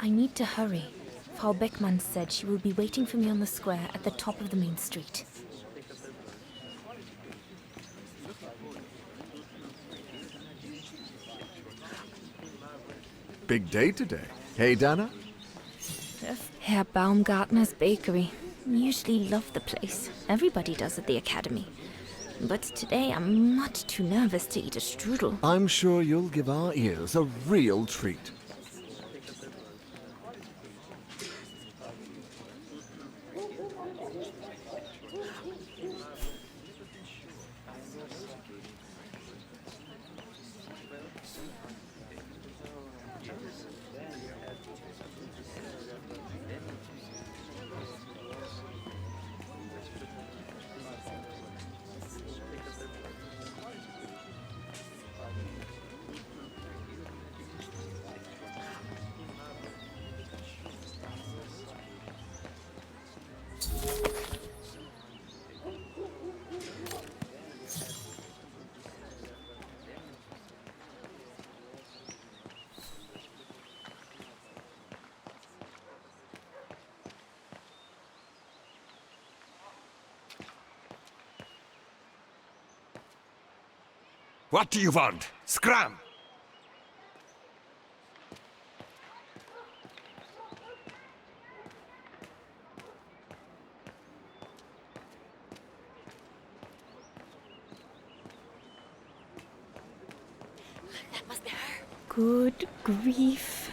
I need to hurry. Frau Beckmann said she will be waiting for me on the square at the top of the main street. Big day today. Hey, Dana? Herr Baumgartner's bakery. Usually love the place. Everybody does at the academy. But today I'm much too nervous to eat a strudel. I'm sure you'll give our ears a real treat. What do you want? Scram! That must be her. Good grief.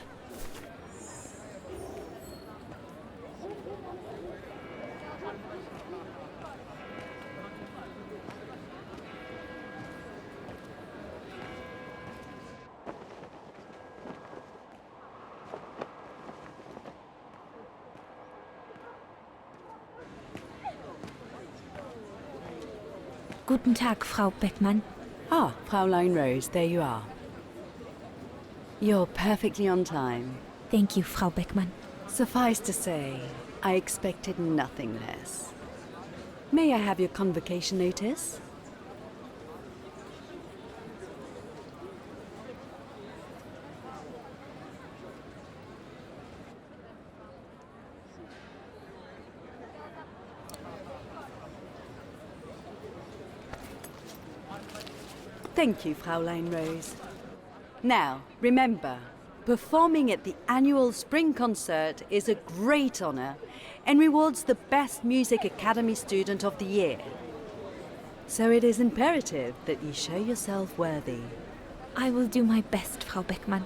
Guten Tag, Frau Beckmann. Ah, Fraulein Rose, there you are. You're perfectly on time. Thank you, Frau Beckmann. Suffice to say, I expected nothing less. May I have your convocation notice? Thank you, Fraulein Rose. Now, remember, performing at the annual spring concert is a great honor and rewards the best music academy student of the year. So it is imperative that you show yourself worthy. I will do my best, Frau Beckmann.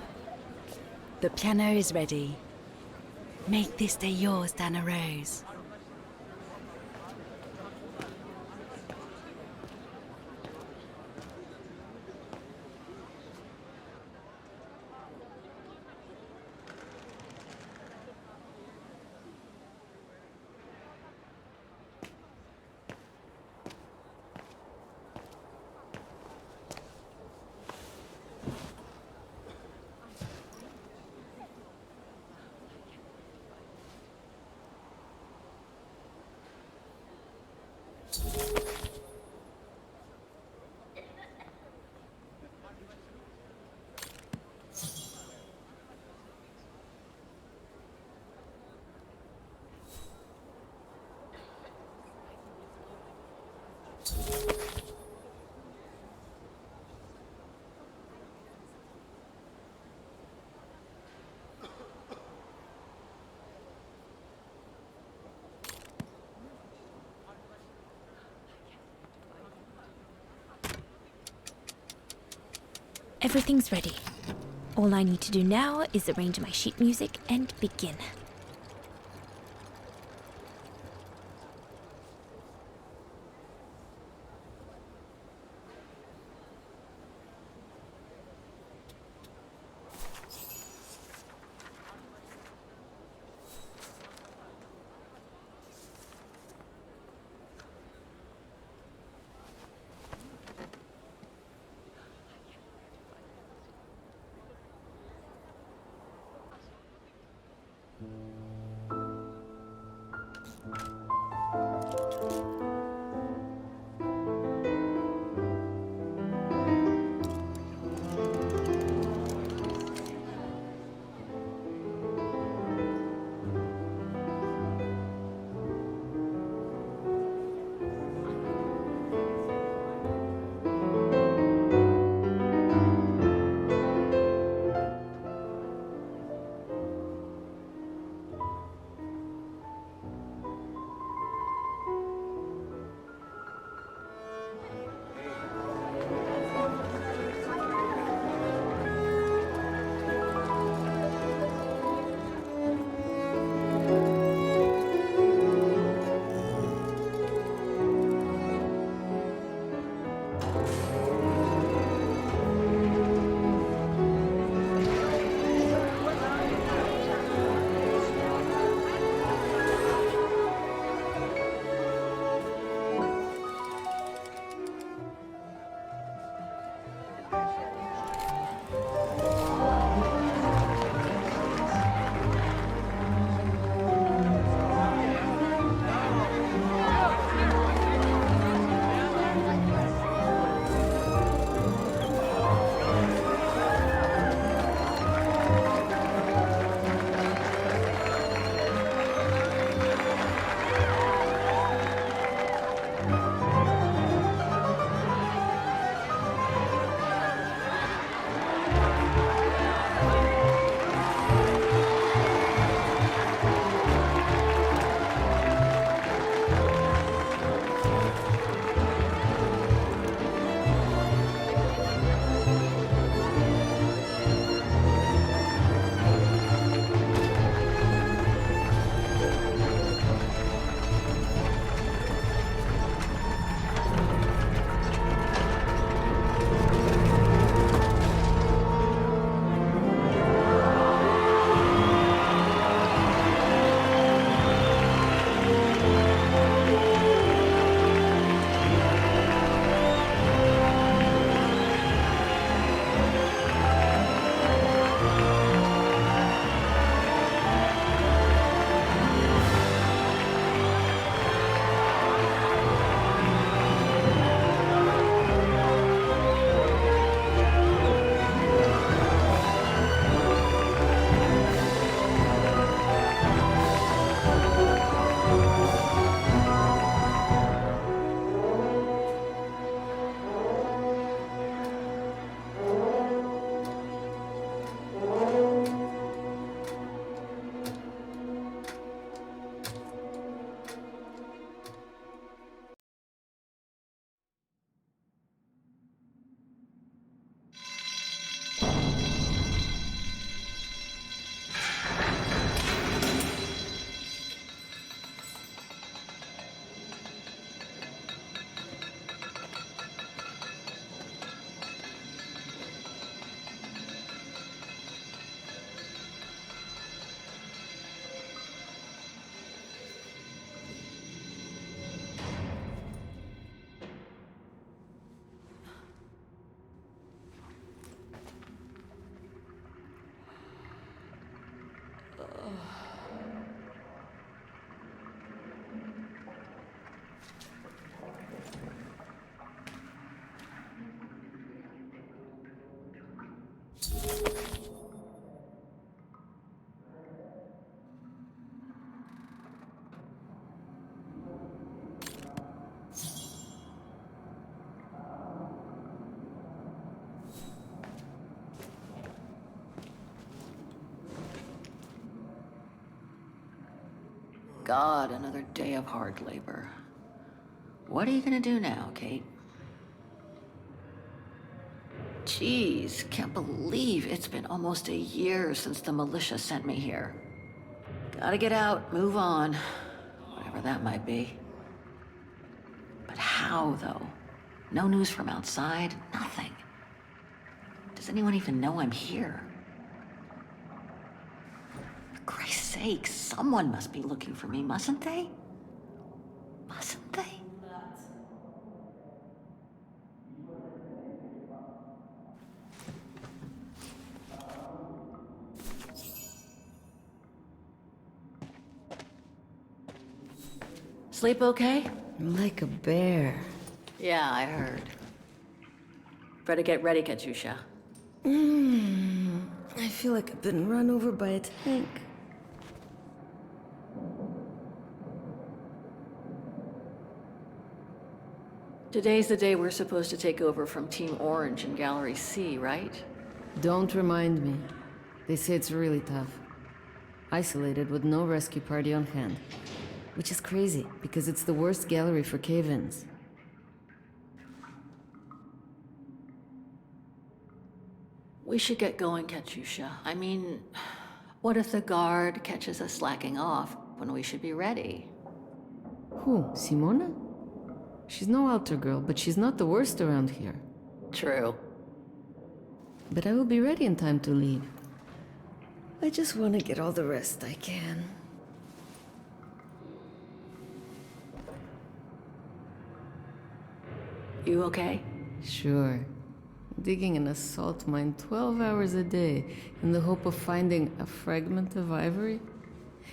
The piano is ready. Make this day yours, Dana Rose. Everything's ready. All I need to do now is arrange my sheet music and begin. God, another day of hard labor. What are you gonna do now, Kate? Jeez, can't believe it's been almost a year since the militia sent me here. Gotta get out, move on, whatever that might be. But how, though? No news from outside, nothing. Does anyone even know I'm here? For Christ's sake, someone must be looking for me, mustn't they? Mustn't they? Sleep okay? Like a bear. Yeah, I heard. Better get ready, Katyusha. I feel like I've been run over by a tank. Today's the day we're supposed to take over from Team Orange in Gallery C, right? Don't remind me. They say it's really tough. Isolated with no rescue party on hand. Which is crazy, because it's the worst gallery for cave-ins. We should get going, Katyusha. I mean, what if the guard catches us slacking off when we should be ready? Who, Simona? She's no altar girl, but she's not the worst around here. True. But I will be ready in time to leave. I just want to get all the rest I can. You okay? Sure. Digging an assault mine 12 hours a day in the hope of finding a fragment of ivory?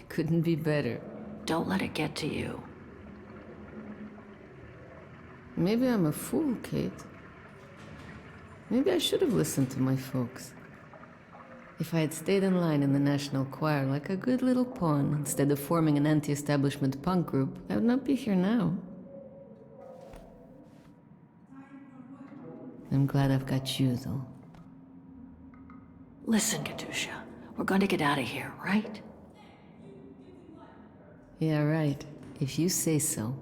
Couldn't be better. Don't let it get to you. Maybe I'm a fool, Kate. Maybe I should have listened to my folks. If I had stayed in line in the National Choir like a good little pawn instead of forming an anti-establishment punk group, I would not be here now. I'm glad I've got you, though. Listen, Katyusha, we're going to get out of here, right? Yeah, right. If you say so.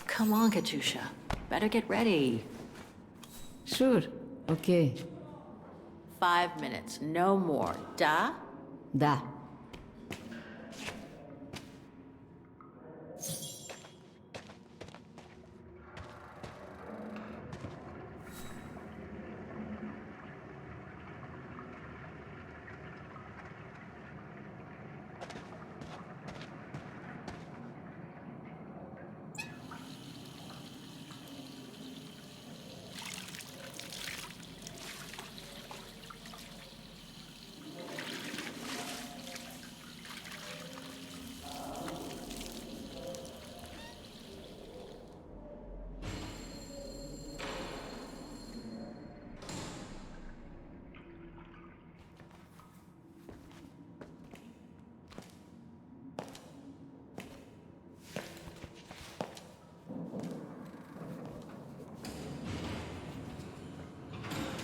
Come on, Katyusha. Better get ready. Sure. Okay. 5 minutes, no more. Da? Da.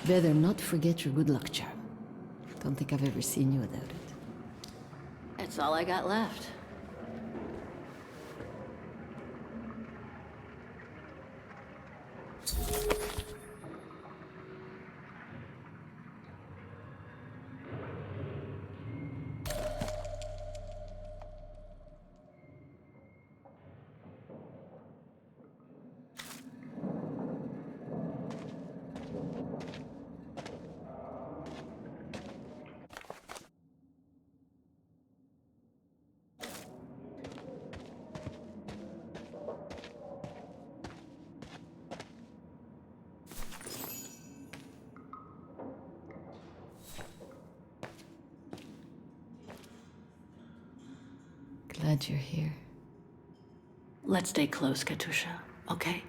Better not forget your good luck charm. Don't think I've ever seen you without it. That's all I got left. Glad you're here. Let's stay close, Katyusha, okay?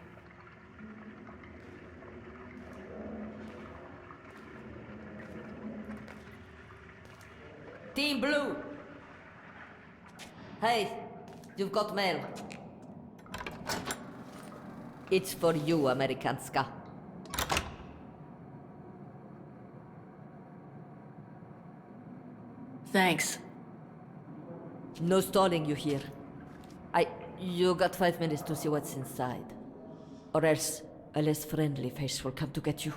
Team Blue! Hey, you've got mail. It's for you, Amerikanska. Thanks. No stalling, you hear? You got 5 minutes to see what's inside. Or else a less friendly face will come to get you.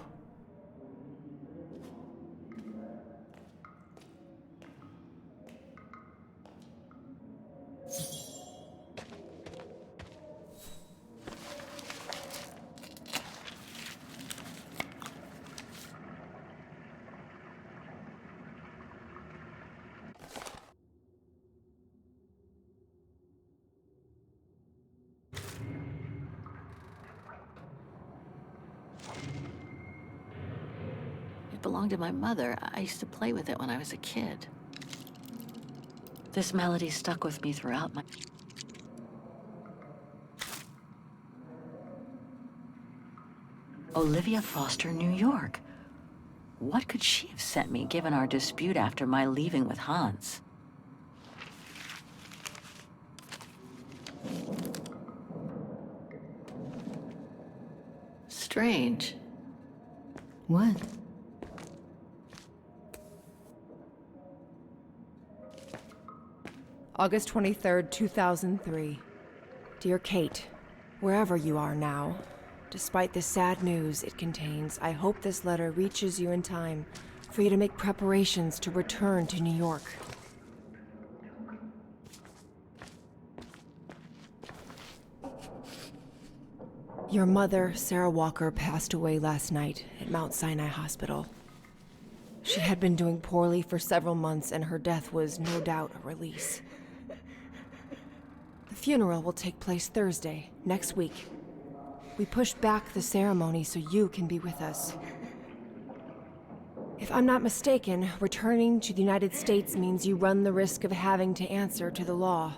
It belonged to my mother. I used to play with it when I was a kid. This melody stuck with me throughout my... Olivia Foster, New York. What could she have sent me, given our dispute after my leaving with Hans? Strange. What? August 23rd, 2003. Dear Kate, wherever you are now, despite the sad news it contains, I hope this letter reaches you in time for you to make preparations to return to New York. Your mother, Sarah Walker, passed away last night at Mount Sinai Hospital. She had been doing poorly for several months, and her death was no doubt a release. The funeral will take place Thursday, next week. We pushed back the ceremony so you can be with us. If I'm not mistaken, returning to the United States means you run the risk of having to answer to the law.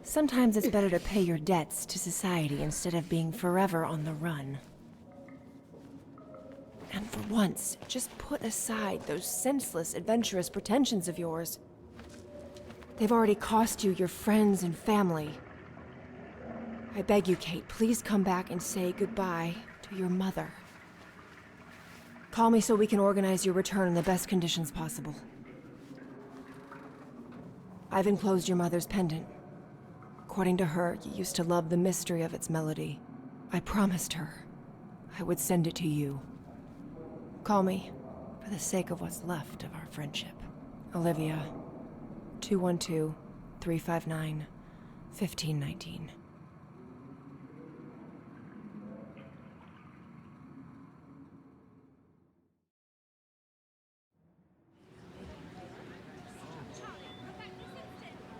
Sometimes it's better to pay your debts to society instead of being forever on the run. And for once, just put aside those senseless, adventurous pretensions of yours. They've already cost you your friends and family. I beg you, Kate, please come back and say goodbye to your mother. Call me so we can organize your return in the best conditions possible. I've enclosed your mother's pendant. According to her, you used to love the mystery of its melody. I promised her I would send it to you. Call me, for the sake of what's left of our friendship. Olivia, 212-359-1519.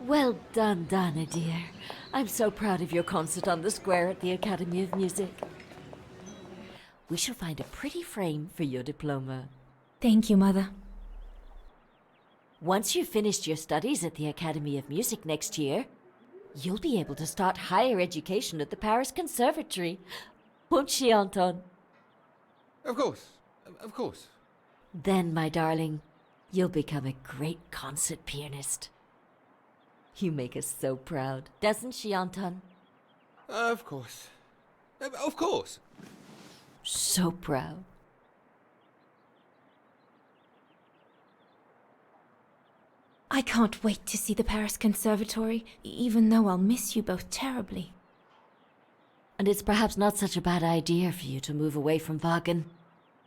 Well done, Dana, dear. I'm so proud of your concert on the square at the Academy of Music. We shall find a pretty frame for your diploma. Thank you, Mother. Once you've finished your studies at the Academy of Music next year, you'll be able to start higher education at the Paris Conservatory. Won't she, Anton? Of course. Of course. Then, my darling, you'll become a great concert pianist. You make us so proud, doesn't she, Anton? Of course. Of course. So proud. I can't wait to see the Paris Conservatory, even though I'll miss you both terribly. And it's perhaps not such a bad idea for you to move away from Vaghen.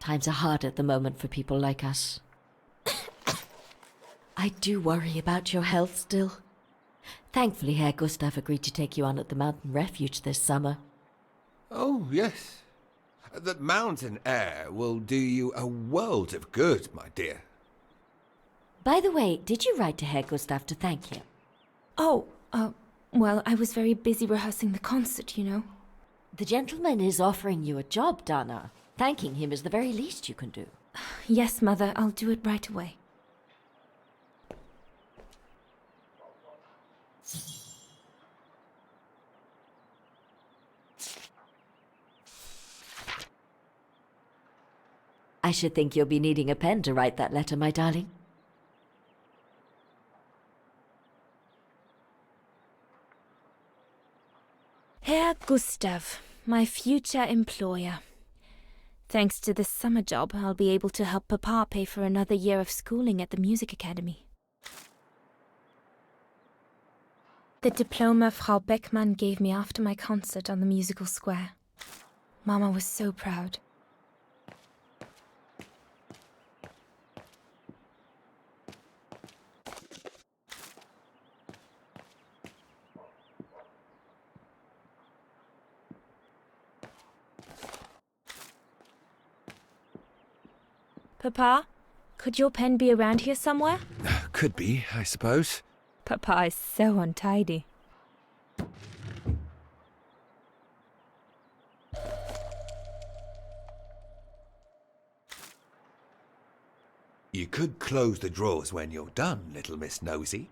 Times are hard at the moment for people like us. I do worry about your health still. Thankfully, Herr Gustav agreed to take you on at the mountain refuge this summer. Oh, yes. The mountain air will do you a world of good, my dear. By the way, did you write to Herr Gustav to thank him? Oh, well, I was very busy rehearsing the concert, you know. The gentleman is offering you a job, Dana. Thanking him is the very least you can do. Yes, Mother, I'll do it right away. I should think you'll be needing a pen to write that letter, my darling. Herr Gustav, my future employer. Thanks to this summer job, I'll be able to help Papa pay for another year of schooling at the music academy. The diploma Frau Beckmann gave me after my concert on the musical square. Mama was so proud. Papa, could your pen be around here somewhere? Could be, I suppose. Papa is so untidy. You could close the drawers when you're done, little Miss Nosy.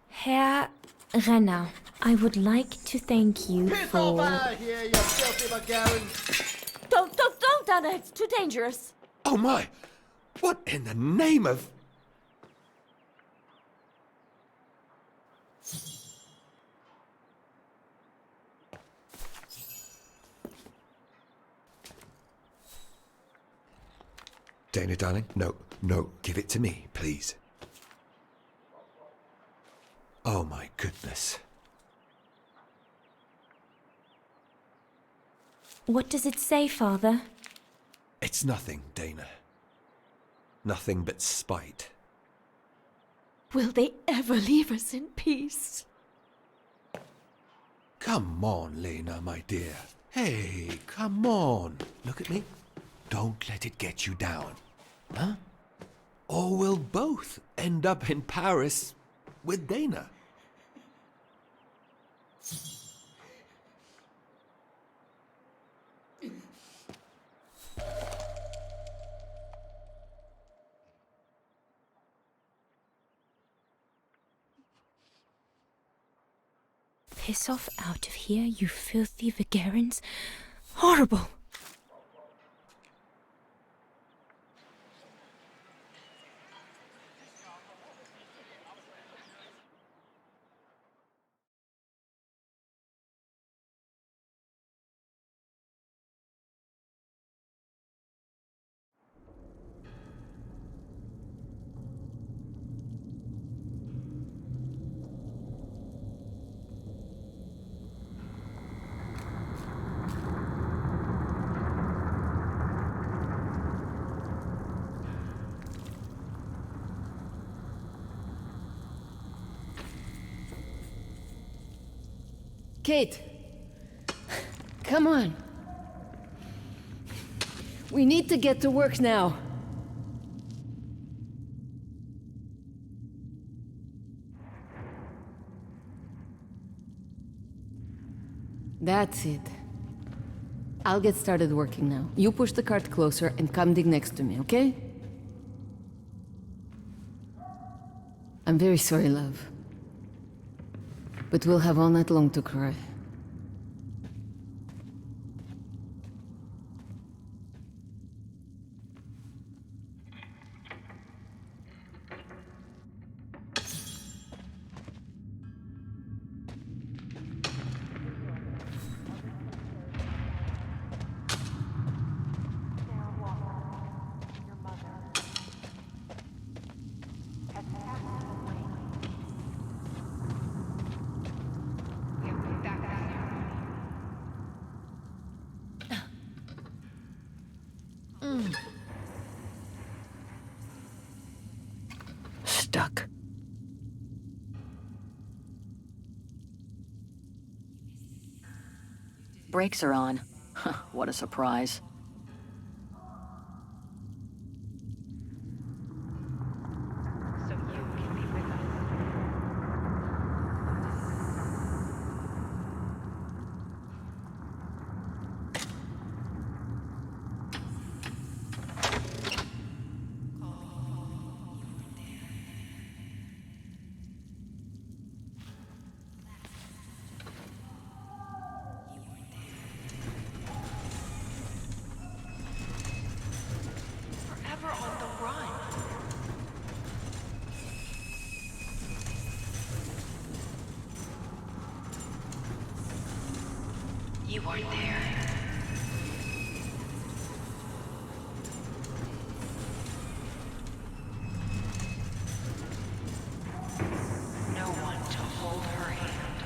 Herr Renner, I would like to thank you for... here, you filthy Bulgarians! Don't, Anna, it's too dangerous. Oh my! What in the name of... Dana, darling, no, give it to me, please. Oh my goodness. What does it say, Father? It's nothing, Dana. Nothing but spite. Will they ever leave us in peace? Come on, Lena, my dear. Hey, come on. Look at me. Don't let it get you down. Huh? Or we'll both end up in Paris with Dana. Piss off out of here, you filthy Vagarans. Horrible! Kate! Come on. We need to get to work now. That's it. I'll get started working now. You push the cart closer and come dig next to me, okay? I'm very sorry, love. But we'll have all night long to cry. Stuck. Brakes are on. What a surprise. You weren't there. No one to hold her hand.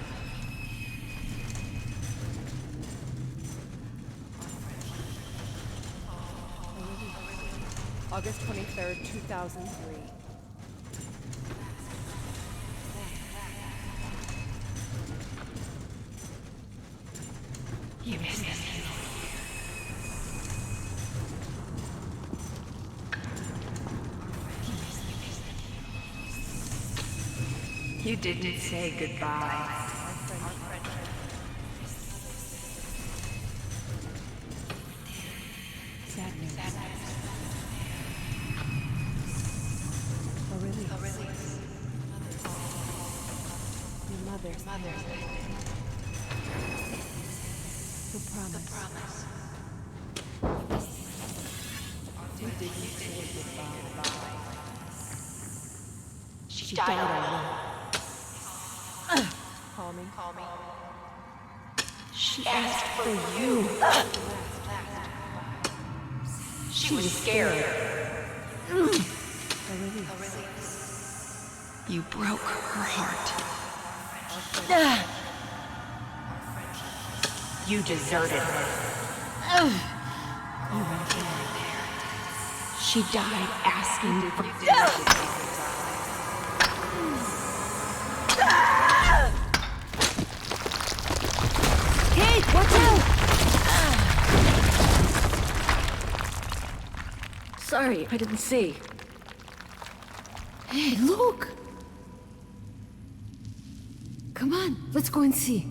August 23rd, 2003. You missed it. You didn't say goodbye. Sad news. Oh, really? Your mother. The promise. You didn't say goodbye. She died died alone. Call me. She asked for you. She was scared. Oh, really? You broke her heart. You deserted her. You went there. She died asking for Kate, watch out! Sorry, I didn't see. Hey, look! Come on, let's go and see.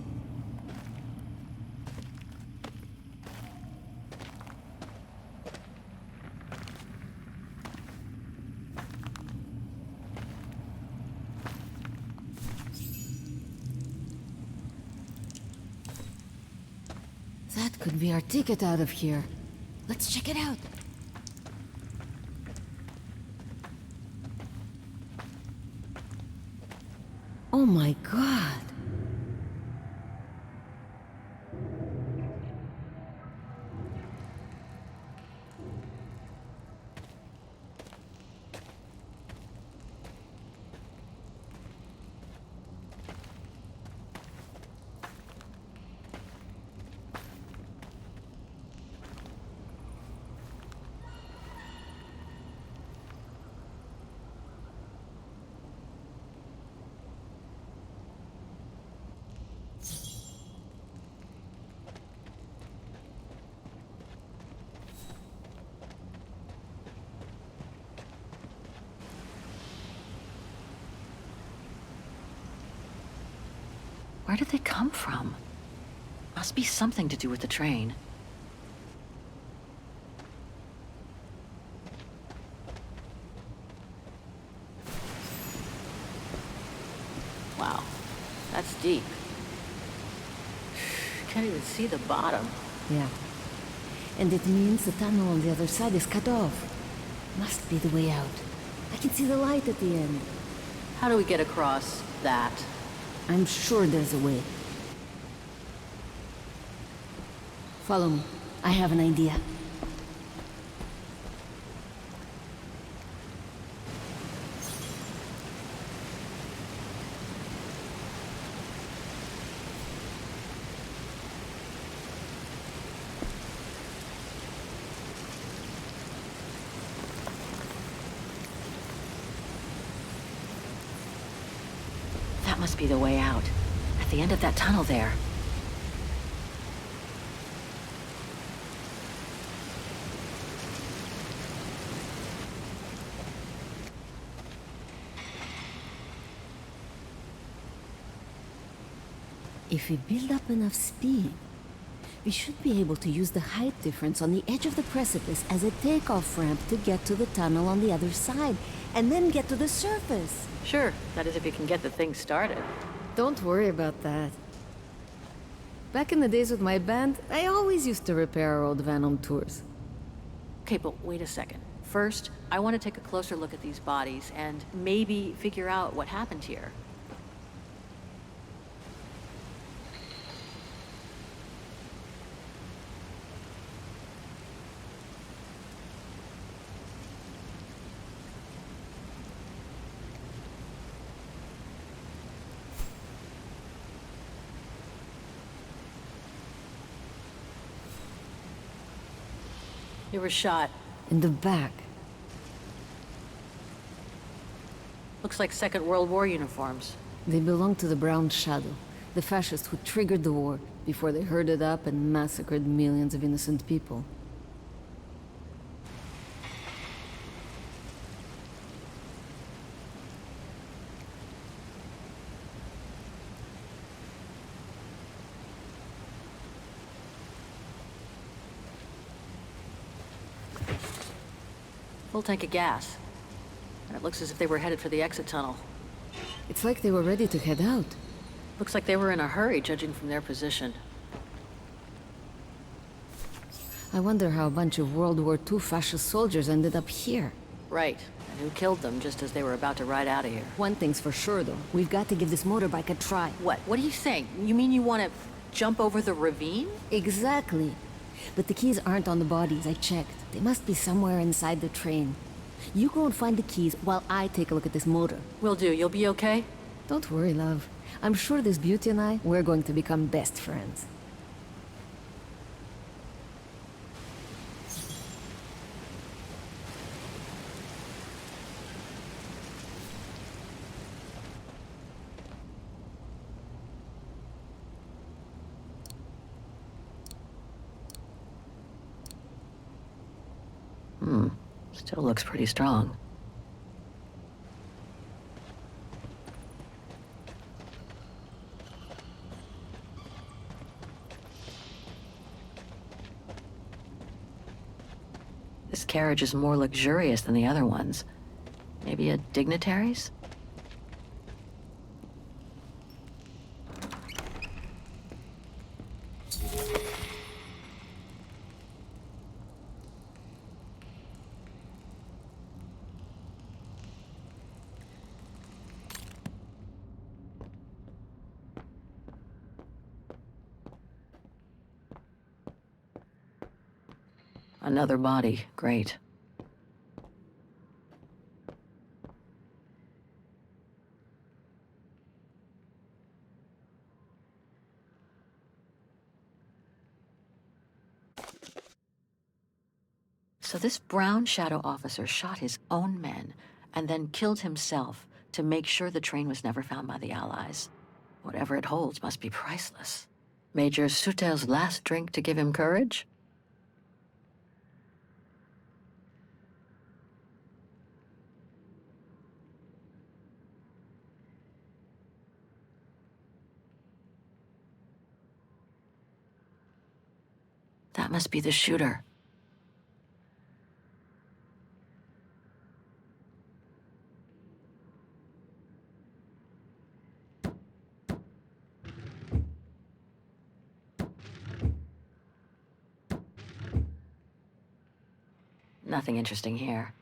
That could be our ticket out of here. Let's check it out. Oh my god. Where did they come from? Must be something to do with the train. Wow, that's deep. Can't even see the bottom. Yeah. And it means the tunnel on the other side is cut off. Must be the way out. I can see the light at the end. How do we get across that? I'm sure there's a way. Follow me. I have an idea. That must be the way out. At the end of that tunnel there. If we build up enough speed, we should be able to use the height difference on the edge of the precipice as a takeoff ramp to get to the tunnel on the other side, and then get to the surface. Sure, that is if you can get the thing started. Don't worry about that. Back in the days with my band, I always used to repair our old van on tours. Okay, but wait a second. First, I want to take a closer look at these bodies and maybe figure out what happened here. You were shot. In the back. Looks like Second World War uniforms. They belong to the Brown Shadow, the fascists who triggered the war before they herded up and massacred millions of innocent people. Full tank of gas. And it looks as if they were headed for the exit tunnel. It's like they were ready to head out. Looks like they were in a hurry, judging from their position. I wonder how a bunch of World War II fascist soldiers ended up here. Right. And who killed them just as they were about to ride out of here? One thing's for sure, though. We've got to give this motorbike a try. What? What are you saying? You mean you want to jump over the ravine? Exactly. But the keys aren't on the bodies, I checked. They must be somewhere inside the train. You go and find the keys while I take a look at this motor. Will do. You'll be okay? Don't worry, love. I'm sure this beauty and I, we're going to become best friends. Still looks pretty strong. This carriage is more luxurious than the other ones. Maybe a dignitary's? Another body. Great. So this Brown Shadow officer shot his own men and then killed himself to make sure the train was never found by the Allies. Whatever it holds must be priceless. Major Sutel's last drink to give him courage? That must be the shooter. Nothing interesting here.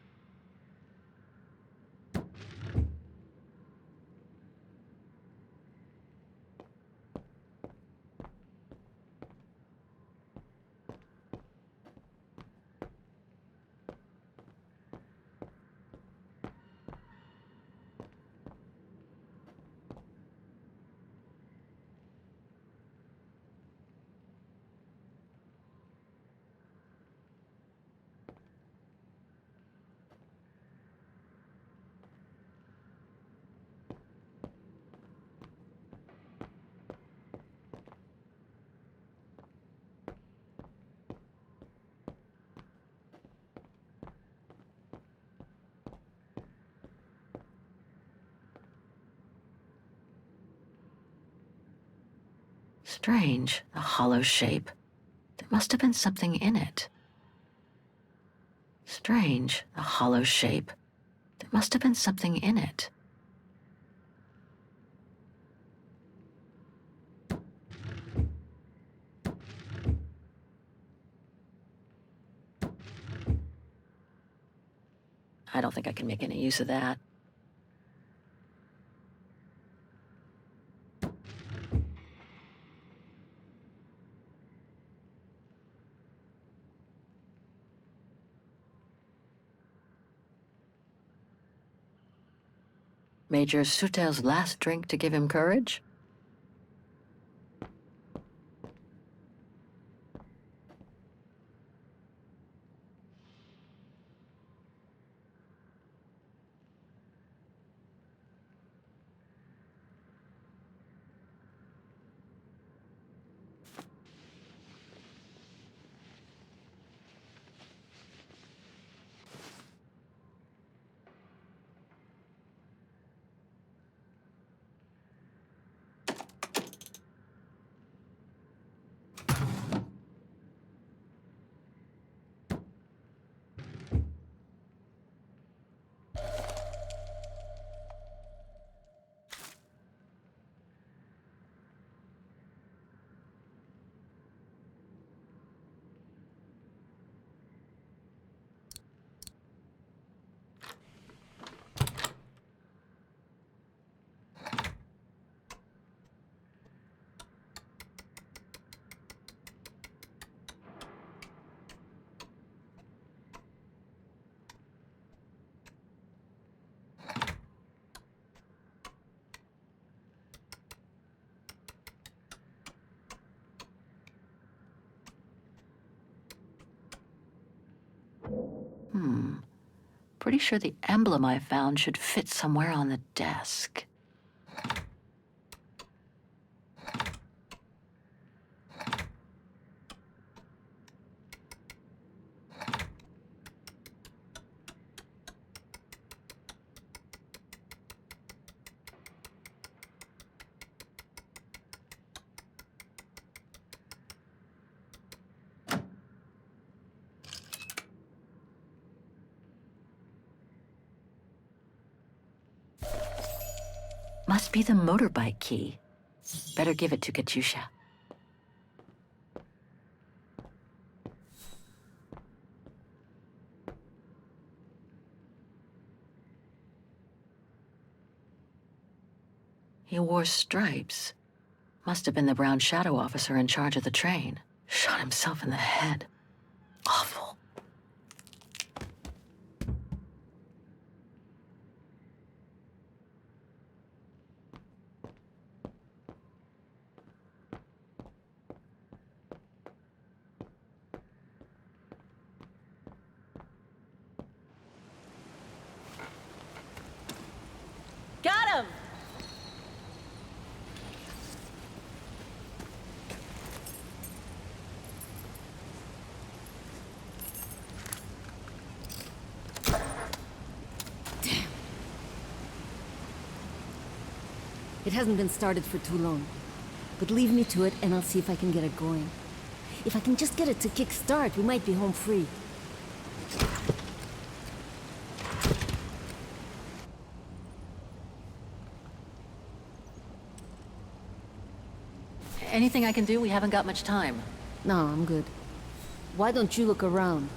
Strange, the hollow shape. There must have been something in it. Strange, the hollow shape. There must have been something in it. I don't think I can make any use of that. Major Sutel's last drink to give him courage? Pretty sure the emblem I found should fit somewhere on the desk. Must be the motorbike key. Better give it to Katyusha. He wore stripes. Must have been the Brown Shadow officer in charge of the train. Shot himself in the head. Awful. Got him! It hasn't been started for too long. But leave me to it and I'll see if I can get it going. If I can just get it to kick-start, we might be home free. Anything I can do? We haven't got much time. No, I'm good. Why don't you look around?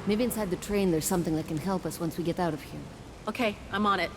Maybe inside the train there's something that can help us once we get out of here. Okay, I'm on it.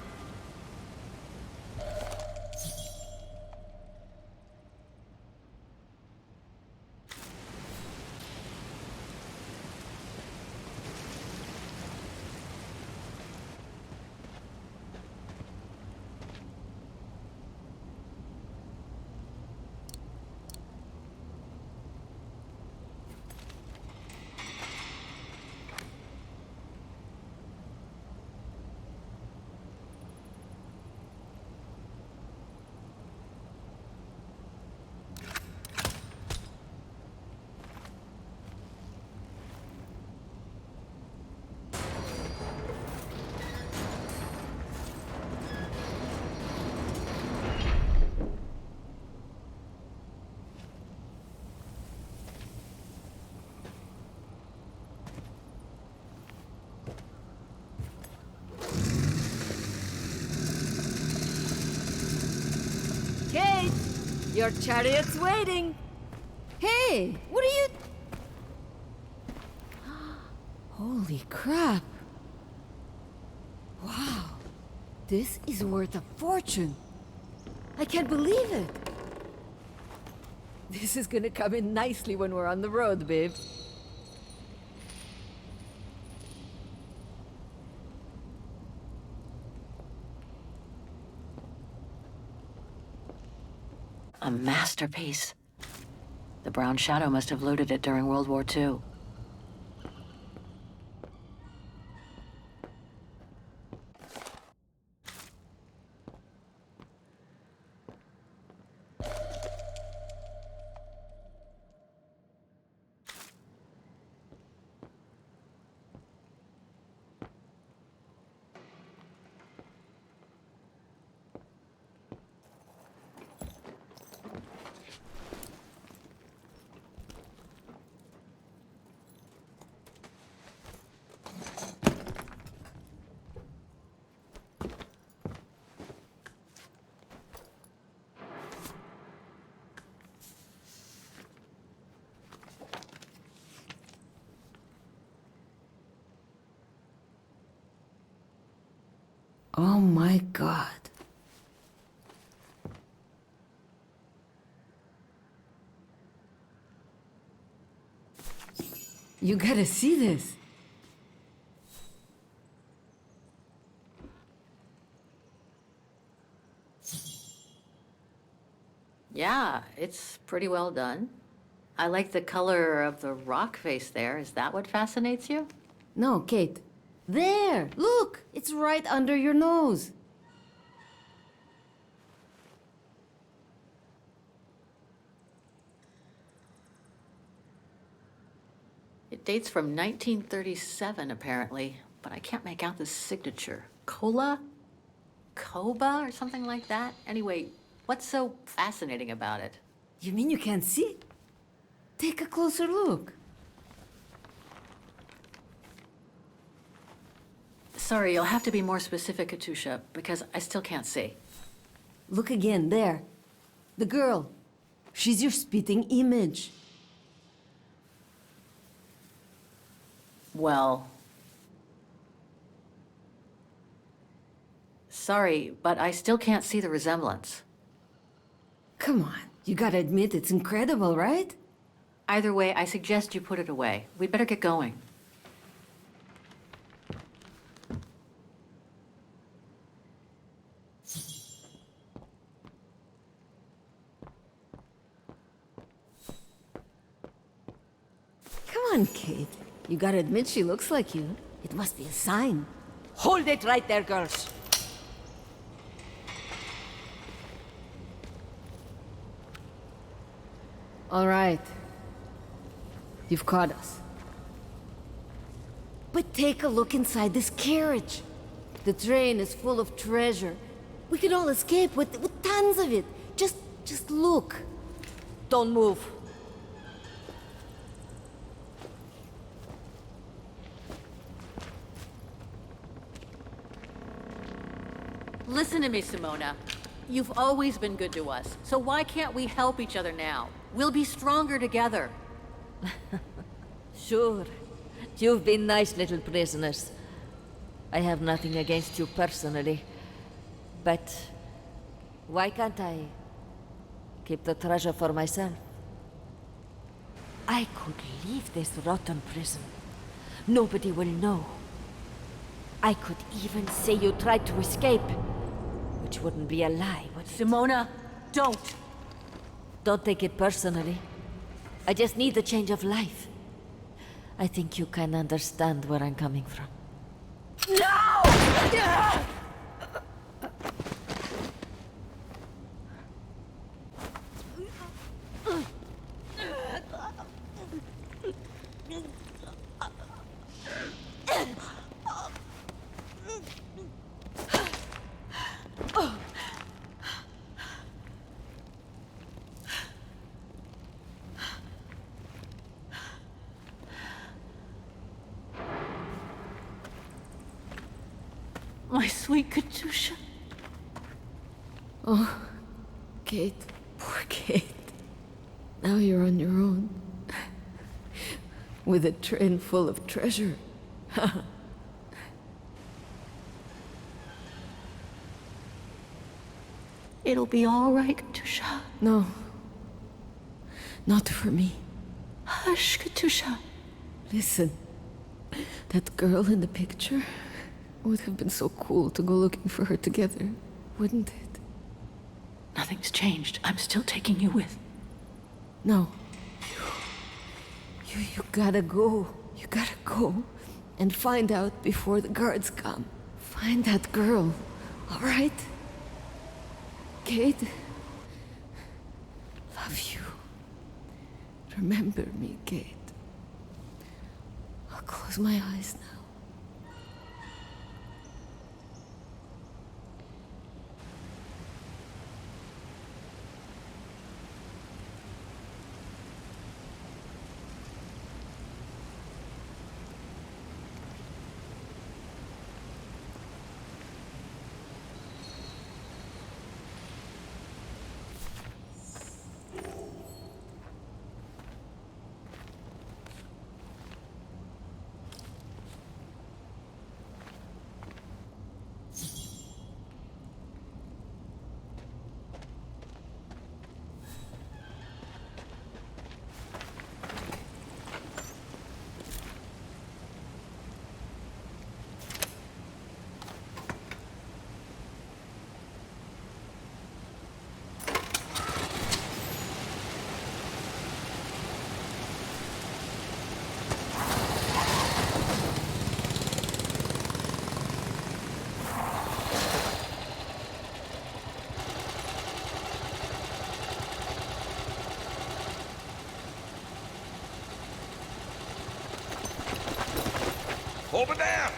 Kate! Your chariot's waiting! Hey! What are you... Holy crap! Wow! This is worth a fortune! I can't believe it! This is gonna come in nicely when we're on the road, babe. A masterpiece. The Brown Shadow must have loaded it during World War II. Oh my god. You gotta see this. Yeah, it's pretty well done. I like the color of the rock face there. Is that what fascinates you? No, Kate. There! Look! It's right under your nose. It dates from 1937, apparently, but I can't make out the signature. Kola? Koba or something like that? Anyway, what's so fascinating about it? You mean you can't see? Take a closer look. Sorry, you'll have to be more specific, Katusha, because I still can't see. Look again, there. The girl. She's your spitting image. Well... Sorry, but I still can't see the resemblance. Come on, you gotta admit it's incredible, right? Either way, I suggest you put it away. We'd better get going. Come on, Kate. You gotta admit she looks like you. It must be a sign. Hold it right there, girls. All right. You've caught us. But take a look inside this carriage. The train is full of treasure. We could all escape with tons of it. Just look. Don't move. Listen to me, Simona. You've always been good to us, so why can't we help each other now? We'll be stronger together. Sure. You've been nice little prisoners. I have nothing against you personally. But why can't I keep the treasure for myself? I could leave this rotten prison. Nobody will know. I could even say you tried to escape, which wouldn't be a lie, would it? Simona, don't! Don't take it personally. I just need a change of life. I think you can understand where I'm coming from. No! My sweet Katusha. Oh, Kate. Poor Kate. Now you're on your own. With a train full of treasure. It'll be all right, Katusha. No. Not for me. Hush, Katusha. Listen. That girl in the picture would have been so cool to go looking for her together, wouldn't it? Nothing's changed. I'm still taking you with. No. You gotta go. You gotta go and find out before the guards come. Find that girl, all right? Kate? Love you. Remember me, Kate. I'll close my eyes now. Over there!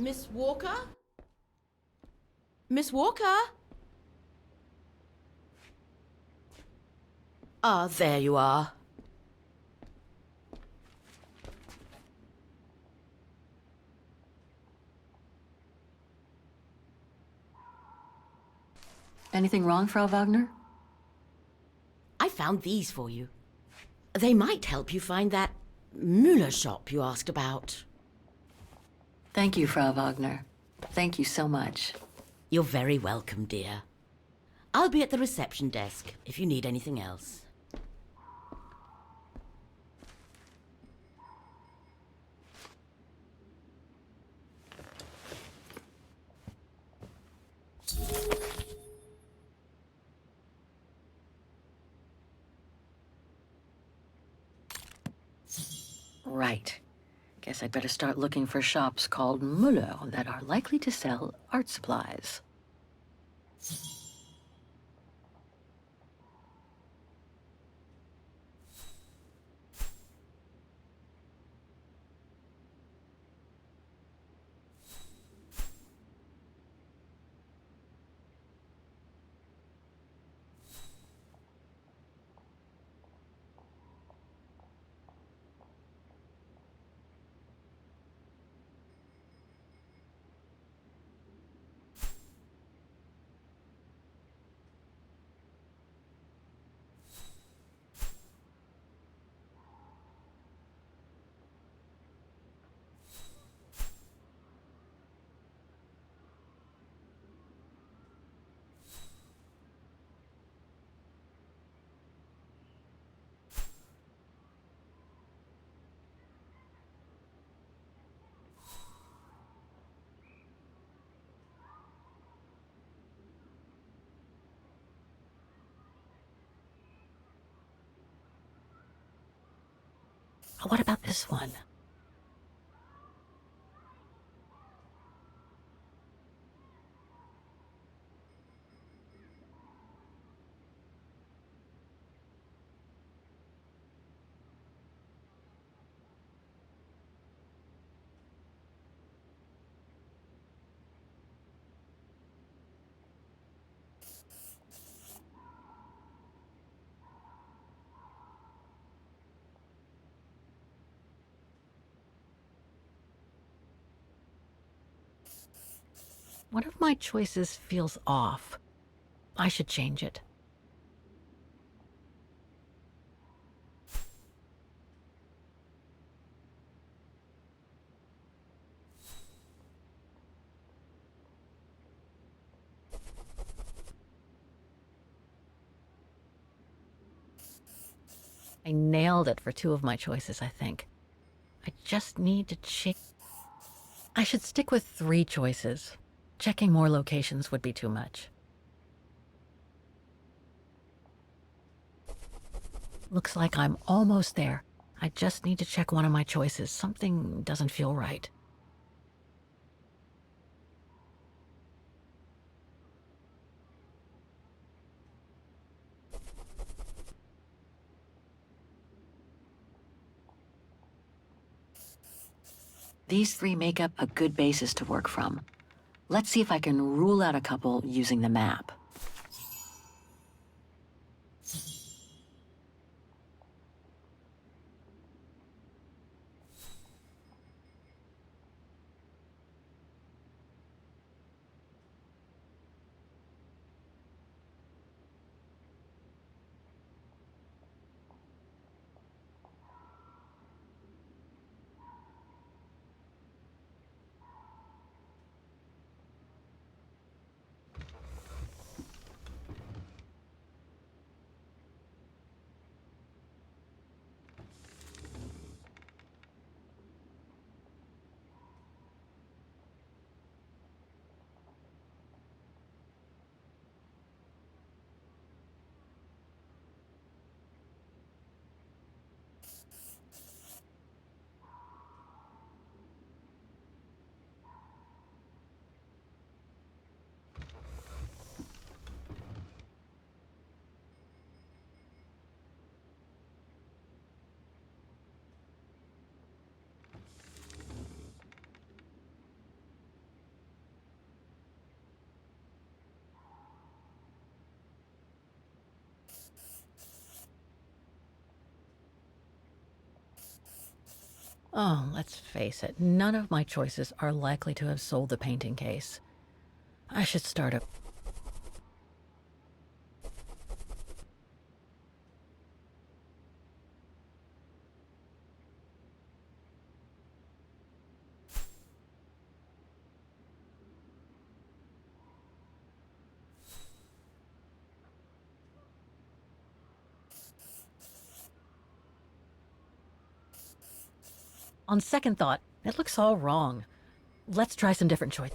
Miss Walker? Miss Walker? Ah, there you are. Anything wrong, Frau Wagner? I found these for you. They might help you find that Müller shop you asked about. Thank you, Frau Wagner. Thank you so much. You're very welcome, dear. I'll be at the reception desk if you need anything else. Right. Guess I'd better start looking for shops called Müller that are likely to sell art supplies. What about this one? One of my choices feels off. I should change it. I nailed it for 2 of my choices, I think. I just need to check. I should stick with 3 choices. Checking more locations would be too much. Looks like I'm almost there. I just need to check one of my choices. Something doesn't feel right. These 3 make up a good basis to work from. Let's see if I can rule out a couple using the map. Oh, let's face it, none of my choices are likely to have sold the painting case. I should start a... On second thought, it looks all wrong. Let's try some different choice.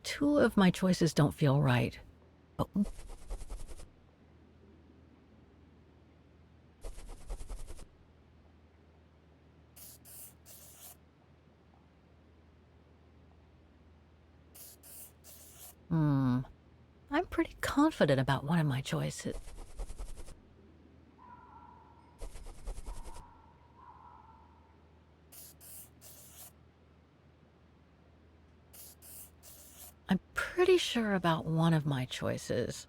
Two of my choices don't feel right. But... I'm pretty confident about one of my choices. I'm pretty sure about one of my choices.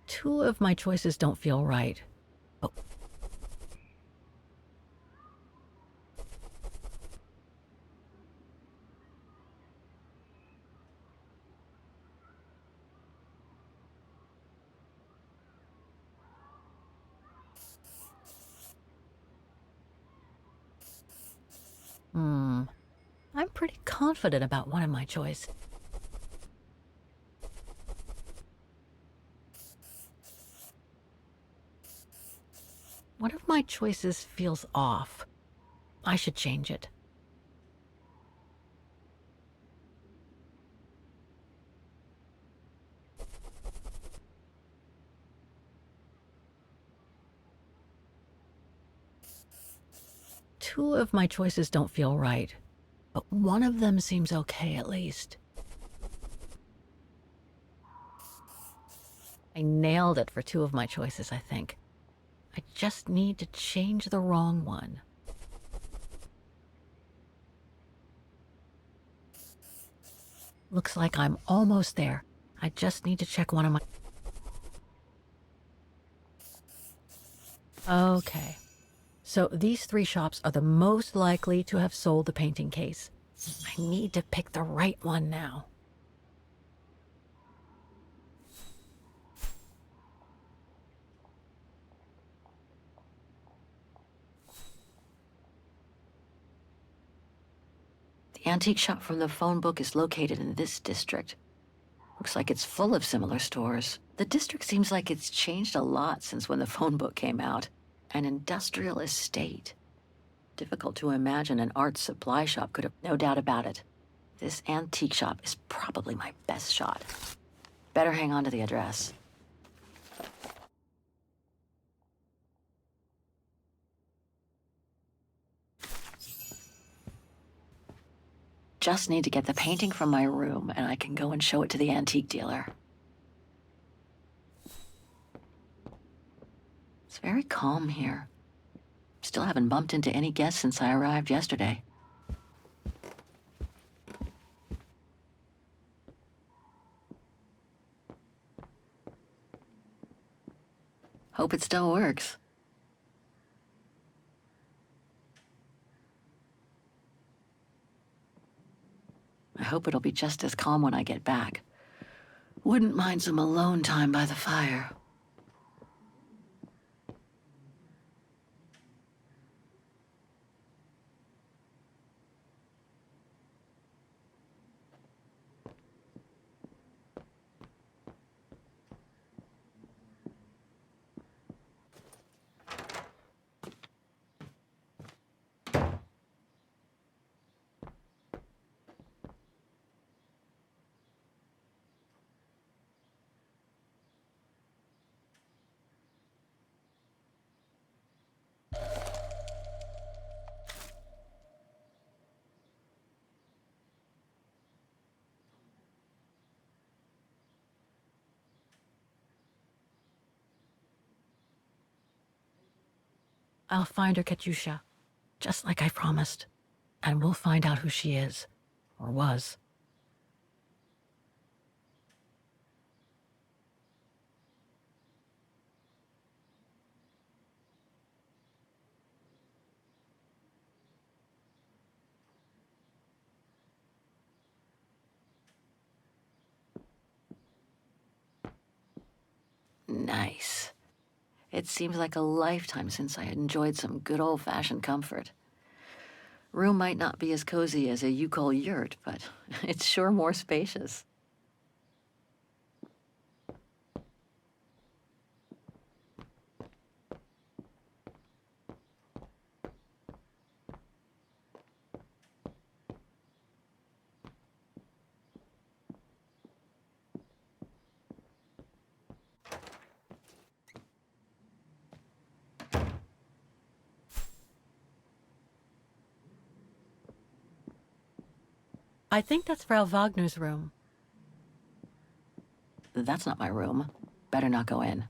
Two of my choices don't feel right. But... I'm pretty confident about one of my choices. One of my choices feels off. I should change it. Two of my choices don't feel right, but one of them seems okay at least. I nailed it for two of my choices, I think. I just need to change the wrong one. Looks like I'm almost there. I just need to check one of my... Okay. So these three shops are the most likely to have sold the painting case. I need to pick the right one now. The antique shop from the phone book is located in this district. Looks like it's full of similar stores. The district seems like it's changed a lot since when the phone book came out. An industrial estate. Difficult to imagine an art supply shop could have, no doubt about it. This antique shop is probably my best shot. Better hang on to the address. Just need to get the painting from my room, and I can go and show it to the antique dealer. It's very calm here. Still haven't bumped into any guests since I arrived yesterday. Hope it still works. I hope it'll be just as calm when I get back. Wouldn't mind some alone time by the fire. I'll find her, Katyusha, just like I promised. And we'll find out who she is, or was. Nice. It seems like a lifetime since I enjoyed some good old-fashioned comfort. Room might not be as cozy as a you-call yurt, but it's sure more spacious. I think that's Frau Wagner's room. That's not my room. Better not go in.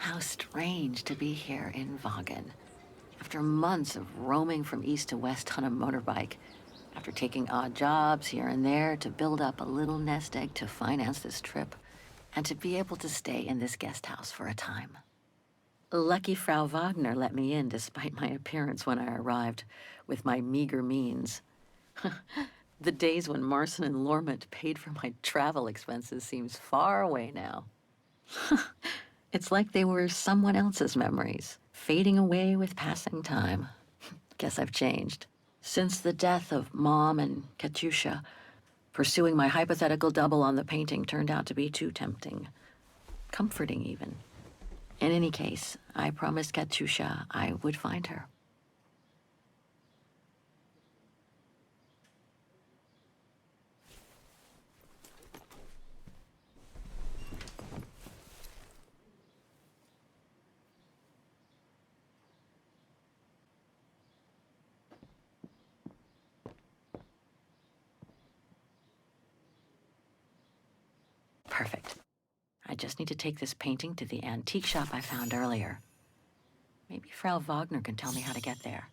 How strange to be here in Vaghen. After months of roaming from east to west on a motorbike, after after taking odd jobs here and there to build up a little nest egg to finance this trip and to be able to stay in this guest house for a time. Lucky Frau Wagner let me in despite my appearance when I arrived, with my meager means. The days when Marson and Lormont paid for my travel expenses seems far away now. It's like they were someone else's memories, fading away with passing time. Guess I've changed. Since the death of Mom and Katyusha, pursuing my hypothetical double on the painting turned out to be too tempting. Comforting, even. In any case, I promised Katyusha I would find her. Perfect. I just need to take this painting to the antique shop I found earlier. Maybe Frau Wagner can tell me how to get there.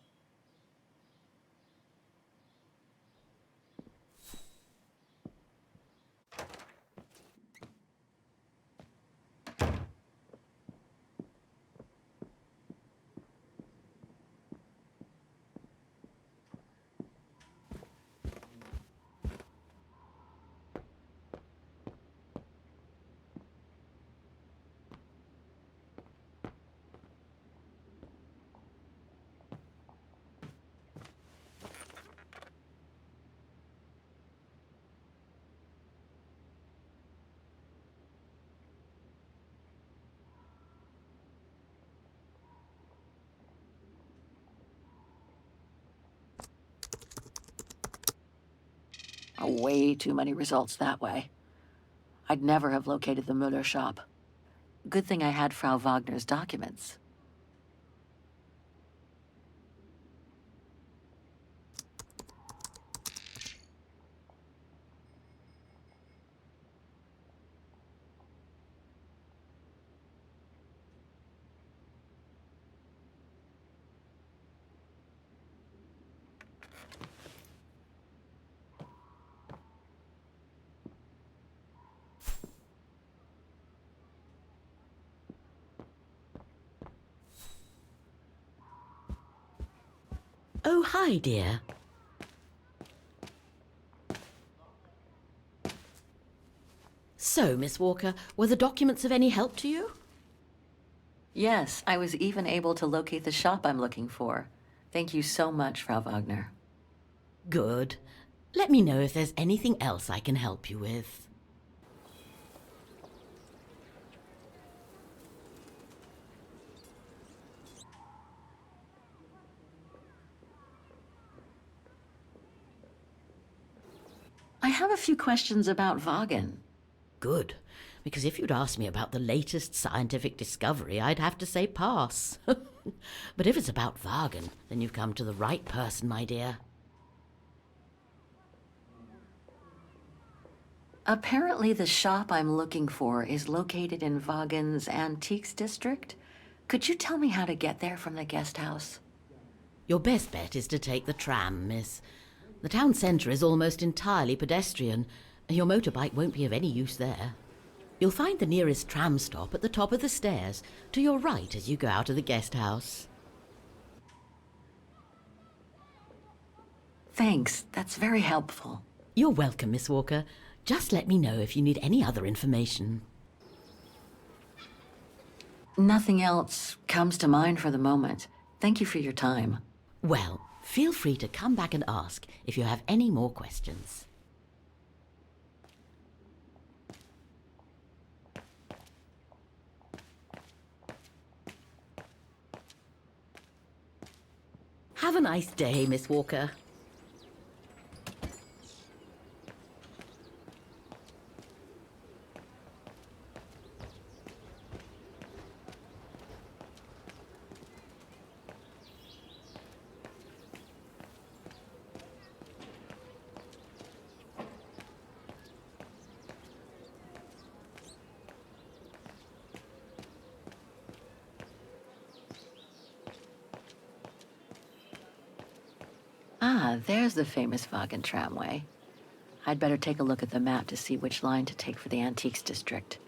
Way too many results that way. I'd never have located the Müller shop. Good thing I had Frau Wagner's documents. Oh, hi, dear. So, Miss Walker, were the documents of any help to you? Yes, I was even able to locate the shop I'm looking for. Thank you so much, Frau Wagner. Good. Let me know if there's anything else I can help you with. I have a few questions about Vaghen. Good, because if you'd asked me about the latest scientific discovery, I'd have to say pass. But if it's about Vaghen, then you've come to the right person, my dear. Apparently the shop I'm looking for is located in Vaghen's Antiques district. Could you tell me how to get there from the guest house? Your best bet is to take the tram, miss. The town centre is almost entirely pedestrian. Your motorbike won't be of any use there. You'll find the nearest tram stop at the top of the stairs, to your right as you go out of the guest house. Thanks, that's very helpful. You're welcome, Miss Walker. Just let me know if you need any other information. Nothing else comes to mind for the moment. Thank you for your time. Well, feel free to come back and ask if you have any more questions. Have a nice day, Miss Walker. Ah, there's the famous Vaghen tramway. I'd better take a look at the map to see which line to take for the Antiques District.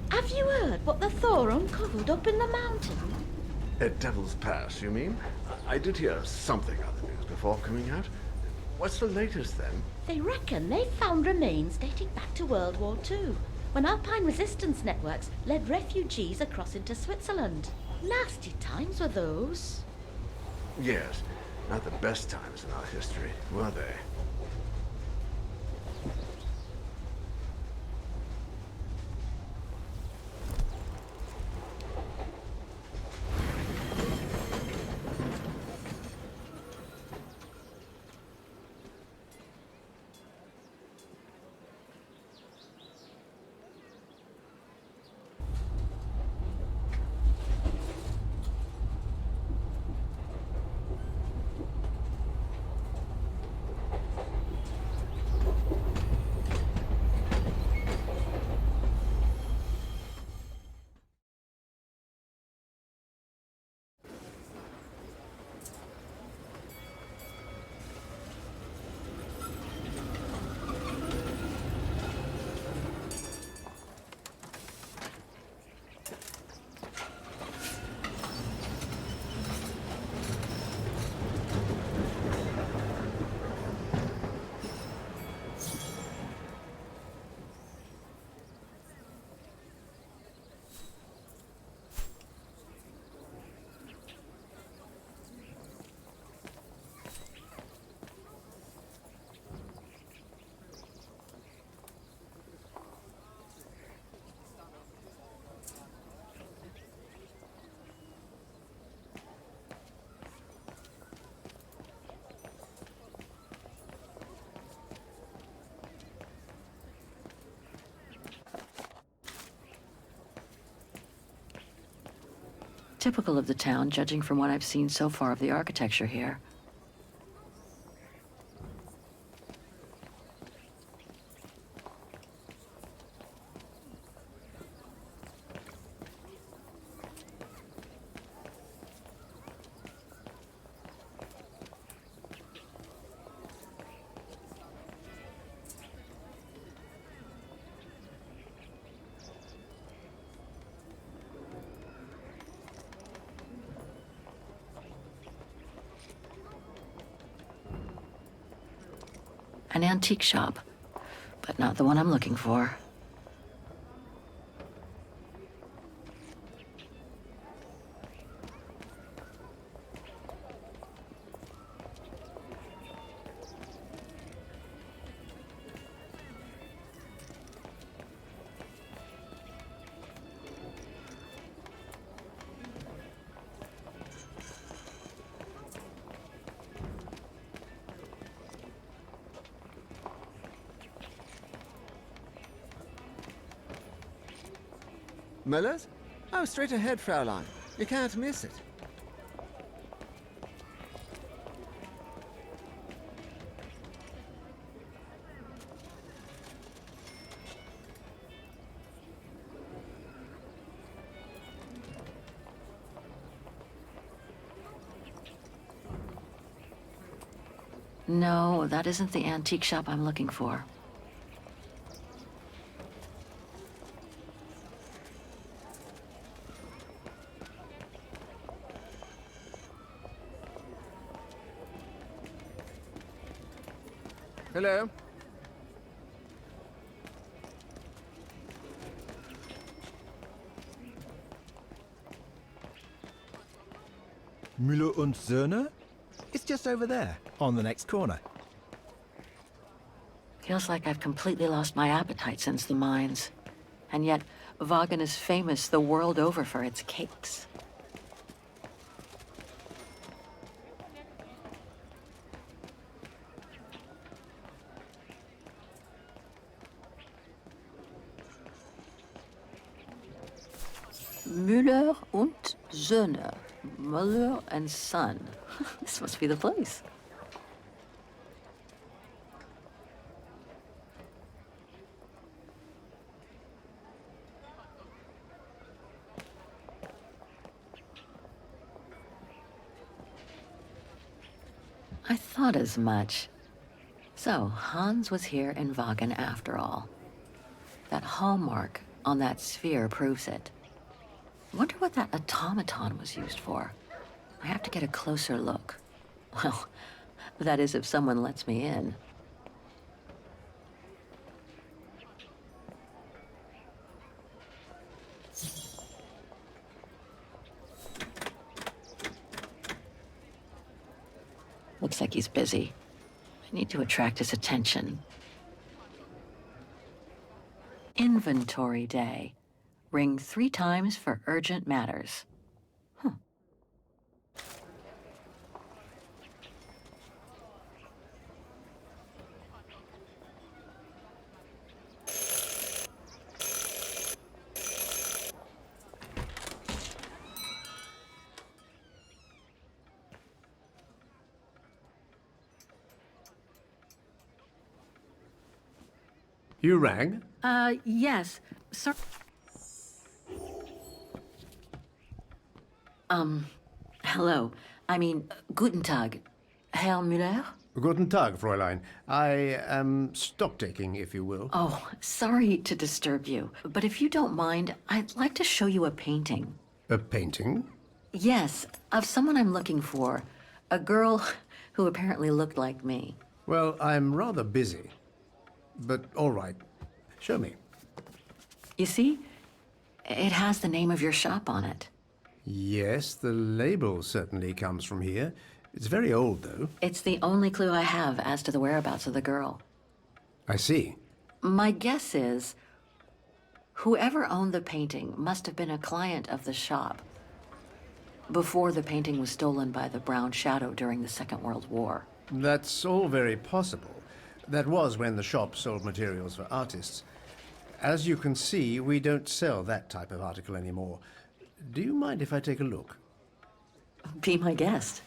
Have you heard what the Thor uncovered up in the mountain? At Devil's Pass, you mean? I did hear something on the news before coming out. What's the latest, then? They reckon they found remains dating back to World War II, when Alpine resistance networks led refugees across into Switzerland. Nasty times were those. Yes, not the best times in our history, were they? Typical of the town, judging from what I've seen so far of the architecture here. An antique shop, but not the one I'm looking for. Miller's? Oh, straight ahead, Fraulein. You can't miss it. No, that isn't the antique shop I'm looking for. Hello. Müller und Söhne? It's just over there, on the next corner. Feels like I've completely lost my appetite since the mines. And yet, Vaghen is famous the world over for its cakes. Müller und Söhne. Mother and son. This must be the place. I thought as much. So, Hans was here in Vaghen after all. That hallmark on that sphere proves it. Wonder what that automaton was used for. I have to get a closer look. Well, that is if someone lets me in. Looks like he's busy. I need to attract his attention. Inventory day. Ring 3 times for urgent matters. You rang? Yes. Sir. Hello. I mean, guten Tag. Herr Müller? Guten Tag, Fräulein. I am stock-taking, if you will. Oh, sorry to disturb you, but if you don't mind, I'd like to show you a painting. A painting? Yes, of someone I'm looking for. A girl who apparently looked like me. Well, I'm rather busy. But all right. Show me. You see? It has the name of your shop on it. Yes, the label certainly comes from here. It's very old, though. It's the only clue I have as to the whereabouts of the girl. I see. My guess is, whoever owned the painting must have been a client of the shop before the painting was stolen by the Brown Shadow during the Second World War. That's all very possible. That was when the shop sold materials for artists. As you can see, we don't sell that type of article anymore. Do you mind if I take a look? Be my guest.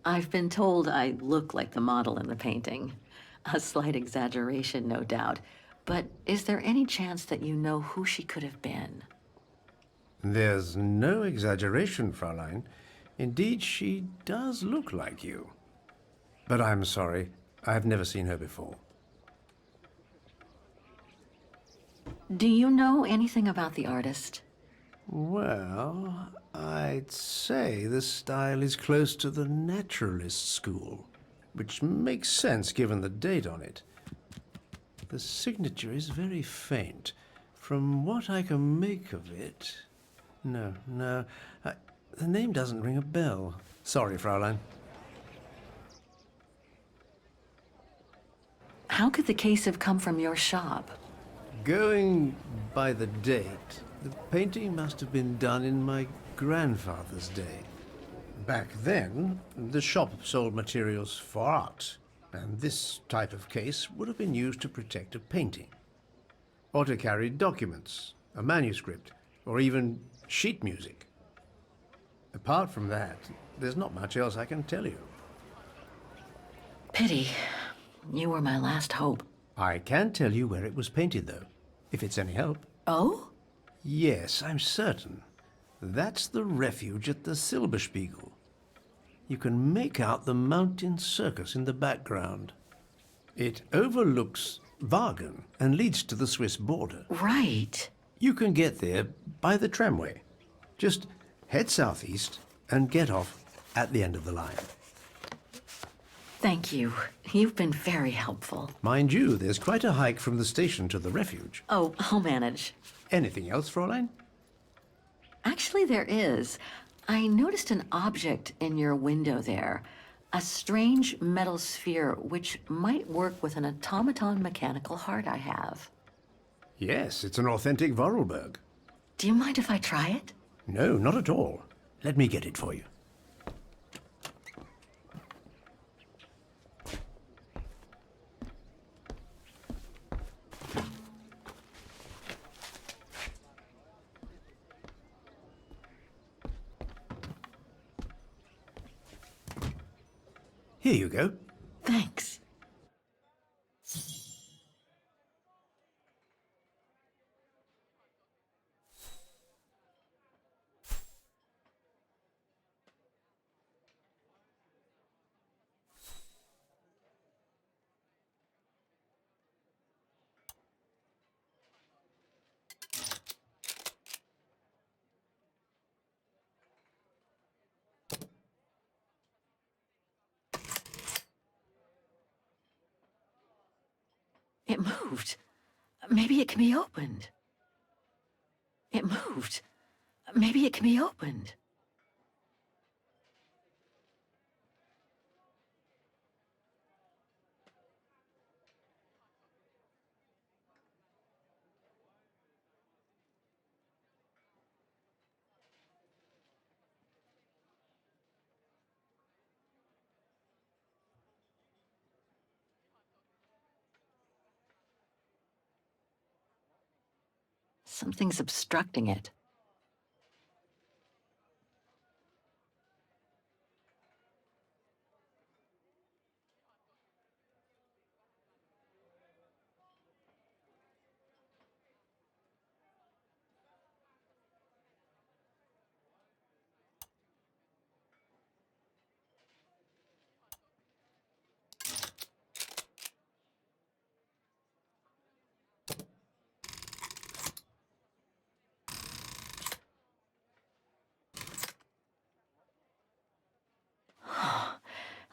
I've been told I look like the model in the painting. A slight exaggeration, no doubt. But is there any chance that you know who she could have been? There's no exaggeration, Fräulein. Indeed, she does look like you. But I'm sorry, I've never seen her before. Do you know anything about the artist? Well, I'd say the style is close to the naturalist school, which makes sense given the date on it. The signature is very faint. From what I can make of it... No, the name doesn't ring a bell. Sorry, Fräulein. How could the case have come from your shop? Going by the date, the painting must have been done in my grandfather's day. Back then, the shop sold materials for art, and this type of case would have been used to protect a painting, or to carry documents, a manuscript, or even sheet music. Apart from that, there's not much else I can tell you. Pity. You were my last hope. I can tell you where it was painted, though, if it's any help. Oh? Yes, I'm certain. That's the refuge at the Silberspiegel. You can make out the mountain circus in the background. It overlooks Vaghen and leads to the Swiss border. Right. You can get there by the tramway. Just head southeast and get off at the end of the line. Thank you. You've been very helpful. Mind you, there's quite a hike from the station to the refuge. Oh, I'll manage. Anything else, Fräulein? Actually, there is. I noticed an object in your window there. A strange metal sphere which might work with an automaton mechanical heart I have. Yes, it's an authentic Vorarlberg. Do you mind if I try it? No, not at all. Let me get it for you. Here you go. Thanks. It moved. Maybe it can be opened. It moved. Maybe it can be opened. Something's obstructing it.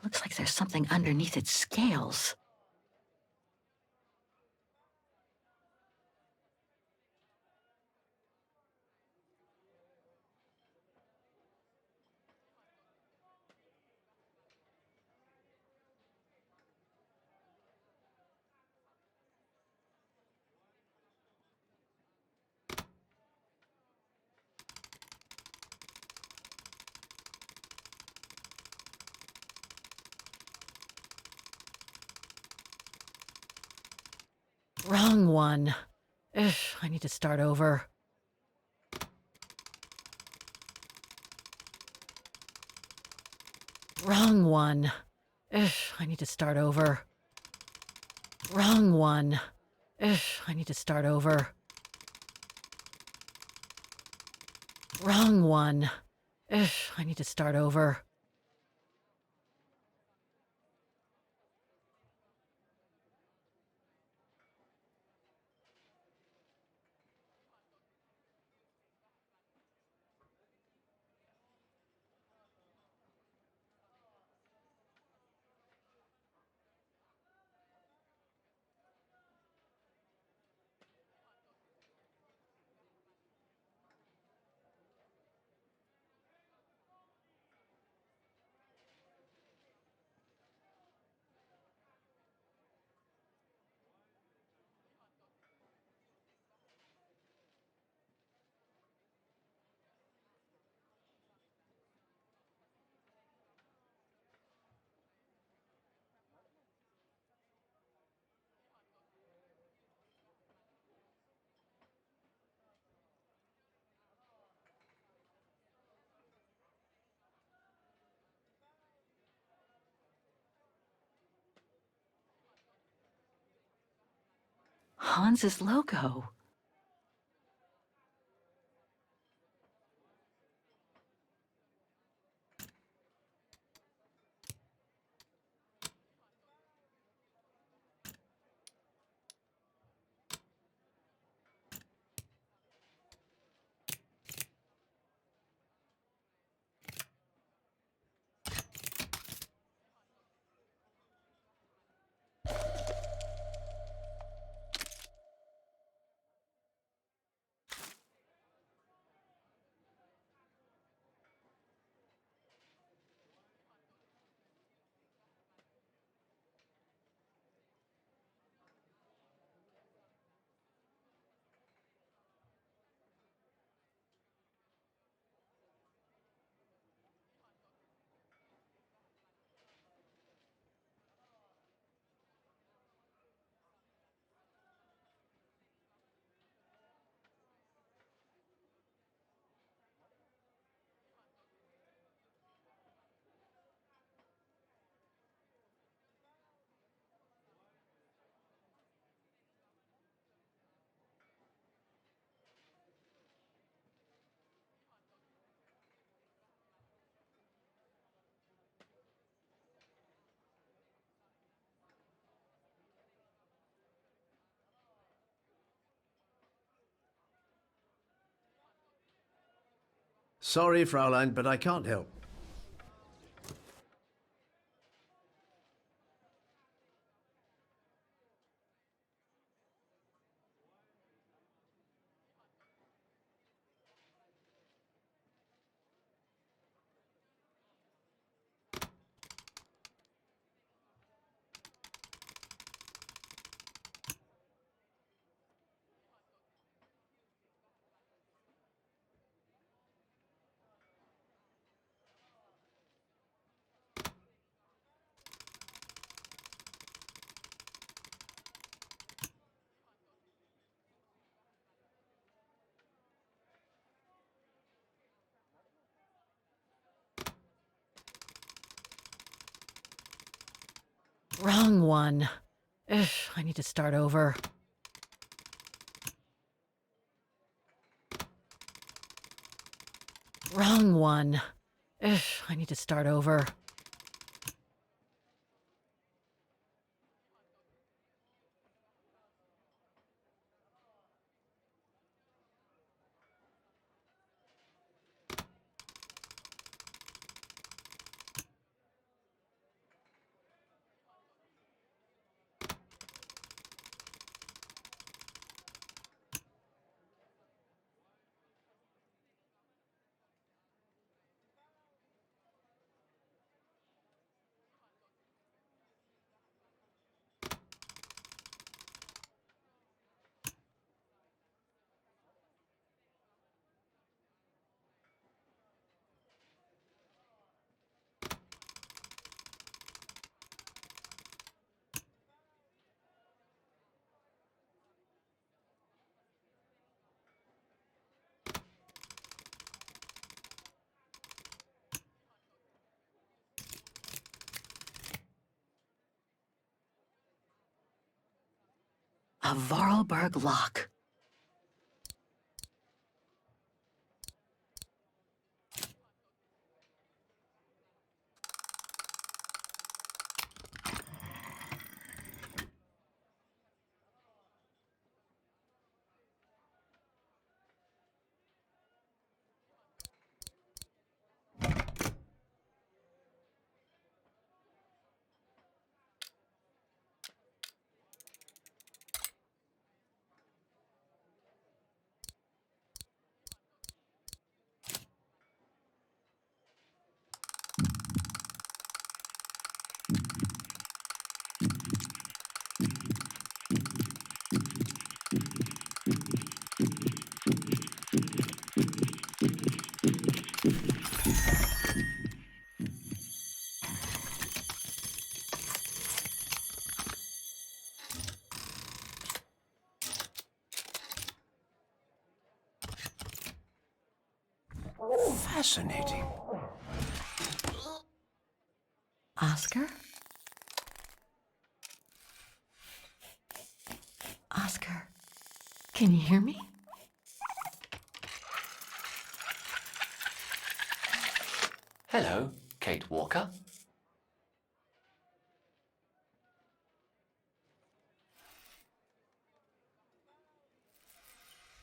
Looks like there's something underneath its scales. Wrong one. Ugh, I need to start over. Wrong one. Ugh, I need to start over. Wrong one. Ugh, I need to start over. Wrong one. Ugh, I need to start over. Hans's logo. Sorry, Fraulein, but I can't help. Wrong one. Ugh, I need to start over. Wrong one. Ugh, I need to start over. A Vorarlberg lock. Fascinating. Oscar? Oscar. Can you hear me? Hello, Kate Walker.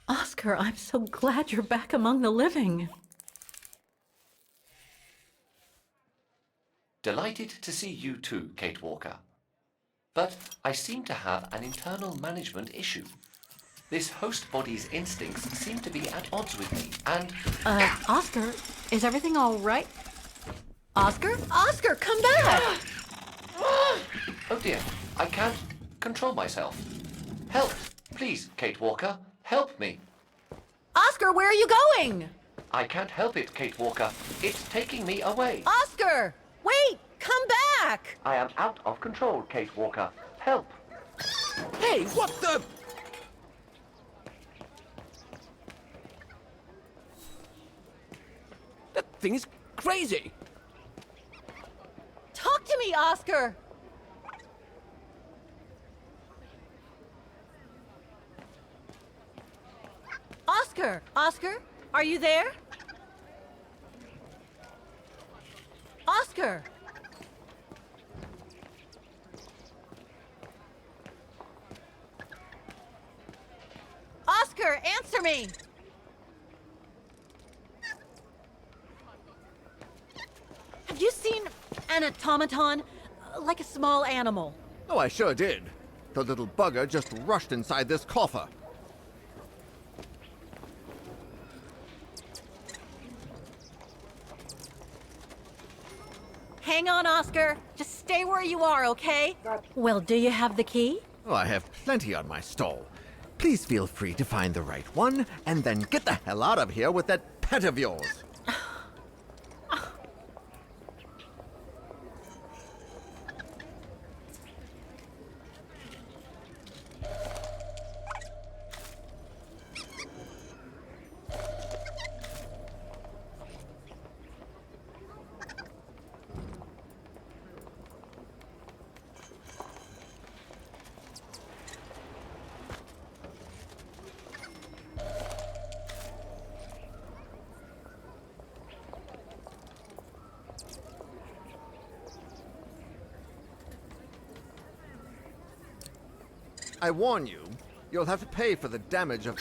Oscar, I'm so glad you're back among the living. Delighted to see you too, Kate Walker. But I seem to have an internal management issue. This host body's instincts seem to be at odds with me, and... Oscar, is everything all right? Oscar? Oscar, come back! Oh dear, I can't control myself. Help, please, Kate Walker. Help me. Oscar, where are you going? I can't help it, Kate Walker. It's taking me away. Oscar! Wait! Come back! I am out of control, Kate Walker. Help. Hey, what the... That thing is crazy. Talk to me, Oscar! Oscar! Oscar? Are you there? Oscar! Oscar, answer me! Have you seen an automaton? Like a small animal. Oh, I sure did. The little bugger just rushed inside this coffer. Hang on, Oscar. Just stay where you are, okay? Well, do you have the key? Oh, I have plenty on my stall. Please feel free to find the right one, and then get the hell out of here with that pet of yours. I warn you, you'll have to pay for the damage of...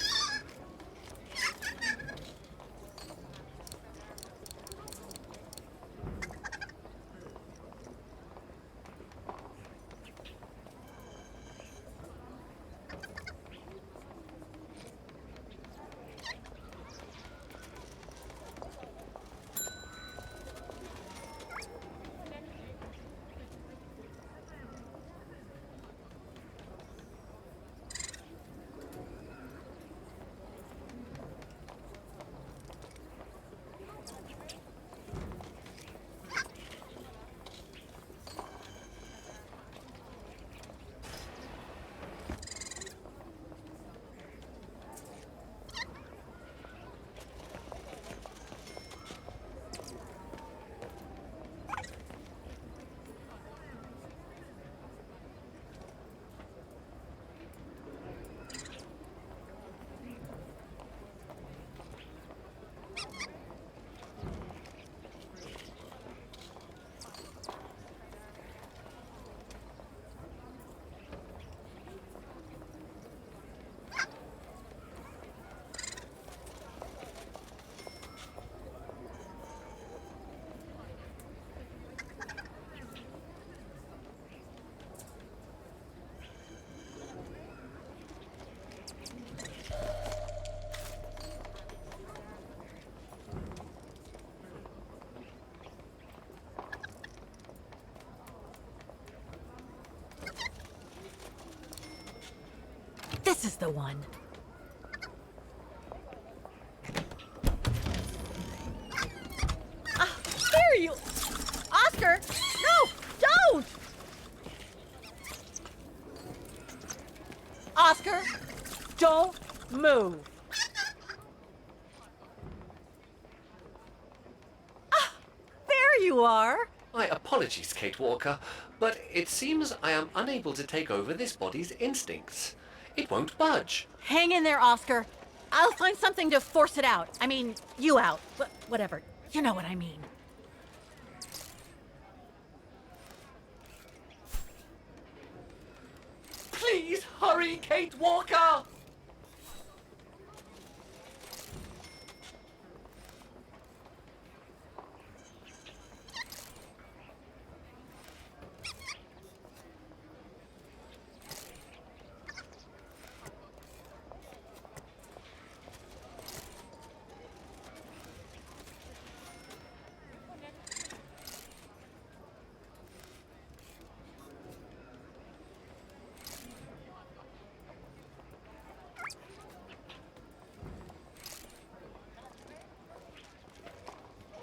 This is the one. There you... Oscar! No! Don't! Oscar, don't move. There you are. My apologies, Kate Walker, but it seems I am unable to take over this body's instincts. It won't budge. Hang in there, Oscar. I'll find something to force it out. I mean, you out. Whatever. You know what I mean. Please hurry, Kate Walker!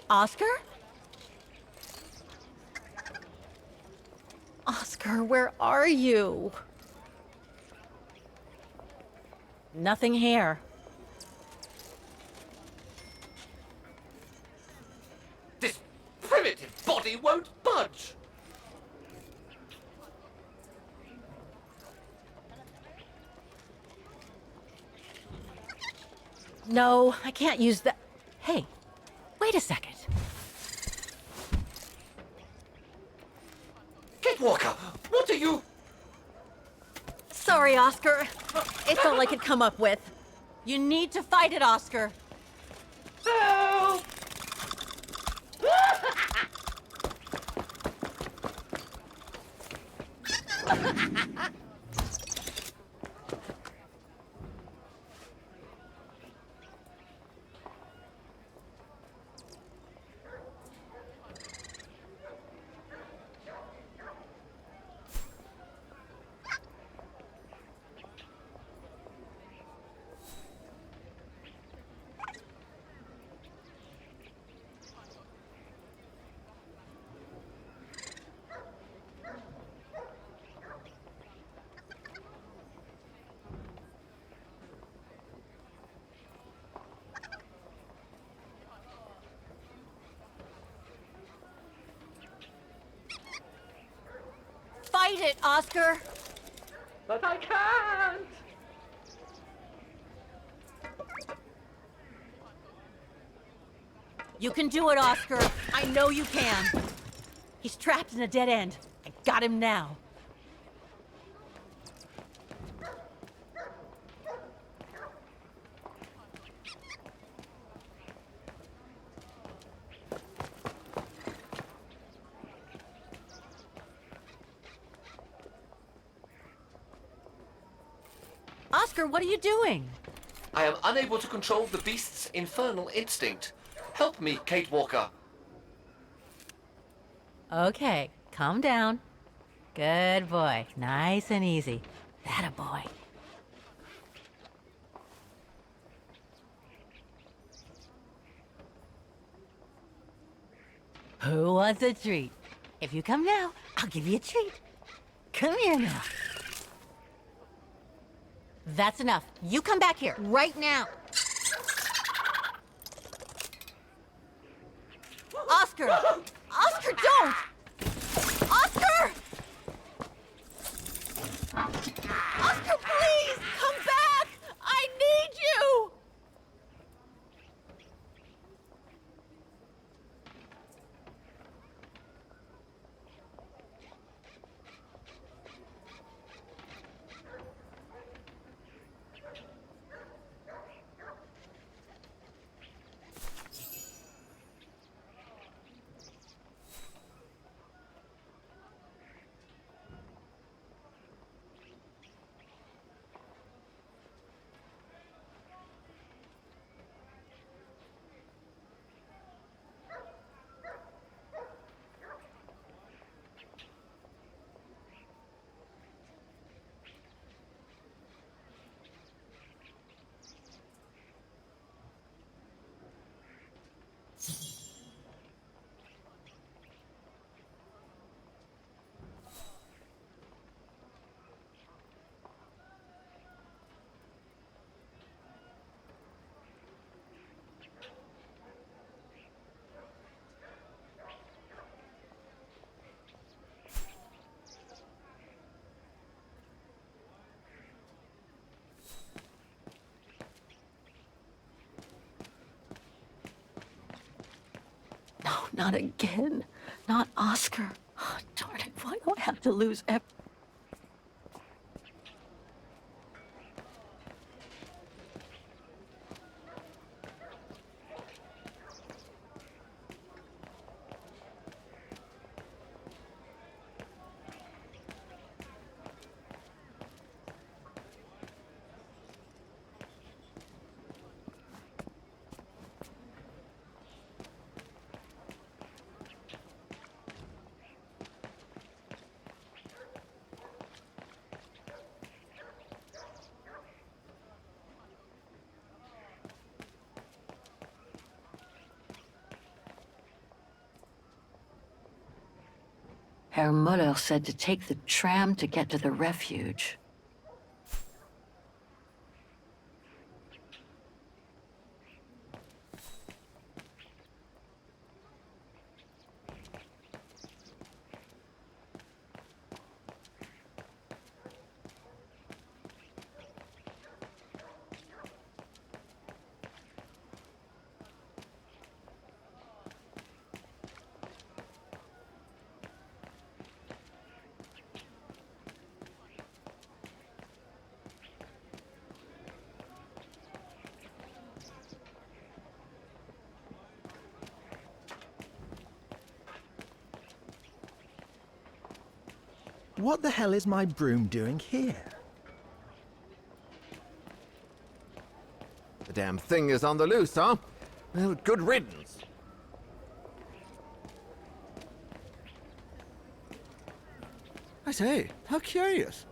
Oscar? Oscar, where are you? Nothing here. This primitive body won't budge! No, I can't use that. Hey, wait a second. Kate Walker, what are you... Sorry, Oscar. It's all I could come up with. You need to fight it, Oscar. Help! Fight it, Oscar! But I can't! You can do it, Oscar. I know you can. He's trapped in a dead end. I got him now. Oscar, what are you doing? I am unable to control the beast's infernal instinct. Help me, Kate Walker. Okay, calm down. Good boy. Nice and easy. That a boy. Who wants a treat? If you come now, I'll give you a treat. Come here now. That's enough. You come back here, right now. Oscar! Oscar, don't! Oscar! Oscar, please! Come back! I need you! not again. Not Oscar. Oh, darn it, why do I have to lose every... Herr Muller said to take the tram to get to the refuge. What the hell is my broom doing here? The damn thing is on the loose, huh? Well, good riddance. I say, how curious.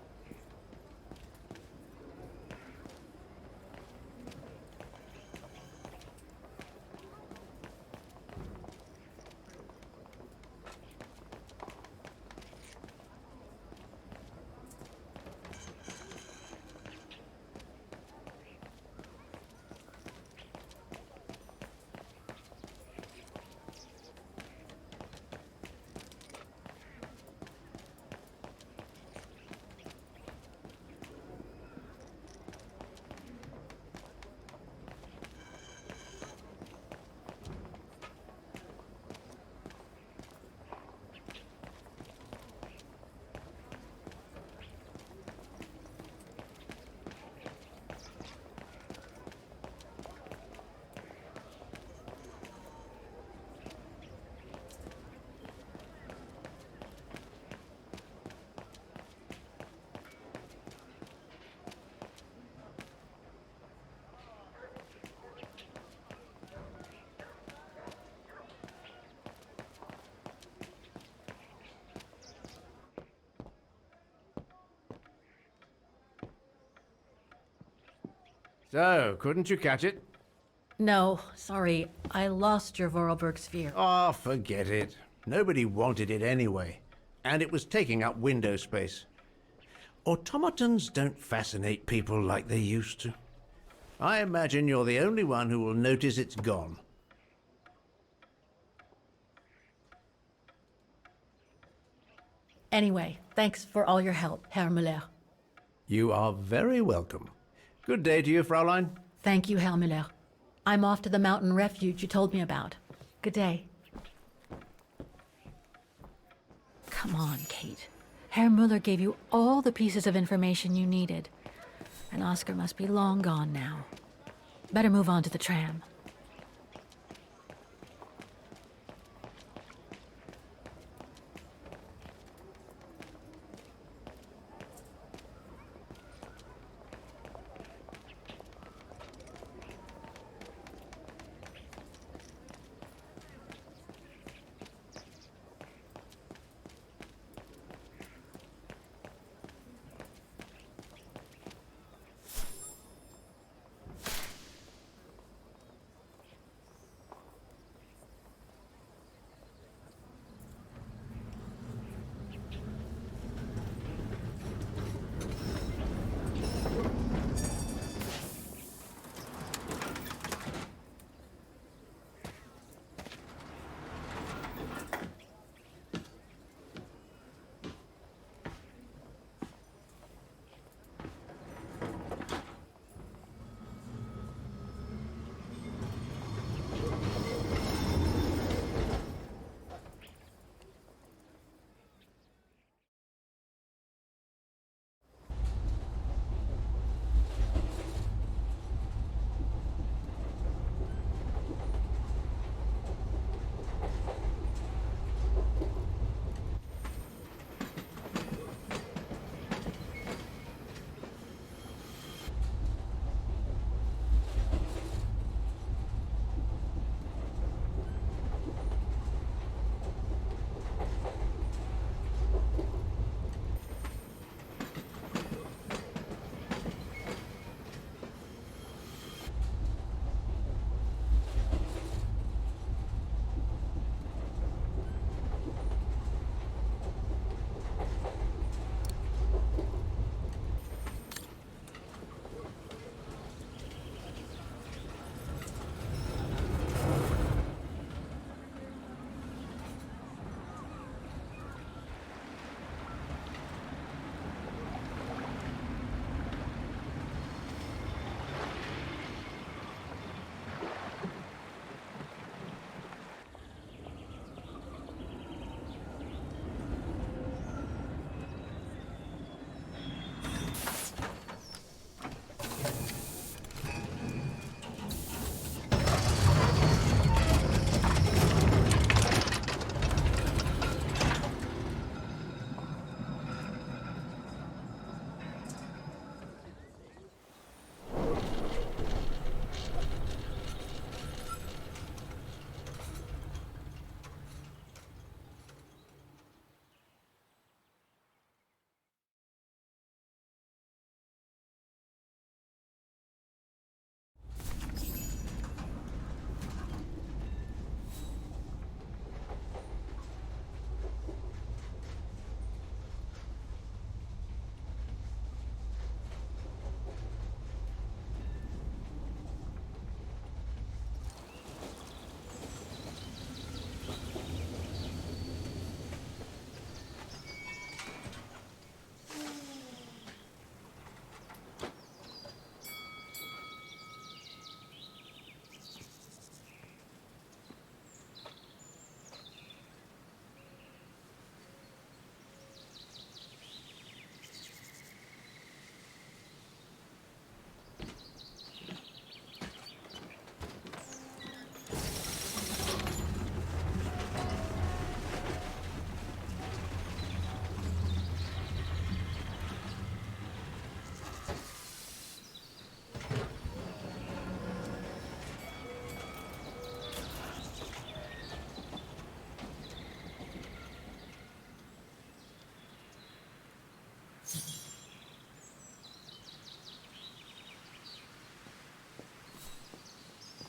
So, couldn't you catch it? No, sorry. I lost your Vorarlberg sphere. Oh, forget it. Nobody wanted it anyway. And it was taking up window space. Automatons don't fascinate people like they used to. I imagine you're the only one who will notice it's gone. Anyway, thanks for all your help, Herr Müller. You are very welcome. Good day to you, Fraulein. Thank you, Herr Müller. I'm off to the mountain refuge you told me about. Good day. Come on, Kate. Herr Müller gave you all the pieces of information you needed. And Oscar must be long gone now. Better move on to the tram.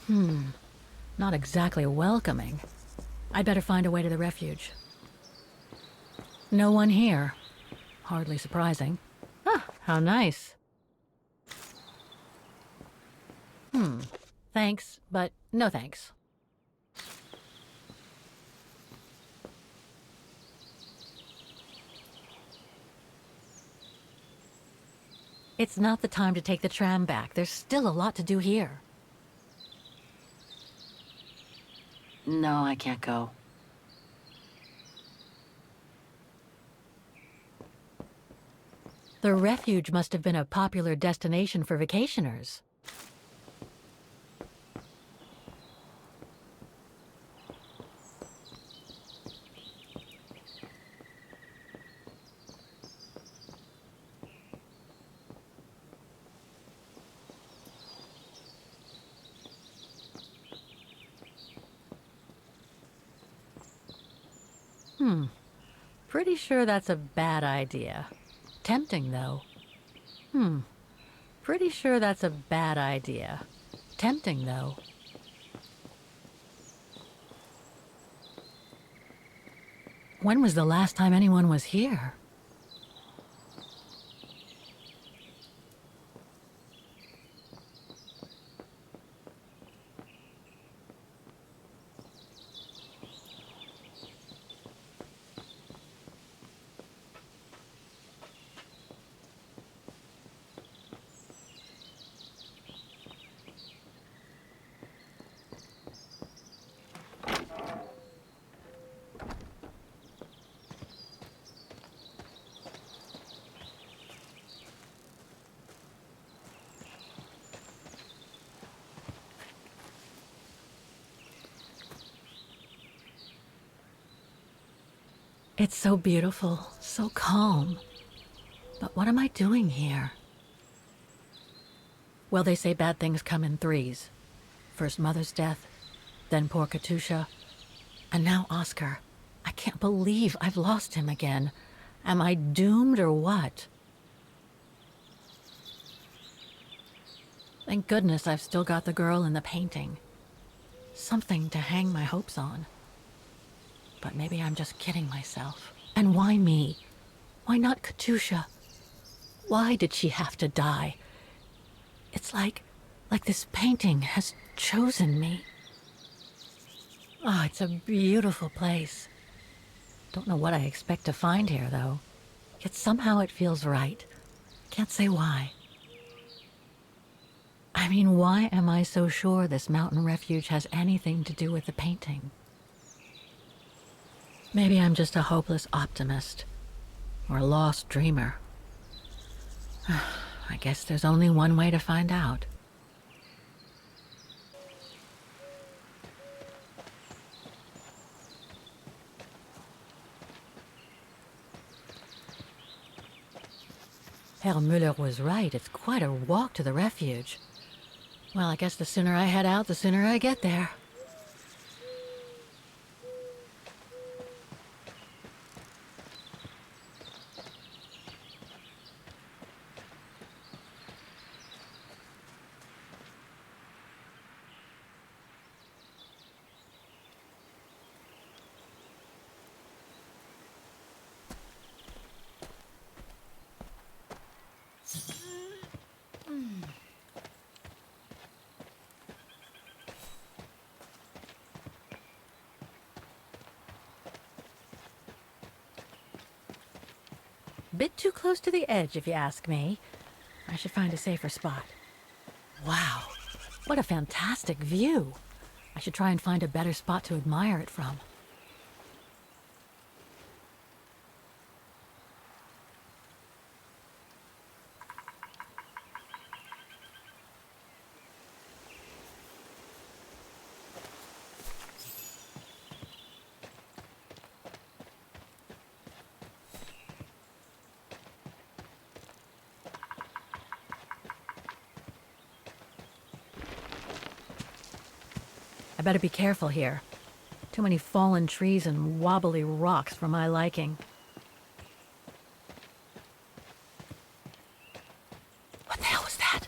Not exactly welcoming. I'd better find a way to the refuge. No one here. Hardly surprising. Ah, how nice. Thanks, but no thanks. It's not the time to take the tram back. There's still a lot to do here. No, I can't go. The refuge must have been a popular destination for vacationers. Pretty sure that's a bad idea. Tempting, though. Pretty sure that's a bad idea. Tempting, though. When was the last time anyone was here? It's so beautiful, so calm. But what am I doing here? Well, they say bad things come in threes. First Mother's death, then poor Katusha, and now Oscar. I can't believe I've lost him again. Am I doomed or what? Thank goodness I've still got the girl in the painting. Something to hang my hopes on. But maybe I'm just kidding myself. And why me? Why not Katusha? Why did she have to die? It's like this painting has chosen me. Oh, it's a beautiful place. Don't know what I expect to find here, though. Yet somehow it feels right. Can't say why. I mean, why am I so sure this mountain refuge has anything to do with the painting? Maybe I'm just a hopeless optimist, or a lost dreamer. I guess there's only one way to find out. Herr Müller was right. It's quite a walk to the refuge. Well, I guess the sooner I head out, the sooner I get there. Bit too close to the edge, if you ask me. I should find a safer spot. Wow, what a fantastic view. I should try and find a better spot to admire it from. I better be careful here. Too many fallen trees and wobbly rocks for my liking. What the hell was that?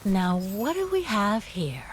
Now, what do we have here?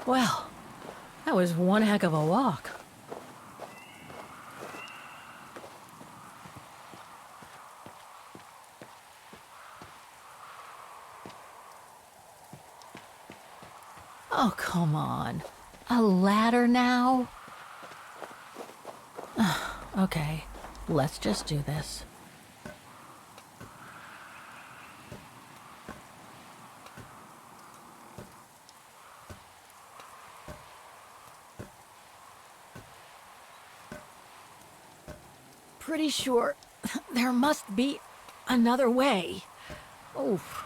Well, that was one heck of a walk. Oh, come on. A ladder now? Okay, let's just do this. Pretty sure there must be another way. Oof.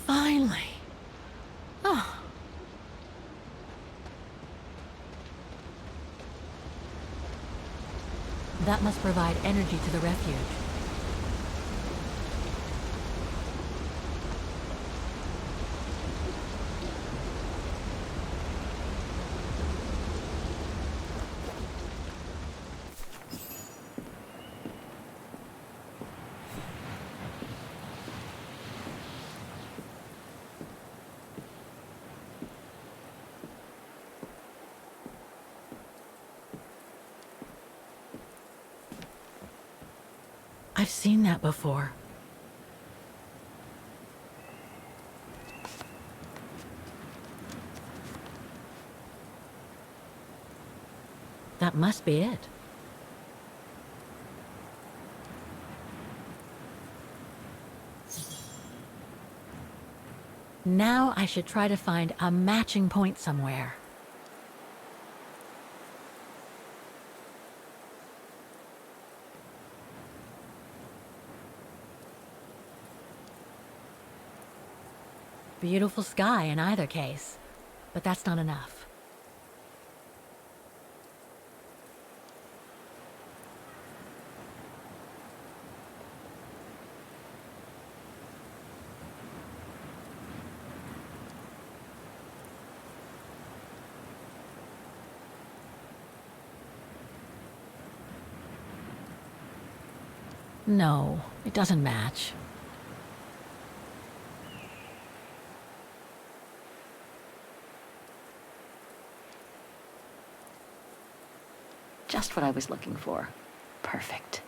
Finally. Oh. That must provide energy to the refuge. I've seen that before. That must be it. Now I should try to find a matching point somewhere. Beautiful sky in either case, but that's not enough. No, it doesn't match. Just what I was looking for. Perfect.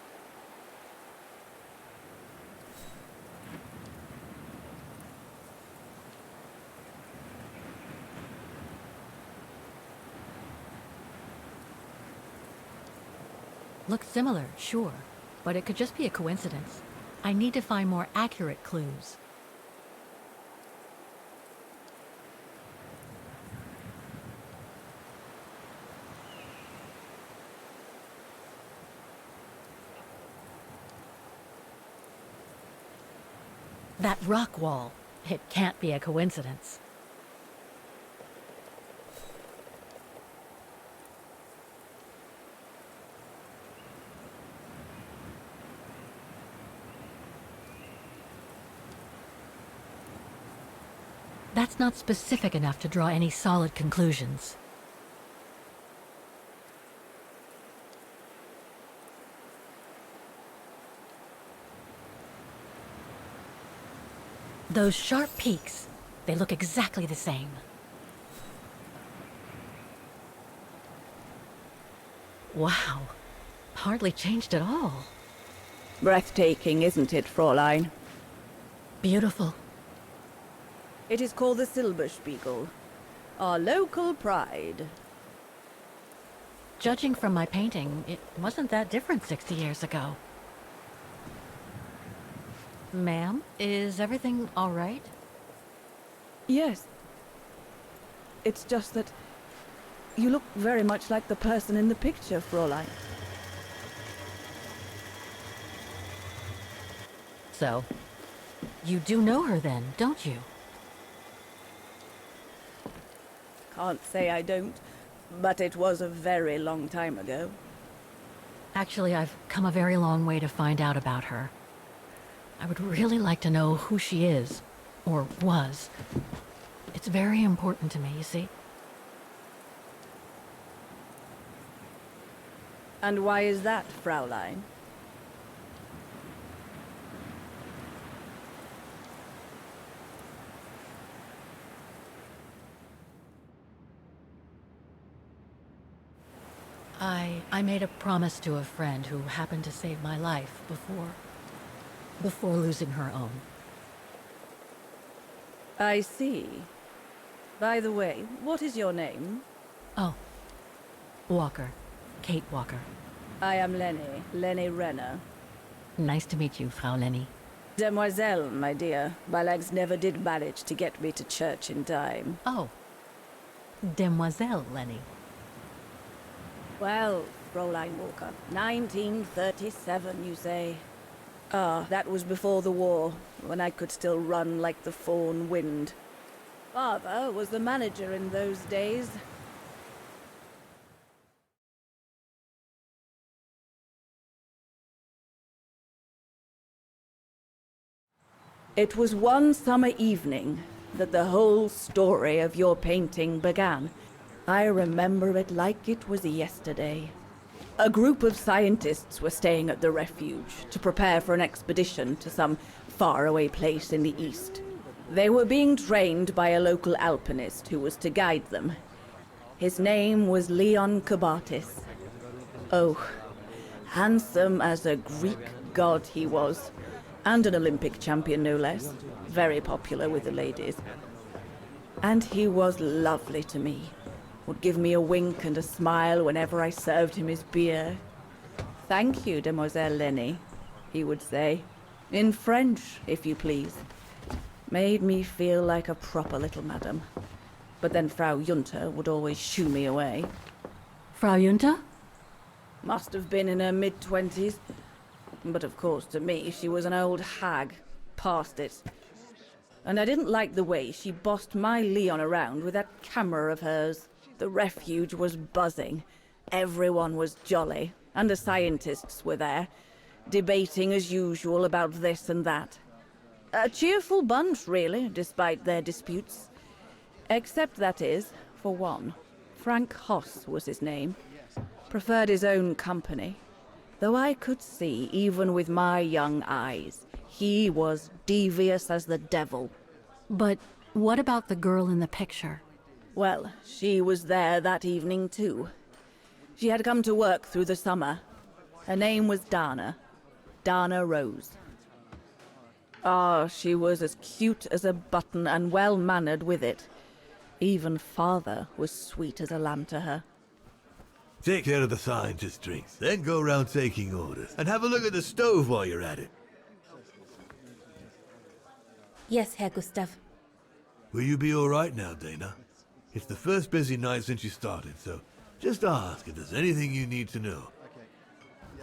Looks similar, sure, but it could just be a coincidence. I need to find more accurate clues. That rock wall. It can't be a coincidence. that's not specific enough to draw any solid conclusions. Those sharp peaks, they look exactly the same. Wow, hardly changed at all. Breathtaking, isn't it, Fräulein? Beautiful. It is called the Silberspiegel, our local pride. Judging from my painting, it wasn't that different 60 years ago. Ma'am, is everything all right? Yes. It's just that you look very much like the person in the picture, Fräulein. So, you do know her then, don't you? Can't say I don't, but it was a very long time ago. Actually, I've come a very long way to find out about her. I would really like to know who she is, or was. It's very important to me, you see. And why is that, Fräulein? I made a promise to a friend who happened to save my life before losing her own. I see. By the way, what is your name? Oh, Walker. Kate Walker. I am Lenny Renner. Nice to meet you, Frau Lenny. Demoiselle, my dear. My legs never did manage to get me to church in time. Oh. Demoiselle Lenny. Well, Fräulein Walker, 1937, you say? Ah, that was before the war, when I could still run like the fawn wind. Father was the manager in those days. It was one summer evening that the whole story of your painting began. I remember it like it was yesterday. A group of scientists were staying at the refuge to prepare for an expedition to some faraway place in the east. They were being trained by a local alpinist who was to guide them. His name was Leon Kabatis. Oh, handsome as a Greek god he was, and an Olympic champion no less, very popular with the ladies. And he was lovely to me. Would give me a wink and a smile whenever I served him his beer. "Thank you, Demoiselle Lenny," he would say. In French, if you please. Made me feel like a proper little madam. But then Frau Junta would always shoo me away. Frau Junta? Must have been in her mid-20s. But of course, to me, she was an old hag. Past it. And I didn't like the way she bossed my Leon around with that camera of hers. The refuge was buzzing. Everyone was jolly. And the scientists were there, debating as usual about this and that. A cheerful bunch, really, despite their disputes. Except, that is, for one. Frank Hoss was his name. Preferred his own company. Though I could see, even with my young eyes, he was devious as the devil. But what about the girl in the picture? Well, she was there that evening too. She had come to work through the summer. Her name was Dana. Dana Rose. Ah, she was as cute as a button and well-mannered with it. Even father was sweet as a lamb to her. Take care of the scientist drinks, then go round taking orders. And have a look at the stove while you're at it. Yes, Herr Gustav. Will you be all right now, Dana? It's the first busy night since you started, so just ask if there's anything you need to know.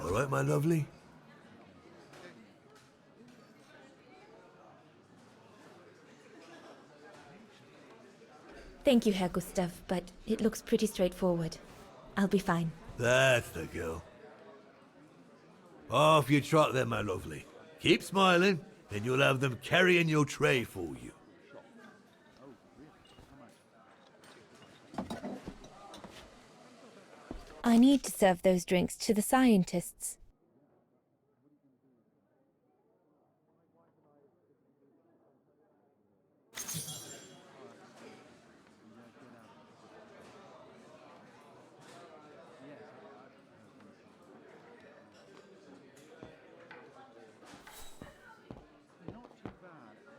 All right, my lovely? Thank you, Herr Gustav, but it looks pretty straightforward. I'll be fine. That's the girl. Off you trot then, my lovely. Keep smiling, and you'll have them carrying your tray for you. I need to serve those drinks to the scientists.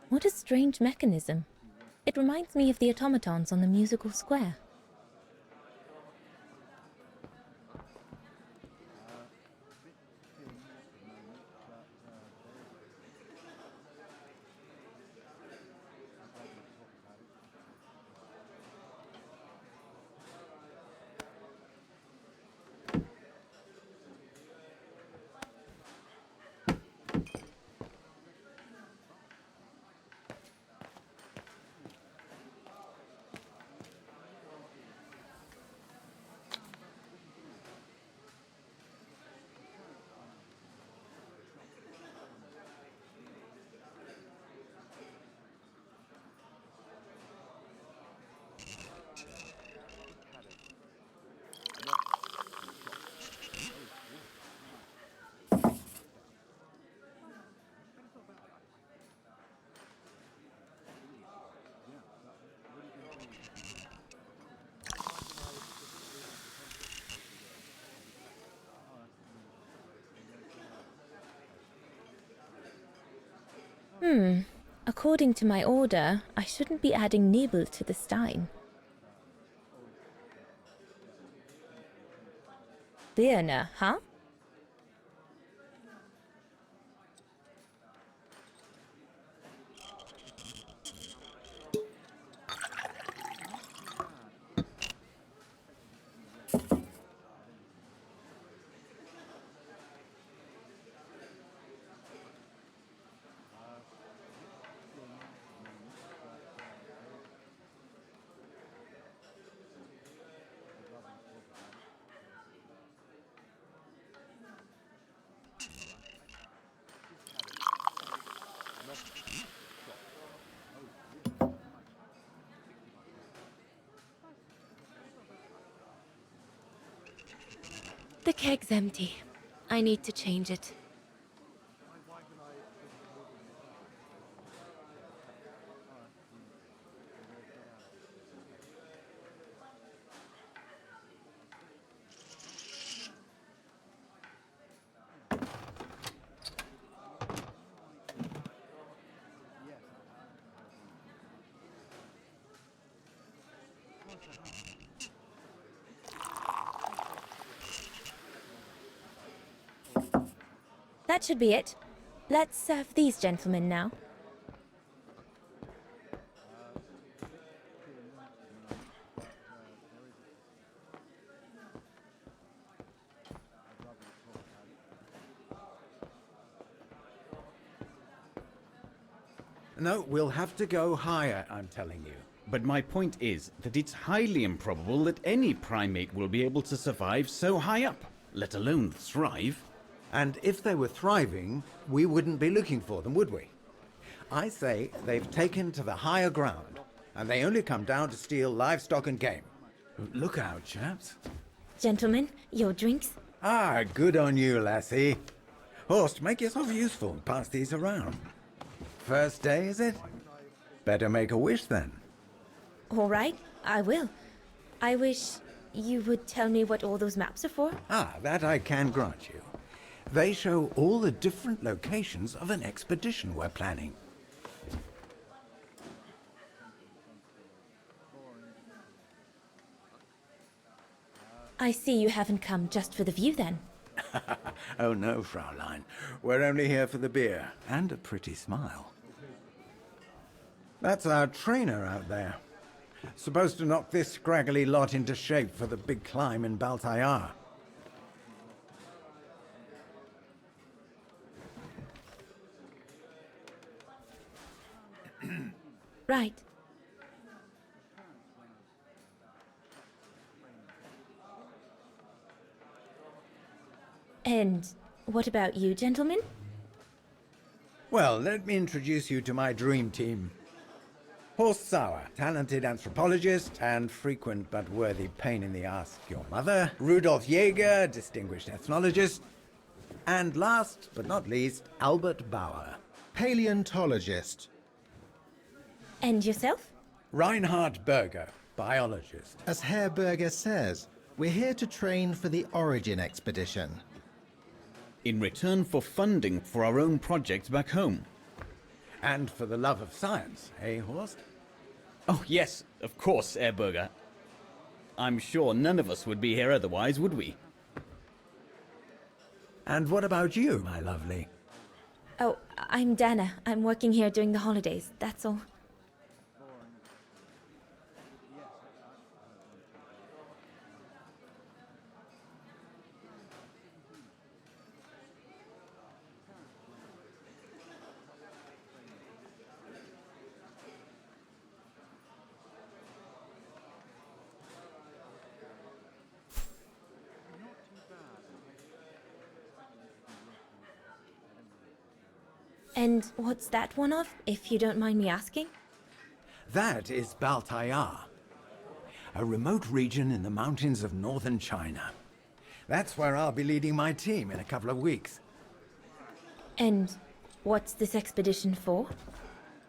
What a strange mechanism. It reminds me of the automatons on the musical square. According to my order, I shouldn't be adding Nebel to the stein. Birne, huh? The keg's empty. I need to change it. That should be it. Let's serve these gentlemen now. No, we'll have to go higher, I'm telling you. But my point is that it's highly improbable that any primate will be able to survive so high up, let alone thrive. And if they were thriving, we wouldn't be looking for them, would we? I say they've taken to the higher ground, and they only come down to steal livestock and game. Look out, chaps. Gentlemen, your drinks? Ah, good on you, lassie. Horst, make yourself useful and pass these around. First day, is it? Better make a wish then. All right, I will. I wish you would tell me what all those maps are for. Ah, that I can grant you. They show all the different locations of an expedition we're planning. I see you haven't come just for the view then. Oh no, Fraulein. We're only here for the beer and a pretty smile. That's our trainer out there. Supposed to knock this scraggly lot into shape for the big climb in Baltayar. Right. And what about you, gentlemen? Well, let me introduce you to my dream team. Horst Sauer, talented anthropologist and frequent but worthy pain in the ass, your mother. Rudolf Jäger, distinguished ethnologist. And last but not least, Albert Bauer, paleontologist. And yourself? Reinhard Berger, biologist. As Herr Berger says, we're here to train for the Origin expedition. In return for funding for our own projects back home. And for the love of science, eh, Horst? Oh, yes, of course, Herr Berger. I'm sure none of us would be here otherwise, would we? And what about you, my lovely? Oh, I'm Dana. I'm working here during the holidays, that's all. And what's that one of, if you don't mind me asking? That is Baltayar, a remote region in the mountains of northern China. That's where I'll be leading my team in a couple of weeks. And what's this expedition for?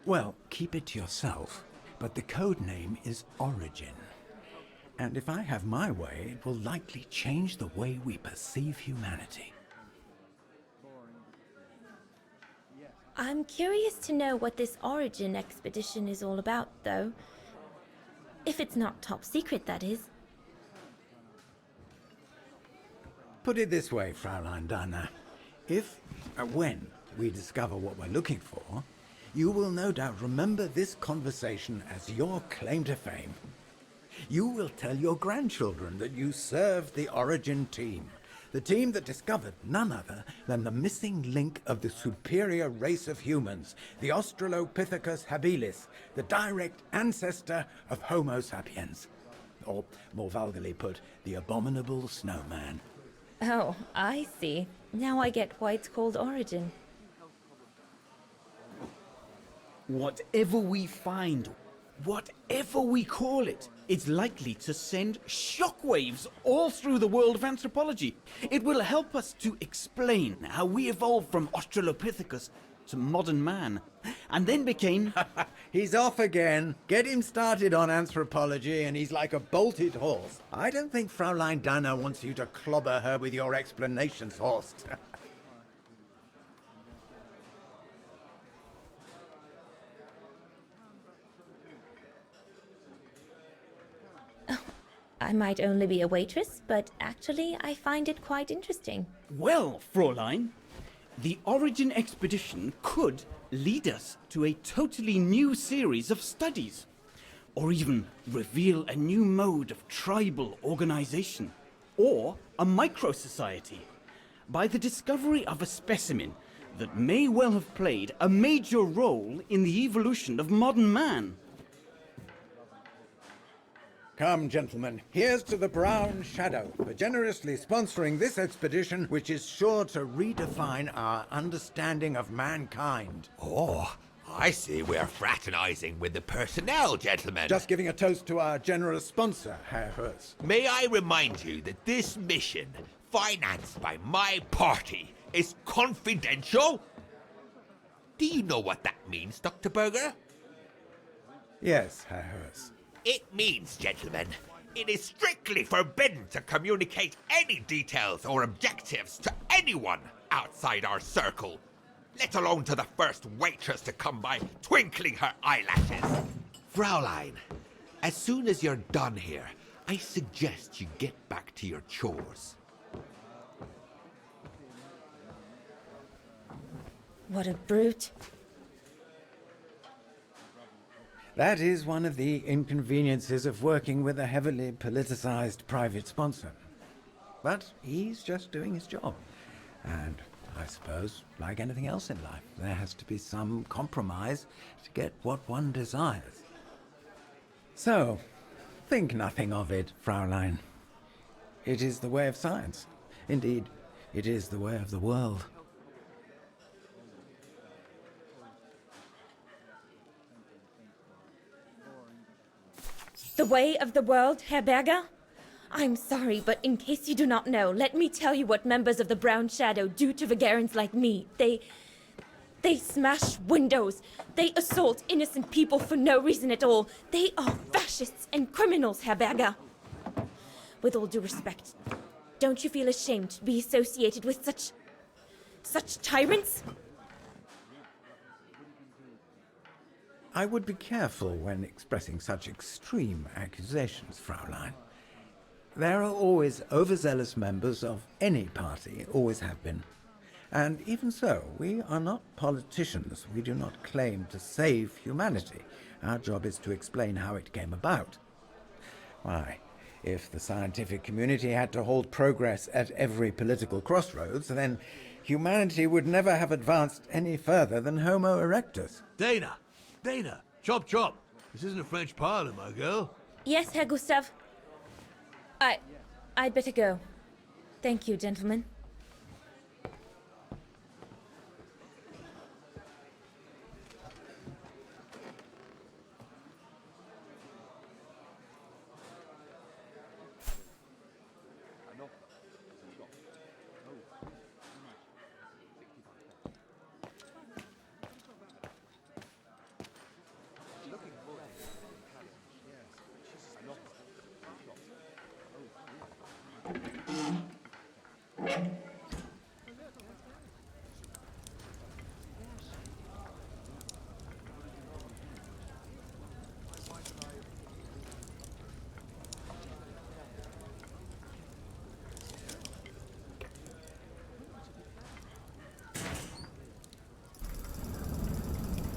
Well, keep it to yourself, but the code name is Origin. And if I have my way, it will likely change the way we perceive humanity. I'm curious to know what this Origin expedition is all about, though. If it's not top secret, that is. Put it this way, Fraulein Dana. When we discover what we're looking for, you will no doubt remember this conversation as your claim to fame. You will tell your grandchildren that you served the Origin team. The team that discovered none other than the missing link of the superior race of humans, the Australopithecus habilis, the direct ancestor of Homo sapiens. Or, more vulgarly put, the abominable snowman. Oh, I see. Now I get why it's called Origin. Whatever we find, whatever we call it, it's likely to send shockwaves all through the world of anthropology. It will help us to explain how we evolved from Australopithecus to modern man, and then became... He's off again. Get him started on anthropology and he's like a bolted horse. I don't think Fraulein Dana wants you to clobber her with your explanations, Horst. I might only be a waitress, but actually I find it quite interesting. Well, Fräulein, the Origin expedition could lead us to a totally new series of studies, or even reveal a new mode of tribal organization, or a micro-society, by the discovery of a specimen that may well have played a major role in the evolution of modern man. Come, gentlemen, here's to the Brown Shadow for generously sponsoring this expedition, which is sure to redefine our understanding of mankind. Oh, I see we're fraternizing with the personnel, gentlemen. Just giving a toast to our generous sponsor, Herr Hertz. May I remind you that this mission, financed by my party, is confidential? Do you know what that means, Dr. Berger? Yes, Herr Hertz. It means, gentlemen, it is strictly forbidden to communicate any details or objectives to anyone outside our circle, let alone to the first waitress to come by twinkling her eyelashes. Fraulein, as soon as you're done here, I suggest you get back to your chores. What a brute. That is one of the inconveniences of working with a heavily politicized private sponsor. But he's just doing his job. And I suppose, like anything else in life, there has to be some compromise to get what one desires. So, think nothing of it, Fraulein. It is the way of science. Indeed, it is the way of the world. The way of the world, Herr Berger? I'm sorry, but in case you do not know, let me tell you what members of the Brown Shadow do to Vagarans like me. They smash windows. They assault innocent people for no reason at all. They are fascists and criminals, Herr Berger. With all due respect, don't you feel ashamed to be associated with such tyrants? I would be careful when expressing such extreme accusations, Fraulein. There are always overzealous members of any party, always have been. And even so, we are not politicians. We do not claim to save humanity. Our job is to explain how it came about. Why, if the scientific community had to hold progress at every political crossroads, then humanity would never have advanced any further than Homo erectus. Dana! Dana! Chop chop! This isn't a French parlor, my girl. Yes, Herr Gustav. I'd better go. Thank you, gentlemen.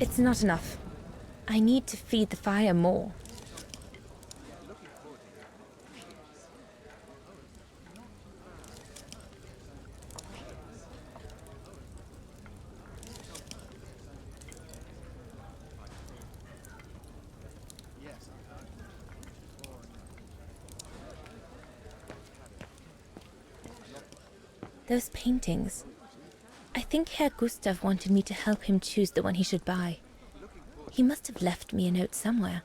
It's not enough. I need to feed the fire more. Those paintings. I think Herr Gustav wanted me to help him choose the one he should buy. He must have left me a note somewhere.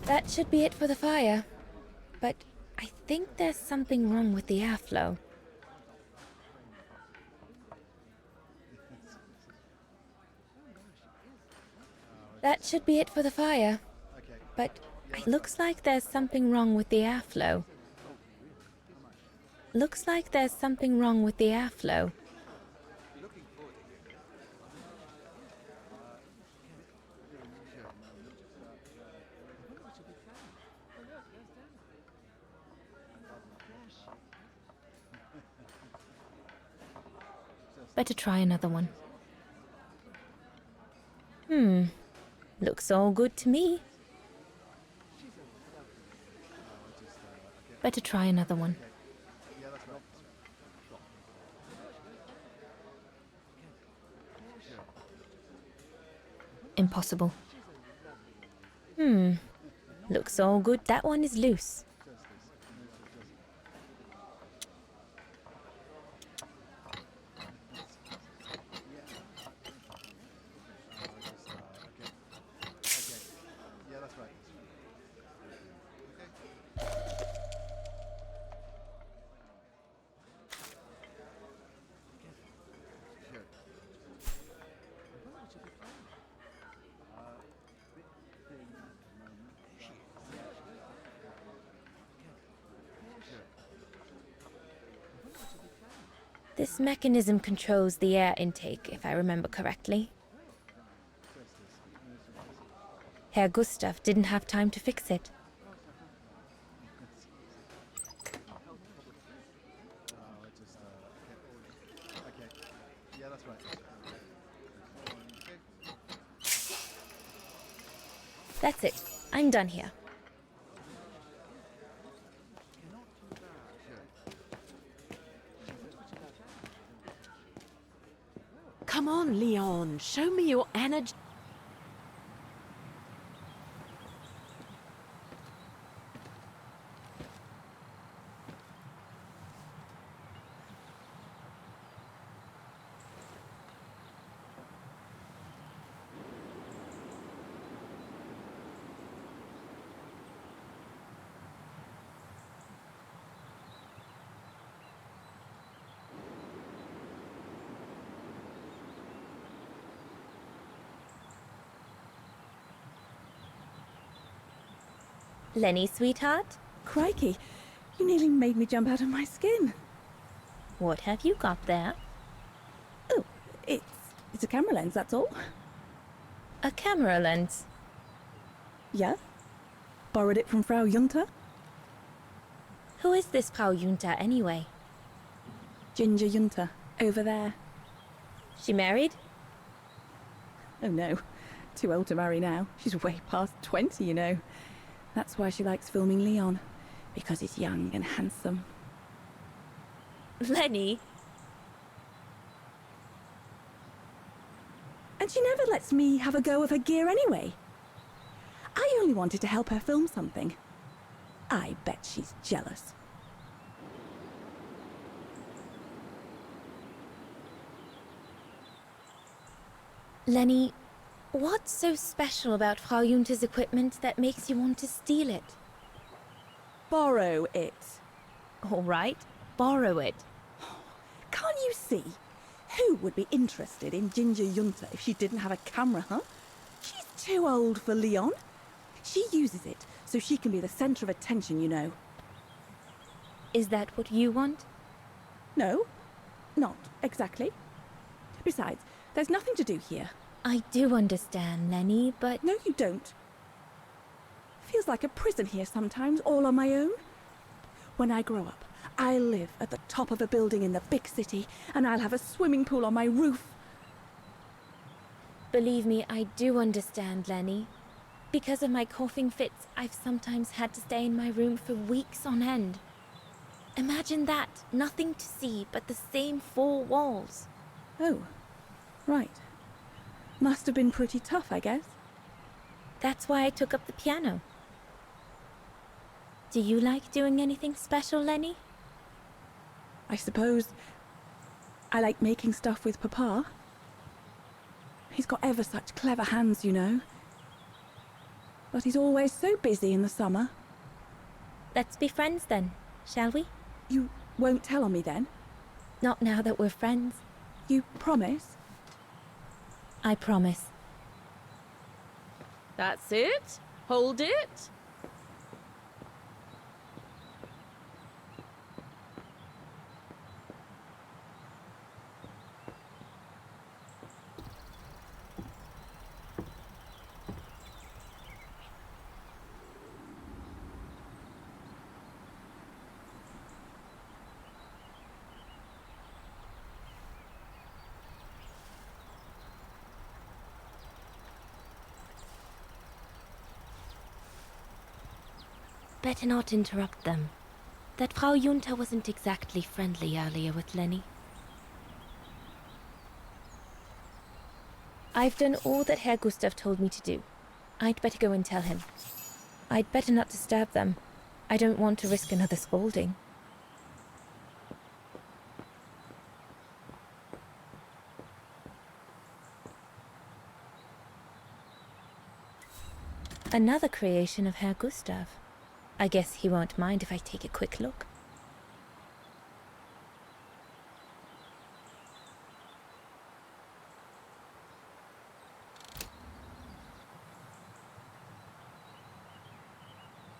That should be it for the fire. But I think there's something wrong with the airflow. That should be it for the fire. But it looks like there's something wrong with the airflow. Looks like there's something wrong with the airflow. Better try another one. Looks all good to me. Better try another one. Impossible. Looks all good. That one is loose. This mechanism controls the air intake, if I remember correctly. Herr Gustav didn't have time to fix it. That's it. I'm done here. Come on, Leon. Show me your energy. Lenny, sweetheart? Crikey, you nearly made me jump out of my skin. What have you got there? Oh, it's a camera lens, that's all. A camera lens? Yeah? Borrowed it from Frau Junta? Who is this Frau Junta, anyway? Ginger Junta, over there. She married? Oh no, too old to marry now. She's way past 20, you know. That's why she likes filming Leon, because he's young and handsome. Lenny? And she never lets me have a go of her gear anyway. I only wanted to help her film something. I bet she's jealous. Lenny, what's so special about Frau Junta's equipment that makes you want to steal it? Borrow it. All right, borrow it. Can't you see? Who would be interested in Ginger Junta if she didn't have a camera, huh? She's too old for Leon. She uses it so she can be the centre of attention, you know. Is that what you want? No, not exactly. Besides, there's nothing to do here. I do understand, Lenny, but... No, you don't. Feels like a prison here sometimes, all on my own. When I grow up, I'll live at the top of a building in the big city, and I'll have a swimming pool on my roof. Believe me, I do understand, Lenny. Because of my coughing fits, I've sometimes had to stay in my room for weeks on end. Imagine that, nothing to see but the same four walls. Oh, right. Must have been pretty tough, I guess. That's why I took up the piano. Do you like doing anything special, Lenny? I suppose I like making stuff with Papa. He's got ever such clever hands, you know. But he's always so busy in the summer. Let's be friends then, shall we? You won't tell on me then? Not now that we're friends. You promise? I promise. That's it. Hold it. Better not interrupt them. That Frau Junta wasn't exactly friendly earlier with Lenny. I've done all that Herr Gustav told me to do. I'd better go and tell him. I'd better not disturb them. I don't want to risk another scolding. Another creation of Herr Gustav. I guess he won't mind if I take a quick look.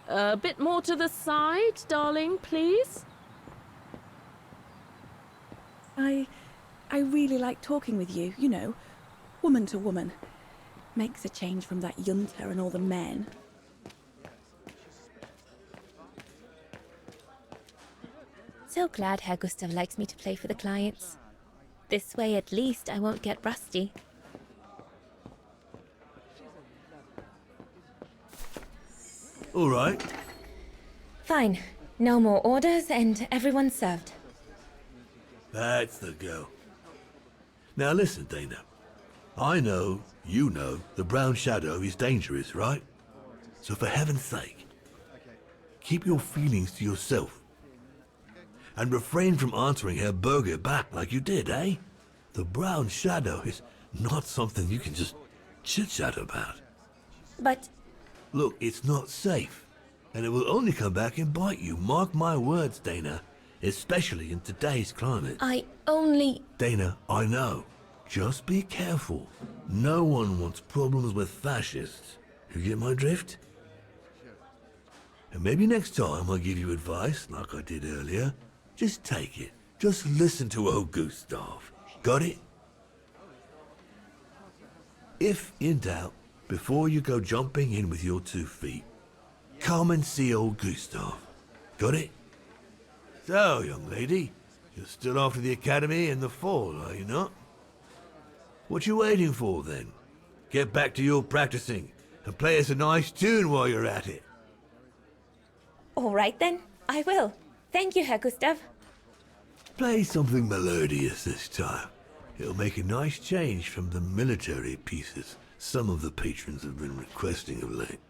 A bit more to the side, darling, please. I really like talking with you, you know, woman to woman. Makes a change from that Junta and all the men. So glad Herr Gustav likes me to play for the clients. This way, at least, I won't get rusty. All right. Fine. No more orders and everyone's served. That's the go. Now listen, Dana. I know, you know, the brown shadow is dangerous, right? So for heaven's sake, keep your feelings to yourself. And refrain from answering her burger back like you did, eh? The brown shadow is not something you can just chit-chat about. But... Look, it's not safe. And it will only come back and bite you. Mark my words, Dana. Especially in today's climate. I only... Dana, I know. Just be careful. No one wants problems with fascists. You get my drift? And maybe next time I give you advice, like I did earlier, just take it. Just listen to old Gustav. Got it? If in doubt, before you go jumping in with your 2 feet, come and see old Gustav. Got it? So, young lady, you're still off to the academy in the fall, are you not? What you waiting for, then? Get back to your practicing, and play us a nice tune while you're at it. All right, then. I will. Thank you, Herr Gustav. Play something melodious this time. It'll make a nice change from the military pieces some of the patrons have been requesting of late.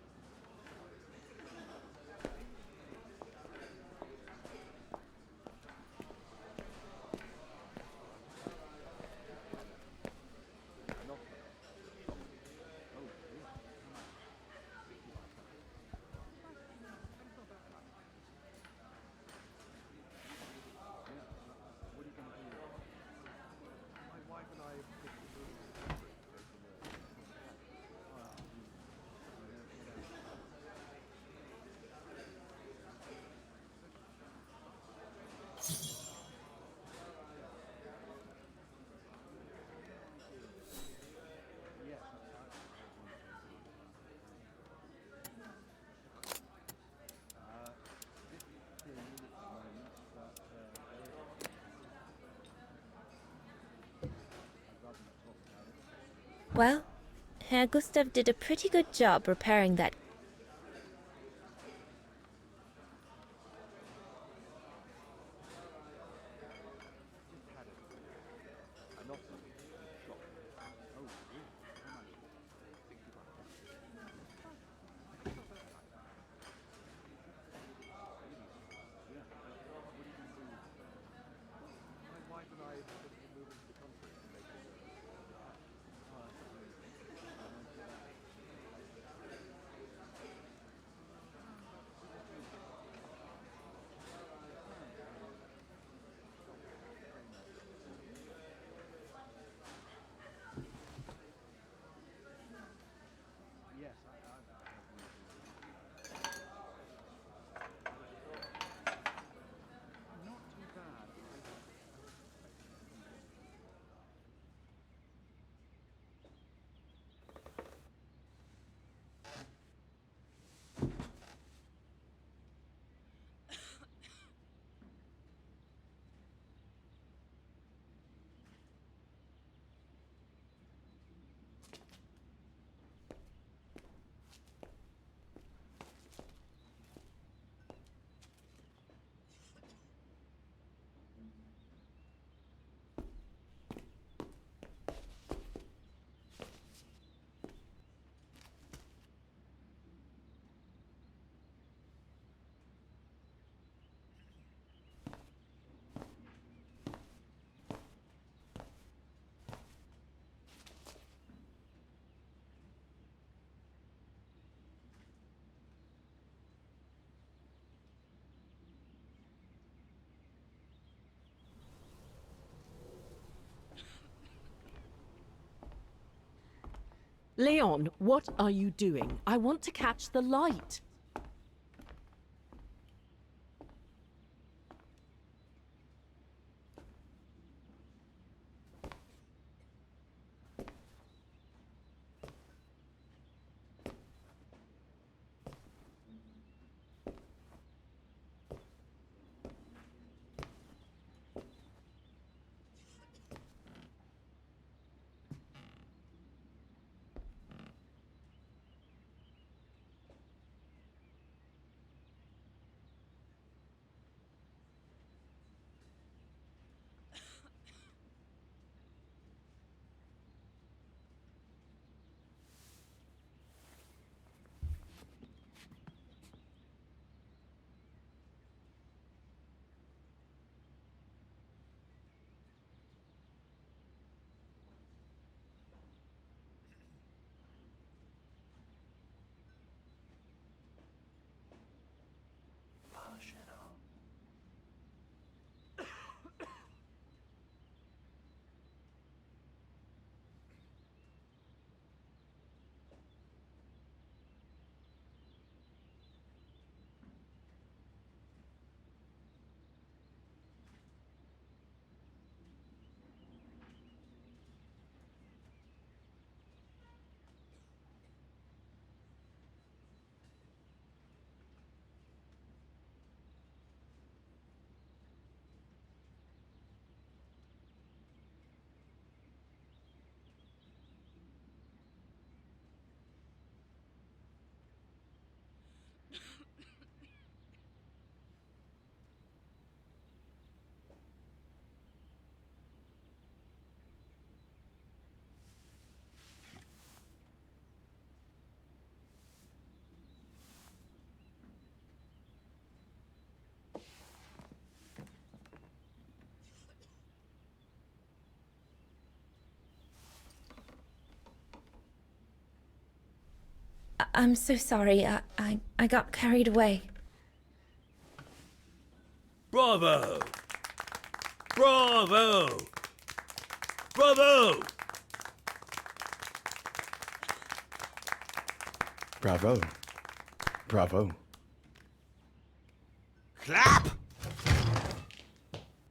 Well, Herr Gustav did a pretty good job repairing that. Leon, what are you doing? I want to catch the light. I'm so sorry. I got carried away. Bravo! Bravo! Bravo! Bravo. Bravo. Clap!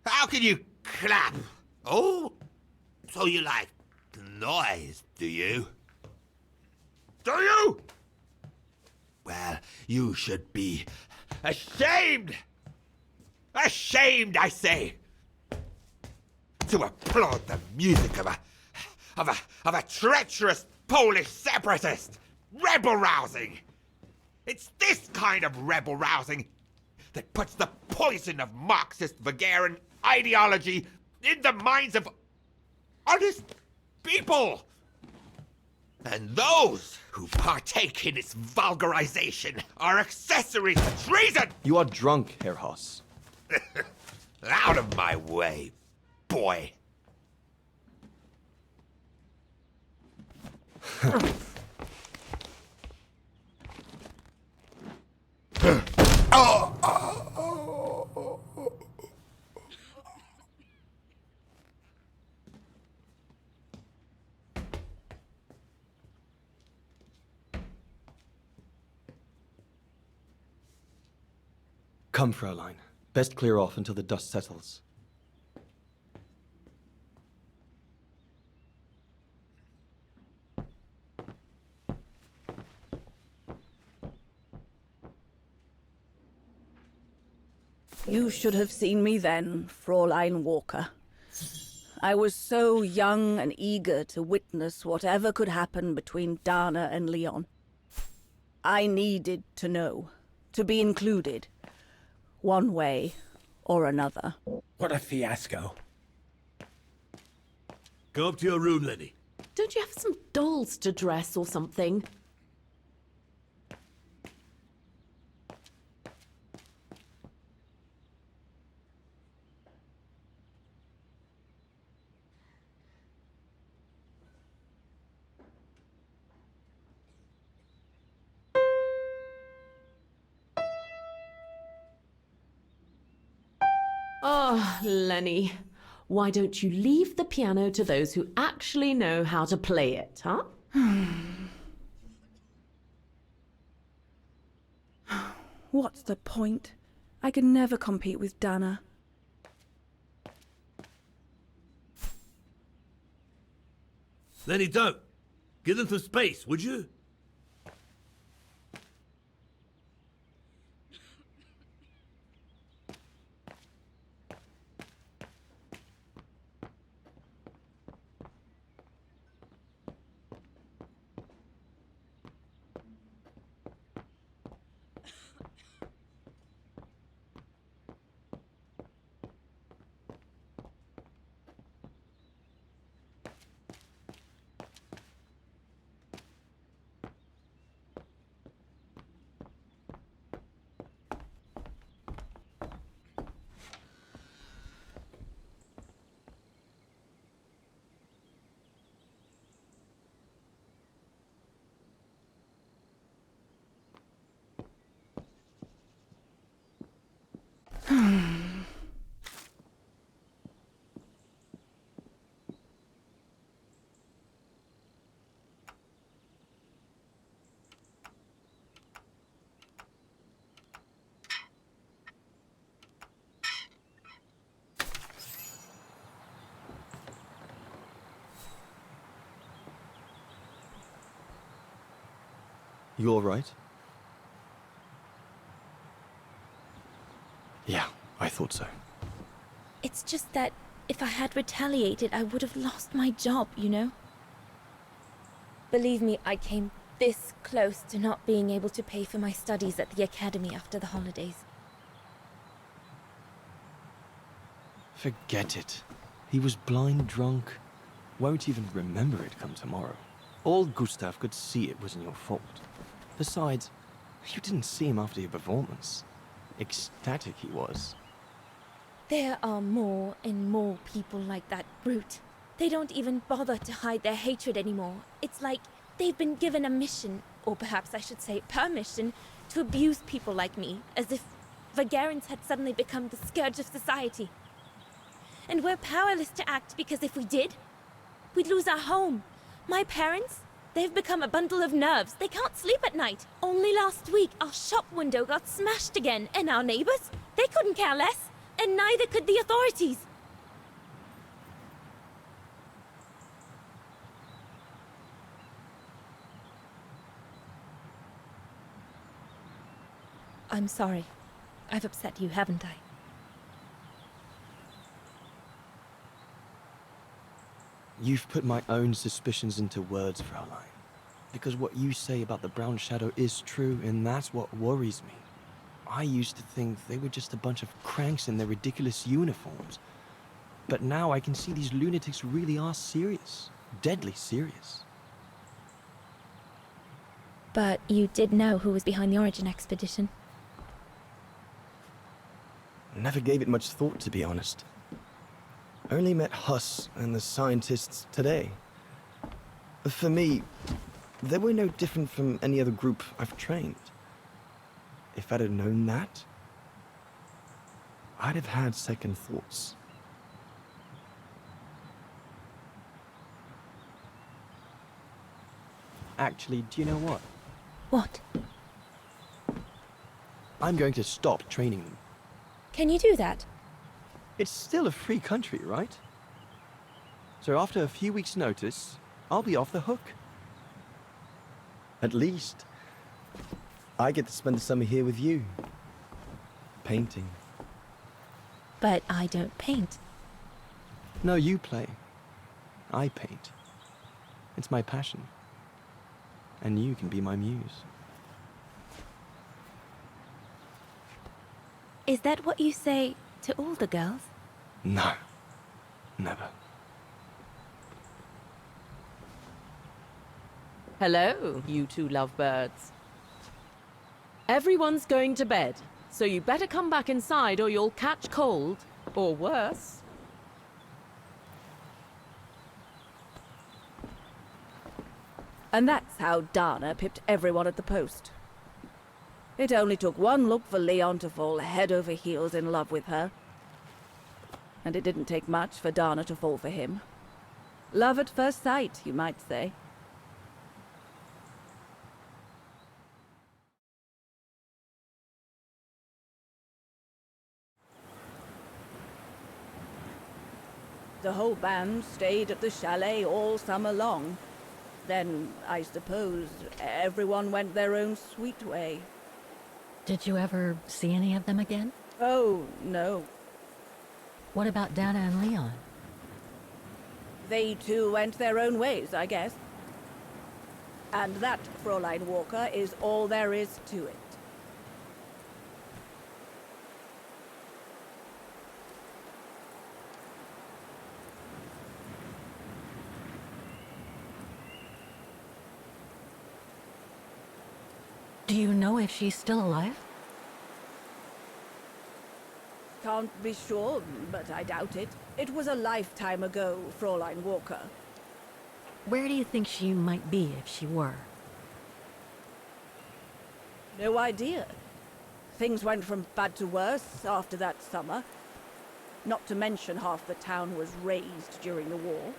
How can you clap? Oh? So you like the noise, do you? Do you? Well, you should be ashamed! Ashamed, I say! To applaud the music of a treacherous Polish separatist! Rebel-rousing! It's this kind of rebel-rousing that puts the poison of Marxist Vaghen ideology in the minds of honest people! And those who partake in its vulgarization are accessories to treason! You are drunk, Herr Hoss. Out of my way, boy. Come, Fräulein. Best clear off until the dust settles. You should have seen me then, Fräulein Walker. I was so young and eager to witness whatever could happen between Dana and Leon. I needed to know, to be included, one way or another. What a fiasco. Go up to your room, Lenny. Don't you have some dolls to dress or something? Oh, Lenny. Why don't you leave the piano to those who actually know how to play it, huh? What's the point? I could never compete with Dana. Lenny, don't. Give them some space, would you? You all right? Yeah, I thought so. It's just that if I had retaliated, I would have lost my job, you know? Believe me, I came this close to not being able to pay for my studies at the academy after the holidays. Forget it. He was blind drunk. Won't even remember it come tomorrow. All Gustav could see it wasn't your fault. Besides, you didn't see him after your performance. Ecstatic he was. There are more and more people like that brute. They don't even bother to hide their hatred anymore. It's like They've been given a mission, or perhaps I should say permission, to abuse people like me, as if Vagarans had suddenly become the scourge of society. And we're powerless to act because if we did, we'd lose our home. My parents, they've become a bundle of nerves. They can't sleep at night. Only last week, our shop window got smashed again, and our neighbors, they couldn't care less, and neither could the authorities. I'm sorry. I've upset you, haven't I? You've put my own suspicions into words, Fraulein. Because what you say about the Brown Shadow is true, and that's what worries me. I used to think they were just a bunch of cranks in their ridiculous uniforms. But now I can see these lunatics really are serious. Deadly serious. But you did know who was behind the Origin expedition. Never gave it much thought, to be honest. Only met Huss and the scientists today. For me, they were no different from any other group I've trained. If I'd have known that, I'd have had second thoughts. Actually, do you know what? What? I'm going to stop training them. Can you do that? It's still a free country, right? So after a few weeks' notice, I'll be off the hook. At least, I get to spend the summer here with you. Painting. But I don't paint. No, you play. I paint. It's my passion. And you can be my muse. Is that what you say to all the girls? No. Never. Hello, you two lovebirds. Everyone's going to bed, so you better come back inside or you'll catch cold, or worse. And that's how Dana pipped everyone at the post. It only took one look for Leon to fall head over heels in love with her. And it didn't take much for Dana to fall for him. Love at first sight, you might say. The whole band stayed at the chalet all summer long. Then, I suppose, everyone went their own sweet way. Did you ever see any of them again? Oh, no. What about Dana and Leon? They too went their own ways, I guess. And that, Fräulein Walker, is all there is to it. Do you know if she's still alive? Can't be sure, but I doubt it. It was a lifetime ago, Fräulein Walker. Where do you think she might be if she were? No idea. Things went from bad to worse after that summer. Not to mention half the town was razed during the war.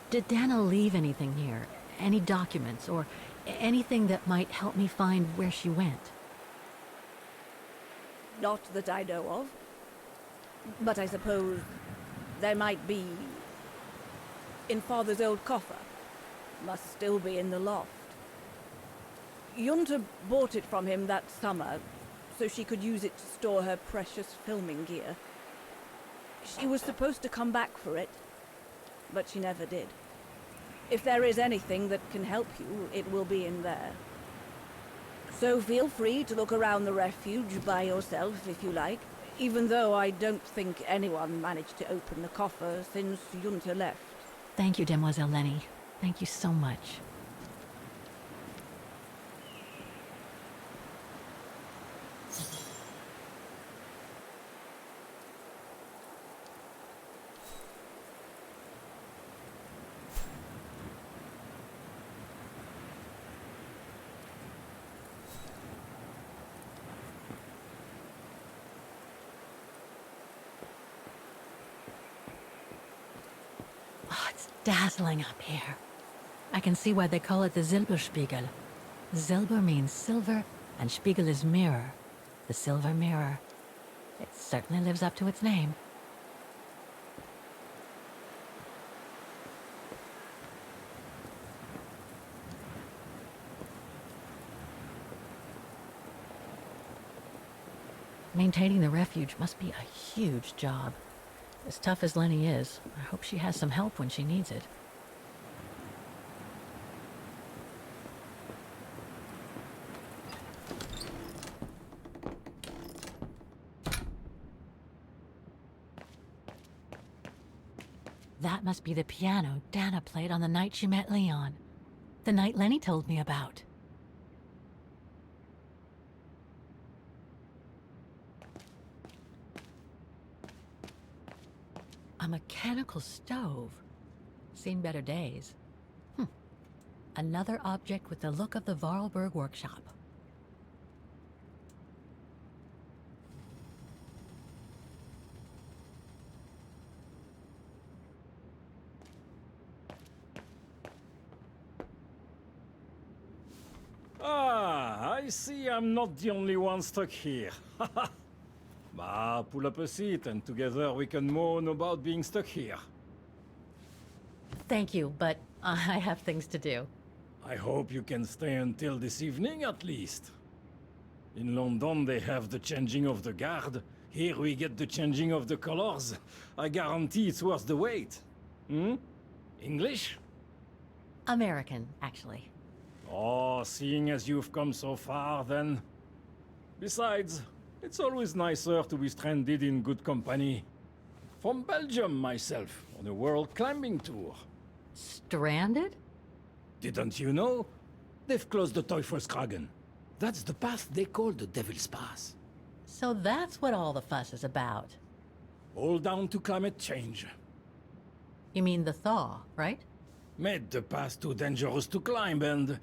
Did Dana leave anything here? Any documents or anything that might help me find where she went? Not that I know of. But I suppose there might be in Father's old coffer. Must still be in the loft. Junta bought it from him that summer, so she could use it to store her precious filming gear. She was supposed to come back for it, but she never did. If there is anything that can help you, it will be in there. So feel free to look around the refuge by yourself if you like, even though I don't think anyone managed to open the coffer since Junta left. Thank you, Demoiselle Lenny. Thank you so much. Oh, it's dazzling up here. I can see why they call it the Silberspiegel. Silber means silver, and Spiegel is mirror. The silver mirror. It certainly lives up to its name. Maintaining the refuge must be a huge job. As tough as Lenny is, I hope she has some help when she needs it. That must be the piano Dana played on the night she met Leon. The night Lenny told me about. A mechanical stove. Seen better days. Another object with the look of the Vorarlberg workshop. Ah, I see I'm not the only one stuck here. Bah, pull up a seat and together we can moan about being stuck here. Thank you, but I have things to do. I hope you can stay until this evening at least. In London they have the changing of the guard. Here we get the changing of the colors. I guarantee it's worth the wait. English? American, actually. Oh, seeing as you've come so far then. Besides, it's always nicer to be stranded in good company. From Belgium, myself, on a world climbing tour. Stranded? Didn't you know? They've closed the Teufelskragen. That's the path they call the Devil's Pass. So that's what all the fuss is about. All down to climate change. You mean the thaw, right? Made the path too dangerous to climb and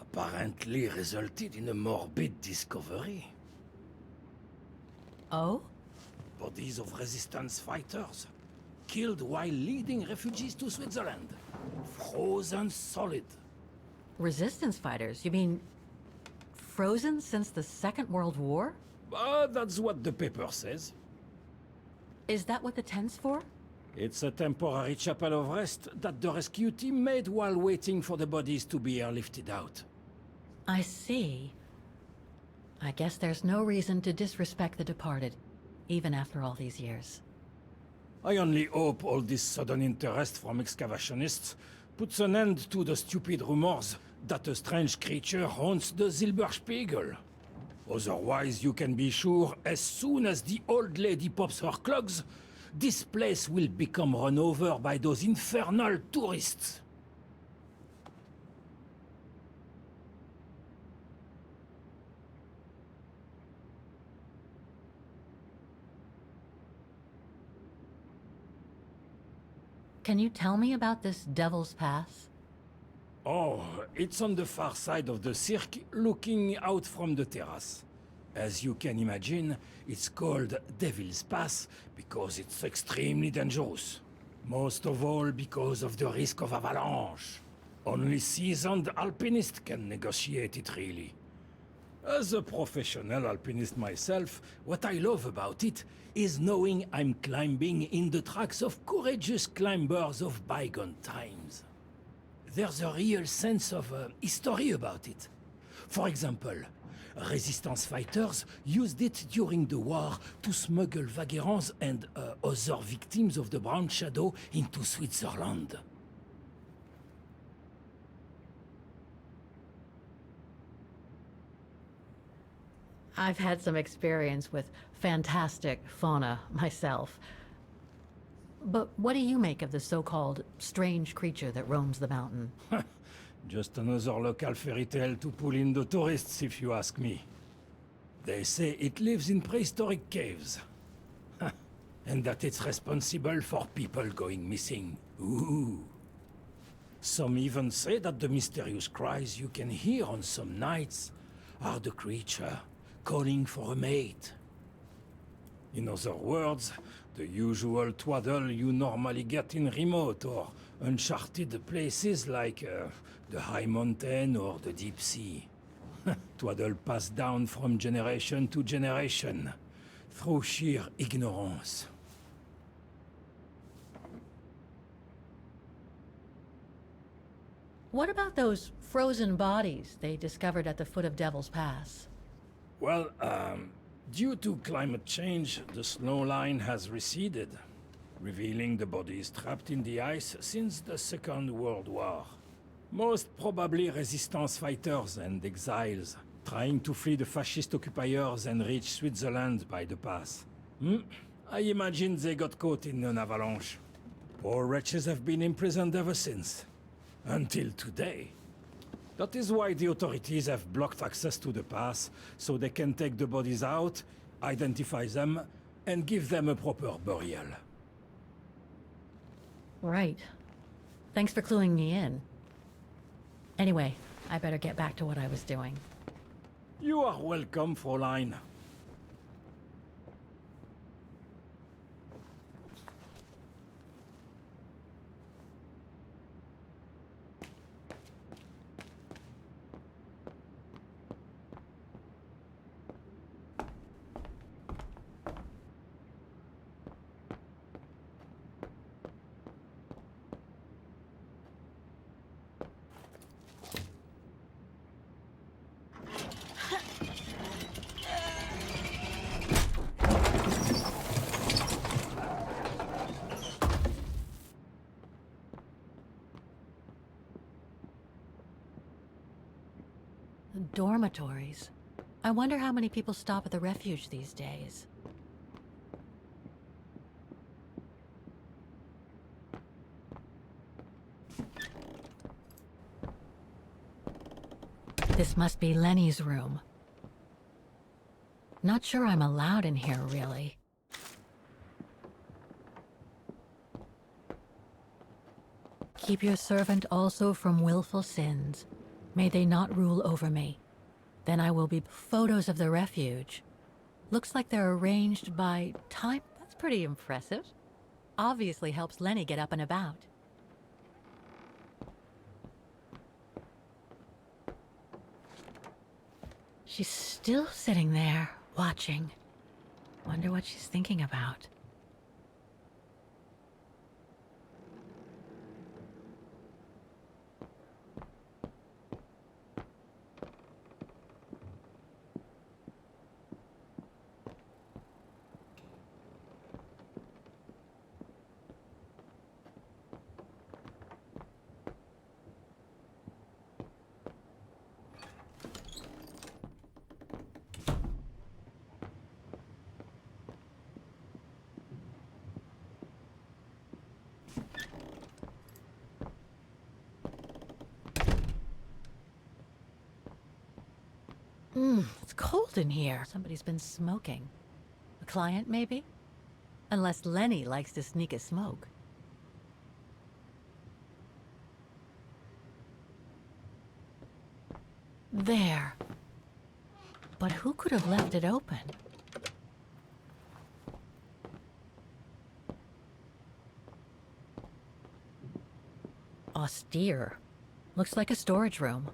apparently resulted in a morbid discovery. Oh? Bodies of resistance fighters, killed while leading refugees to Switzerland. Frozen solid. Resistance fighters? You mean frozen since the Second World War? That's what the paper says. Is that what the tent's for? It's a temporary chapel of rest that the rescue team made while waiting for the bodies to be airlifted out. I see. I guess there's no reason to disrespect the departed, even after all these years. I only hope all this sudden interest from excavationists puts an end to the stupid rumors that a strange creature haunts the Silberspiegel. Otherwise, you can be sure as soon as the old lady pops her clogs, this place will become run over by those infernal tourists. Can you tell me about this Devil's Pass? Oh, it's on the far side of the cirque, looking out from the terrace. As you can imagine, it's called Devil's Pass because it's extremely dangerous. Most of all because of the risk of avalanche. Only seasoned alpinists can negotiate it, really. As a professional alpinist myself, what I love about it is knowing I'm climbing in the tracks of courageous climbers of bygone times. There's a real sense of history about it. For example, resistance fighters used it during the war to smuggle vagrants and other victims of the Brown Shadow into Switzerland. I've had some experience with fantastic fauna myself. But what do you make of the so-called strange creature that roams the mountain? Just another local fairy tale to pull in the tourists, if you ask me. They say it lives in prehistoric caves. And that it's responsible for people going missing. Ooh. Some even say that the mysterious cries you can hear on some nights are the creature calling for a mate. In other words, the usual twaddle you normally get in remote or uncharted places like the high mountain or the deep sea. Twaddle passed down from generation to generation, through sheer ignorance. What about those frozen bodies they discovered at the foot of Devil's Pass? Well, due to climate change, the snow line has receded, revealing the bodies trapped in the ice since the Second World War. Most probably resistance fighters and exiles, trying to flee the fascist occupiers and reach Switzerland by the pass. I imagine they got caught in an avalanche. Poor wretches have been imprisoned ever since. Until today. That is why the authorities have blocked access to the pass, so they can take the bodies out, identify them, and give them a proper burial. Right. Thanks for cluing me in. Anyway, I better get back to what I was doing. You are welcome, Fräulein. Dormitories. I wonder how many people stop at the refuge these days. This must be Lenny's room. Not sure I'm allowed in here, really. Keep your servant also from willful sins. May they not rule over me. Then I will be photos of the refuge. Looks like they're arranged by time. That's pretty impressive. Obviously helps Lenny get up and about. She's still sitting there, watching. Wonder what she's thinking about. It's cold in here. Somebody's been smoking. A client, maybe? Unless Lenny likes to sneak a smoke. There. But who could have left it open? Austere. Looks like a storage room.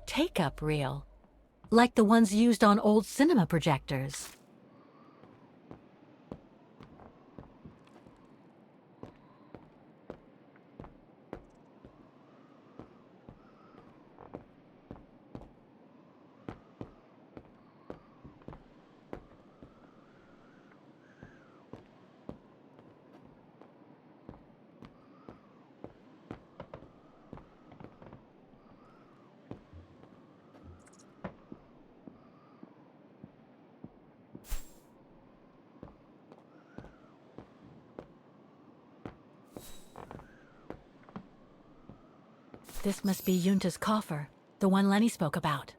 Take-up reel, like the ones used on old cinema projectors. This must be Yunta's coffer, the one Lenny spoke about.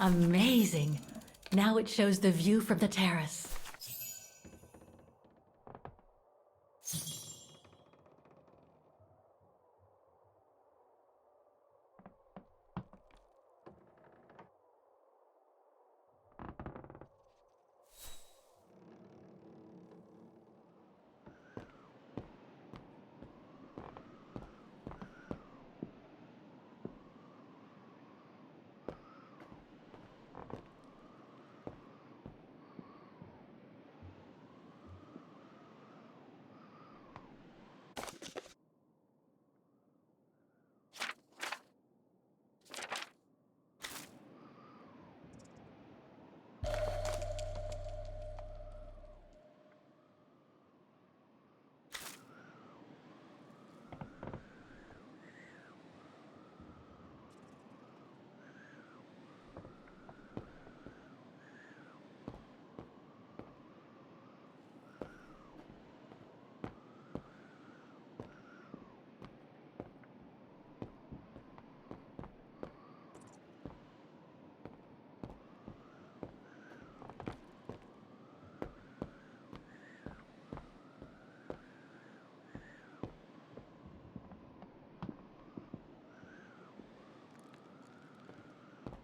Amazing! Now it shows the view from the terrace.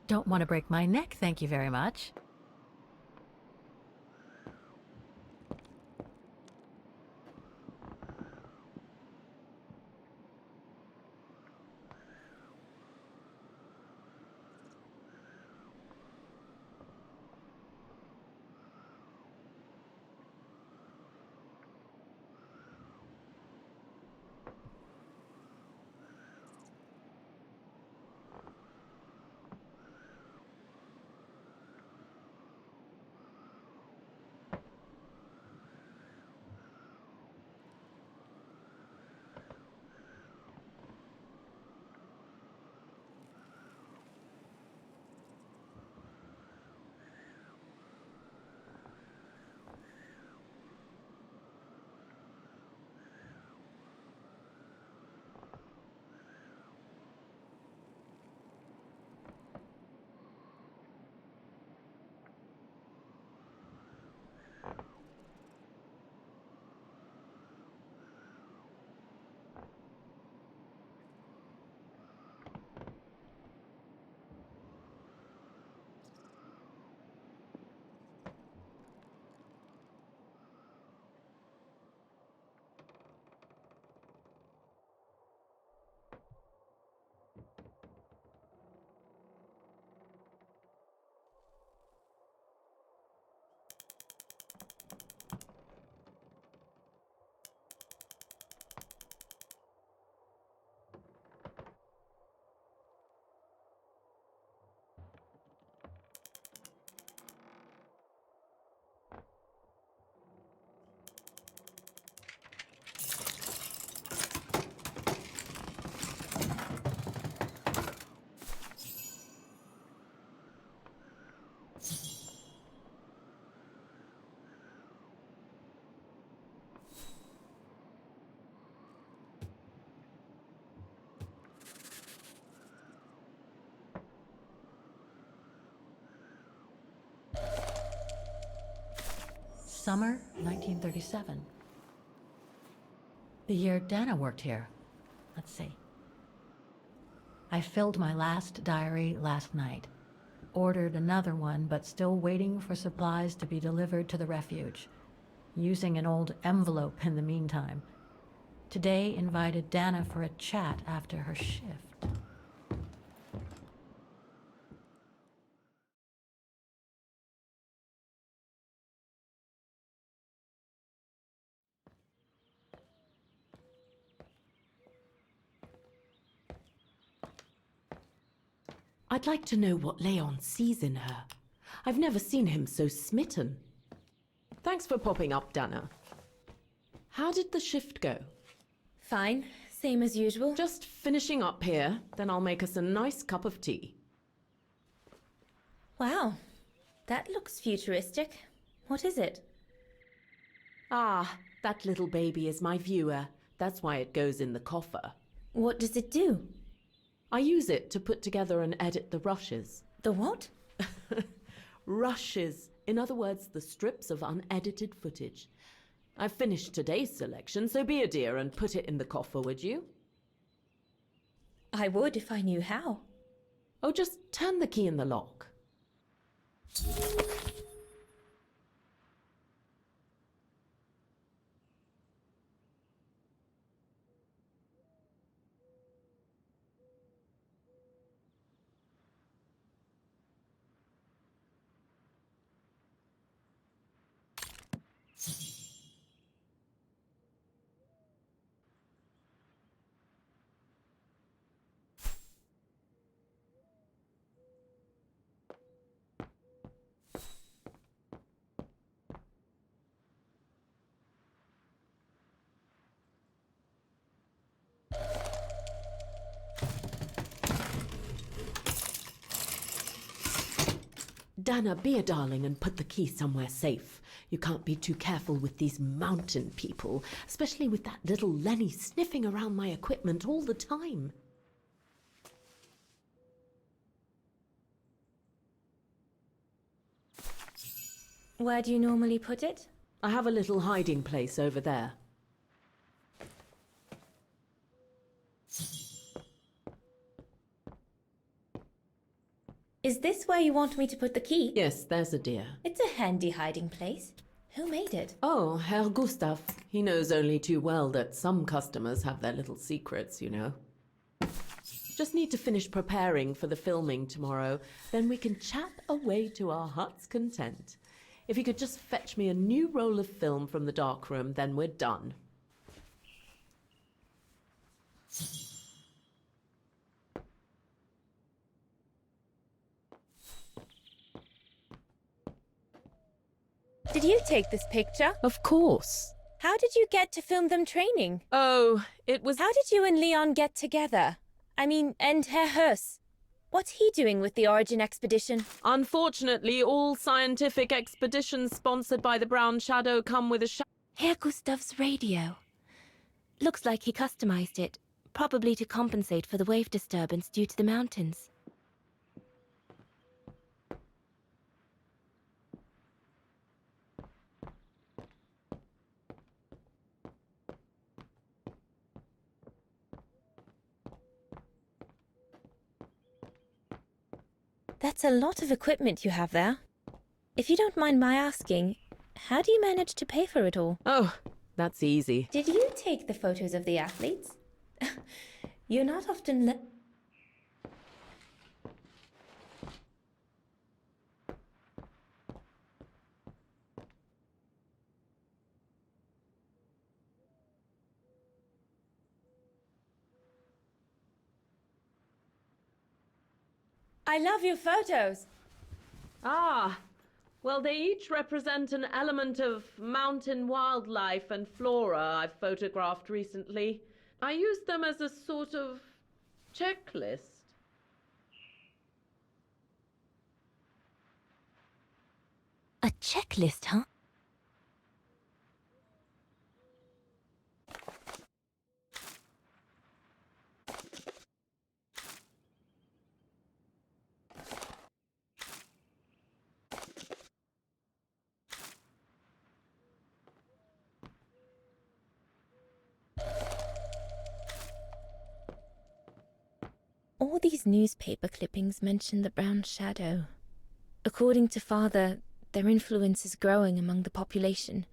Don't want to break my neck, thank you very much. Summer 1937. The year Dana worked here. Let's see. I filled my last diary last night. Ordered another one, but still waiting for supplies to be delivered to the refuge. Using an old envelope in the meantime. Today invited Dana for a chat after her shift. I'd like to know what Leon sees in her. I've never seen him so smitten. Thanks for popping up, Dana. How did the shift go? Fine, same as usual. Just finishing up here, then I'll make us a nice cup of tea. Wow, that looks futuristic. What is it? Ah, that little baby is my viewer. That's why it goes in the coffer. What does it do? I use it to put together and edit the rushes. The what? Rushes. In other words, the strips of unedited footage. I've finished today's selection, so be a dear and put it in the coffer, would you? I would if I knew how. Oh, just turn the key in the lock. Dana, be a darling and put the key somewhere safe. You can't be too careful with these mountain people, especially with that little Lenny sniffing around my equipment all the time. Where do you normally put it? I have a little hiding place over there. Is this where you want me to put the key? Yes, there's a dear. It's a handy hiding place. Who made it? Oh, Herr Gustav. He knows only too well that some customers have their little secrets, you know. Just need to finish preparing for the filming tomorrow. Then we can chat away to our heart's content. If you could just fetch me a new roll of film from the darkroom, then we're done. Did you take this picture? Of course. How did you get to film them training? Oh, it was... How did you and Leon get together? And Herr Hus. What's he doing with the Origin expedition? Unfortunately, all scientific expeditions sponsored by the Brown Shadow come with a Herr Gustav's radio. Looks like he customized it, probably to compensate for the wave disturbance due to the mountains. That's a lot of equipment you have there. If you don't mind my asking, how do you manage to pay for it all? Oh, that's easy. Did you take the photos of the athletes? You're not often I love your photos. Ah, well, they each represent an element of mountain wildlife and flora I've photographed recently. I use them as a sort of checklist. A checklist, huh? All these newspaper clippings mention the Brown Shadow. According to Father, their influence is growing among the population.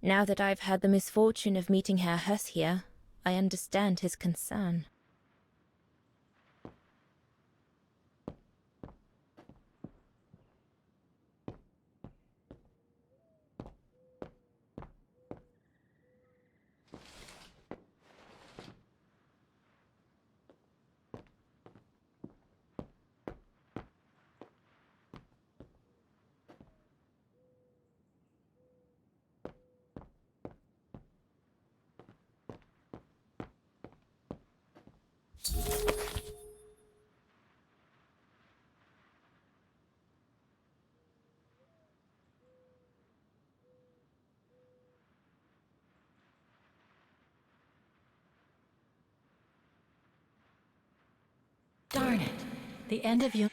Now that I've had the misfortune of meeting Herr Hus here, I understand his concern. Darn it. The end of you.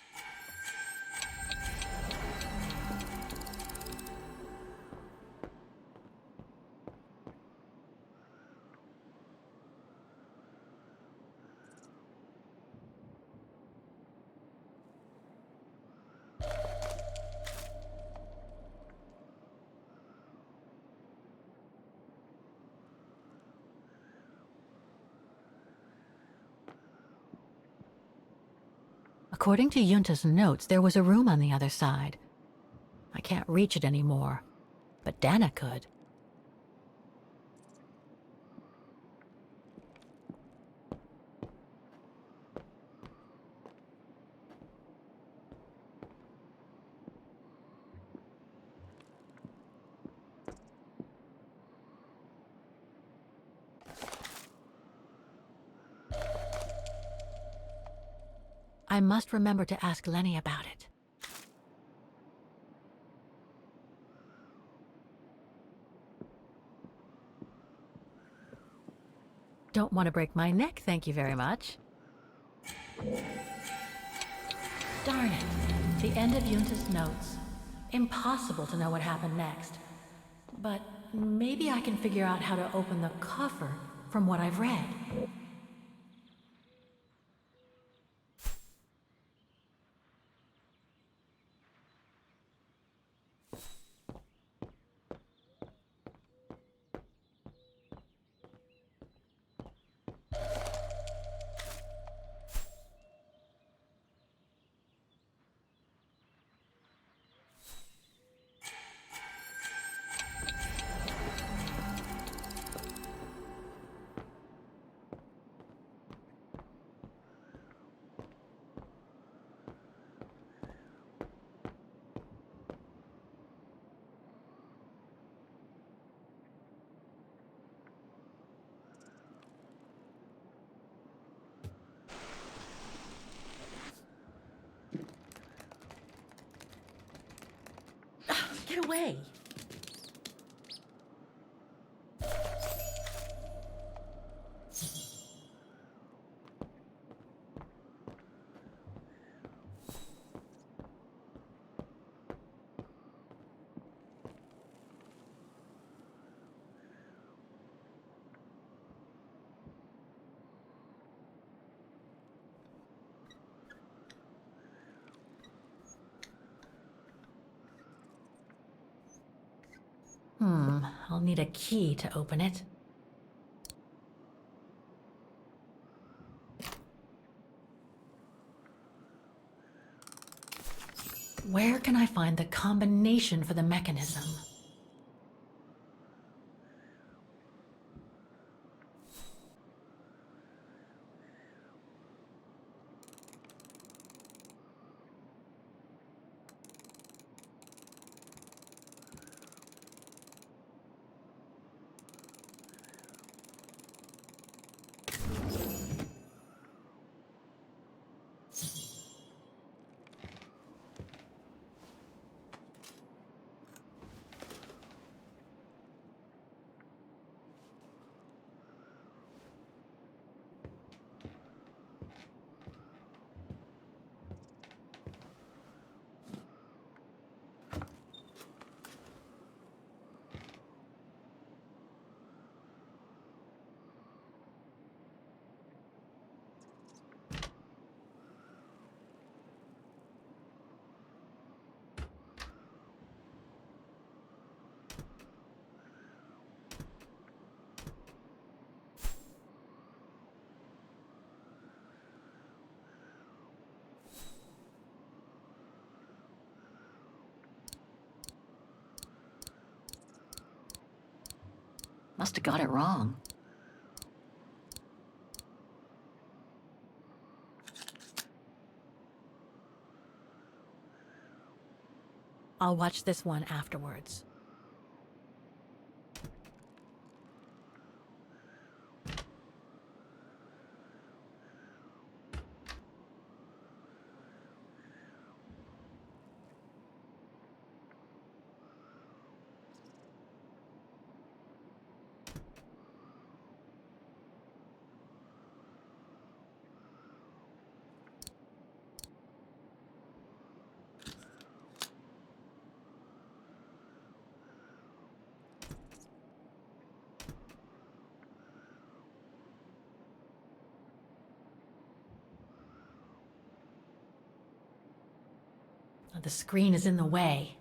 According to Yunta's notes, there was a room on the other side. I can't reach it anymore, but Dana could. I must remember to ask Lenny about it. Don't want to break my neck, thank you very much. Darn it. The end of Yunta's notes. Impossible to know what happened next. But maybe I can figure out how to open the cover from what I've read. Right away. I'll need a key to open it. Where can I find the combination for the mechanism? Must have got it wrong. I'll watch this one afterwards. The screen is in the way.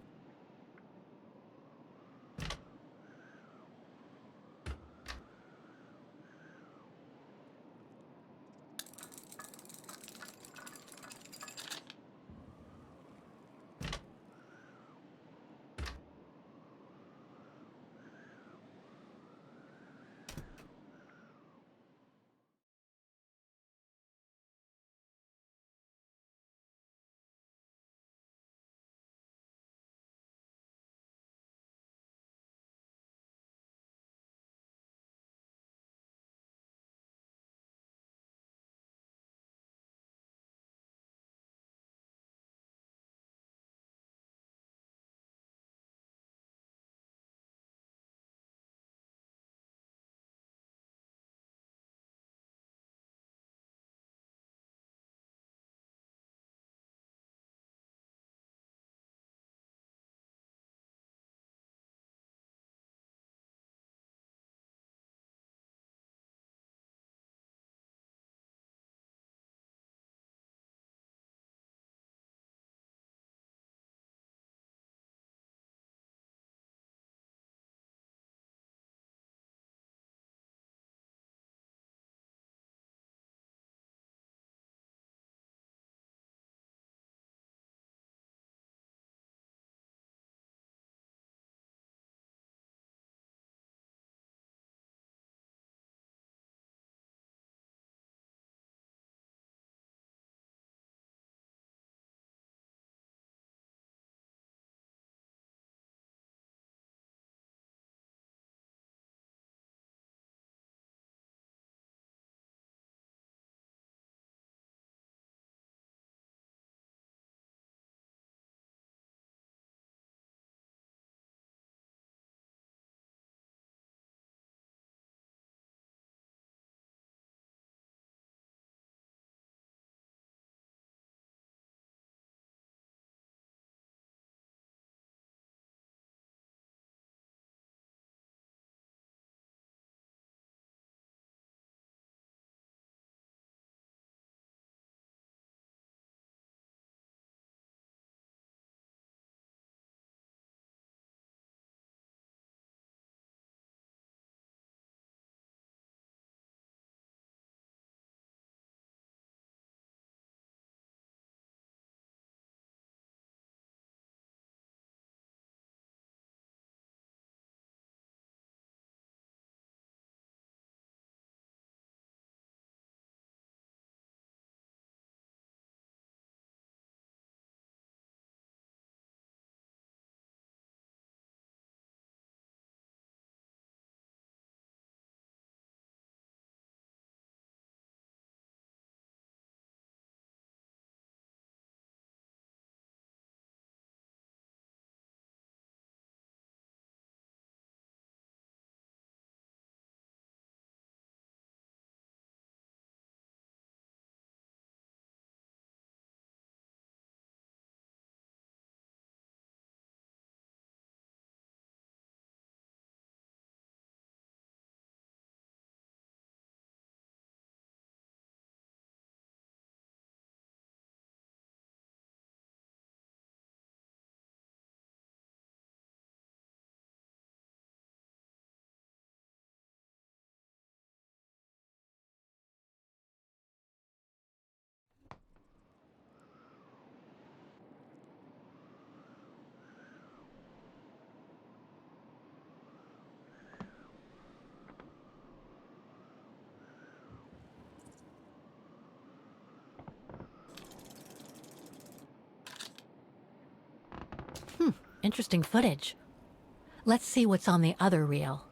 interesting footage. Let's see what's on the other reel.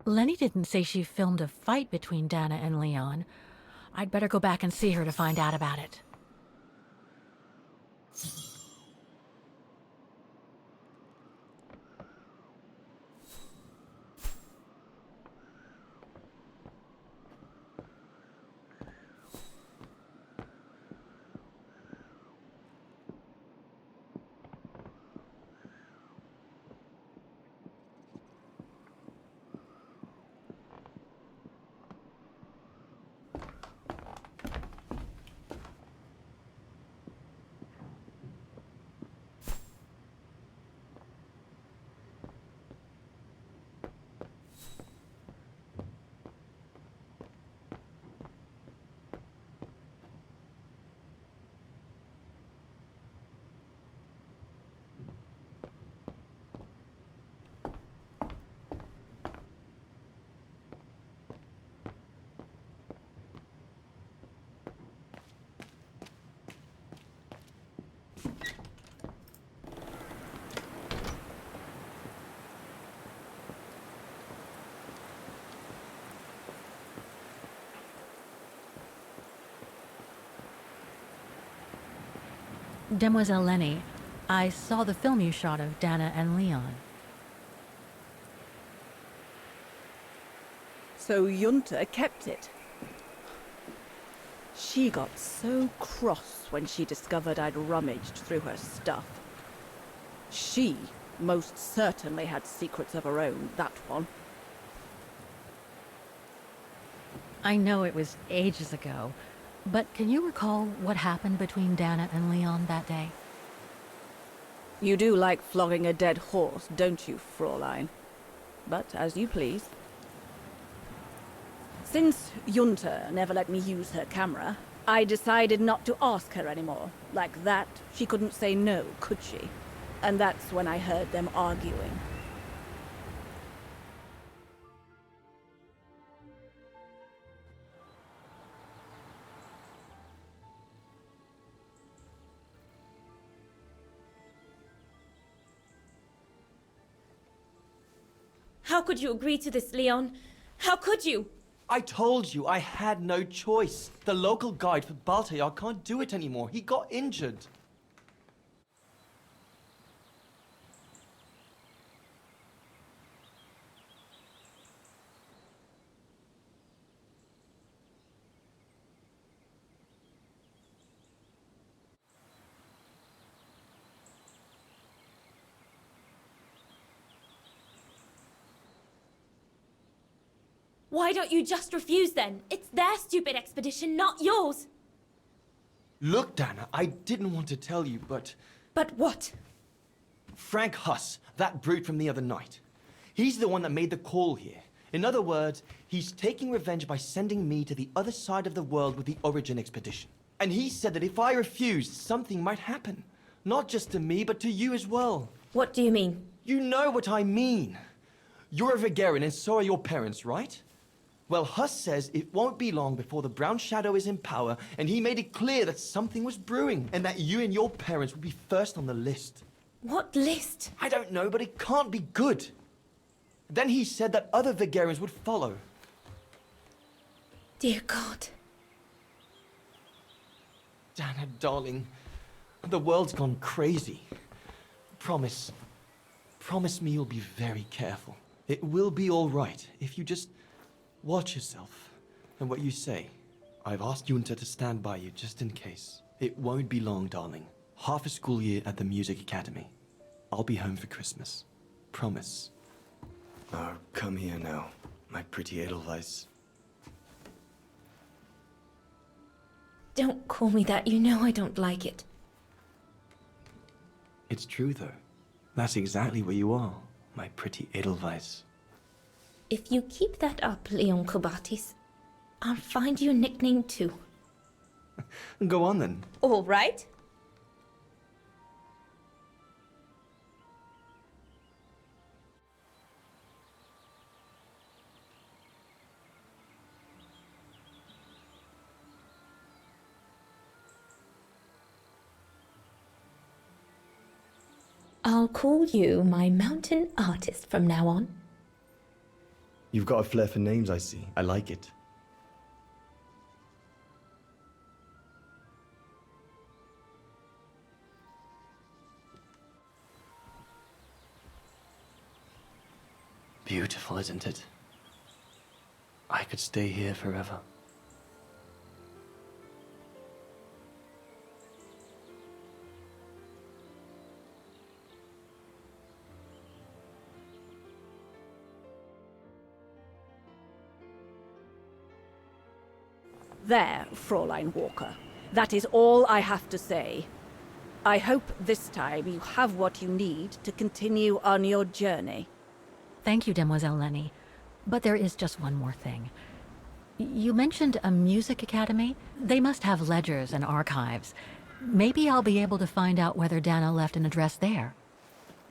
Lenny didn't say she filmed a fight between Dana and Leon. I'd better go back and see her to find out about it. Demoiselle Lenny, I saw the film you shot of Dana and Leon. So Junta kept it. She got so cross when she discovered I'd rummaged through her stuff. She most certainly had secrets of her own, that one. I know it was ages ago, but can you recall what happened between Dana and Leon that day? You do like flogging a dead horse, don't you, Fräulein? But as you please. Since Junta never let me use her camera, I decided not to ask her anymore. Like that, she couldn't say no, could she? And that's when I heard them arguing. How could you agree to this, Leon? How could you? I told you I had no choice. The local guide for Baltayar can't do it anymore. He got injured. Why don't you just refuse then? It's their stupid expedition, not yours. Look, Dana, I didn't want to tell you, but... But what? Frank Huss, that brute from the other night. He's the one that made the call here. In other words, he's taking revenge by sending me to the other side of the world with the Origin expedition. And he said that if I refused, something might happen. Not just to me, but to you as well. What do you mean? You know what I mean. You're a Vaghen and so are your parents, right? Well, Huss says it won't be long before the Brown Shadow is in power, and he made it clear that something was brewing, and that you and your parents would be first on the list. What list? I don't know, but it can't be good. Then he said that other Vagharians would follow. Dear God. Dana, darling, the world's gone crazy. Promise me you'll be very careful. It will be all right if you just watch yourself and what you say. I've asked Junta to stand by you just in case. It won't be long, darling. Half a school year at the music academy. I'll be home for Christmas. Promise. Oh, come here now, my pretty Edelweiss. Don't call me that. You know I don't like it. It's true, though. That's exactly what you are, my pretty Edelweiss. If you keep that up, Leon Kobatis, I'll find you a nickname too. Go on then. All right. I'll call you my mountain artist from now on. You've got a flair for names, I see. I like it. Beautiful, isn't it? I could stay here forever. There, Fräulein Walker. That is all I have to say. I hope this time you have what you need to continue on your journey. Thank you, Demoiselle Lenny. But there is just one more thing. You mentioned a music academy? They must have ledgers and archives. Maybe I'll be able to find out whether Dana left an address there.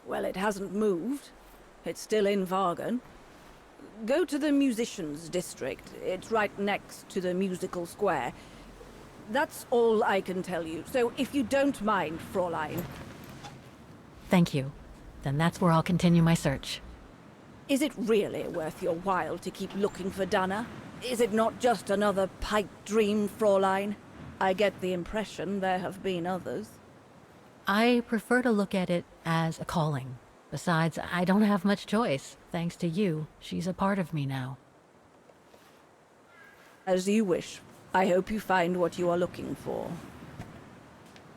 Well, it hasn't moved. It's still in Vaghen. Go to the musicians' district. It's right next to the musical square. That's all I can tell you. So if you don't mind, Fräulein. Thank you. Then that's where I'll continue my search. Is it really worth your while to keep looking for Dana? Is it not just another pipe dream, Fräulein? I get the impression there have been others. I prefer to look at it as a calling. Besides, I don't have much choice. Thanks to you, she's a part of me now. As you wish. I hope you find what you are looking for.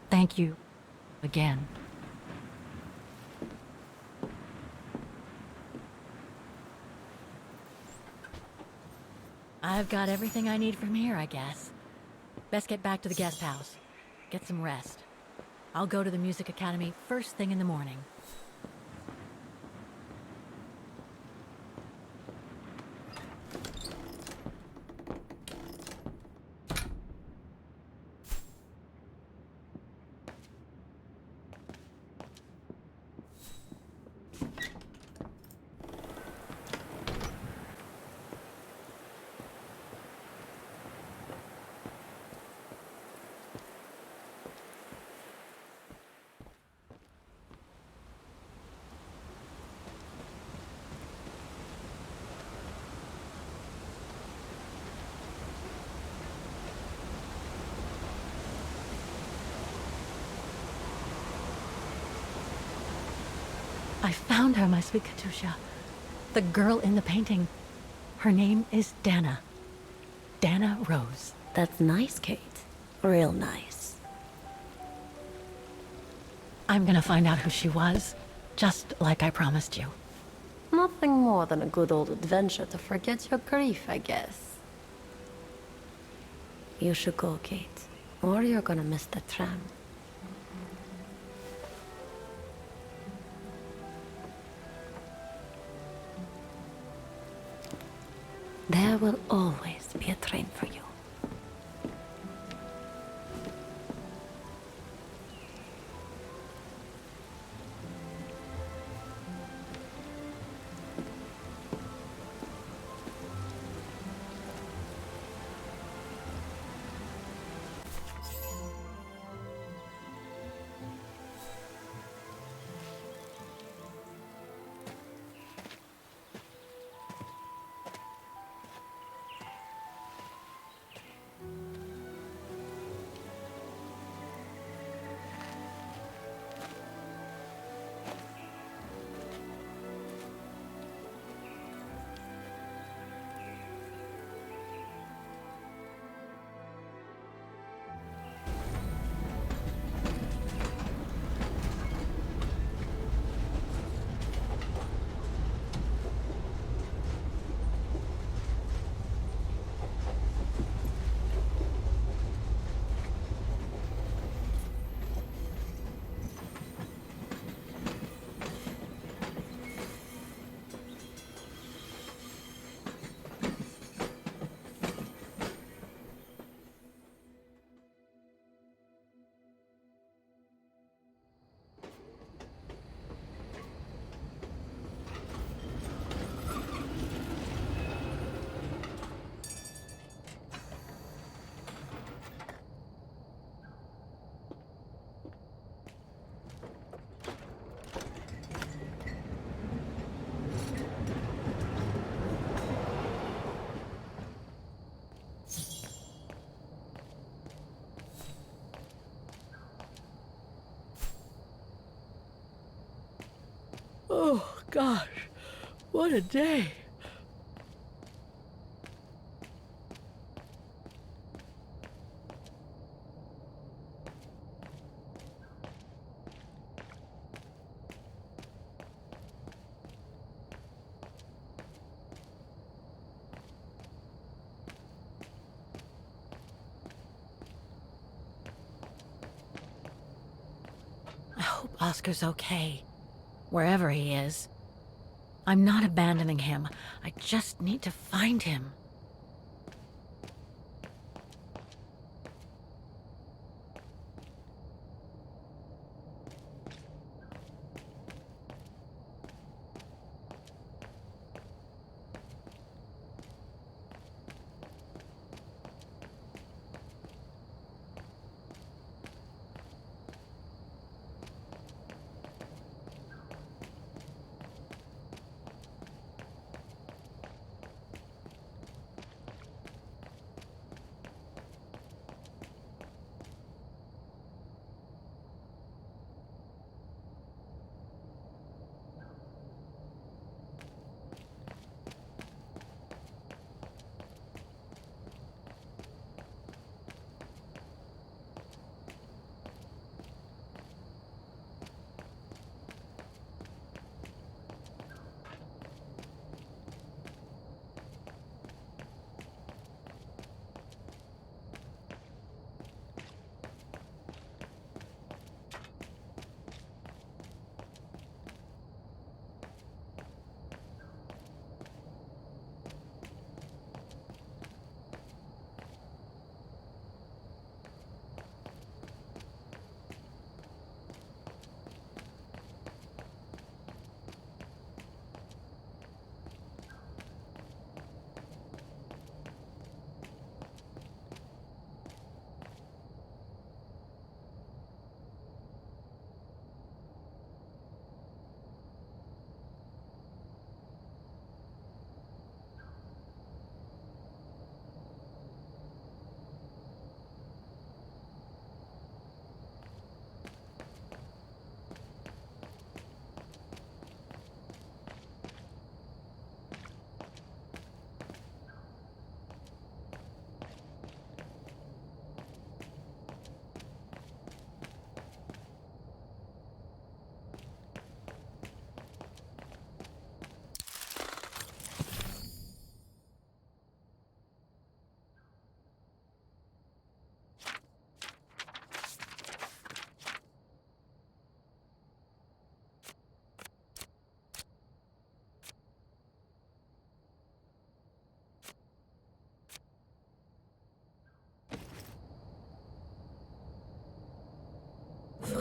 Thank you. Again. I've got everything I need from here, I guess. Best get back to the guest house. Get some rest. I'll go to the music academy first thing in the morning. I found her, my sweet Katusha. The girl in the painting. Her name is Dana. Dana Rose. That's nice, Kate. Real nice. I'm gonna find out who she was, just like I promised you. Nothing more than a good old adventure to forget your grief, I guess. You should go, Kate, or you're gonna miss the tram. There will always be a train for you. Oh, gosh. What a day. I hope Oscar's okay. Wherever he is. I'm not abandoning him. I just need to find him.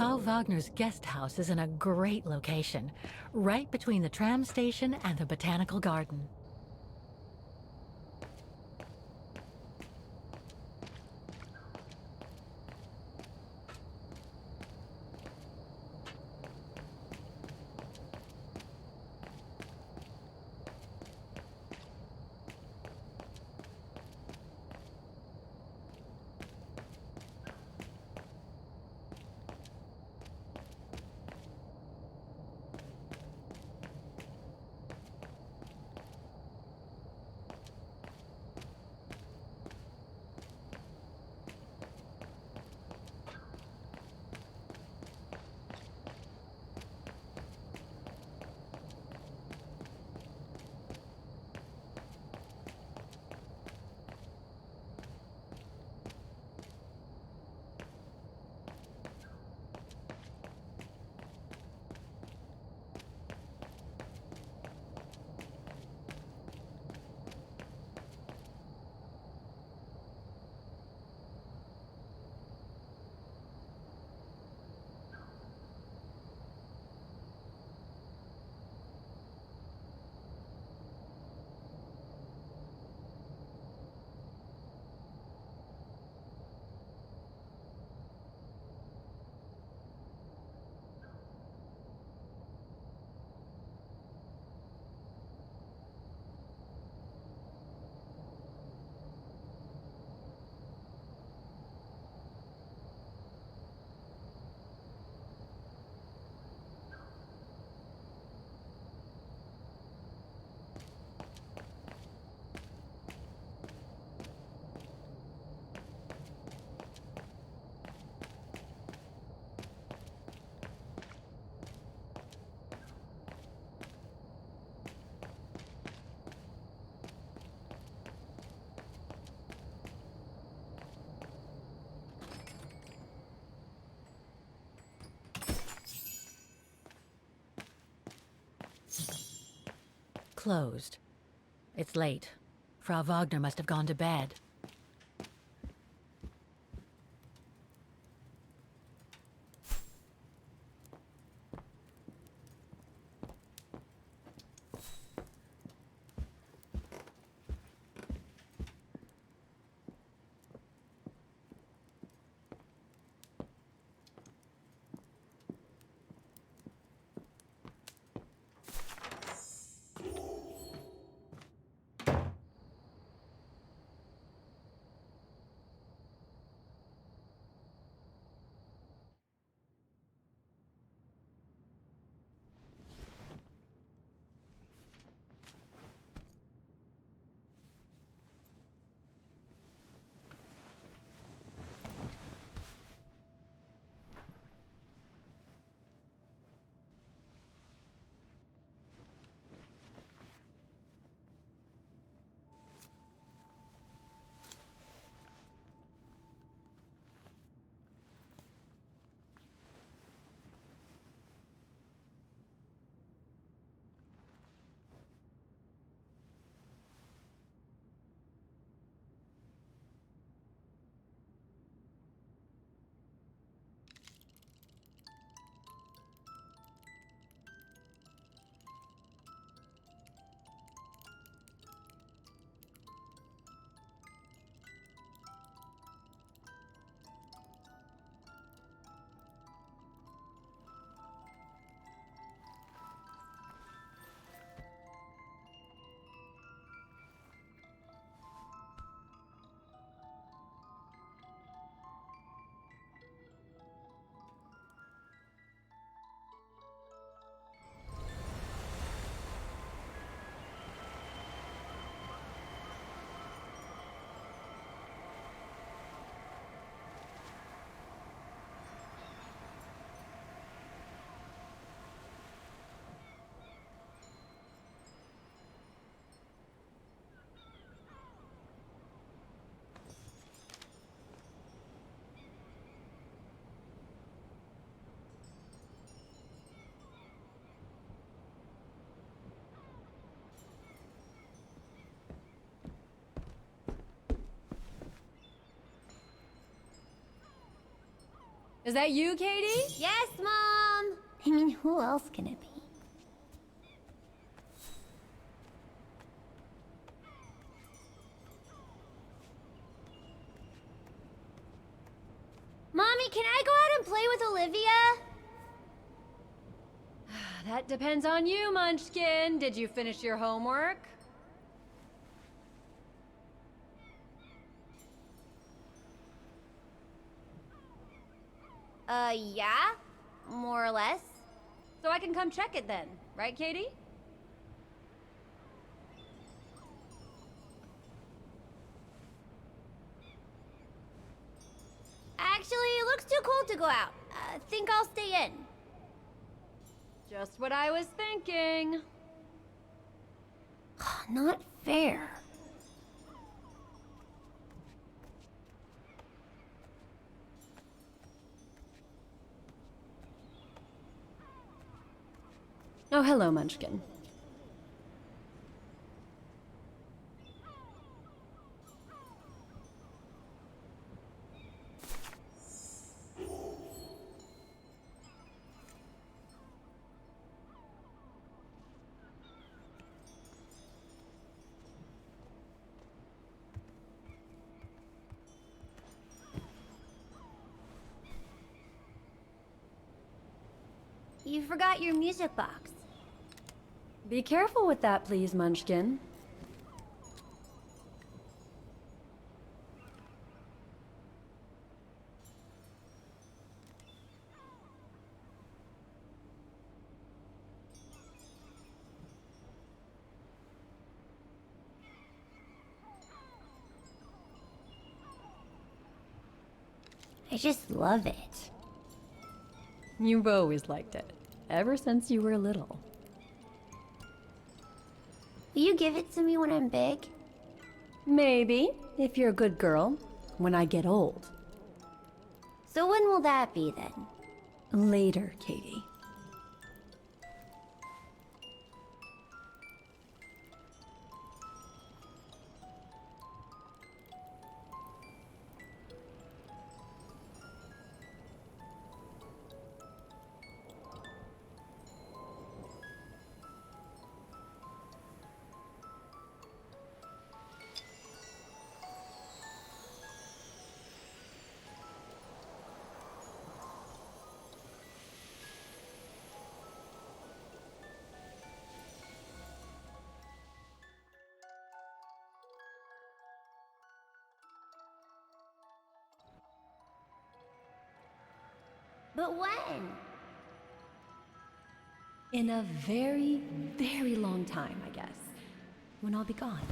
Frau Wagner's guest house is in a great location, right between the tram station and the botanical garden. Closed. It's late. Frau Wagner must have gone to bed. Is that you, Katie? Yes, Mom! I mean, who else can it be? Mommy, can I go out and play with Olivia? That depends on you, Munchkin. Did you finish your homework? Yeah. More or less. So I can come check it then, right, Katie? Actually, it looks too cold to go out. Think I'll stay in. Just what I was thinking. Not fair. Oh, hello, Munchkin. You forgot your music box. Be careful with that, please, Munchkin. I just love it. You've always liked it, ever since you were little. Will you give it to me when I'm big? Maybe, if you're a good girl, when I get old. So when will that be then? Later, Katie. But when? In a very, very long time, I guess. When I'll be gone.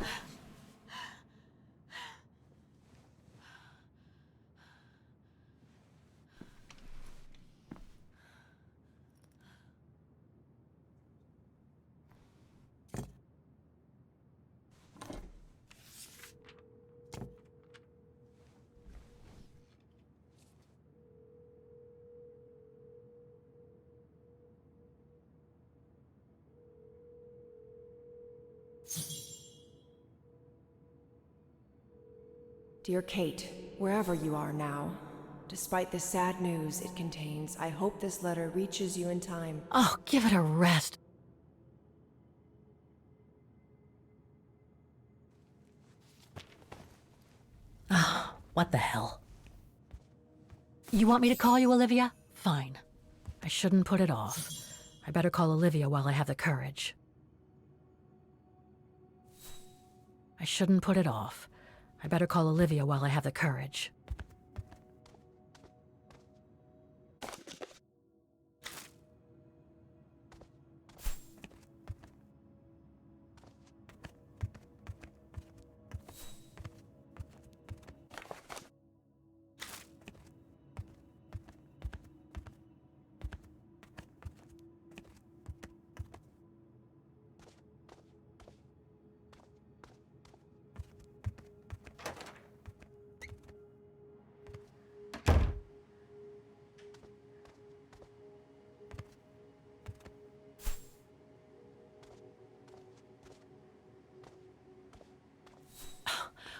Dear Kate, wherever you are now, despite the sad news it contains, I hope this letter reaches you in time. Oh, give it a rest. Ah, what the hell? You want me to call you Olivia? Fine. I shouldn't put it off. I better call Olivia while I have the courage. I shouldn't put it off. I better call Olivia while I have the courage.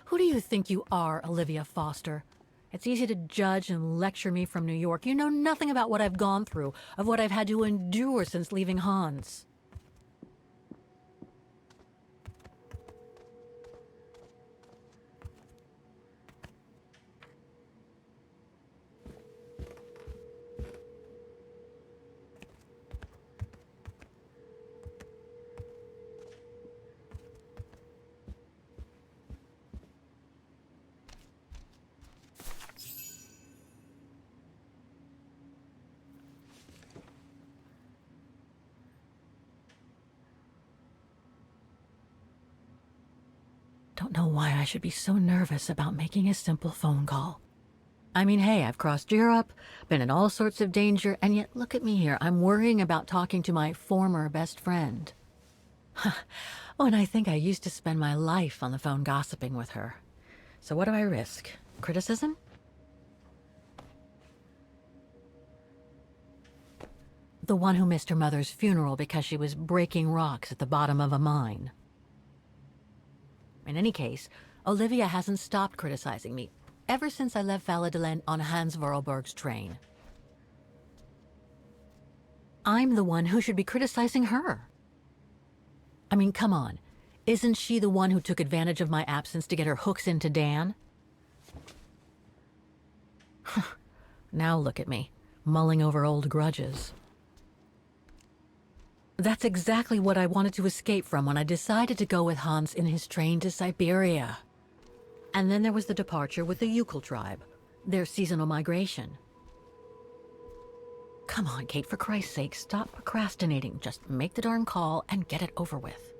Who do you think you are, Olivia Foster? It's easy to judge and lecture me from New York. You know nothing about what I've gone through, of what I've had to endure since leaving Hans. Don't know why I should be so nervous about making a simple phone call. I mean, hey, I've crossed Europe, been in all sorts of danger, and yet look at me here. I'm worrying about talking to my former best friend. Oh, and I think I used to spend my life on the phone gossiping with her. So what do I risk? Criticism? The one who missed her mother's funeral because she was breaking rocks at the bottom of a mine. In any case, Olivia hasn't stopped criticizing me ever since I left Valladolid on Hans Vorarlberg's train. I'm the one who should be criticizing her. I mean, come on. Isn't she the one who took advantage of my absence to get her hooks into Dan? Now look at me, mulling over old grudges. That's exactly what I wanted to escape from when I decided to go with Hans in his train to Syberia. And then there was the departure with the Yukon tribe, their seasonal migration. Come on, Kate, for Christ's sake, stop procrastinating. Just make the darn call and get it over with.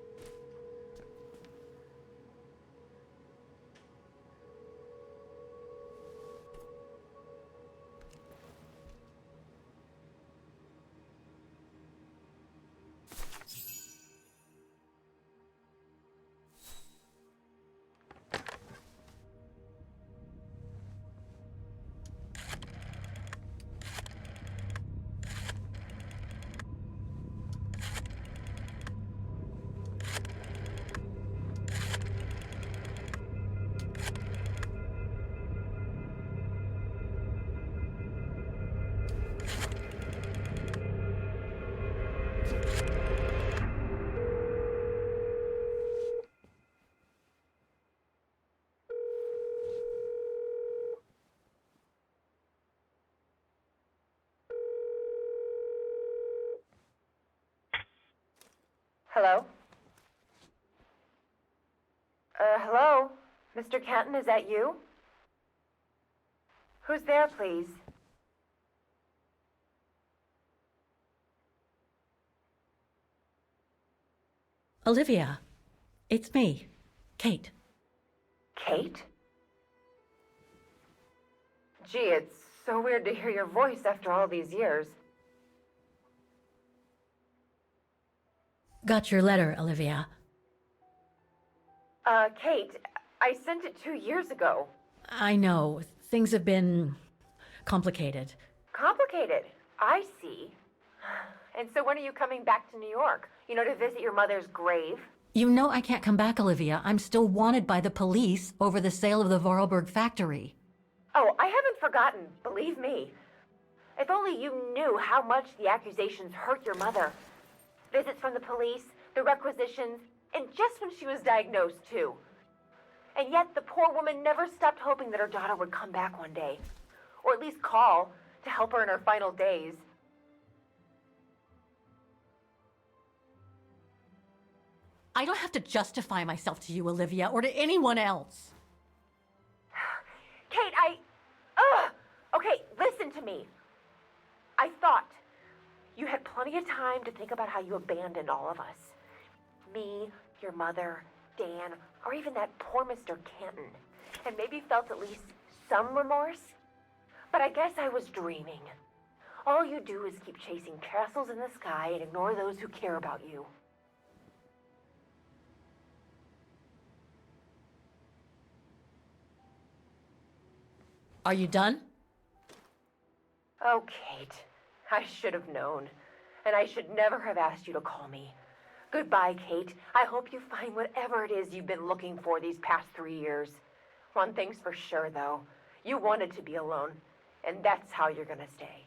Hello? Hello? Mr. Canton, is that you? Who's there, please? Olivia, it's me, Kate. Kate? Gee, it's so weird to hear your voice after all these years. Got your letter, Olivia. Kate, I sent it 2 years ago. I know, things have been complicated. Complicated? I see. And so when are you coming back to New York? You know, to visit your mother's grave? You know I can't come back, Olivia. I'm still wanted by the police over the sale of the Vorarlberg factory. Oh, I haven't forgotten, believe me. If only you knew how much the accusations hurt your mother. Visits from the police, the requisitions, and just when she was diagnosed, too. And yet the poor woman never stopped hoping that her daughter would come back one day. Or at least call to help her in her final days. I don't have to justify myself to you, Olivia, or to anyone else. Kate, Okay, listen to me. I thought you had plenty of time to think about how you abandoned all of us. Me, your mother, Dan, or even that poor Mr. Canton. And maybe felt at least some remorse. But I guess I was dreaming. All you do is keep chasing castles in the sky and ignore those who care about you. Are you done? Oh, Kate. I should have known. And I should never have asked you to call me. Goodbye, Kate. I hope you find whatever it is you've been looking for these past 3 years. One thing's for sure, though. You wanted to be alone, and that's how you're gonna stay.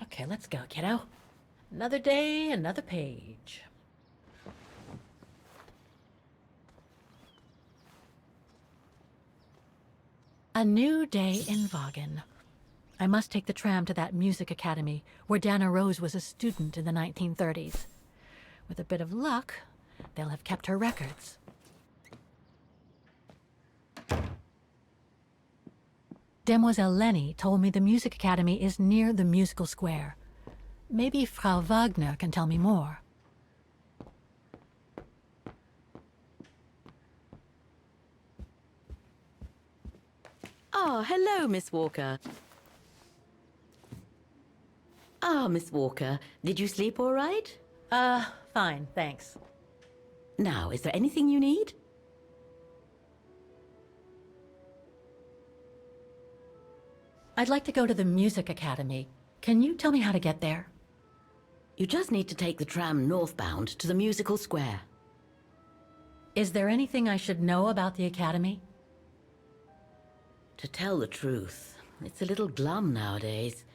Okay, let's go, kiddo. Another day, another page. A new day in Vaghen. I must take the tram to that music academy where Dana Rose was a student in the 1930s. With a bit of luck, they'll have kept her records. Demoiselle Lenny told me the music academy is near the musical square. Maybe Frau Wagner can tell me more. Ah, hello, Miss Walker. Ah, Miss Walker, did you sleep all right? Fine, thanks. Now, is there anything you need? I'd like to go to the music academy. Can you tell me how to get there? You just need to take the tram northbound to the musical square. Is there anything I should know about the academy? To tell the truth, it's a little glum nowadays.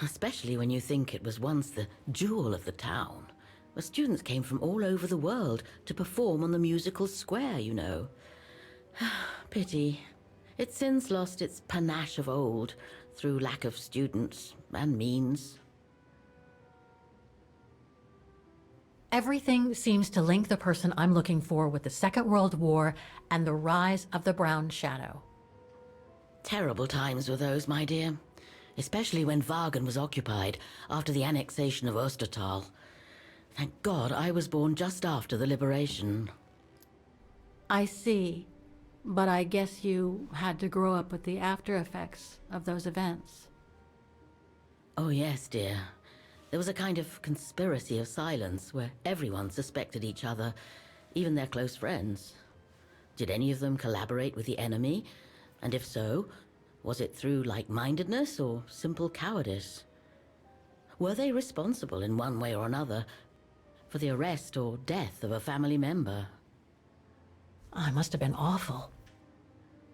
Especially when you think it was once the jewel of the town, where students came from all over the world to perform on the musical square, you know. Pity. It's since lost its panache of old through lack of students and means. Everything seems to link the person I'm looking for with the Second World War and the rise of the Brown Shadow. Terrible times were those, my dear. Especially when Vaghen was occupied after the annexation of Ostertal. Thank God I was born just after the liberation. I see. But I guess you had to grow up with the after effects of those events. Oh yes, dear. There was a kind of conspiracy of silence where everyone suspected each other, even their close friends. Did any of them collaborate with the enemy? And if so, was it through like-mindedness or simple cowardice? Were they responsible in one way or another for the arrest or death of a family member? I must have been awful.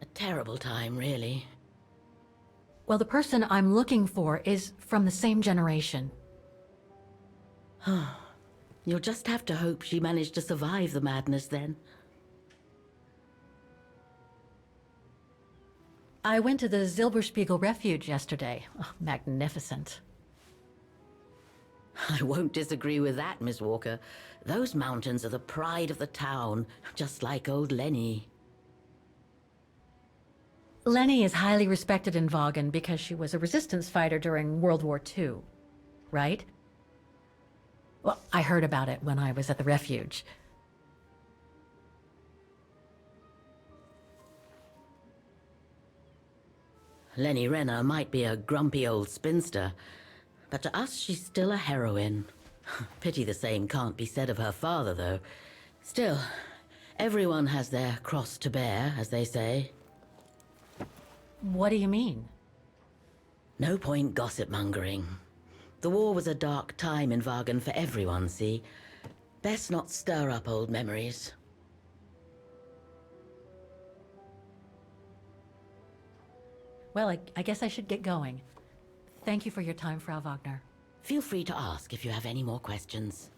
A terrible time, really. Well, the person I'm looking for is from the same generation. You'll just have to hope she managed to survive the madness then. I went to the Silberspiegel Refuge yesterday. Oh, magnificent. I won't disagree with that, Miss Walker. Those mountains are the pride of the town, just like old Lenny. Lenny is highly respected in Vaghen because she was a resistance fighter during World War II, right? Well, I heard about it when I was at the refuge. Lenny Renner might be a grumpy old spinster, but to us she's still a heroine. Pity the same can't be said of her father, though. Still, everyone has their cross to bear, as they say. What do you mean? No point gossip-mongering. The war was a dark time in Vaghen for everyone, see? Best not stir up old memories. Well, I guess I should get going. Thank you for your time, Frau Wagner. Feel free to ask if you have any more questions.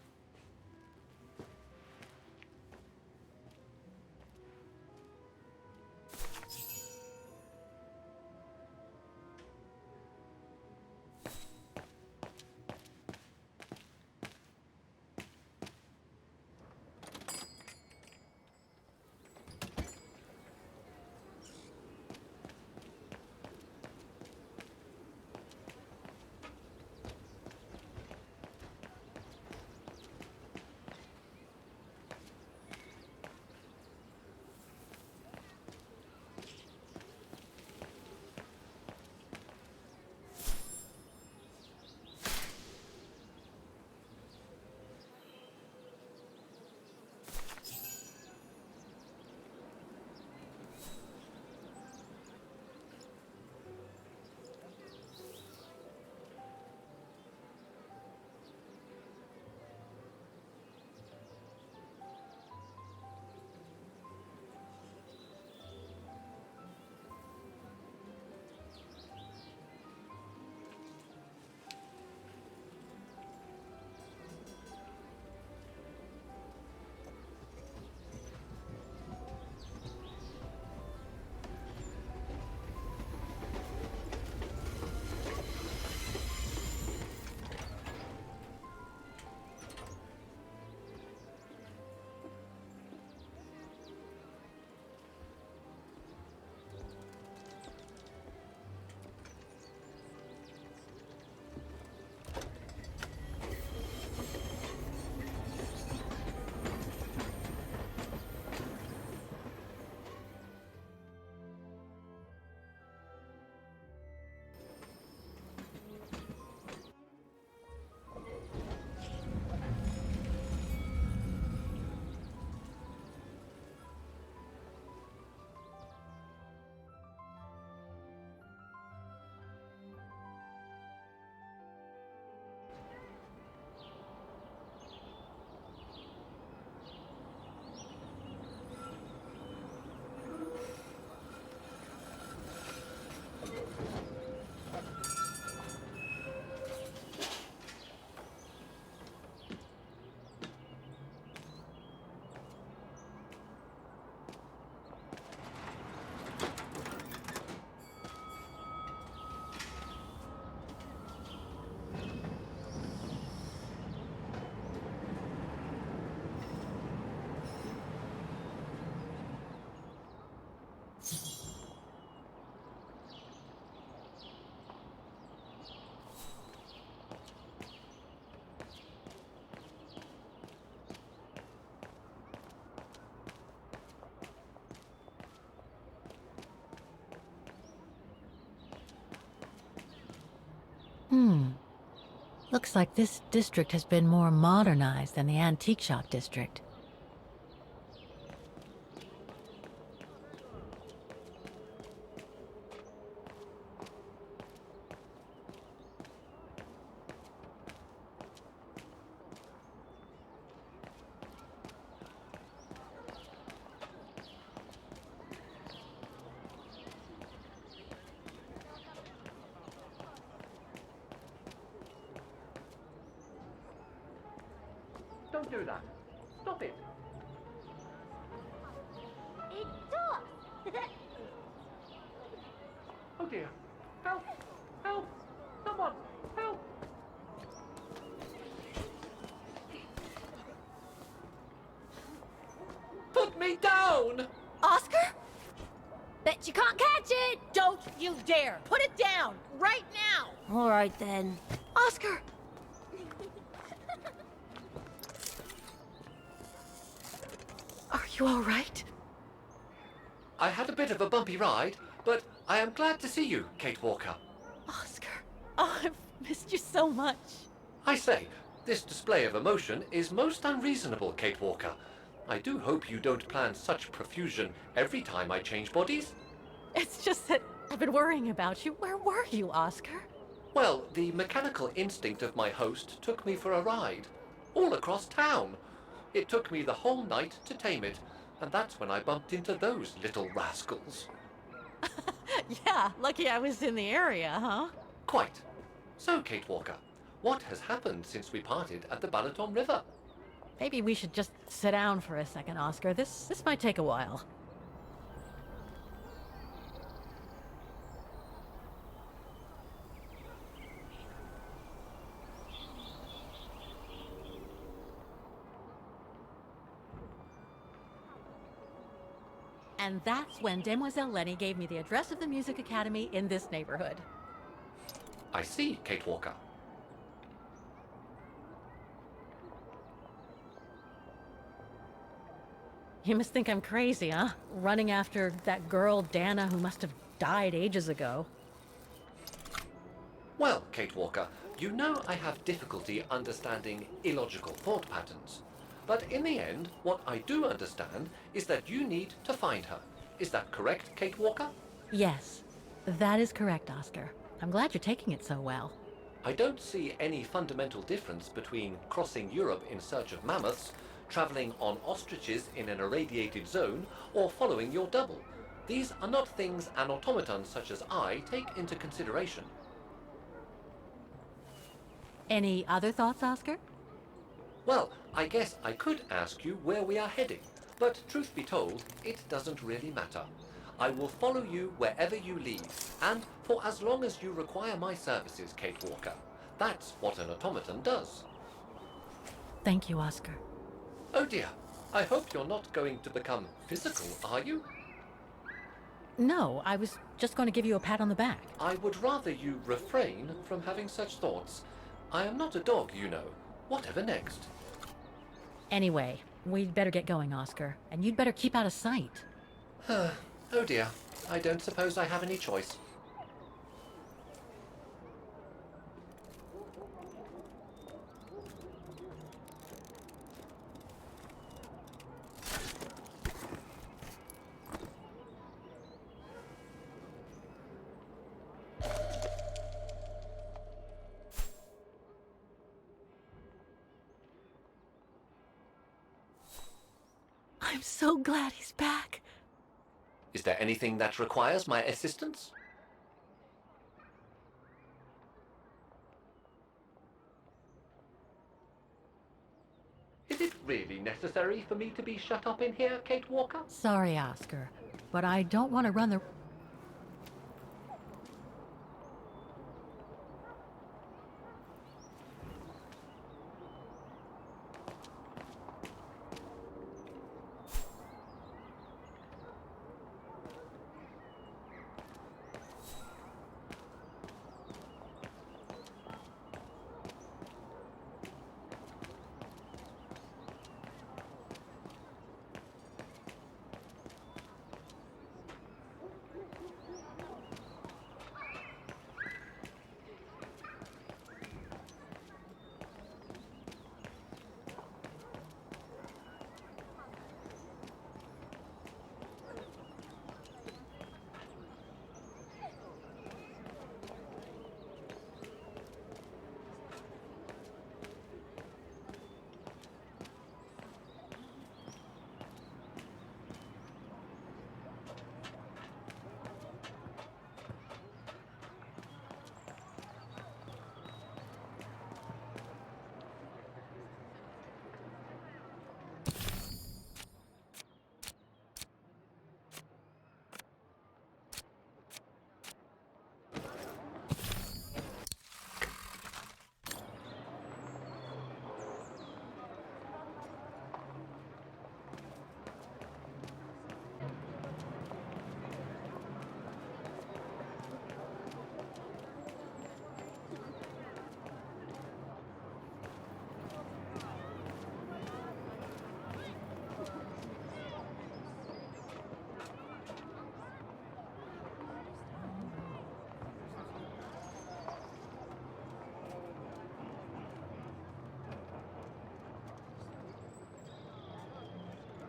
Looks like this district has been more modernized than the antique shop district. Don't do that. Stop it. It does! Oh dear. Help! Help! Someone! Help! Put me down! Oscar? Bet but you can't catch it! Don't you dare! Put it down! Right now! All right, then. Oscar! Are you all right? I had a bit of a bumpy ride, but I am glad to see you, Kate Walker. Oscar, oh, I've missed you so much. I say, this display of emotion is most unreasonable, Kate Walker. I do hope you don't plan such profusion every time I change bodies. It's just that I've been worrying about you. Where were you, Oscar? Well, the mechanical instinct of my host took me for a ride, all across town. It took me the whole night to tame it, and that's when I bumped into those little rascals. Yeah, lucky I was in the area, huh? Quite. So, Kate Walker, what has happened since we parted at the Balaton River? Maybe we should just sit down for a second, Oscar. This might take a while. And that's when Demoiselle Lenny gave me the address of the Music Academy in this neighborhood. I see, Kate Walker. You must think I'm crazy, huh? Running after that girl, Dana, who must have died ages ago. Well, Kate Walker, you know I have difficulty understanding illogical thought patterns. But in the end, what I do understand is that you need to find her. Is that correct, Kate Walker? Yes, that is correct, Oscar. I'm glad you're taking it so well. I don't see any fundamental difference between crossing Europe in search of mammoths, traveling on ostriches in an irradiated zone, or following your double. These are not things an automaton such as I take into consideration. Any other thoughts, Oscar? Well, I guess I could ask you where we are heading, but truth be told, it doesn't really matter. I will follow you wherever you lead, and for as long as you require my services, Kate Walker. That's what an automaton does. Thank you, Oscar. Oh dear, I hope you're not going to become physical, are you? No, I was just going to give you a pat on the back. I would rather you refrain from having such thoughts. I am not a dog, you know. Whatever next? Anyway, we'd better get going, Oscar, and you'd better keep out of sight. Oh dear, I don't suppose I have any choice. I'm so glad he's back. Is there anything that requires my assistance? Is it really necessary for me to be shut up in here, Kate Walker? Sorry, Oscar, but I don't want to run the...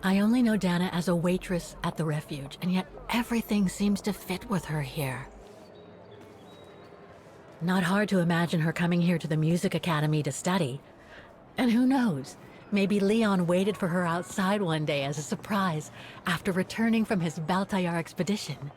I only know Dana as a waitress at the refuge, and yet everything seems to fit with her here. Not hard to imagine her coming here to the music academy to study. And who knows, maybe Leon waited for her outside one day as a surprise after returning from his Baltayar expedition.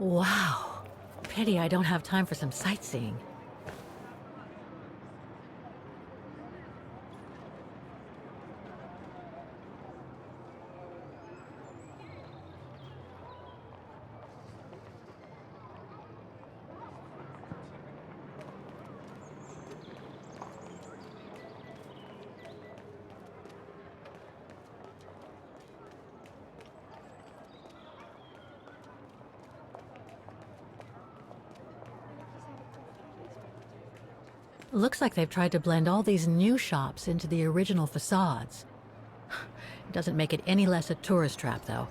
Wow. Pity I don't have time for some sightseeing. Looks like they've tried to blend all these new shops into the original facades. It doesn't make it any less a tourist trap, though.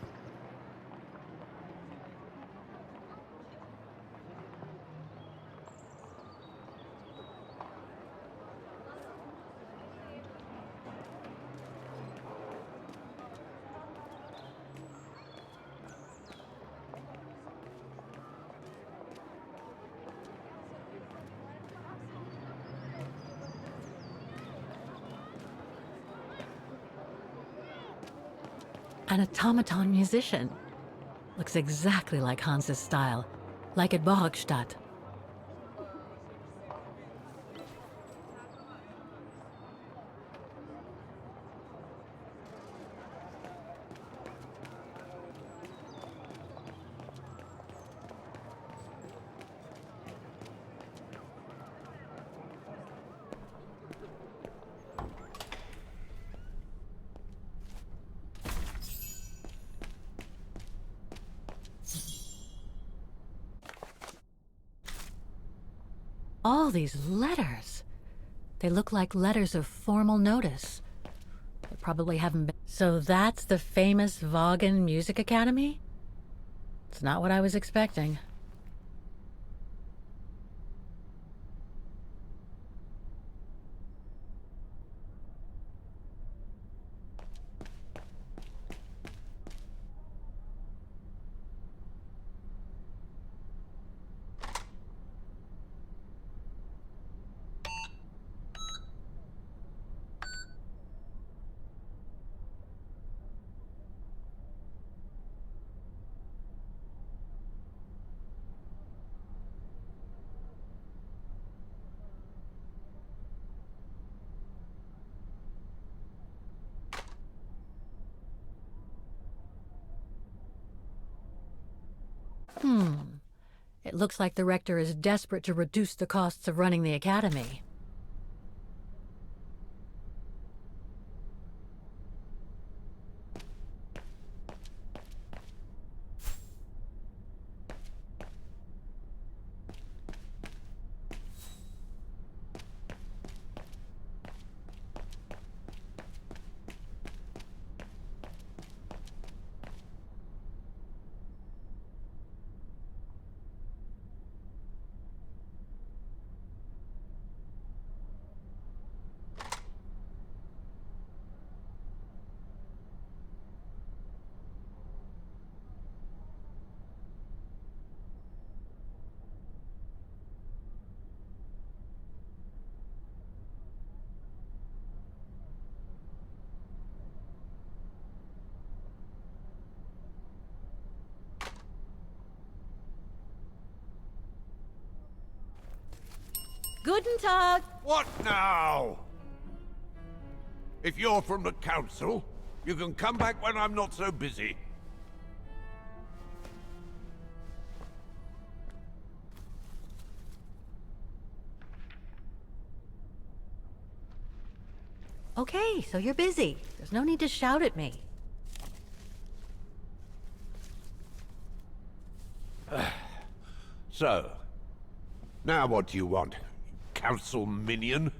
An automaton musician. Looks exactly like Hans's style, like at Borgstadt. All these letters. They look like letters of formal notice. They probably haven't been... So that's the famous Vaghen Music Academy? It's not what I was expecting. It looks like the rector is desperate to reduce the costs of running the academy. Guten Tag! What now? If you're from the council, you can come back when I'm not so busy. Okay, so you're busy. There's no need to shout at me. So, now what do you want? Council minion?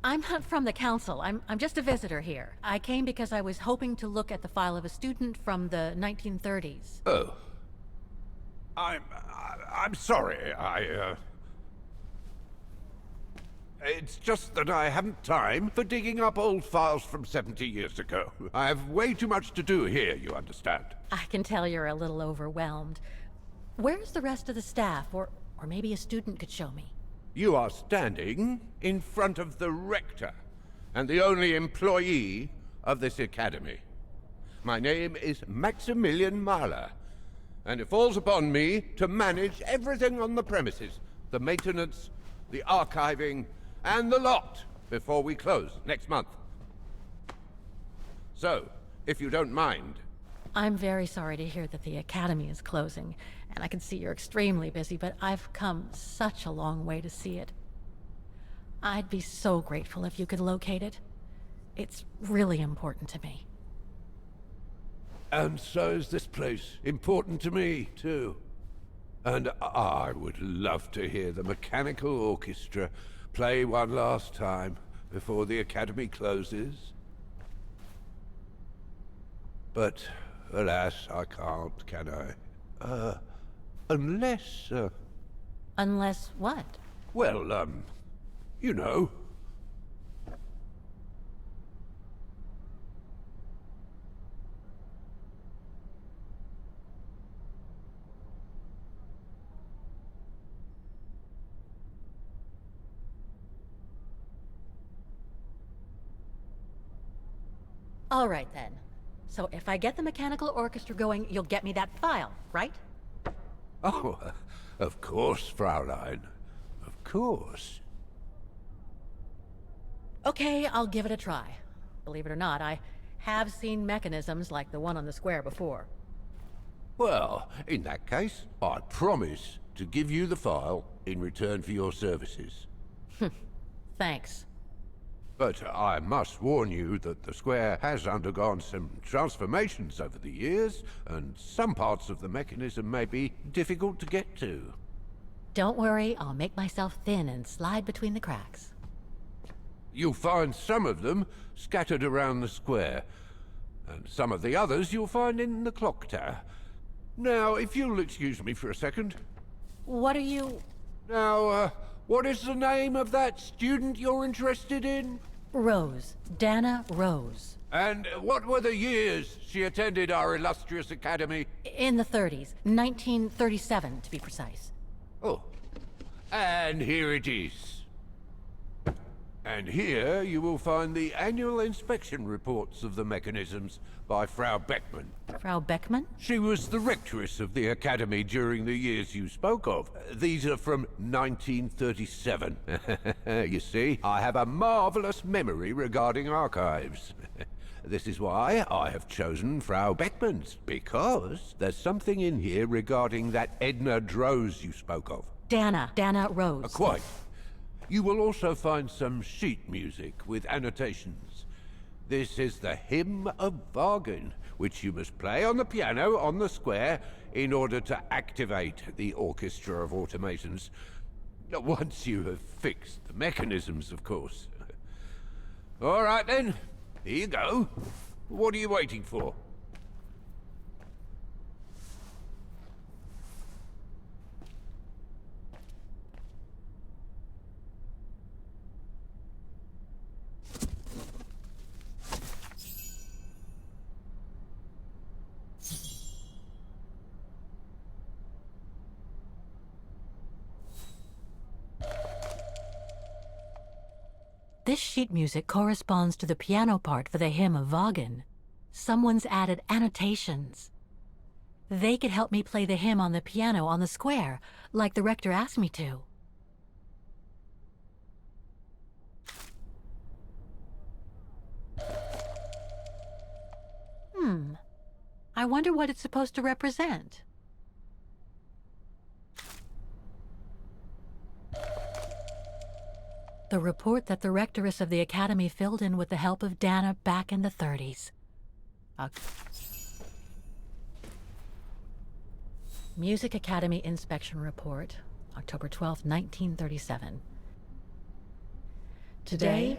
I'm not from the council. I'm just a visitor here. I came because I was hoping to look at the file of a student from the 1930s. Oh. I'm sorry, It's just that I haven't time for digging up old files from 70 years ago. I have way too much to do here, you understand. I can tell you're a little overwhelmed. Where's the rest of the staff? Or maybe a student could show me. You are standing in front of the rector, and the only employee of this academy. My name is Maximilian Mahler, and it falls upon me to manage everything on the premises. The maintenance, the archiving, and the lot before we close next month. So, if you don't mind... I'm very sorry to hear that the academy is closing, and I can see you're extremely busy, but I've come such a long way to see it. I'd be so grateful if you could locate it. It's really important to me. And so is this place important to me, too. And I would love to hear the mechanical orchestra play one last time before the academy closes. But, alas, I can't, can I? Unless, Unless what? Well, you know. All right, then. So if I get the mechanical orchestra going, you'll get me that file, right? Oh, of course, Fraulein. Of course. Okay, I'll give it a try. Believe it or not, I have seen mechanisms like the one on the square before. Well, in that case, I promise to give you the file in return for your services. Thanks. But I must warn you that the square has undergone some transformations over the years, and some parts of the mechanism may be difficult to get to. Don't worry, I'll make myself thin and slide between the cracks. You'll find some of them scattered around the square, and some of the others you'll find in the clock tower. Now, if you'll excuse me for a second. What are you... Now, what is the name of that student you're interested in? Rose. Dana Rose. And what were the years she attended our illustrious academy? In the 30s. 1937, to be precise. Oh. And here it is. And here you will find the annual inspection reports of the mechanisms by Frau Beckmann. Frau Beckmann? She was the rectress of the academy during the years you spoke of. These are from 1937. You see, I have a marvelous memory regarding archives. This is why I have chosen Frau Beckmann's, because there's something in here regarding that Edna Droz you spoke of. Dana Rose. Quite. You will also find some sheet music with annotations. This is the Hymn of Vaghen, which you must play on the piano on the square in order to activate the Orchestra of Automatons. Once you have fixed the mechanisms, of course. All right then, here you go. What are you waiting for? This sheet music corresponds to the piano part for the Hymn of Vaghen. Someone's added annotations. They could help me play the hymn on the piano on the square, like the rector asked me to. I wonder what it's supposed to represent. The report that the rectoress of the academy filled in with the help of Dana back in the 30s. Music Academy Inspection Report, October 12, 1937. Today,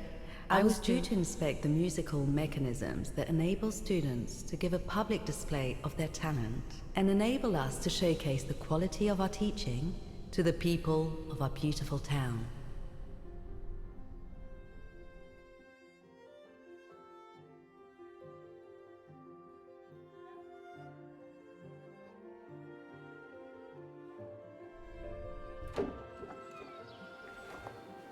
I was due to inspect the musical mechanisms that enable students to give a public display of their talent and enable us to showcase the quality of our teaching to the people of our beautiful town.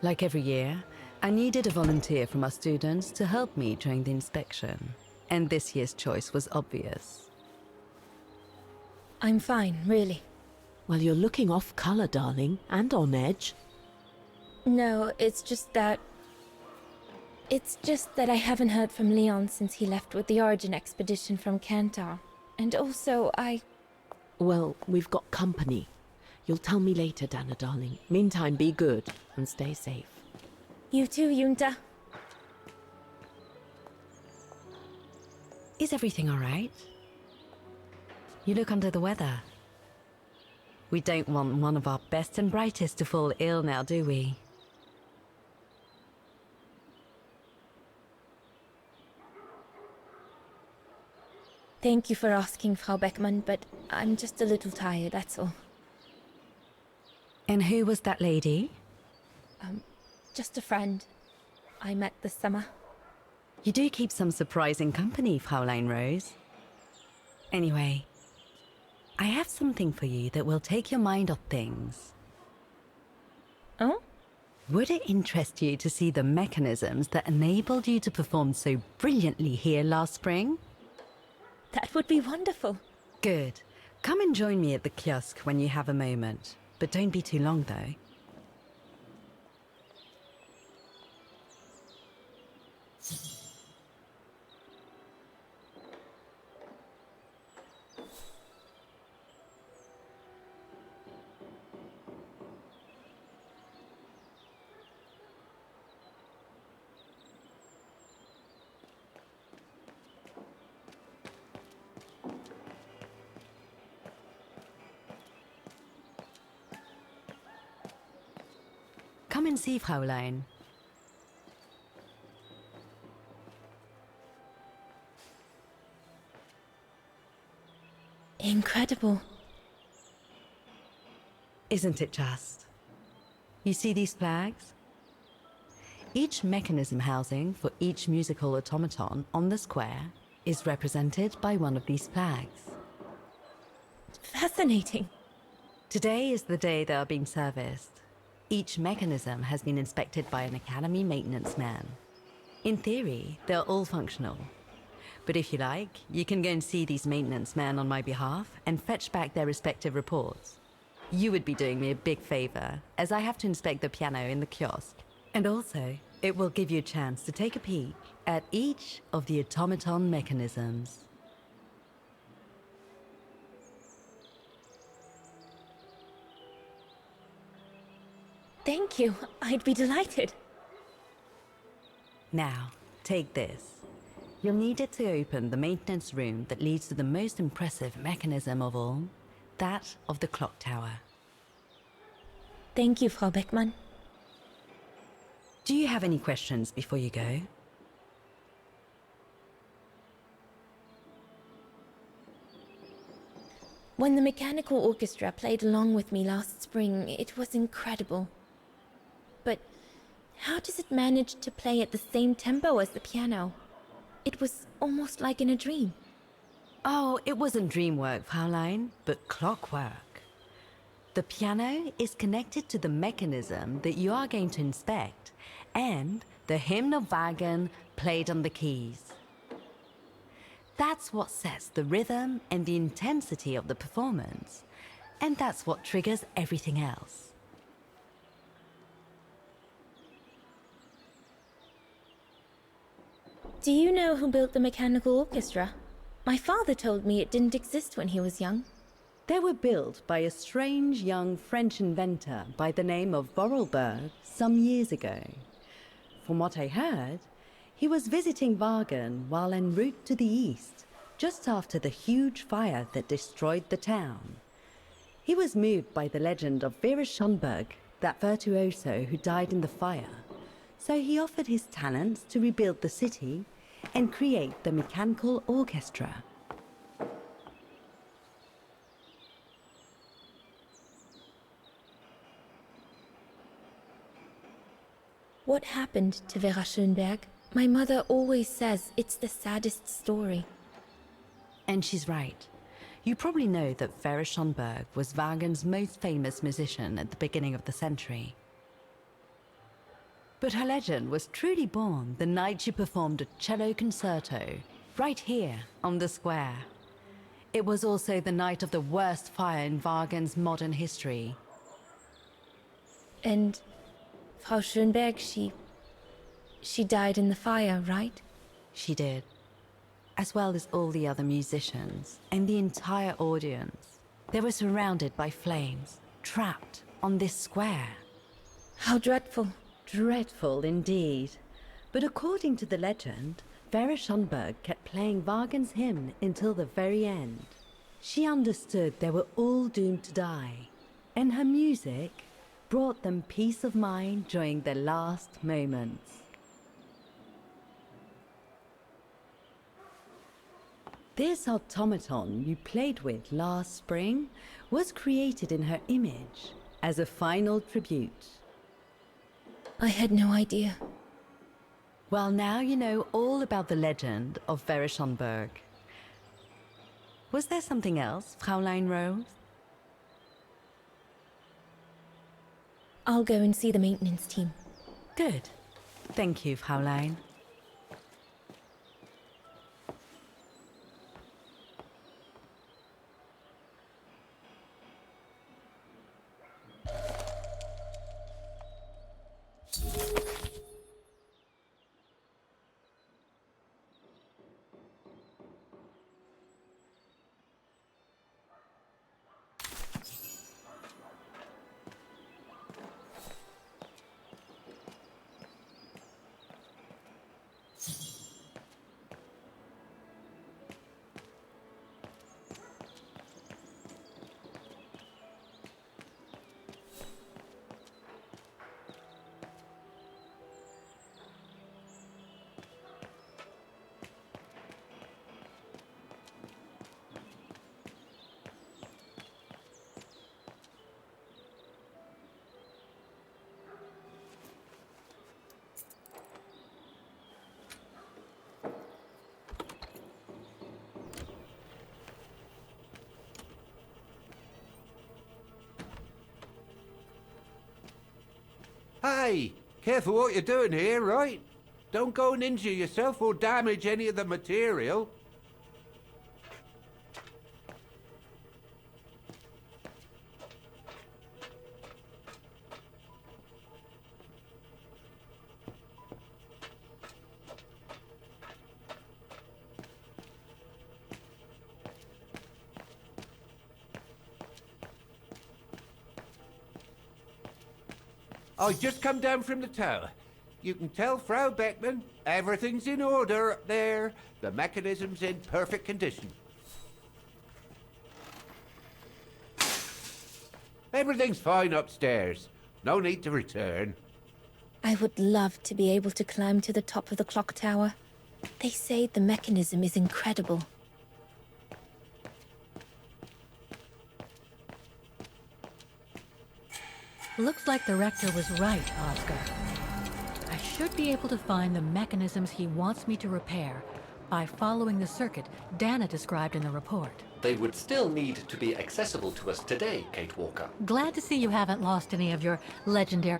Like every year, I needed a volunteer from our students to help me during the inspection, and this year's choice was obvious. I'm fine, really. Well, you're looking off color, darling, and on edge. No, it's just that I haven't heard from Leon since he left with the Origin expedition from Kantar. And also, Well, we've got company. You'll tell me later, Dana, darling. Meantime, be good and stay safe. You too, Yunta. Is everything all right? You look under the weather. We don't want one of our best and brightest to fall ill now, do we? Thank you for asking, Frau Beckmann, but I'm just a little tired, that's all. And who was that lady? Just a friend I met this summer. You do keep some surprising company, Fraulein Rose. Anyway, I have something for you that will take your mind off things. Oh? Would it interest you to see the mechanisms that enabled you to perform so brilliantly here last spring? That would be wonderful. Good. Come and join me at the kiosk when you have a moment. But don't be too long, though. Come and see, Fraulein. Incredible. Isn't it just? You see these flags? Each mechanism housing for each musical automaton on the square is represented by one of these flags. Fascinating. Today is the day they are being serviced. Each mechanism has been inspected by an Academy maintenance man. In theory, they're all functional. But if you like, you can go and see these maintenance men on my behalf and fetch back their respective reports. You would be doing me a big favor, as I have to inspect the piano in the kiosk. And also, it will give you a chance to take a peek at each of the automaton mechanisms. Thank you. I'd be delighted. Now, take this. You'll need it to open the maintenance room that leads to the most impressive mechanism of all, that of the clock tower. Thank you, Frau Beckmann. Do you have any questions before you go? When the mechanical orchestra played along with me last spring, it was incredible. But how does it manage to play at the same tempo as the piano? It was almost like in a dream. Oh, it wasn't dream work, Fraulein, but clockwork. The piano is connected to the mechanism that you are going to inspect, and the hymn of Vaghen played on the keys. That's what sets the rhythm and the intensity of the performance, and that's what triggers everything else. Do you know who built the mechanical orchestra? My father told me it didn't exist when he was young. They were built by a strange young French inventor by the name of Vorarlberg some years ago. From what I heard, he was visiting Vaghen while en route to the east, just after the huge fire that destroyed the town. He was moved by the legend of Vera Schönberg, that virtuoso who died in the fire, so he offered his talents to rebuild the city and create the mechanical orchestra. What happened to Vera Schönberg? My mother always says it's the saddest story. And she's right. You probably know that Vera Schönberg was Waghen's most famous musician at the beginning of the century. But her legend was truly born the night she performed a cello concerto, right here on the square. It was also the night of the worst fire in Waghen's modern history. And Frau Schönberg, she died in the fire, right? She did. As well as all the other musicians and the entire audience. They were surrounded by flames, trapped on this square. How dreadful. Dreadful indeed. But according to the legend, Vera Schönberg kept playing Waghen's hymn until the very end. She understood they were all doomed to die, and her music brought them peace of mind during their last moments. This automaton you played with last spring was created in her image as a final tribute. I had no idea. Well, now you know all about the legend of Vera Schönberg. Was there something else, Fräulein Rose? I'll go and see the maintenance team. Good. Thank you, Fräulein. Hey, careful what you're doing here, right? Don't go and injure yourself or damage any of the material. I just come down from the tower. You can tell Frau Beckman everything's in order up there. The mechanism's in perfect condition. Everything's fine upstairs. No need to return. I would love to be able to climb to the top of the clock tower. They say the mechanism is incredible. Looks like the rector was right, Oscar. I should be able to find the mechanisms he wants me to repair by following the circuit Dana described in the report. They would still need to be accessible to us today, Kate Walker. Glad to see you haven't lost any of your legendary...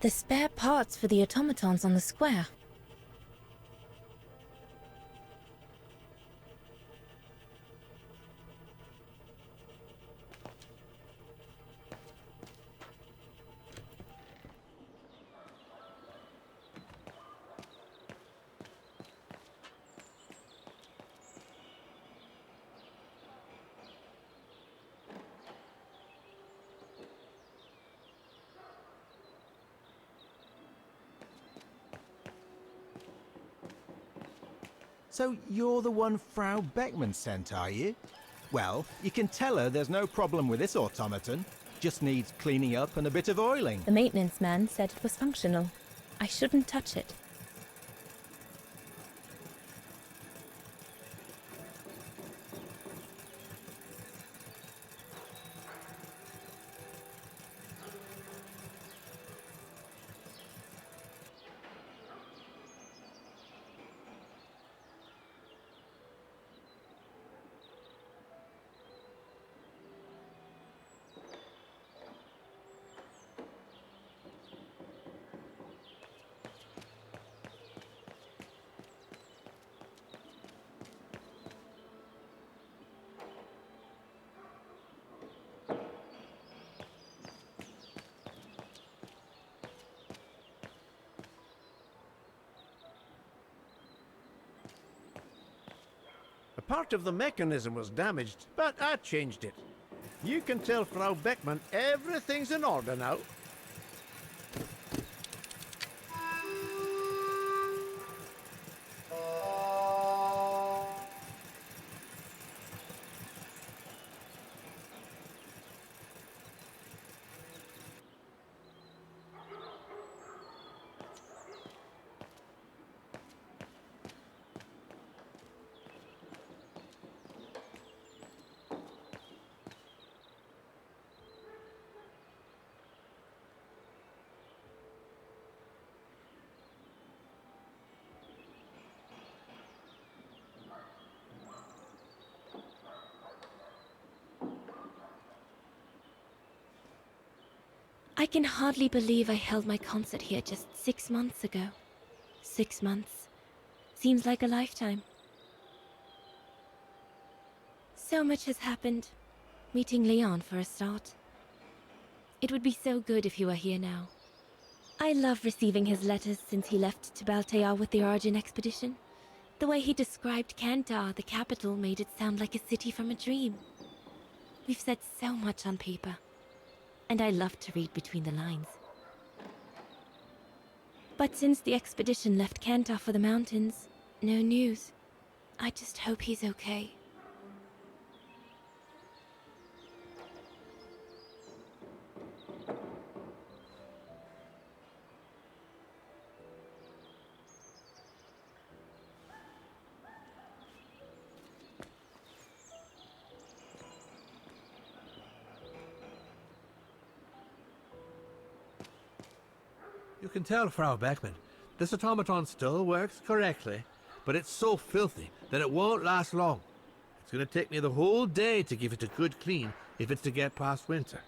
The spare parts for the automatons on the square. So you're the one Frau Beckman sent, are you? Well, you can tell her there's no problem with this automaton. Just needs cleaning up and a bit of oiling. The maintenance man said it was functional. I shouldn't touch it. Part of the mechanism was damaged, but I changed it. You can tell Frau Beckman everything's in order now. I can hardly believe I held my concert here just 6 months ago. 6 months. Seems like a lifetime. So much has happened. Meeting Leon for a start. It would be so good if he were here now. I love receiving his letters since he left to Baltayar with the Origin expedition. The way he described Kantar, the capital, made it sound like a city from a dream. We've said so much on paper. And I love to read between the lines. But since the expedition left Kantar for the mountains, no news. I just hope he's okay. You can tell, Frau Beckman, this automaton still works correctly, but it's so filthy that it won't last long. It's going to take me the whole day to give it a good clean if it's to get past winter.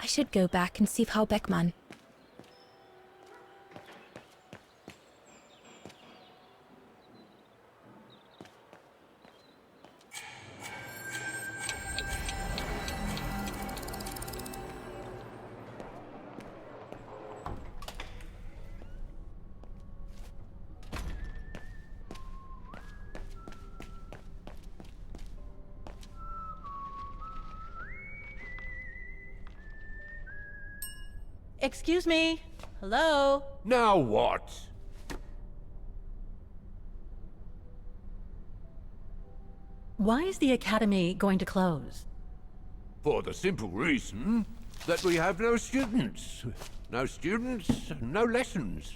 I should go back and see Frau Beckman. Excuse me? Hello? Now what? Why is the academy going to close? For the simple reason that we have no students. No students, no lessons.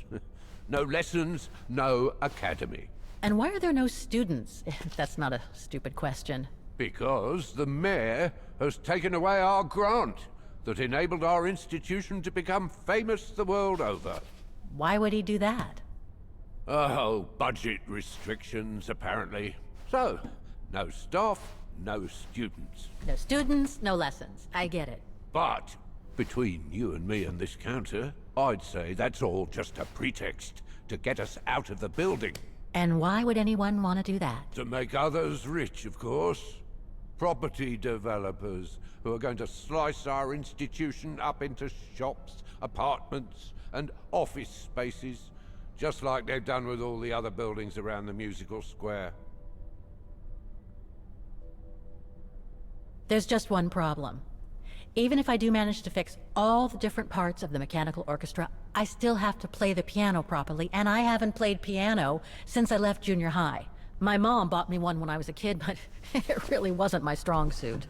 No lessons, no academy. And why are there no students? If that's not a stupid question. Because the mayor has taken away our grant that enabled our institution to become famous the world over. Why would he do that? Oh, budget restrictions, apparently. So, no staff, no students. No students, no lessons. I get it. But Between you and me and this counter, I'd say that's all just a pretext to get us out of the building. And why would anyone want to do that? To make others rich, of course. Property developers who are going to slice our institution up into shops, apartments, and office spaces, just like they've done with all the other buildings around the musical square. There's just one problem. Even if I do manage to fix all the different parts of the mechanical orchestra, I still have to play the piano properly, and I haven't played piano since I left junior high. My mom bought me one when I was a kid, but it really wasn't my strong suit.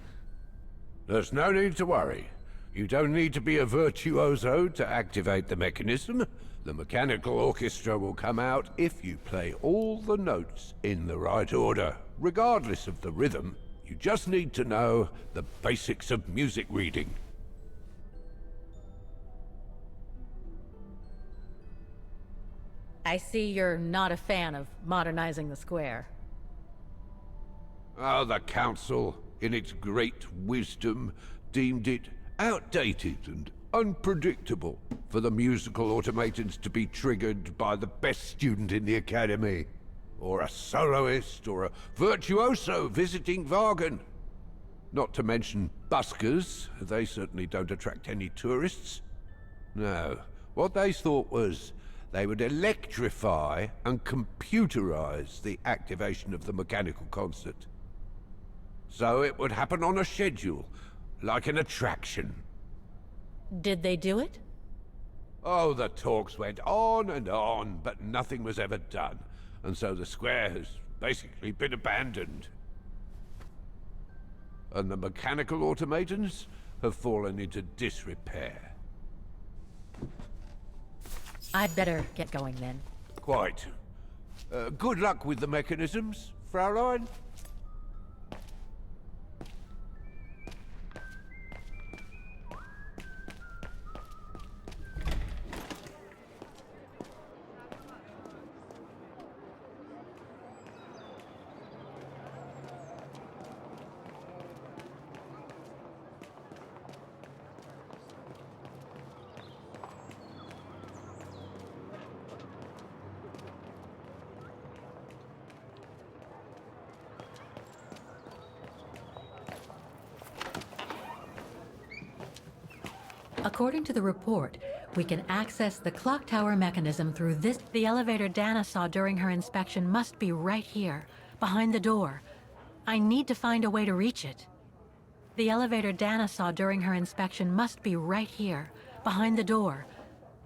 There's no need to worry. You don't need to be a virtuoso to activate the mechanism. The mechanical orchestra will come out if you play all the notes in the right order, regardless of the rhythm. You just need to know the basics of music reading. I see you're not a fan of modernizing the square. Oh, the council, in its great wisdom, deemed it outdated and unpredictable for the musical automatons to be triggered by the best student in the academy, or a soloist, or a virtuoso visiting Vaghen. Not to mention buskers. They certainly don't attract any tourists. No, what they thought was they would electrify and computerize the activation of the mechanical concert. So it would happen on a schedule, like an attraction. Did they do it? Oh, the talks went on and on, but nothing was ever done. And so the square has basically been abandoned. And the mechanical automatons have fallen into disrepair. I'd better get going then. Quite. Good luck with the mechanisms, Fraulein. According to the report, we can access the clock tower mechanism through this. The elevator Dana saw during her inspection must be right here, behind the door. I need to find a way to reach it. The elevator Dana saw during her inspection must be right here, behind the door.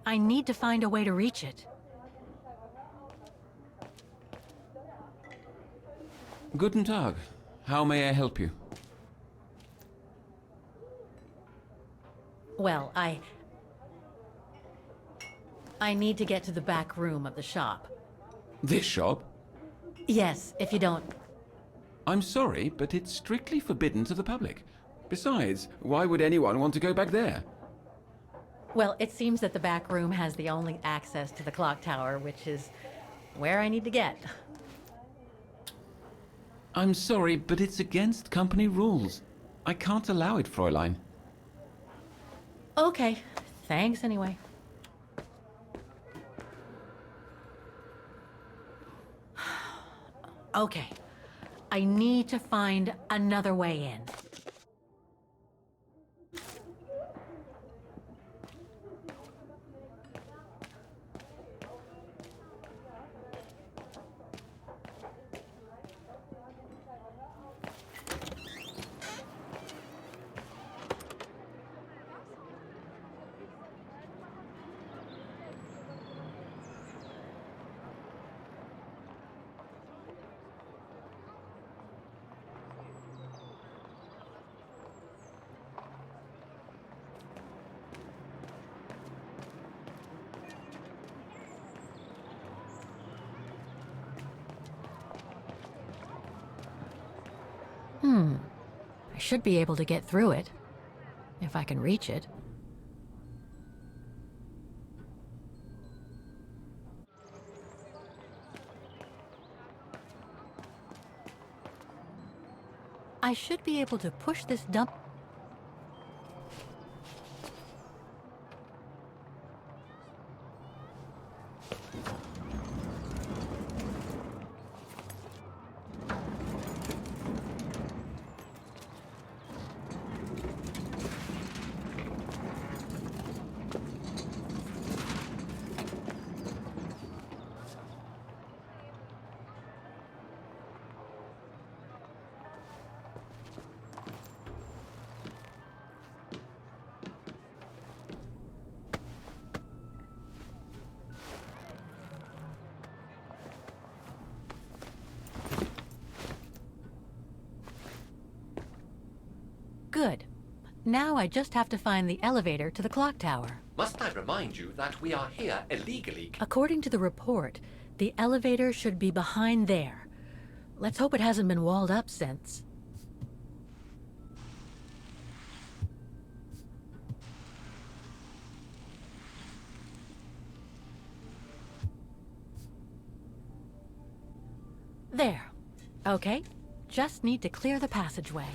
I need to find a way to reach it. Guten Tag. How may I help you? Well, I need to get to the back room of the shop. This shop? Yes, if you don't... I'm sorry, but it's strictly forbidden to the public. Besides, why would anyone want to go back there? Well, it seems that the back room has the only access to the clock tower, which is where I need to get. I'm sorry, but it's against company rules. I can't allow it, Fräulein. Okay, thanks anyway. Okay, I need to find another way in. I should be able to get through it, if I can reach it. I should be able to push this dump... Now I just have to find the elevator to the clock tower. Must I remind you that we are here illegally? According to the report, the elevator should be behind there. Let's hope it hasn't been walled up since. There. Okay. Just need to clear the passageway.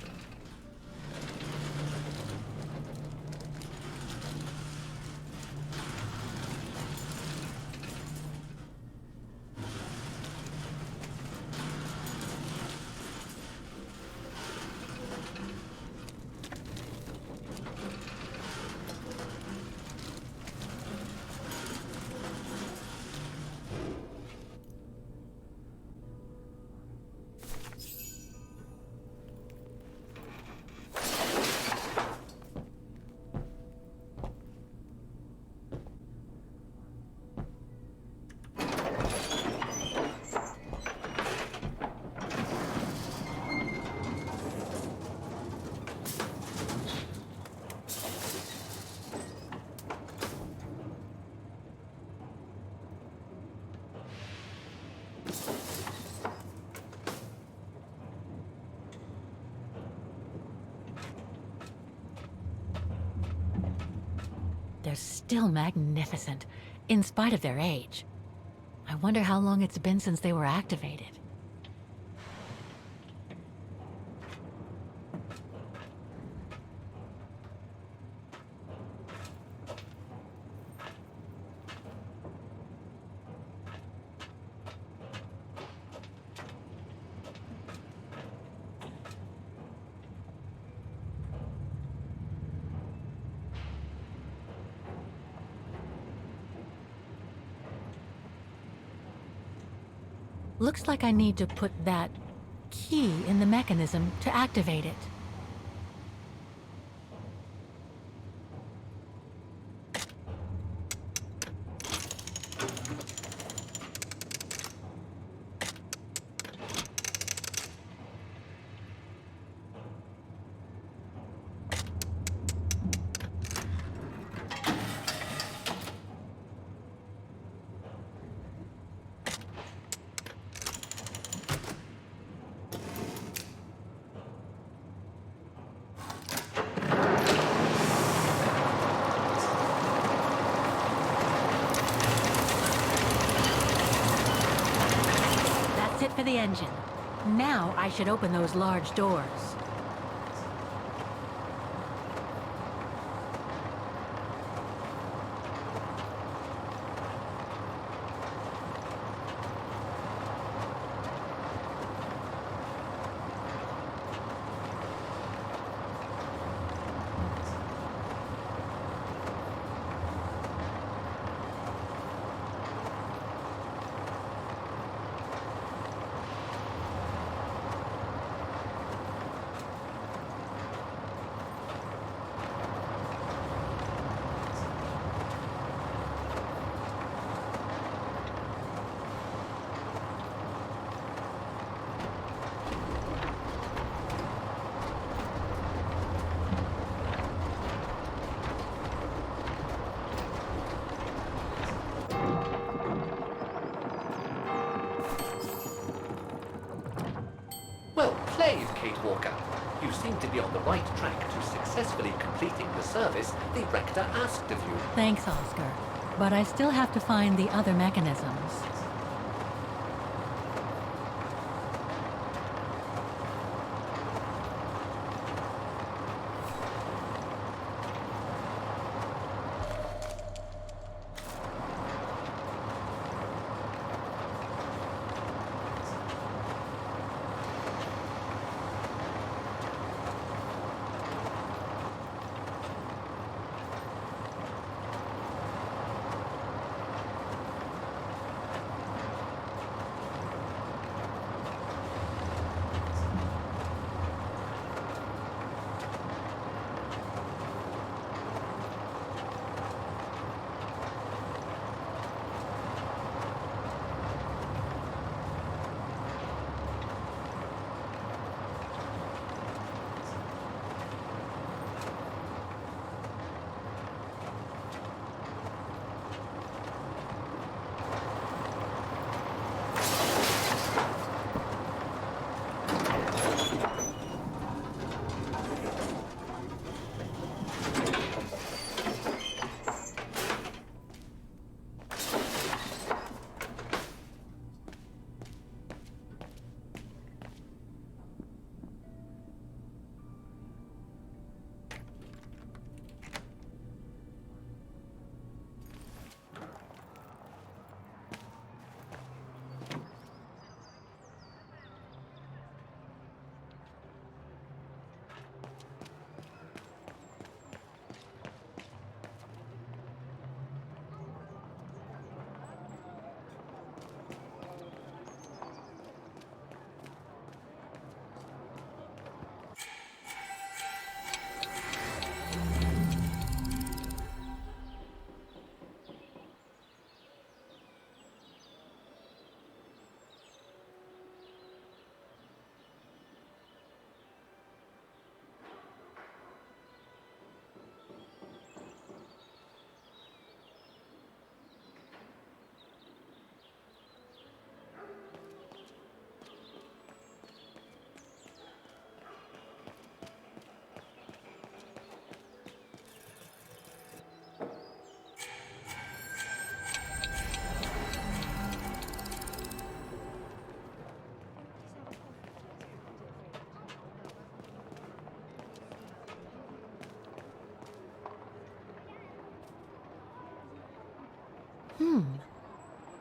They're still magnificent, in spite of their age. I wonder how long it's been since they were activated. Looks like I need to put that key in the mechanism to activate it. For the engine. Now I should open those large doors. Well played, Kate Walker. You seem to be on the right track to successfully completing the service the Rector asked of you. Thanks, Oscar. But I still have to find the other mechanisms.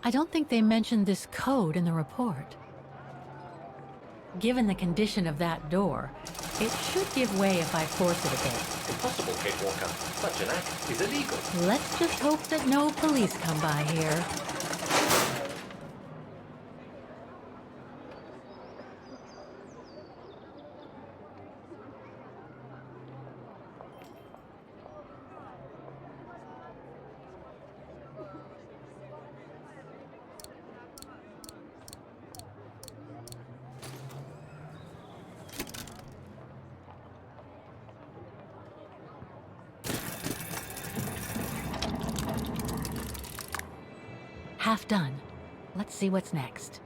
I don't think they mentioned this code in the report. Given the condition of that door, it should give way if I force it a bit. Impossible, Kate Walker. Such an act is illegal. Let's just hope that no police come by here. Half done. Let's see what's next.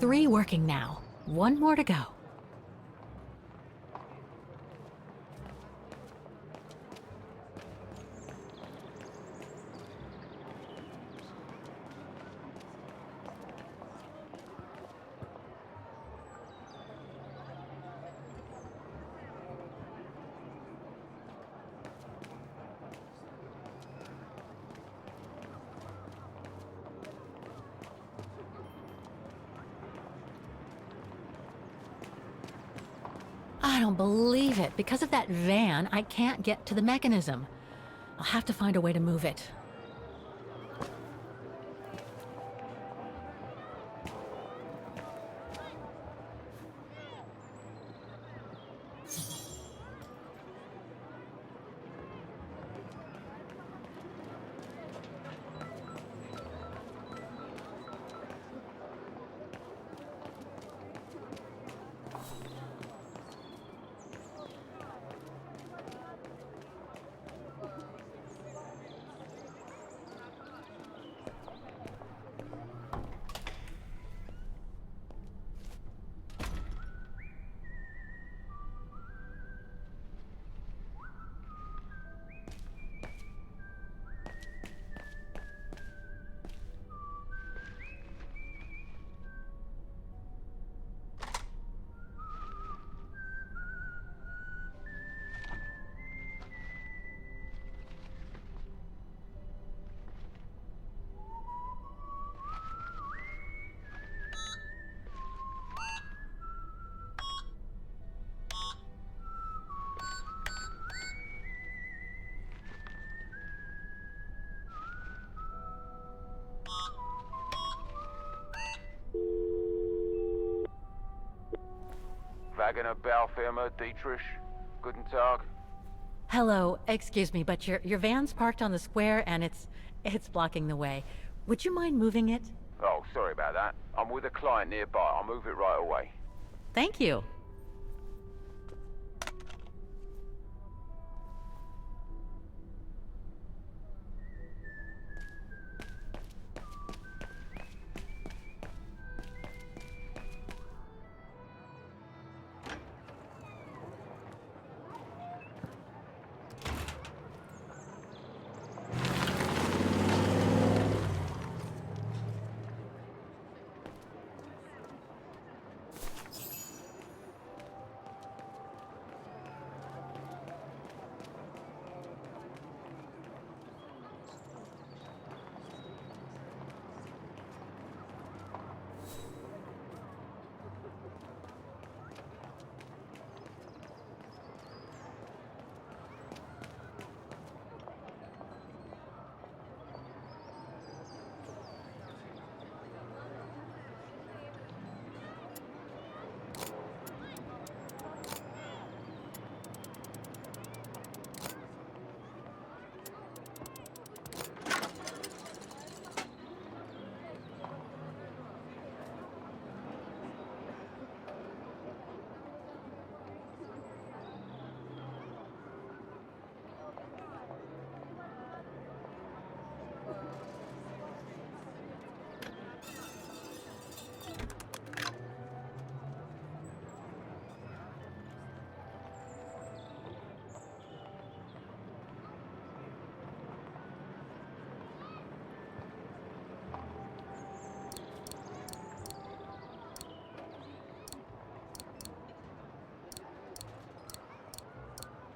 3 working now. 1 more to go. I don't believe it. Because of that van, I can't get to the mechanism. I'll have to find a way to move it. Vaghen Baufirma, Dietrich. Guten Tag. Hello, excuse me, but your van's parked on the square and it's blocking the way. Would you mind moving it? Oh, sorry about that. I'm with a client nearby. I'll move it right away. Thank you.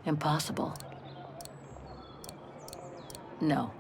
Impossible. No.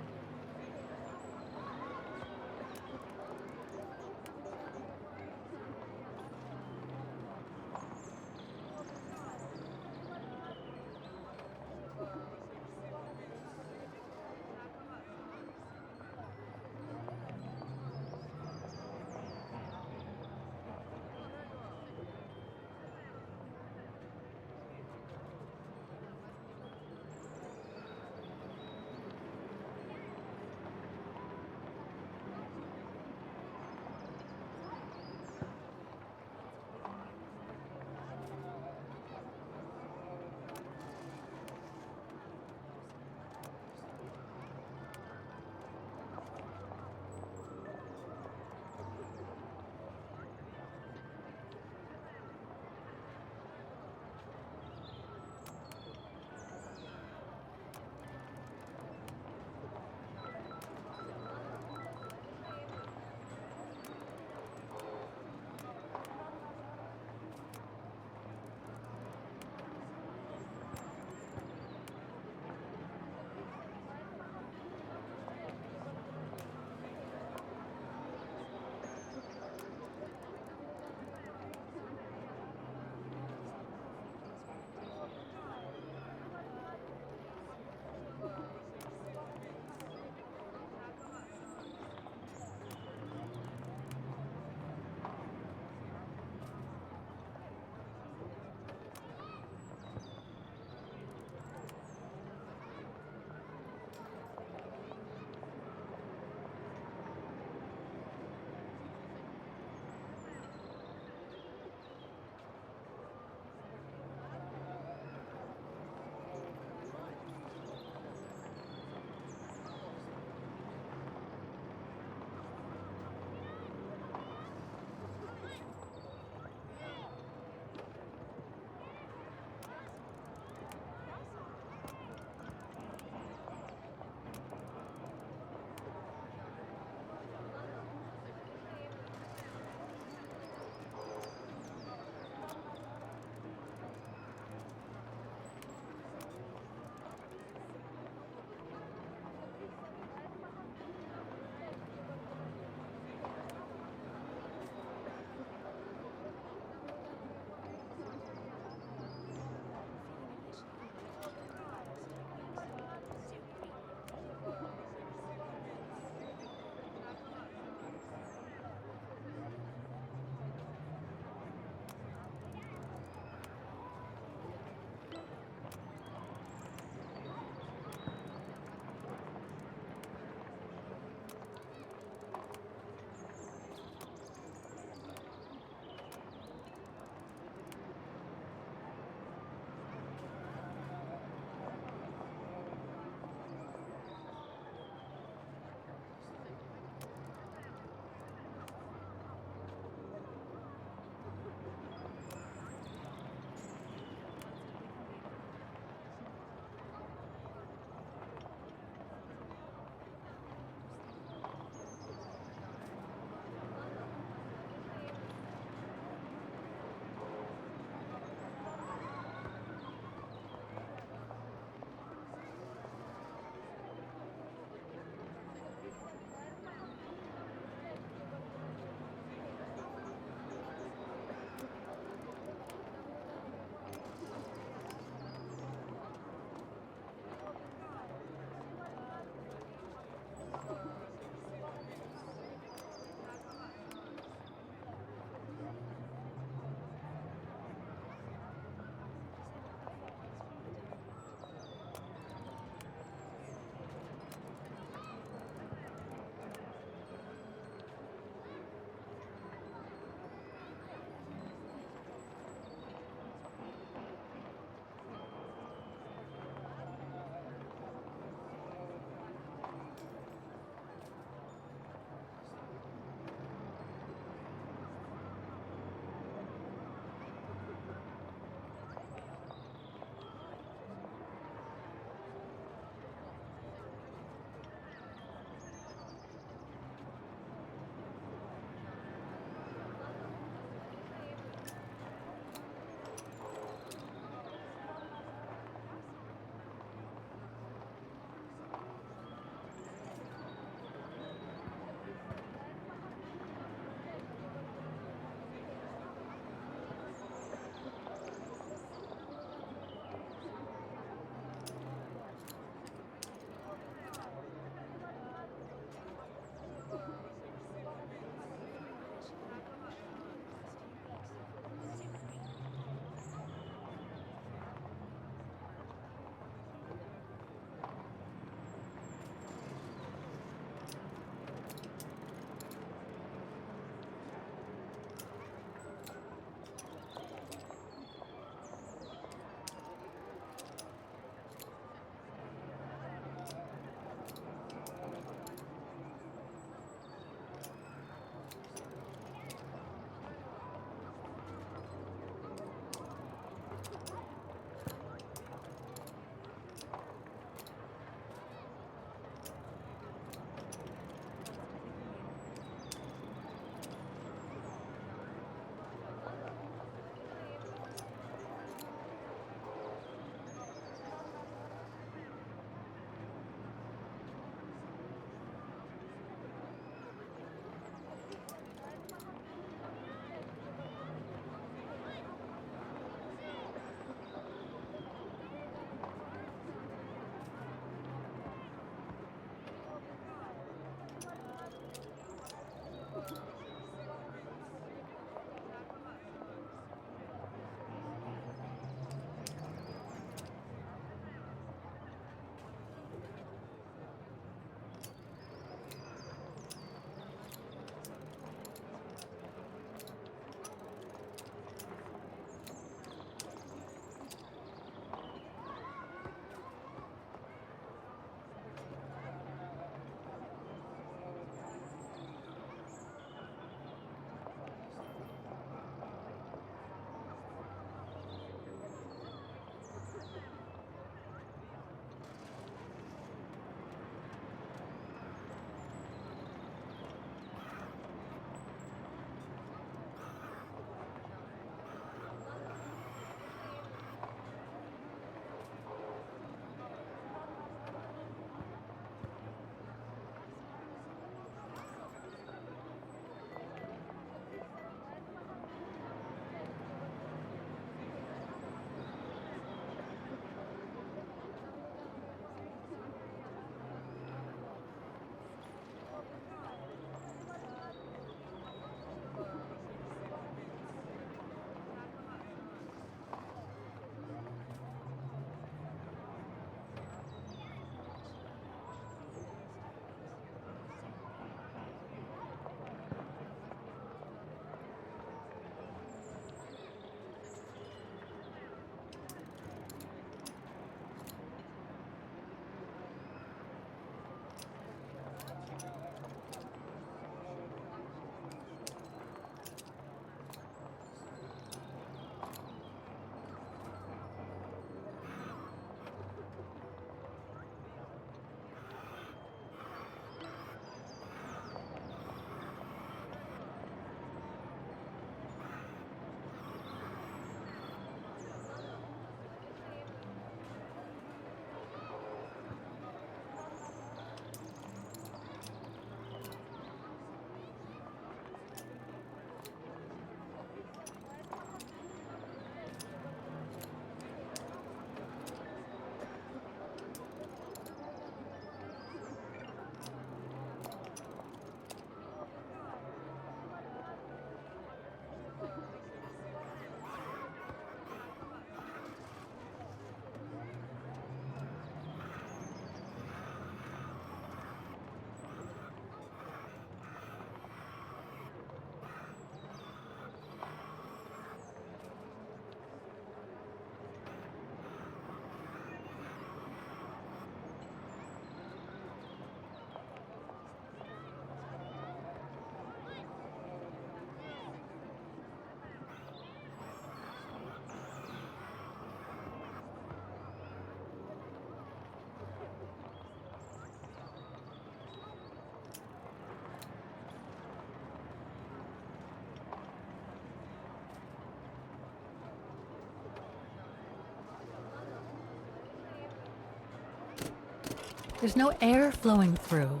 There's no air flowing through.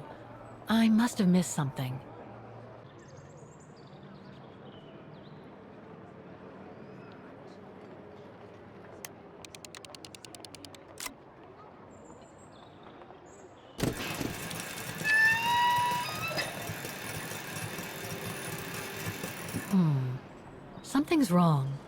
I must have missed something. Something's wrong.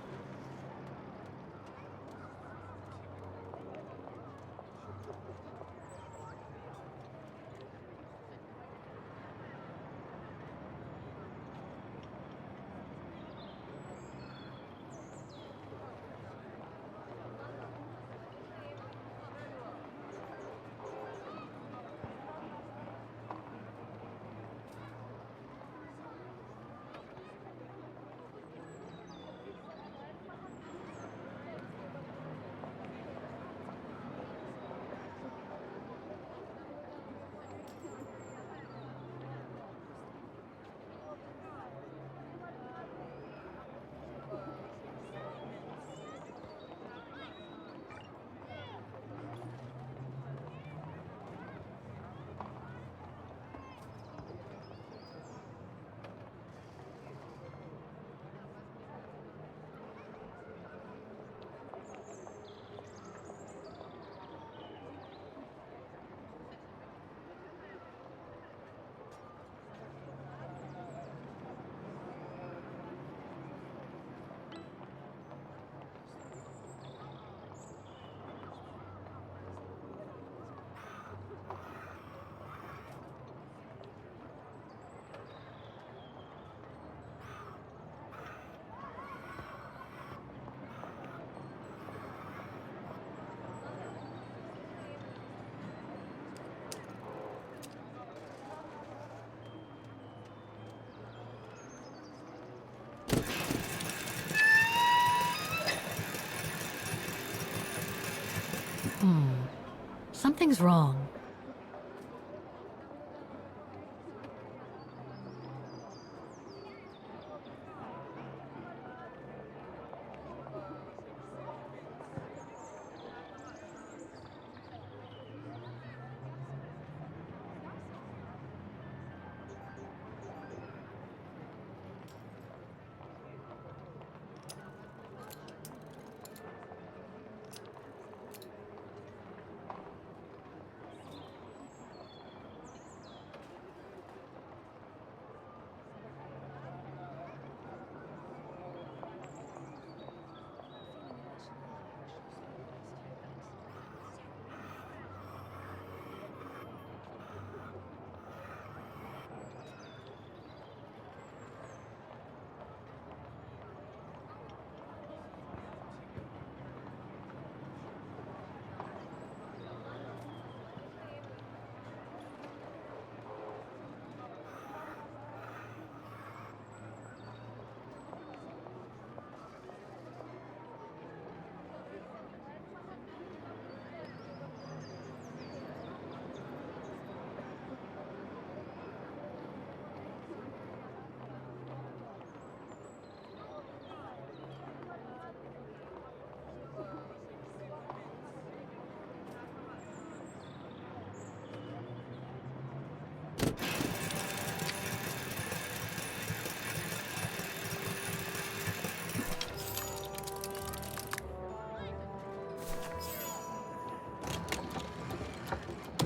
Something's wrong.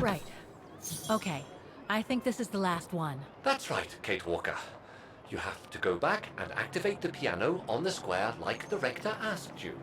Right. Okay. I think this is the last one. That's right, Kate Walker. You have to go back and activate the piano on the square like the rector asked you.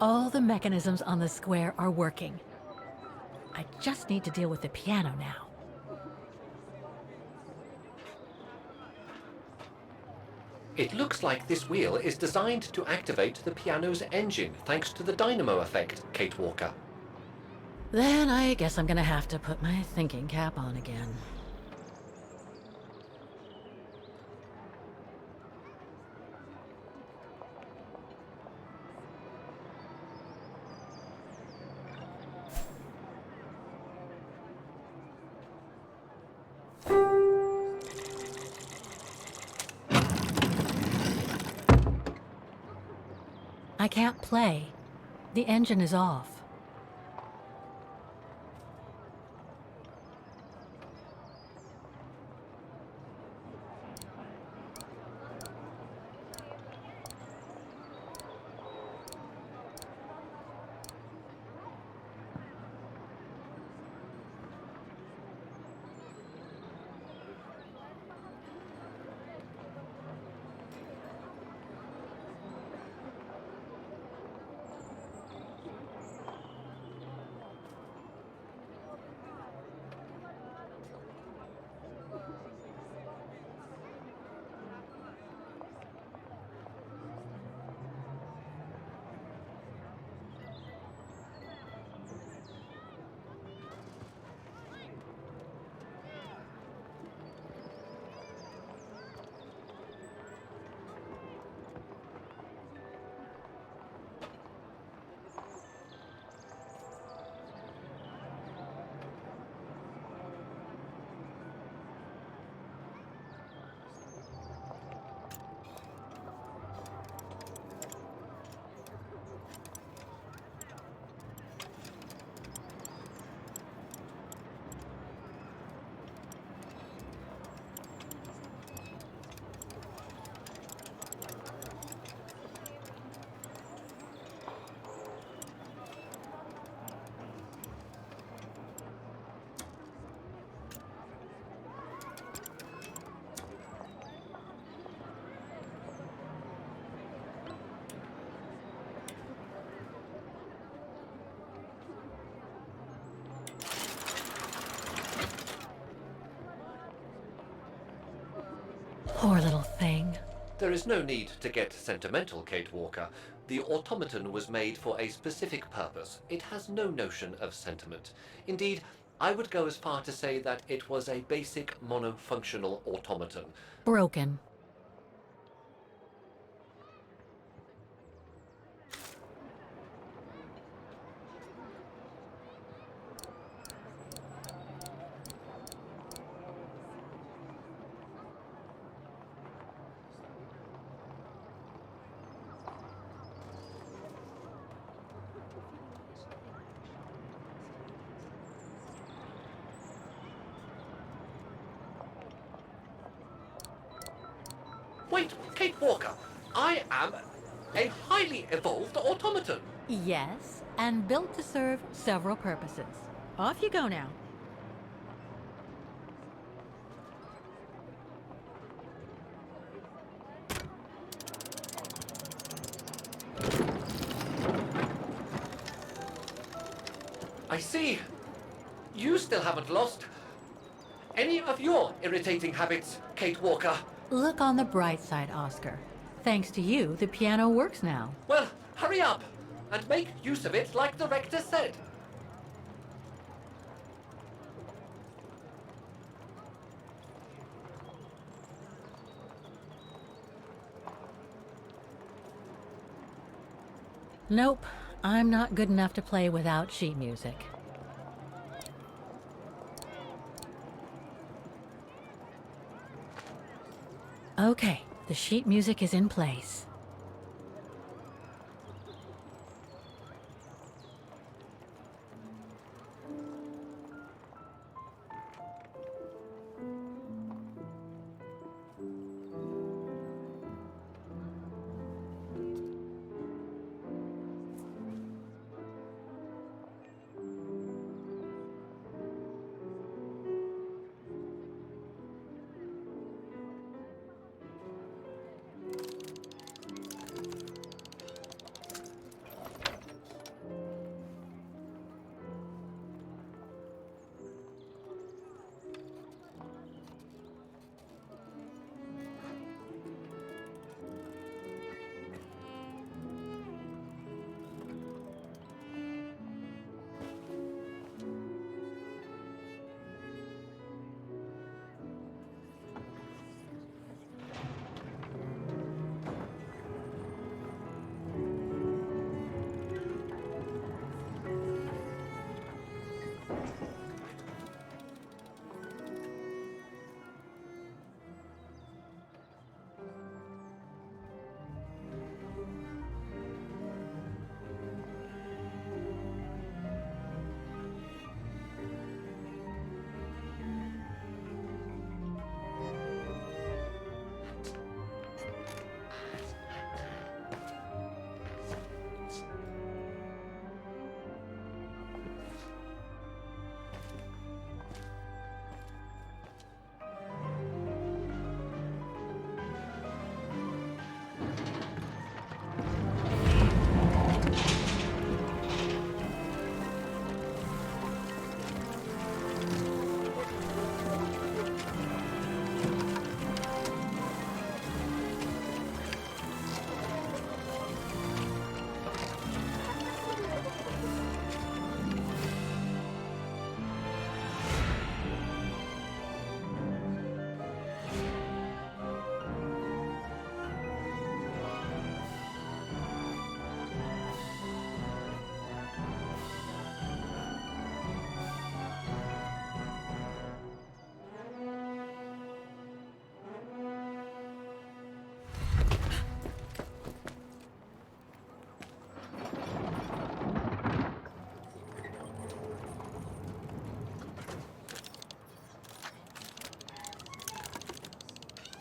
All the mechanisms on the square are working. I just need to deal with the piano now. It looks like this wheel is designed to activate the piano's engine, thanks to the dynamo effect, Kate Walker. Then I guess I'm gonna have to put my thinking cap on again. I can't play. The engine is off. Poor little thing. There is no need to get sentimental, Kate Walker. The automaton was made for a specific purpose. It has no notion of sentiment. Indeed, I would go as far to say that it was a basic monofunctional automaton. Broken. Wait, Kate Walker, I am a highly evolved automaton. Yes, and built to serve several purposes. Off you go now. I see. You still haven't lost any of your irritating habits, Kate Walker. Look on the bright side, Oscar. Thanks to you, the piano works now. Well, hurry up and make use of it like the rector said. Nope, I'm not good enough to play without sheet music. Okay, the sheet music is in place.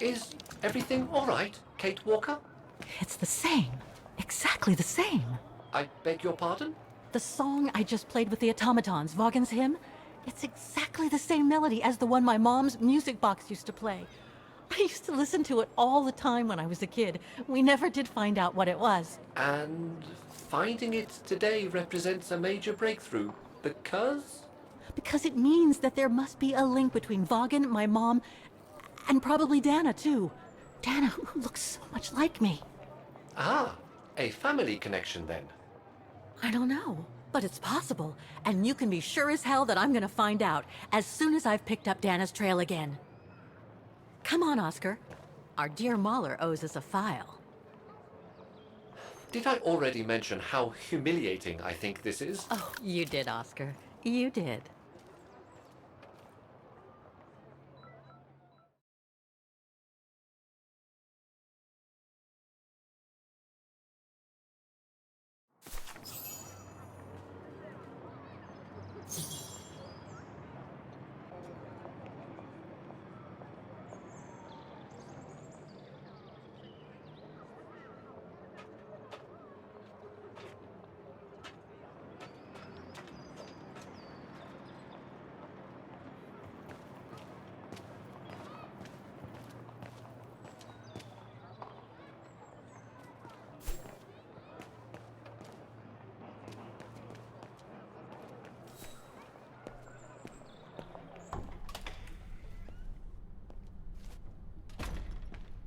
Is everything all right, Kate Walker? It's the same. Exactly the same. I beg your pardon? The song I just played with the automatons, Vaghen's hymn, it's exactly the same melody as the one my mom's music box used to play. I used to listen to it all the time when I was a kid. We never did find out what it was. And finding it today represents a major breakthrough, because? Because it means that there must be a link between Vaghen, my mom, and probably Dana, too. Dana, who looks so much like me. Ah, a family connection then. I don't know, but it's possible. And you can be sure as hell that I'm gonna find out as soon as I've picked up Dana's trail again. Come on, Oscar. Our dear Mahler owes us a file. Did I already mention how humiliating I think this is? Oh, you did, Oscar. You did.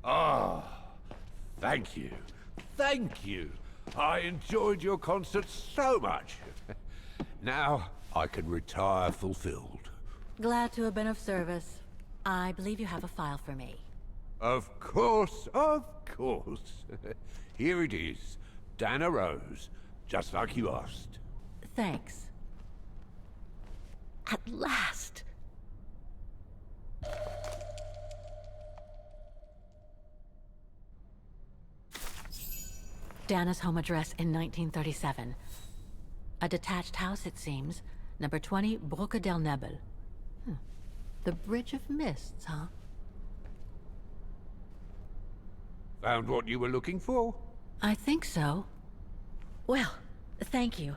Ah, thank you. Thank you. I enjoyed your concert so much. Now I can retire fulfilled. Glad to have been of service. I believe you have a file for me. Of course, of course. Here it is. Dana Rose, just like you asked. Thanks. At last! Dana's home address in 1937. A detached house, it seems. Number 20, Brücke del Nebel. The Bridge of Mists, huh? Found what you were looking for? I think so. Well, thank you.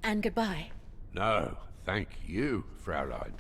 And goodbye. No, thank you, Fraulein.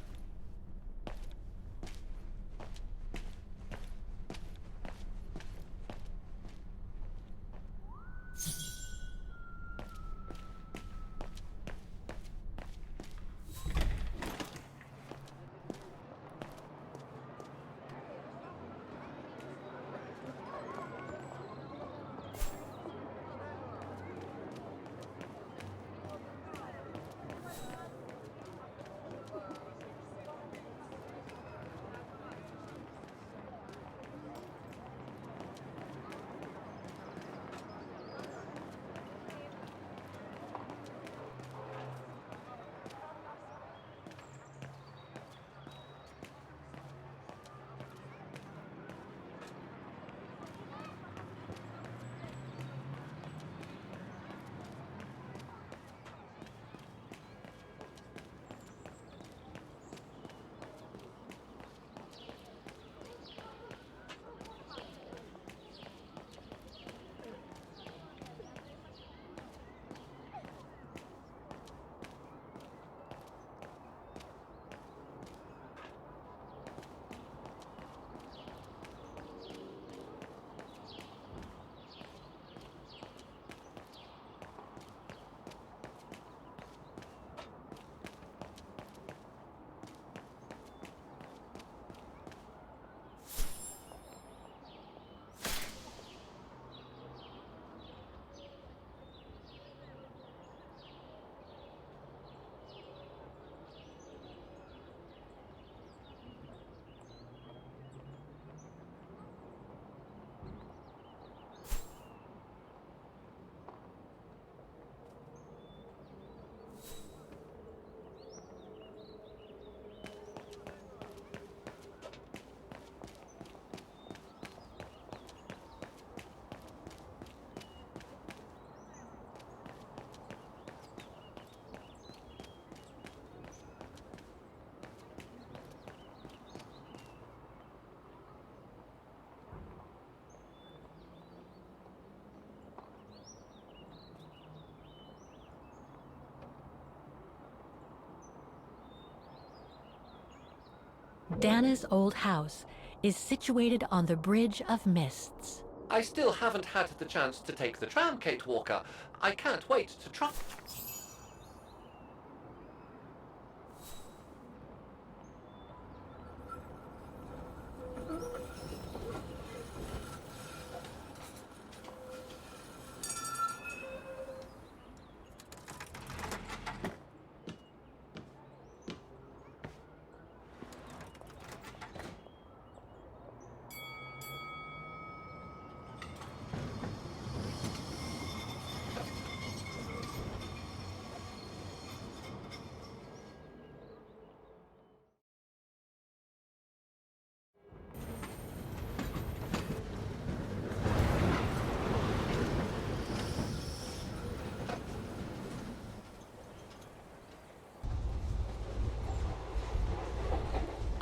Dana's old house is situated on the Bridge of Mists. I still haven't had the chance to take the tram, Kate Walker. I can't wait to try.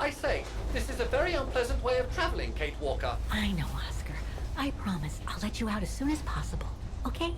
I say, this is a very unpleasant way of traveling, Kate Walker. I know, Oscar. I promise I'll let you out as soon as possible, okay?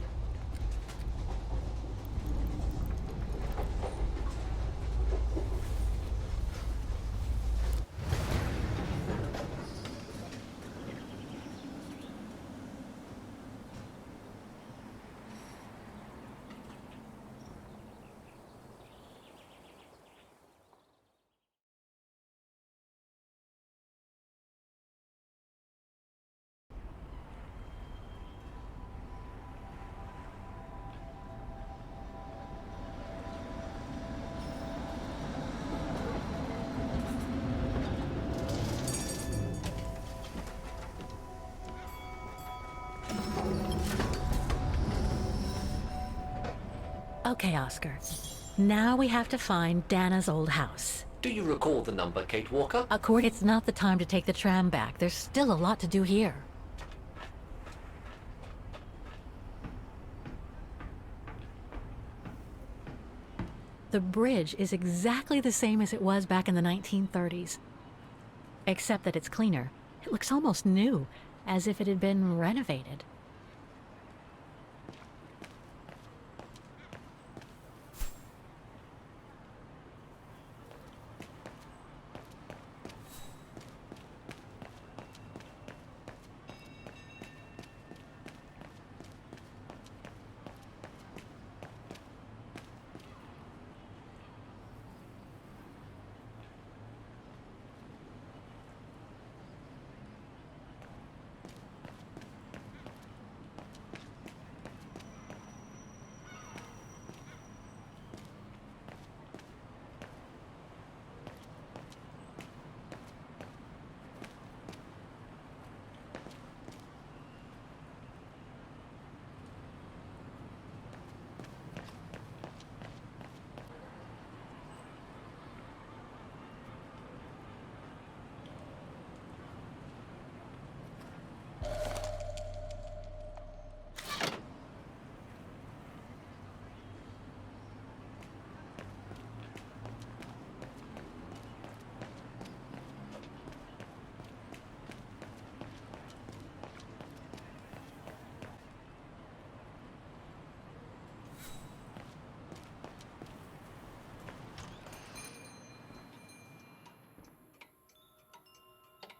Okay, Oscar. Now we have to find Dana's old house. Do you recall the number, Kate Walker? It's not the time to take the tram back. There's still a lot to do here. The bridge is exactly the same as it was back in the 1930s. Except that it's cleaner. It looks almost new, as if it had been renovated.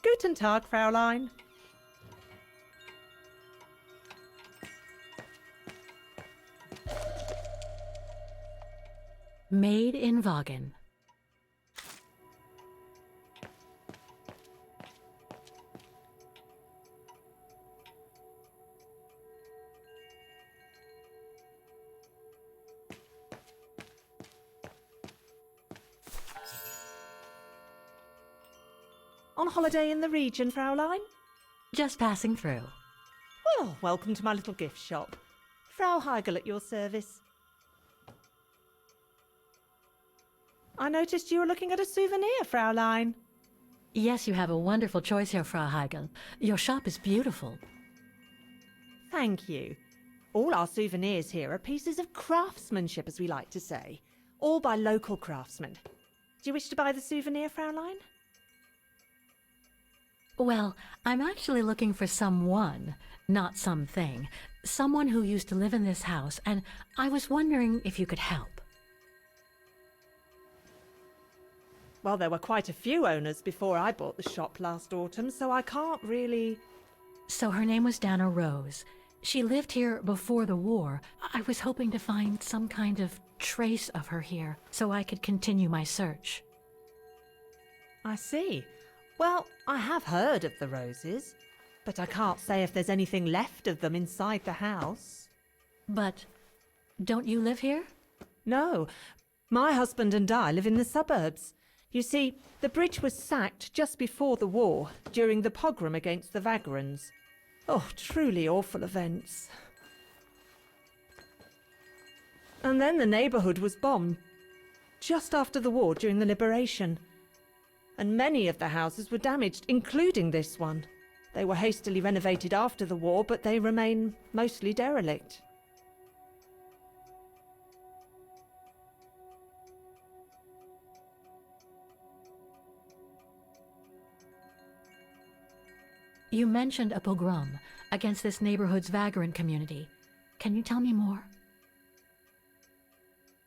Guten Tag, Fräulein. Made in Vaghen. On holiday in the region, Fräulein? Just passing through. Well, welcome to my little gift shop. Frau Heigl at your service. I noticed you were looking at a souvenir, Fräulein. Yes, you have a wonderful choice here, Frau Heigl. Your shop is beautiful. Thank you. All our souvenirs here are pieces of craftsmanship, as we like to say. All by local craftsmen. Do you wish to buy the souvenir, Fräulein? Well, I'm actually looking for someone, not something. Someone who used to live in this house, and I was wondering if you could help. Well, there were quite a few owners before I bought the shop last autumn, so I can't really... So her name was Dana Rose. She lived here before the war. I was hoping to find some kind of trace of her here, so I could continue my search. I see. Well, I have heard of the Roses, but I can't say if there's anything left of them inside the house. But don't you live here? No. My husband and I live in the suburbs. You see, the bridge was sacked just before the war, during the pogrom against the Vagrans. Oh, truly awful events. And then the neighbourhood was bombed, just after the war during the liberation. And many of the houses were damaged, including this one. They were hastily renovated after the war, but they remain mostly derelict. You mentioned a pogrom against this neighborhood's vagrant community. Can you tell me more?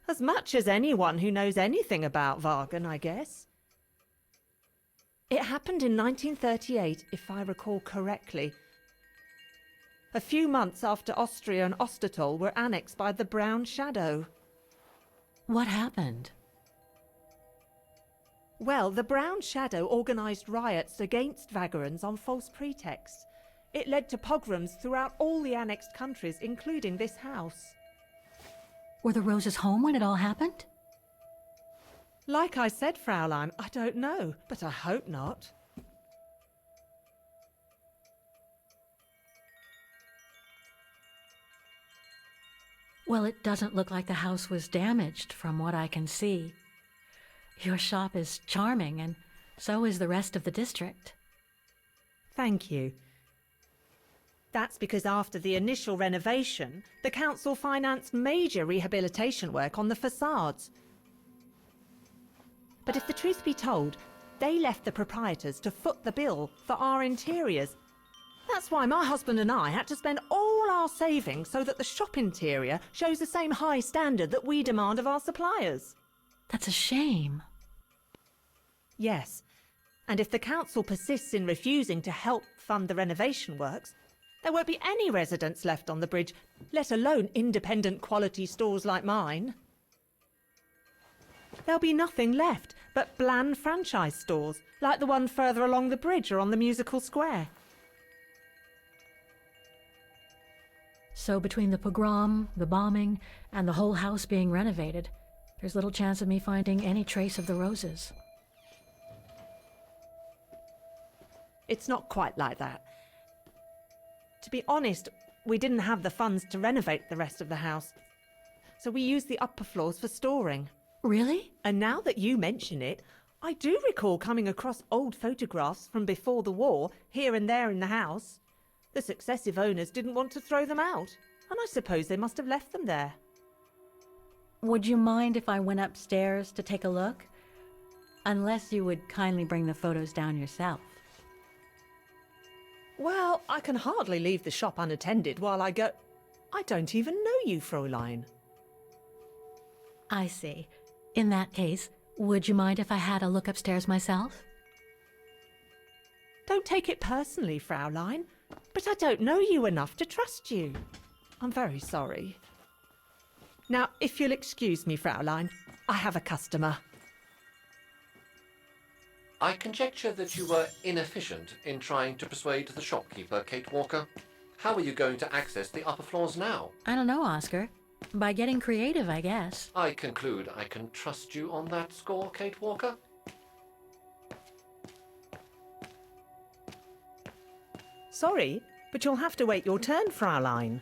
As much as anyone who knows anything about Vaghen, I guess. It happened in 1938, if I recall correctly. A few months after Austria and Ostertal were annexed by the Brown Shadow. What happened? Well, the Brown Shadow organised riots against Vagrants on false pretexts. It led to pogroms throughout all the annexed countries, including this house. Were the Roses home when it all happened? Like I said, Fraulein, I don't know, but I hope not. Well, it doesn't look like the house was damaged from what I can see. Your shop is charming, and so is the rest of the district. Thank you. That's because after the initial renovation, the council financed major rehabilitation work on the facades. But if the truth be told, they left the proprietors to foot the bill for our interiors. That's why my husband and I had to spend all our savings so that the shop interior shows the same high standard that we demand of our suppliers. That's a shame. Yes, and if the council persists in refusing to help fund the renovation works, there won't be any residents left on the bridge, let alone independent quality stores like mine. There'll be nothing left but bland franchise stores, like the one further along the bridge or on the musical square. So between the pogrom, the bombing, and the whole house being renovated, there's little chance of me finding any trace of the Roses. It's not quite like that. To be honest, we didn't have the funds to renovate the rest of the house, so we used the upper floors for storing. Really? And now that you mention it, I do recall coming across old photographs from before the war, here and there in the house. The successive owners didn't want to throw them out, and I suppose they must have left them there. Would you mind if I went upstairs to take a look? Unless you would kindly bring the photos down yourself. Well, I can hardly leave the shop unattended while I go... I don't even know you, Fräulein. I see. In that case, would you mind if I had a look upstairs myself? Don't take it personally, Fraulein, but I don't know you enough to trust you. I'm very sorry. Now, if you'll excuse me, Fraulein, I have a customer. I conjecture that you were inefficient in trying to persuade the shopkeeper, Kate Walker. How are you going to access the upper floors now? I don't know, Oscar. By getting creative, I guess. I conclude I can trust you on that score, Kate Walker? Sorry, but you'll have to wait your turn, Fraulein.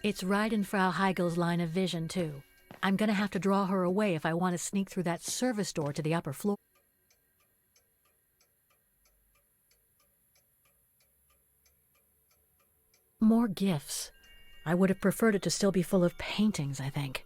It's right in Frau Heigel's line of vision, too. I'm gonna have to draw her away if I want to sneak through that service door to the upper floor. More gifts. I would have preferred it to still be full of paintings, I think.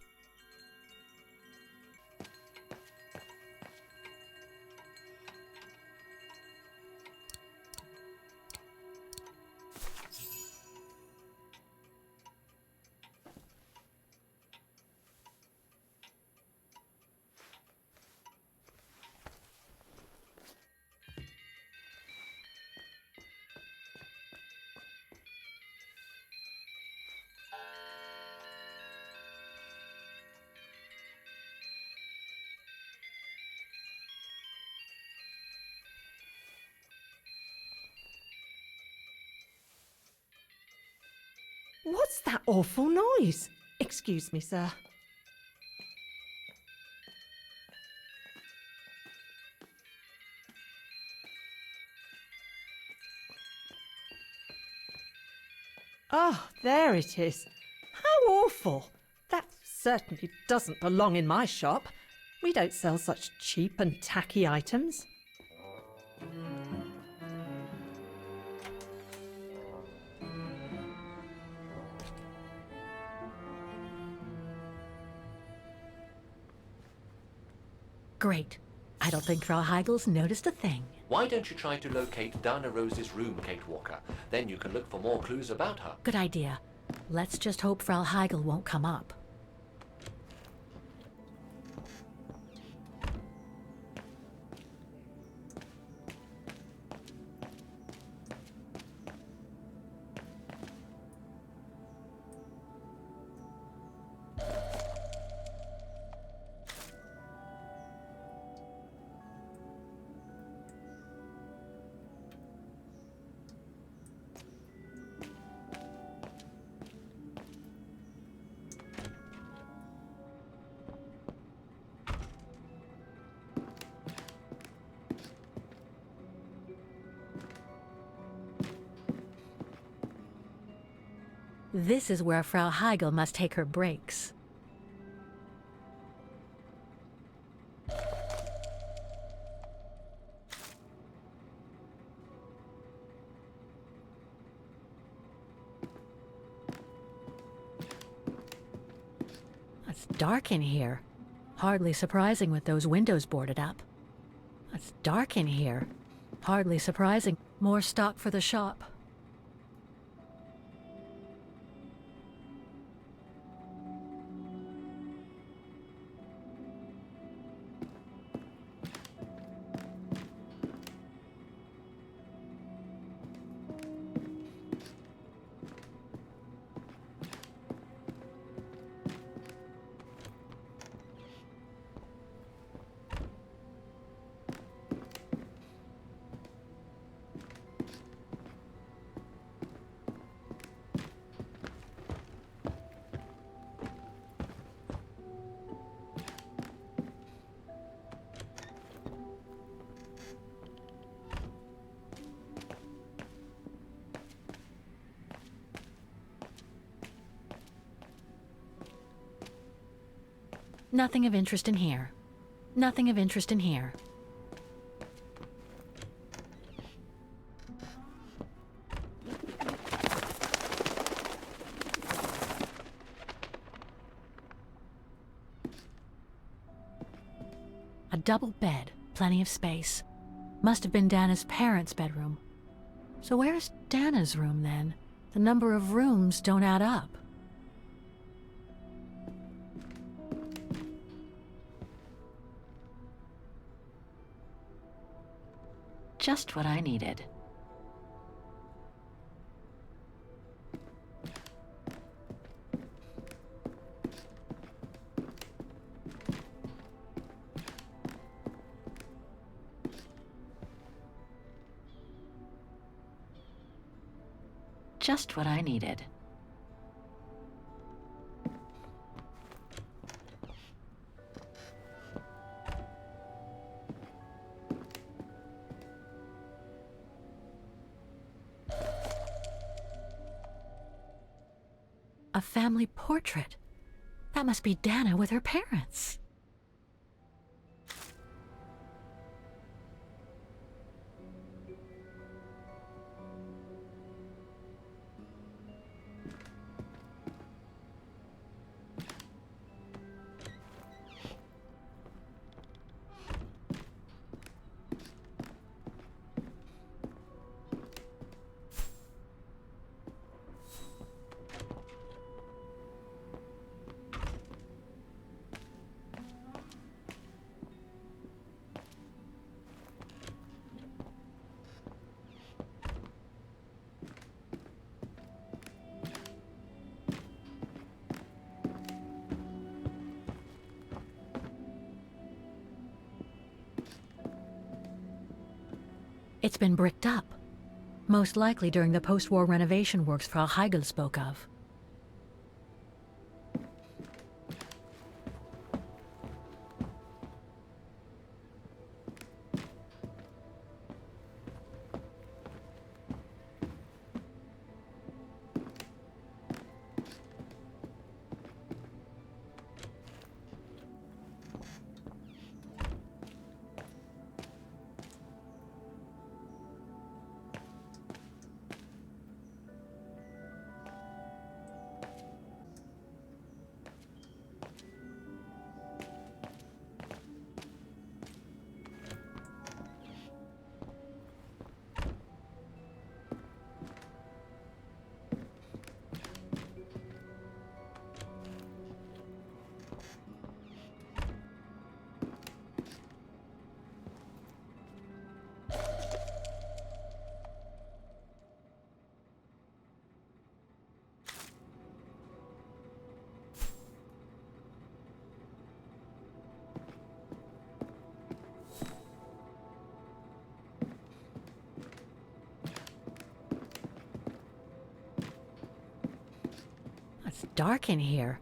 What's that awful noise? Excuse me, sir. Oh, there it is. How awful. That certainly doesn't belong in my shop. We don't sell such cheap and tacky items. Great. I don't think Frau Heigel's noticed a thing. Why don't you try to locate Dana Rose's room, Kate Walker? Then you can look for more clues about her. Good idea. Let's just hope Frau Heigel won't come up. This is where Frau Heigel must take her breaks. It's dark in here. Hardly surprising with those windows boarded up. It's dark in here. Hardly surprising. More stock for the shop. Nothing of interest in here. Nothing of interest in here. A double bed, plenty of space. Must have been Dana's parents' bedroom. So where's Dana's room then? The number of rooms don't add up. Just what I needed. Just what I needed. A family portrait. That must be Dana with her parents. It's been bricked up. Most likely during the post-war renovation works Frau Heigel spoke of. It's dark in here.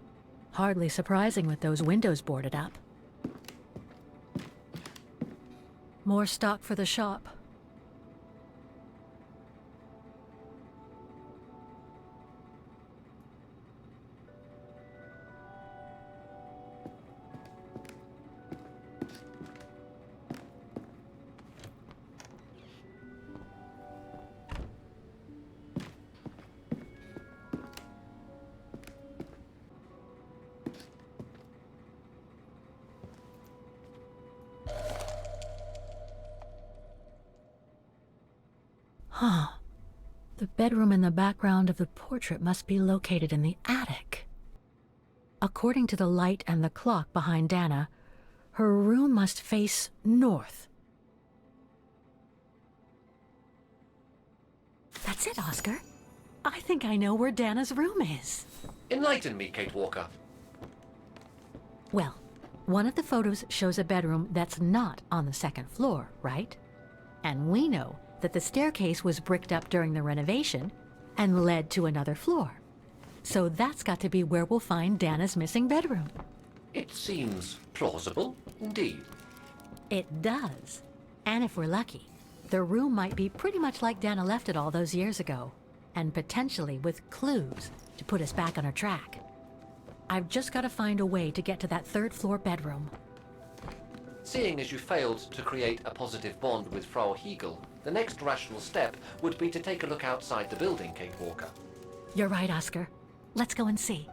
Hardly surprising with those windows boarded up. More stock for the shop. Huh. The bedroom in the background of the portrait must be located in the attic. According to the light and the clock behind Dana, her room must face north. That's it, Oscar. I think I know where Dana's room is. Enlighten me, Kate Walker. Well, one of the photos shows a bedroom that's not on the second floor, right? And we know that the staircase was bricked up during the renovation and led to another floor. So that's got to be where we'll find Dana's missing bedroom. It seems plausible, indeed. It does. And if we're lucky, the room might be pretty much like Dana left it all those years ago, and potentially with clues to put us back on our track. I've just got to find a way to get to that third floor bedroom. Seeing as you failed to create a positive bond with Frau Hegel, the next rational step would be to take a look outside the building, Kate Walker. You're right, Oscar. Let's go and see.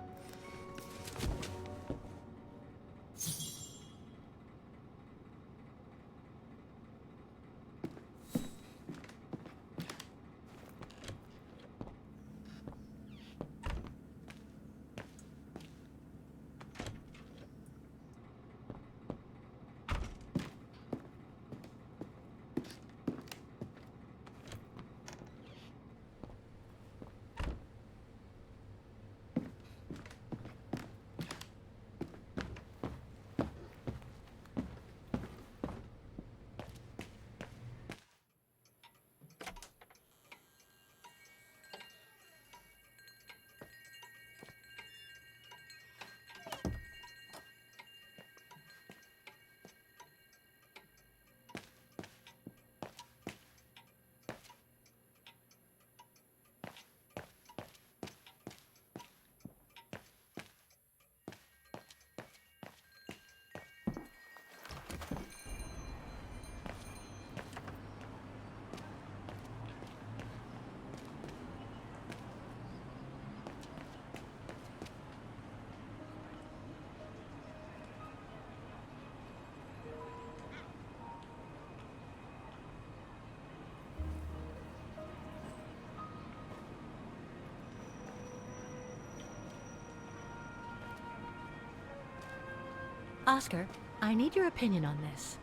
Oscar, I need your opinion on this.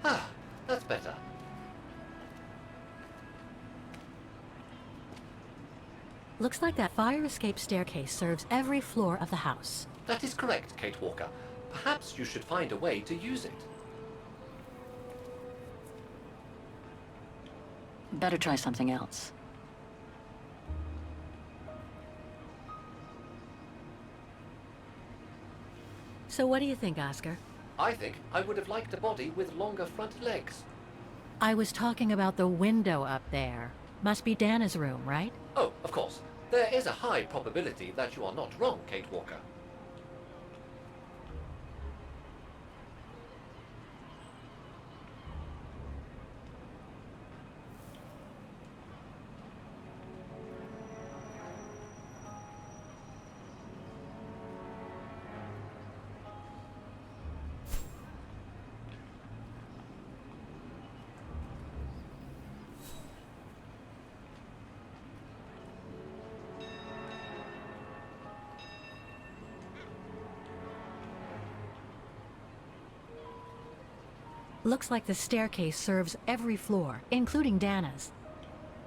Ah, that's better. Looks like that fire escape staircase serves every floor of the house. That is correct, Kate Walker. Perhaps you should find a way to use it. Better try something else. So what do you think, Oscar? I think I would have liked a body with longer front legs. I was talking about the window up there. Must be Dana's room, right? Oh, of course. There is a high probability that you are not wrong, Kate Walker. Looks like the staircase serves every floor, including Dana's.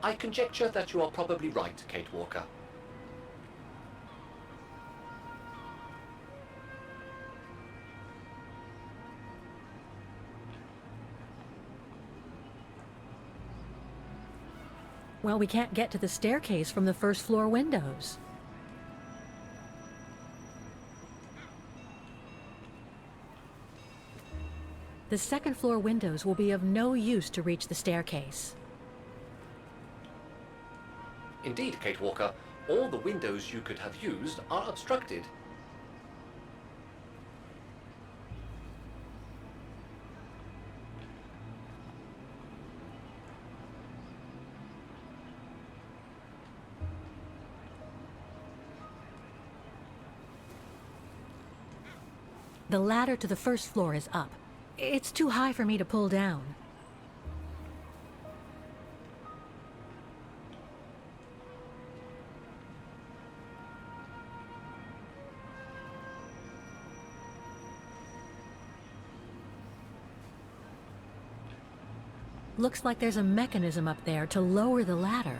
I conjecture that you are probably right, Kate Walker. Well, we can't get to the staircase from the first floor windows. The second floor windows will be of no use to reach the staircase. Indeed, Kate Walker, all the windows you could have used are obstructed. The ladder to the first floor is up. It's too high for me to pull down. Looks like there's a mechanism up there to lower the ladder.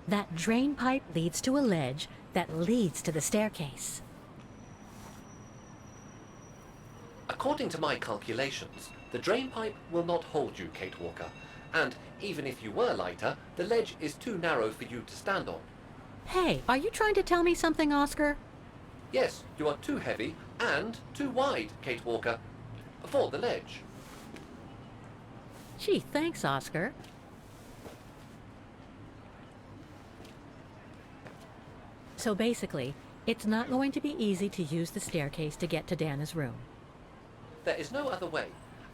That drain pipe leads to a ledge that leads to the staircase. According to my calculations, the drain pipe will not hold you, Kate Walker. And even if you were lighter, the ledge is too narrow for you to stand on. Hey, are you trying to tell me something, Oscar? Yes, you are too heavy and too wide, Kate Walker, for the ledge. Gee, thanks, Oscar. So basically, it's not going to be easy to use the staircase to get to Dana's room. There is no other way.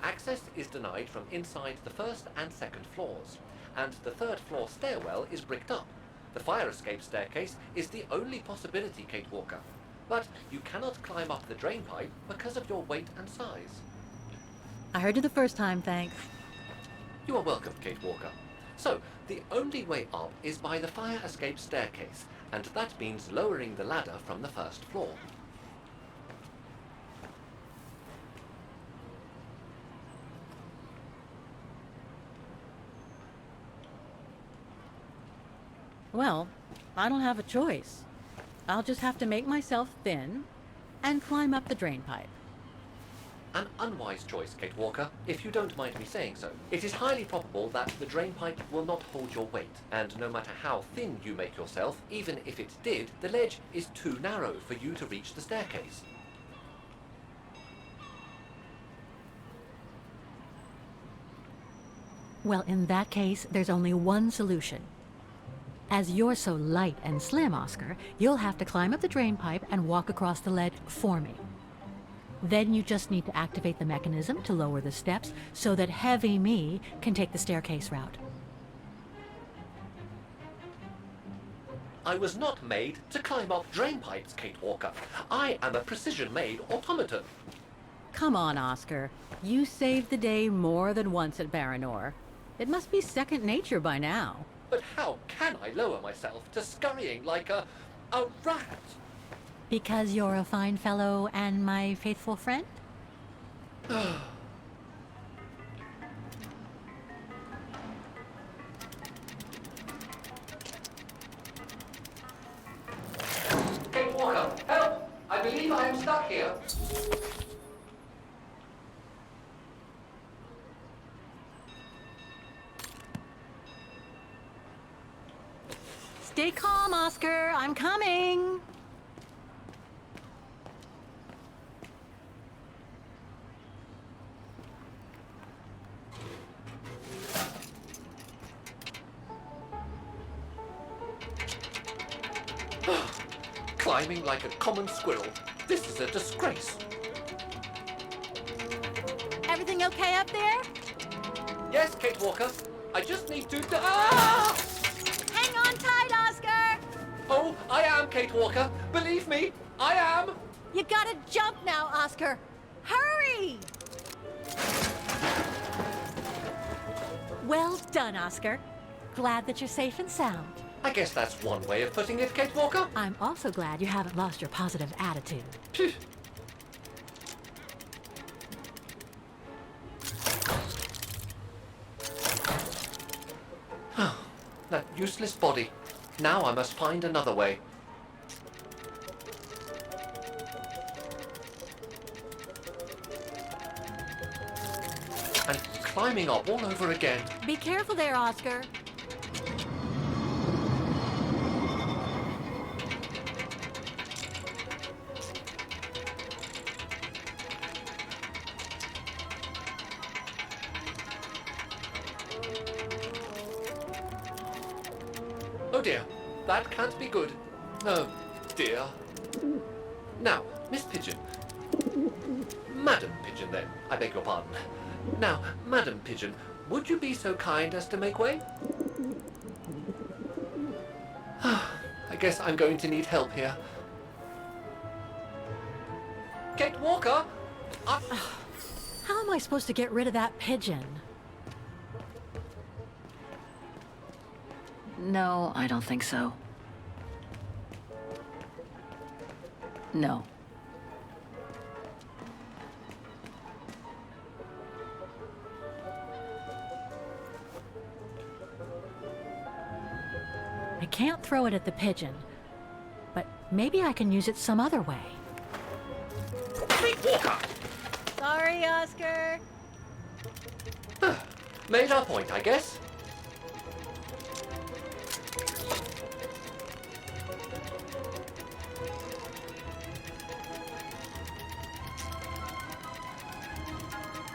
Access is denied from inside the first and second floors, and the third floor stairwell is bricked up. The fire escape staircase is the only possibility, Kate Walker. But you cannot climb up the drain pipe because of your weight and size. I heard you the first time, thanks. You are welcome, Kate Walker. So, the only way up is by the fire escape staircase, and that means lowering the ladder from the first floor. Well, I don't have a choice. I'll just have to make myself thin and climb up the drain pipe. An unwise choice, Kate Walker, if you don't mind me saying so. It is highly probable that the drain pipe will not hold your weight, and no matter how thin you make yourself, even if it did, the ledge is too narrow for you to reach the staircase. Well, in that case, there's only one solution. As you're so light and slim, Oscar, you'll have to climb up the drain pipe and walk across the ledge for me. Then you just need to activate the mechanism to lower the steps so that heavy me can take the staircase route. I was not made to climb up drain pipes, Kate Walker. I am a precision-made automaton. Come on, Oscar. You saved the day more than once at Baranor. It must be second nature by now. But how can I lower myself to scurrying like a rat? Because you're a fine fellow and my faithful friend? Kate Walker, help! I believe I am stuck here. Stay calm, Oscar. I'm coming. Climbing like a common squirrel. This is a disgrace. Everything okay up there? Yes, Kate Walker. I just need to... Ah! Hang on tight, Oscar! Oh, I am, Kate Walker. Believe me, I am. You gotta jump now, Oscar. Hurry! Well done, Oscar. Glad that you're safe and sound. I guess that's one way of putting it, Kate Walker. I'm also glad you haven't lost your positive attitude. Phew. That useless body. Now I must find another way. And climbing up all over again. Be careful there, Oscar. Oh dear, that can't be good. Oh dear. Now, Miss Pigeon. Madam Pigeon then, I beg your pardon. Now, Madam Pigeon, would you be so kind as to make way? I guess I'm going to need help here. Kate Walker! How am I supposed to get rid of that pigeon? No, I don't think so. No. I can't throw it at the pigeon, but maybe I can use it some other way. Kate Walker! Sorry, Oscar. Made our point, I guess.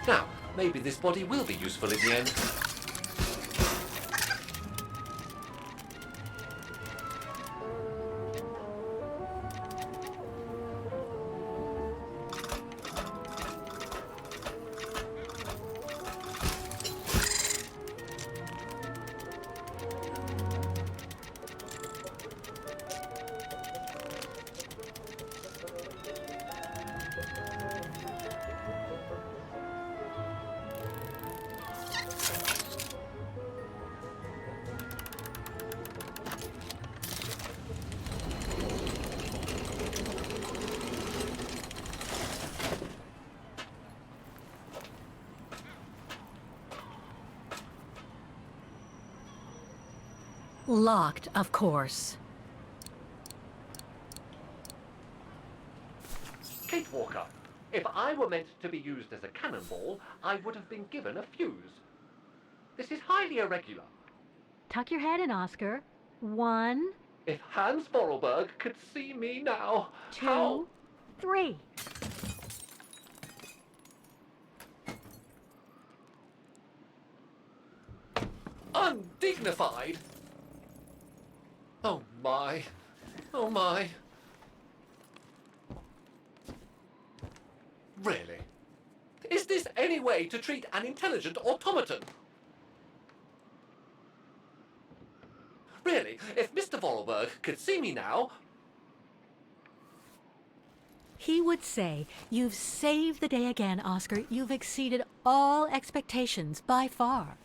Now, maybe this body will be useful in the end. Locked, of course. Kate Walker, if I were meant to be used as a cannonball, I would have been given a fuse. This is highly irregular. Tuck your head in, Oscar. 1, If Hans Vorarlberg could see me now, 2, how... 3. Undignified! Oh my. Oh my. Really? Is this any way to treat an intelligent automaton? Really, if Mr. Vorarlberg could see me now... He would say, "You've saved the day again, Oscar. You've exceeded all expectations by far."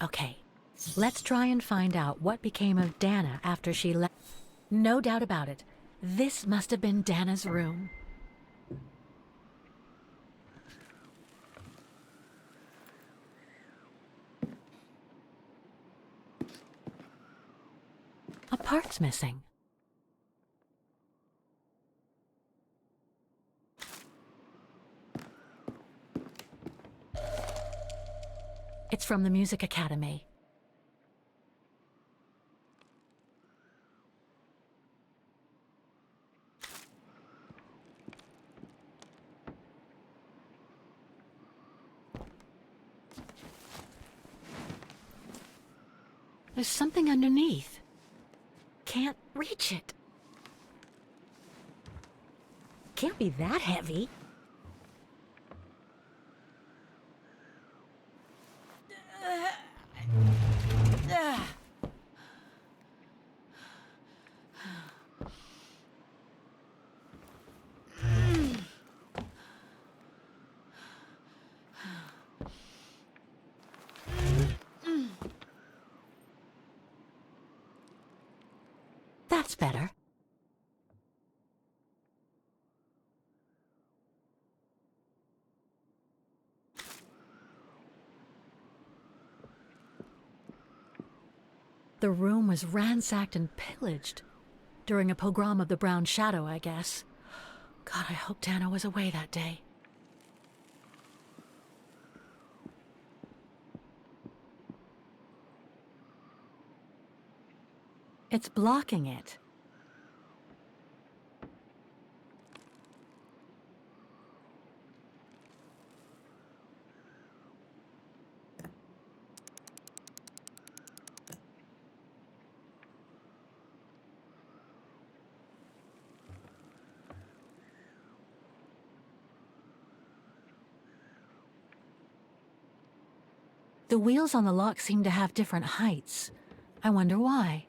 Okay, let's try and find out what became of Dana after she left. No doubt about it. This must have been Dana's room. A part's missing. It's from the Music Academy. There's something underneath. Can't reach it. Can't be that heavy. That's better. The room was ransacked and pillaged. During a pogrom of the Brown Shadow, I guess. God, I hope Dana was away that day. It's blocking it. The wheels on the lock seem to have different heights. I wonder why.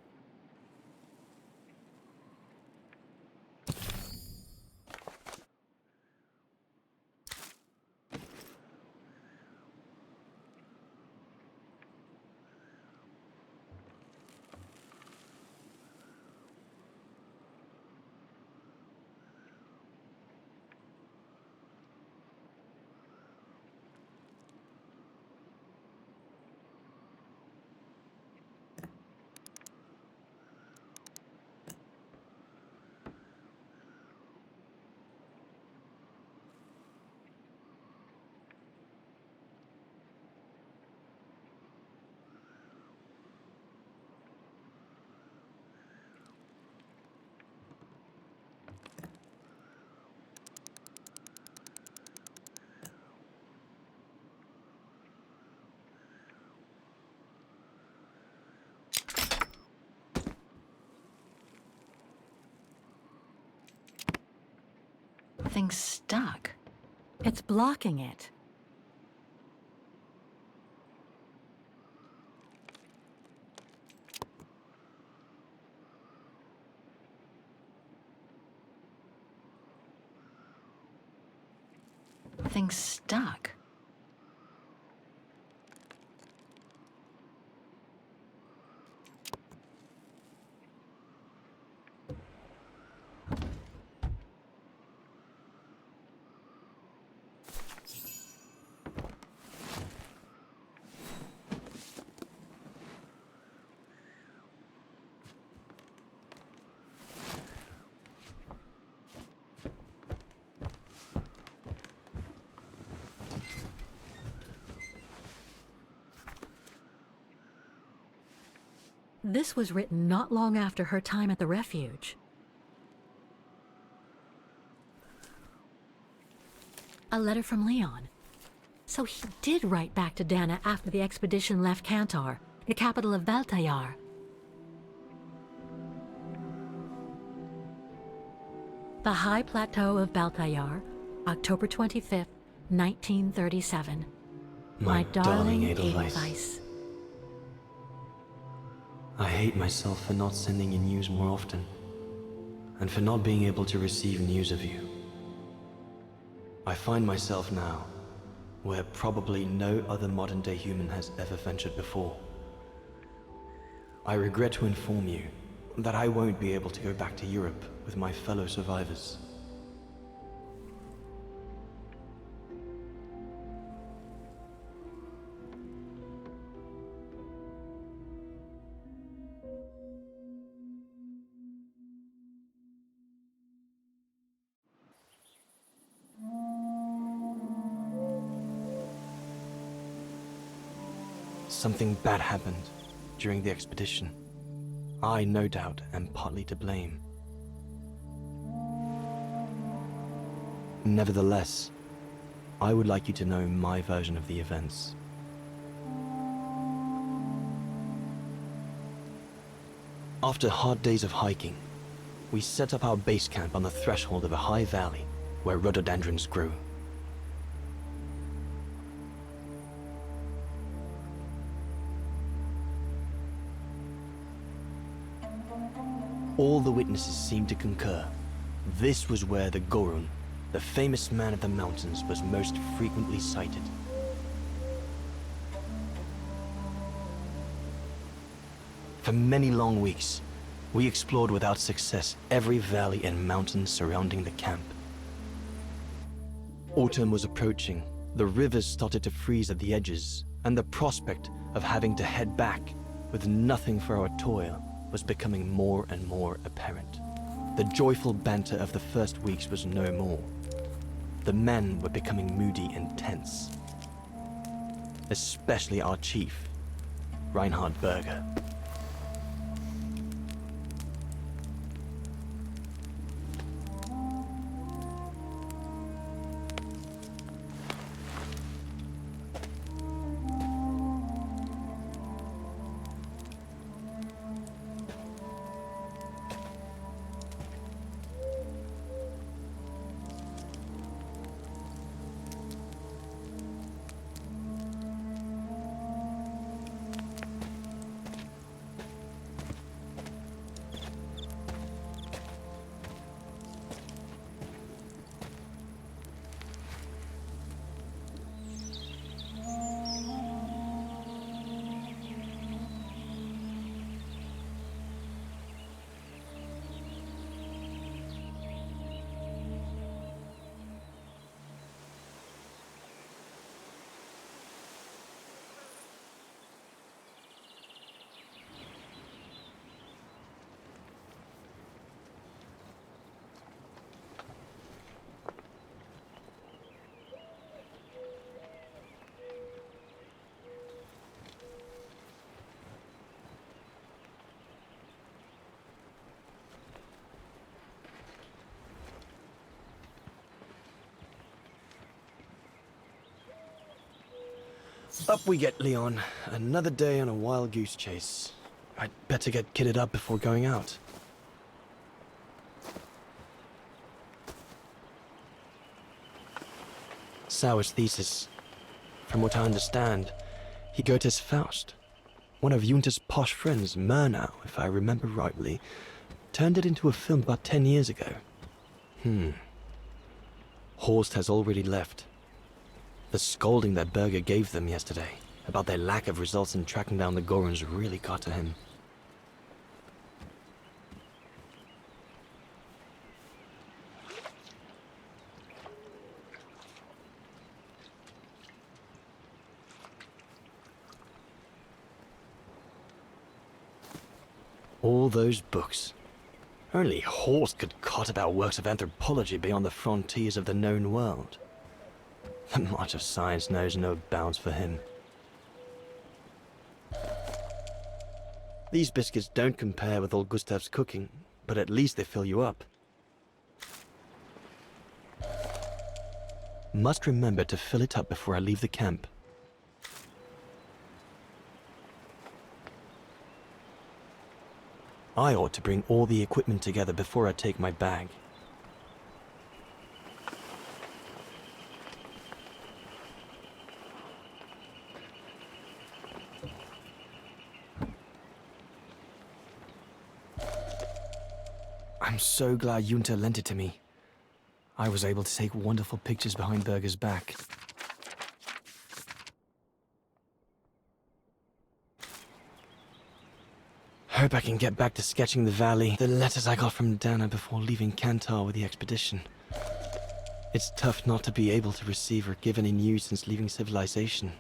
Thing's stuck. It's blocking it. Thing's stuck. This was written not long after her time at the refuge. A letter from Leon. So he did write back to Dana after the expedition left Kantar, the capital of Baltayar. The High Plateau of Baltayar, October 25th, 1937. My darling Edelweiss. I hate myself for not sending you news more often, and for not being able to receive news of you. I find myself now where probably no other modern-day human has ever ventured before. I regret to inform you that I won't be able to go back to Europe with my fellow survivors. Something bad happened during the expedition. I, no doubt, am partly to blame. Nevertheless, I would like you to know my version of the events. After hard days of hiking, we set up our base camp on the threshold of a high valley where rhododendrons grew. All the witnesses seemed to concur. This was where the Gorun, the famous man of the mountains, was most frequently sighted. For many long weeks, We explored without success every valley and mountain surrounding the camp. Autumn was approaching. The rivers started to freeze at the edges, and the prospect of having to head back with nothing for our toil was becoming more and more apparent. The joyful banter of the first weeks was no more. The men were becoming moody and tense. Especially our chief, Reinhard Berger. Up we get, Leon. Another day on a wild goose chase. I'd better get kitted up before going out. Sauer's thesis. From what I understand, he Goethe's Faust. One of Junter's posh friends, Murnau, if I remember rightly, turned it into a film about 10 years ago. Horst has already left. The scolding that Berger gave them yesterday about their lack of results in tracking down the Gorons really got to him. All those books. Only Horst could cot about works of anthropology beyond the frontiers of the known world. The march of science knows no bounds for him. These biscuits don't compare with old Gustav's cooking, but at least they fill you up. Must remember to fill it up before I leave the camp. I ought to bring all the equipment together before I take my bag. I'm so glad Junter lent it to me. I was able to take wonderful pictures behind Berger's back. Hope I can get back to sketching the valley, the letters I got from Dana before leaving Kantar with the expedition. It's tough not to be able to receive or give any news since leaving civilization.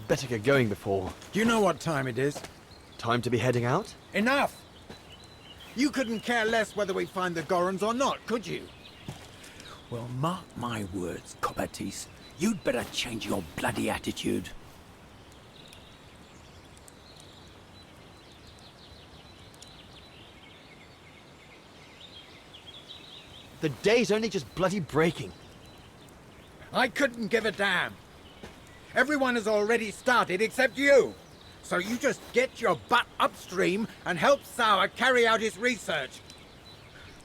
Better get going before... Do you know what time it is? Time to be heading out? Enough! You couldn't care less whether we find the Gorons or not, could you? Well, mark my words, Copperteeth. You'd better change your bloody attitude. The day's only just bloody breaking. I couldn't give a damn. Everyone has already started except you. So you just get your butt upstream and help Sauer carry out his research.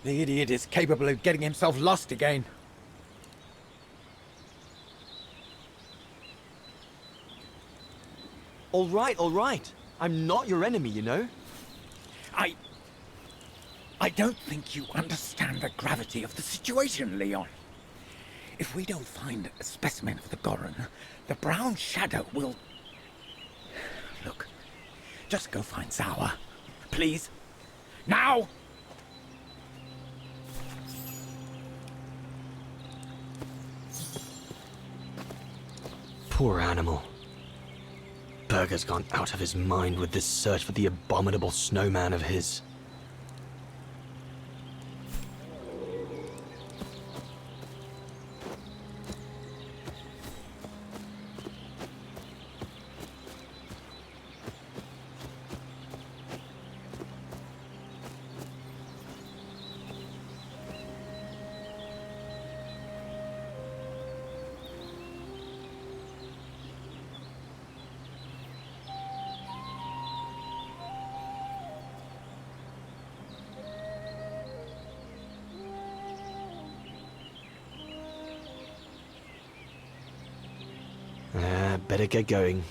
The idiot is capable of getting himself lost again. All right. I'm not your enemy, you know? I don't think you understand the gravity of the situation, Leon. If we don't find a specimen of the Goron, the brown shadow will... Look, just go find Sour. Please. Now! Poor animal. Berger's gone out of his mind with this search for the abominable snowman of his. Better get going.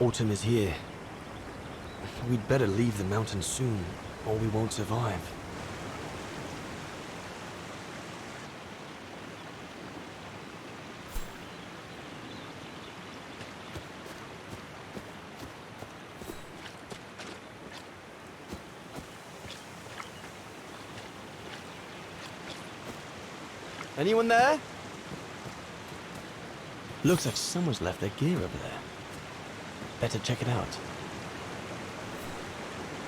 Autumn is here. We'd better leave the mountains soon, or we won't survive. Anyone there? Looks like someone's left their gear over there. Better check it out.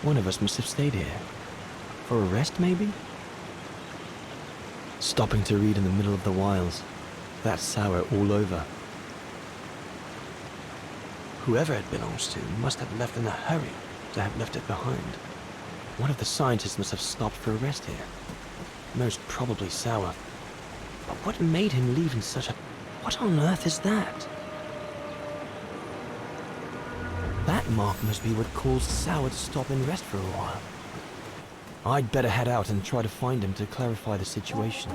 One of us must have stayed here. For a rest, maybe? Stopping to read in the middle of the wilds. That's sour all over. Whoever it belongs to must have left in a hurry to have left it behind. One of the scientists must have stopped for a rest here. Most probably Sour. But what made him leave in such a... What on earth is that? That mark must be what caused Sour to stop and rest for a while. I'd better head out and try to find him to clarify the situation.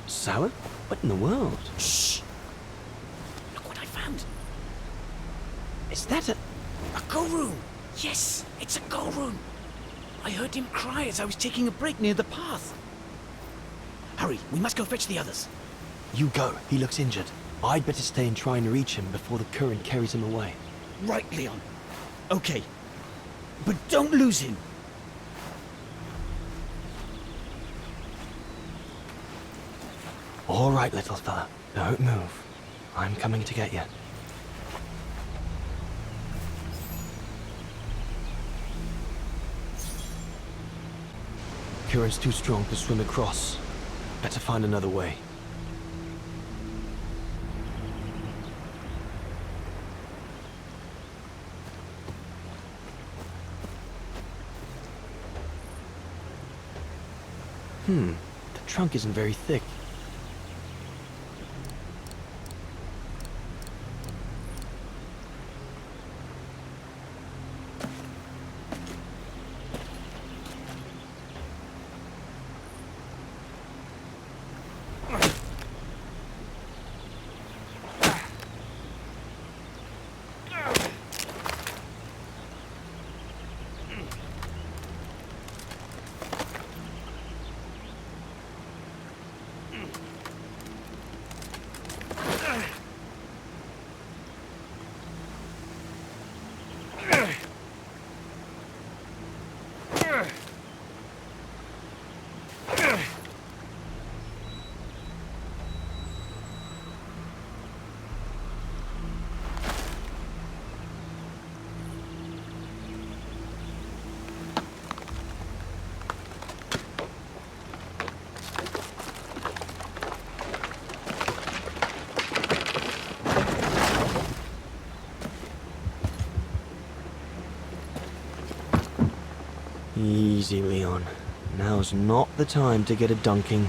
Sour? What in the world? Shh! Look what I found! Is that a Gorun! Yes, it's a Gorun! I heard him cry as I was taking a break near the path. Hurry, we must go fetch the others. You go. He looks injured. I'd better stay and try and reach him before the current carries him away. Right, Leon. Okay. But don't lose him. All right, little fella. Don't move. I'm coming to get you. Current's too strong to swim across. Better find another way. The trunk isn't very thick. Easy, Leon. Now's not the time to get a dunking.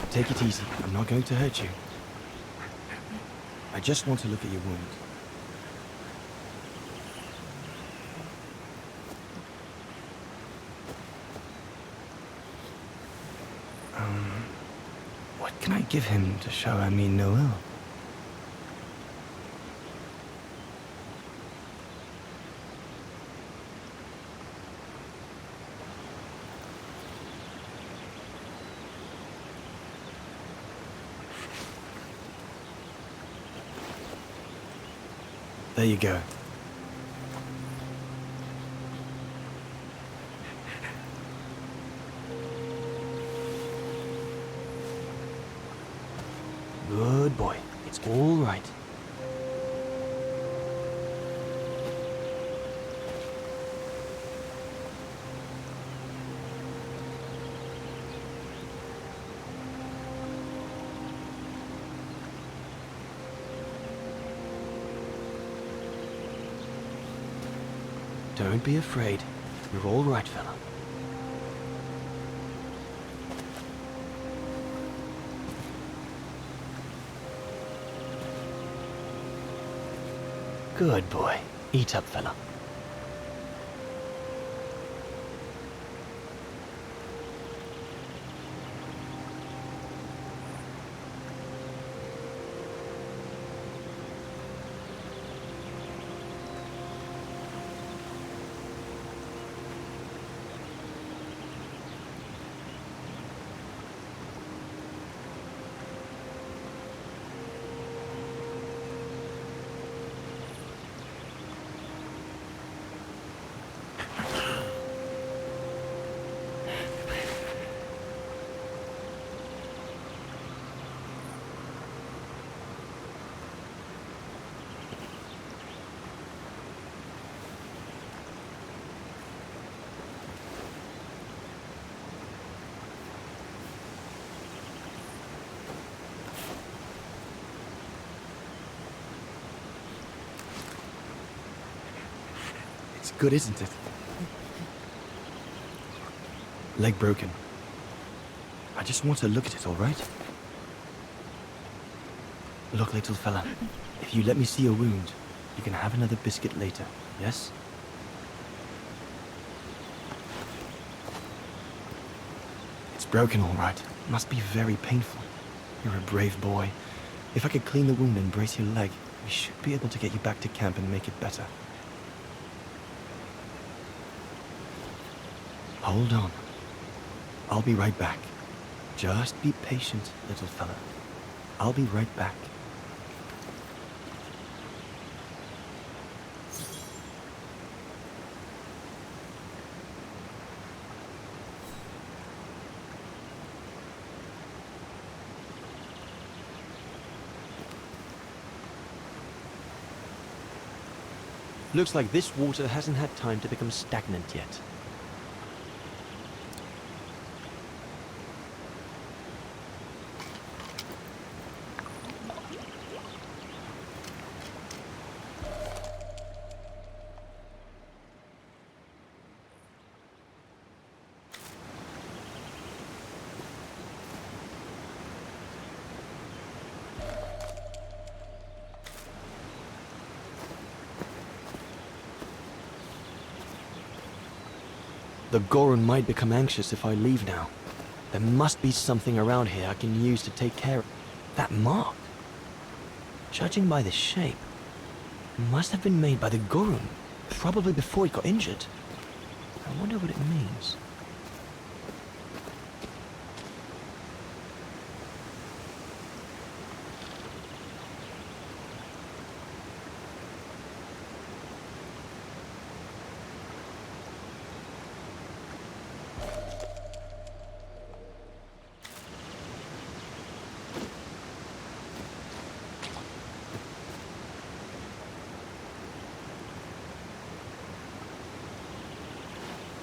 Take it easy. I'm not going to hurt you. I just want to look at your wound. What can I give him to show I mean no ill? There you go. Good boy. It's all right. Don't be afraid. You're all right, fella. Good boy. Eat up, fella. Good, isn't it? Leg broken. I just want to look at it, all right? Look, little fella, if you let me see your wound, you can have another biscuit later, yes? It's broken, all right. Must be very painful. You're a brave boy. If I could clean the wound and brace your leg, we should be able to get you back to camp and make it better. Hold on. I'll be right back. Just be patient, little fella. I'll be right back. Looks like this water hasn't had time to become stagnant yet. The Goron might become anxious if I leave now. There must be something around here I can use to take care of that mark. Judging by the shape, it must have been made by the Goron, probably before he got injured. I wonder what it means.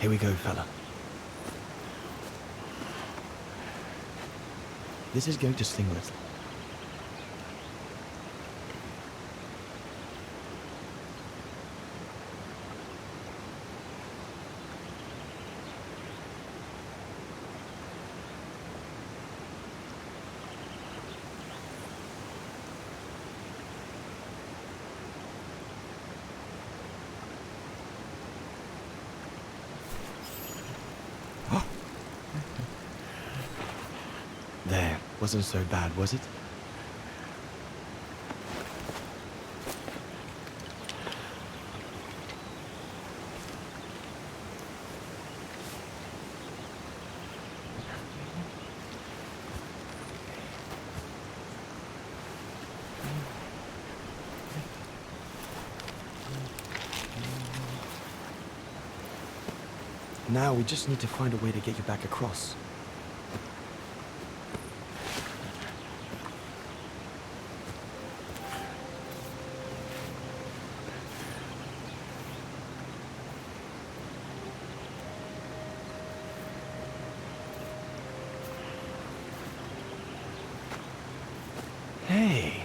Here we go, fella. This is going to sting a little. There, wasn't so bad, was it? Now we just need to find a way to get you back across. Hey,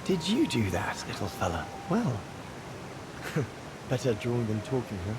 did you do that, little fella? Well, better drawing than talking, huh?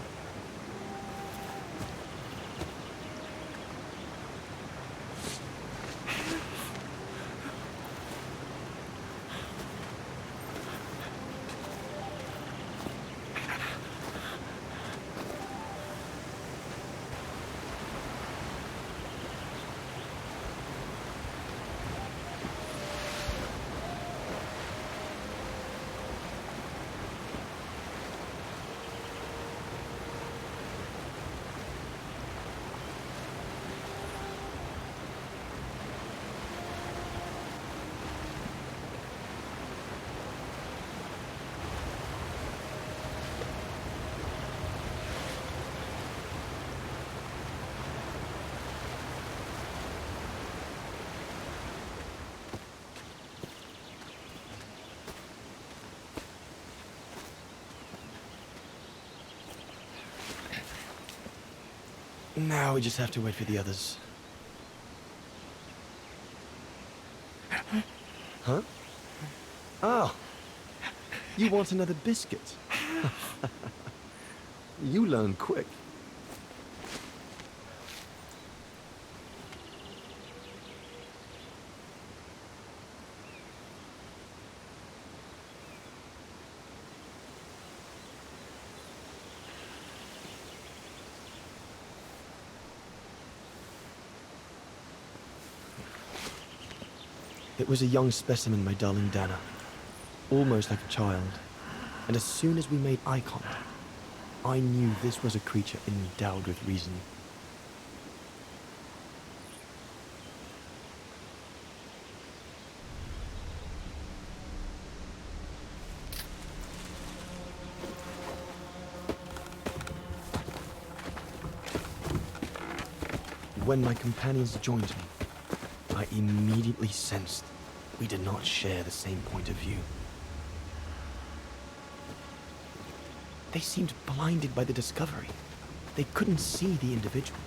Now we just have to wait for the others. Huh? Oh, you want another biscuit? You learn quick. It was a young specimen, my darling Dana. Almost like a child. And as soon as we made eye contact, I knew this was a creature endowed with reason. When my companions joined me, I immediately sensed we did not share the same point of view. They seemed blinded by the discovery. They couldn't see the individual.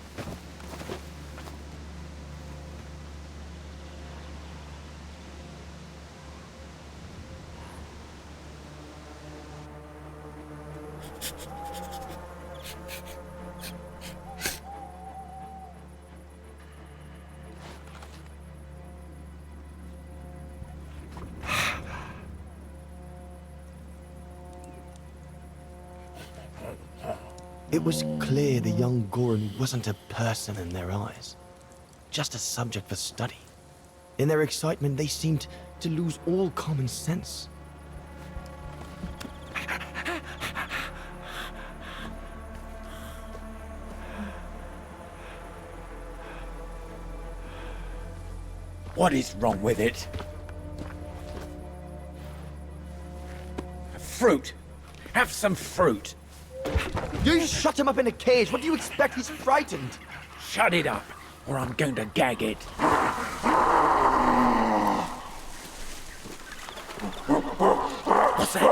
It was clear the young Goran wasn't a person in their eyes, just a subject for study. In their excitement, they seemed to lose all common sense. What is wrong with it? Fruit! Have some fruit! You shut him up in a cage. What do you expect? He's frightened. Shut it up, or I'm going to gag it. What's that?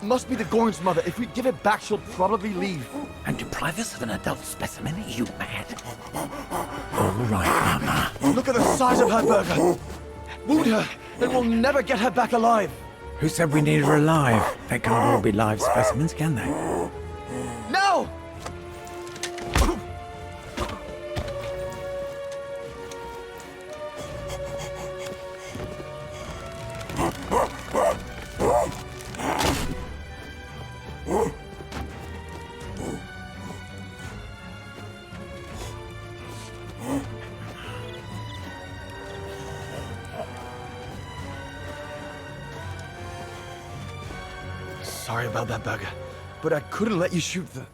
Must be the Gorn's mother. If we give it back, she'll probably leave. And deprive us of an adult specimen? Are you mad? All right, Mama. Look at the size of her, Burger. Wound her, and we'll never get her back alive. Who said we need her alive? They can't all be live specimens, can they? No! Sorry about that, Burger, but I couldn't let you shoot the...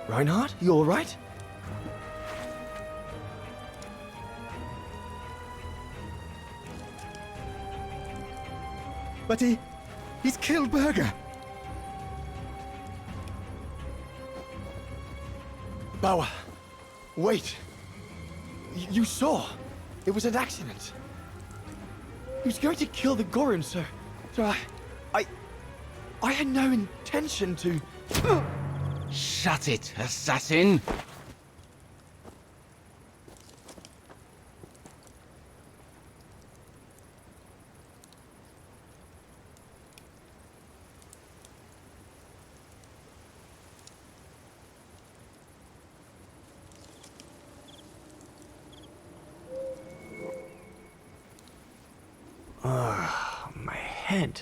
Reinhard, you all right? But he's killed Burger. Bauer, wait. You saw. It was an accident. He was going to kill the Gorin, so I had no intention to... Shut it, assassin! My head.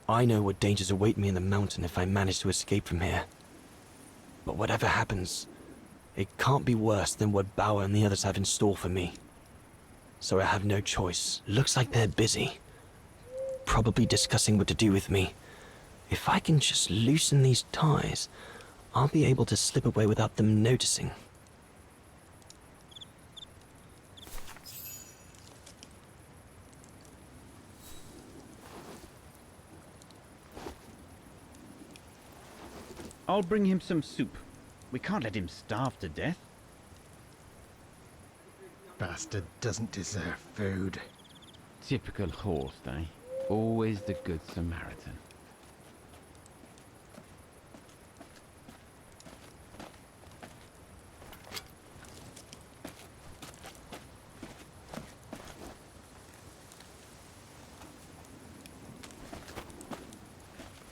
I know what dangers await me in the mountain if I manage to escape from here. But whatever happens, it can't be worse than what Bauer and the others have in store for me. So I have no choice. Looks like they're busy. Probably discussing what to do with me. If I can just loosen these ties, I'll be able to slip away without them noticing. I'll bring him some soup. We can't let him starve to death. Bastard doesn't deserve food. Typical horse, eh? Always the good Samaritan.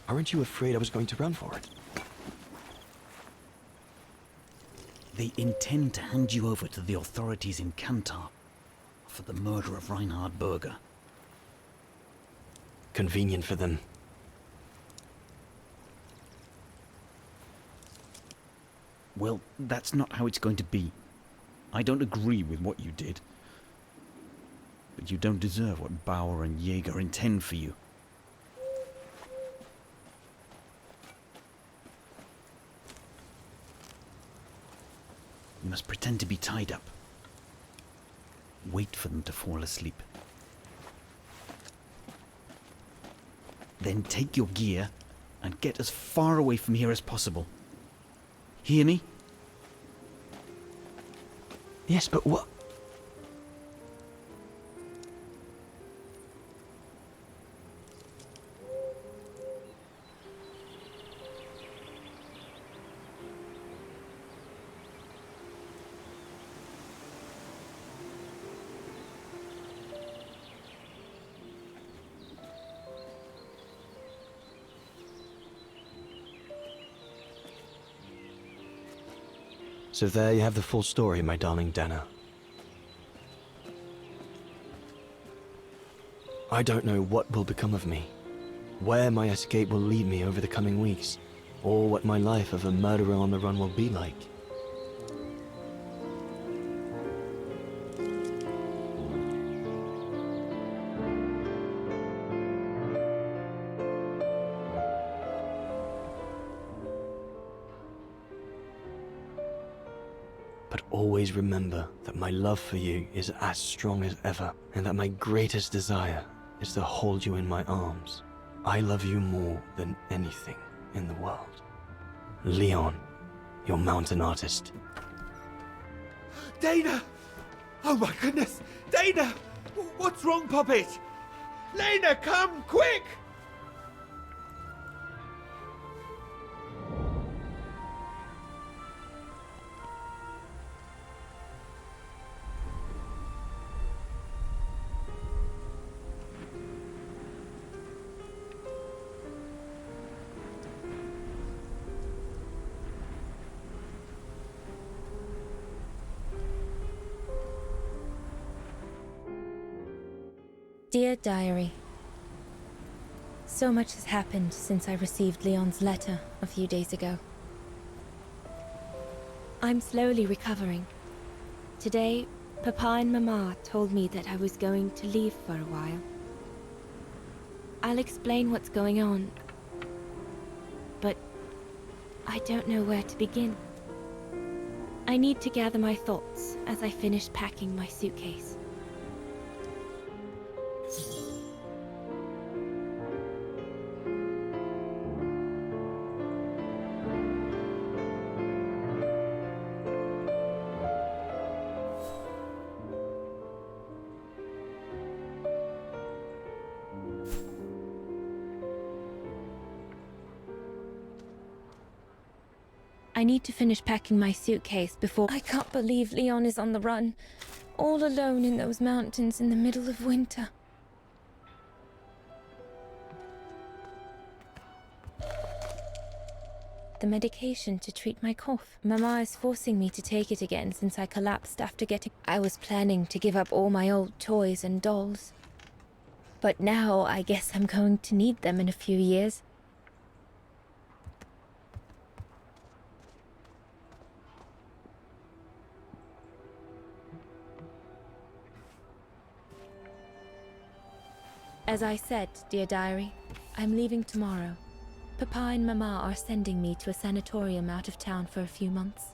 Aren't you afraid I was going to run for it? They intend to hand you over to the authorities in Kantar for the murder of Reinhard Berger. convenient for them. Well, that's not how it's going to be. I don't agree with what you did. But you don't deserve what Bauer and Jaeger intend for you. You must pretend to be tied up. Wait for them to fall asleep. Then take your gear and get as far away from here as possible. Hear me? Yes, but what? So there you have the full story, my darling Dana. I don't know what will become of me, where my escape will lead me over the coming weeks, or what my life of a murderer on the run will be like. But always remember that my love for you is as strong as ever, and that my greatest desire is to hold you in my arms. I love you more than anything in the world. Leon, your mountain artist. Dana! Oh my goodness! Dana! What's wrong, Puppet? Lena, come, quick! Dear Diary, so much has happened since I received Leon's letter a few days ago. I'm slowly recovering. Today, Papa and Mama told me that I was going to leave for a while. I'll explain what's going on, but I don't know where to begin. I need to gather my thoughts as I finish packing my suitcase. I need to finish packing my suitcase before... I can't believe Leon is on the run, all alone in those mountains in the middle of winter. The medication to treat my cough. Mama is forcing me to take it again since I collapsed after getting... I was planning to give up all my old toys and dolls. But now I guess I'm going to need them in a few years. As I said, dear diary, I'm leaving tomorrow. Papa and Mama are sending me to a sanatorium out of town for a few months.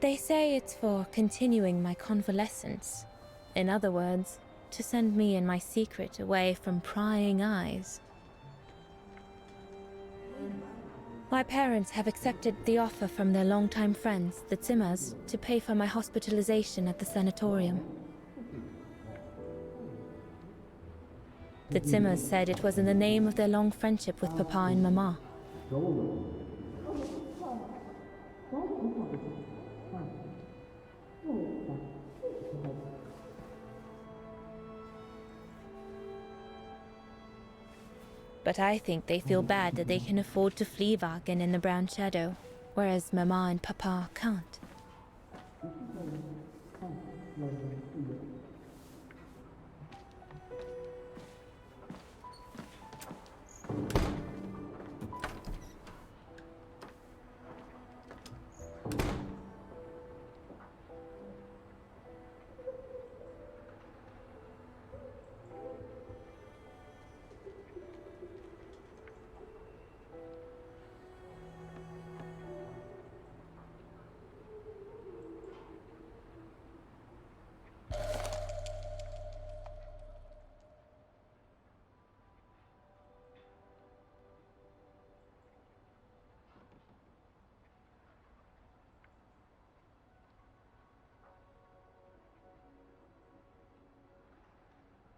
They say it's for continuing my convalescence. In other words, to send me and my secret away from prying eyes. My parents have accepted the offer from their longtime friends, the Zimmers, to pay for my hospitalization at the sanatorium. The Zimmers said it was in the name of their long friendship with Papa and Mama. But I think they feel bad that they can afford to flee Vaghen in the Brown Shadow, whereas Mama and Papa can't.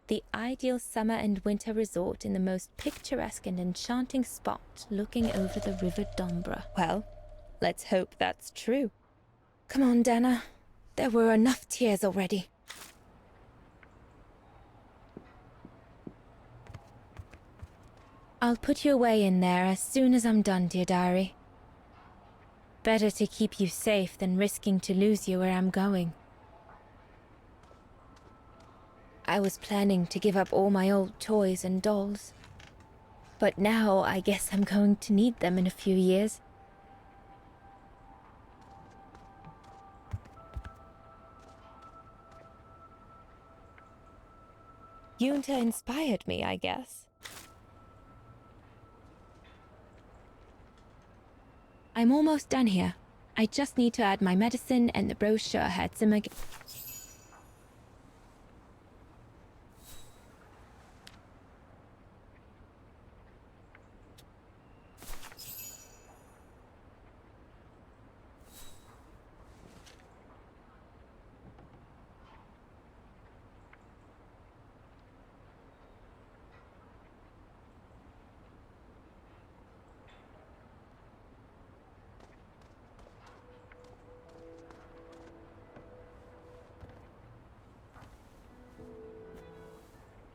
The ideal summer and winter resort in the most picturesque and enchanting spot looking over the River Dombra. Well, let's hope that's true. Come on, Dana. There were enough tears already. I'll put you away in there as soon as I'm done, dear diary. Better to keep you safe than risking to lose you where I'm going. I was planning to give up all my old toys and dolls. But now I guess I'm going to need them in a few years. Yunta inspired me, I guess. I'm almost done here. I just need to add my medicine and the brochure had some again.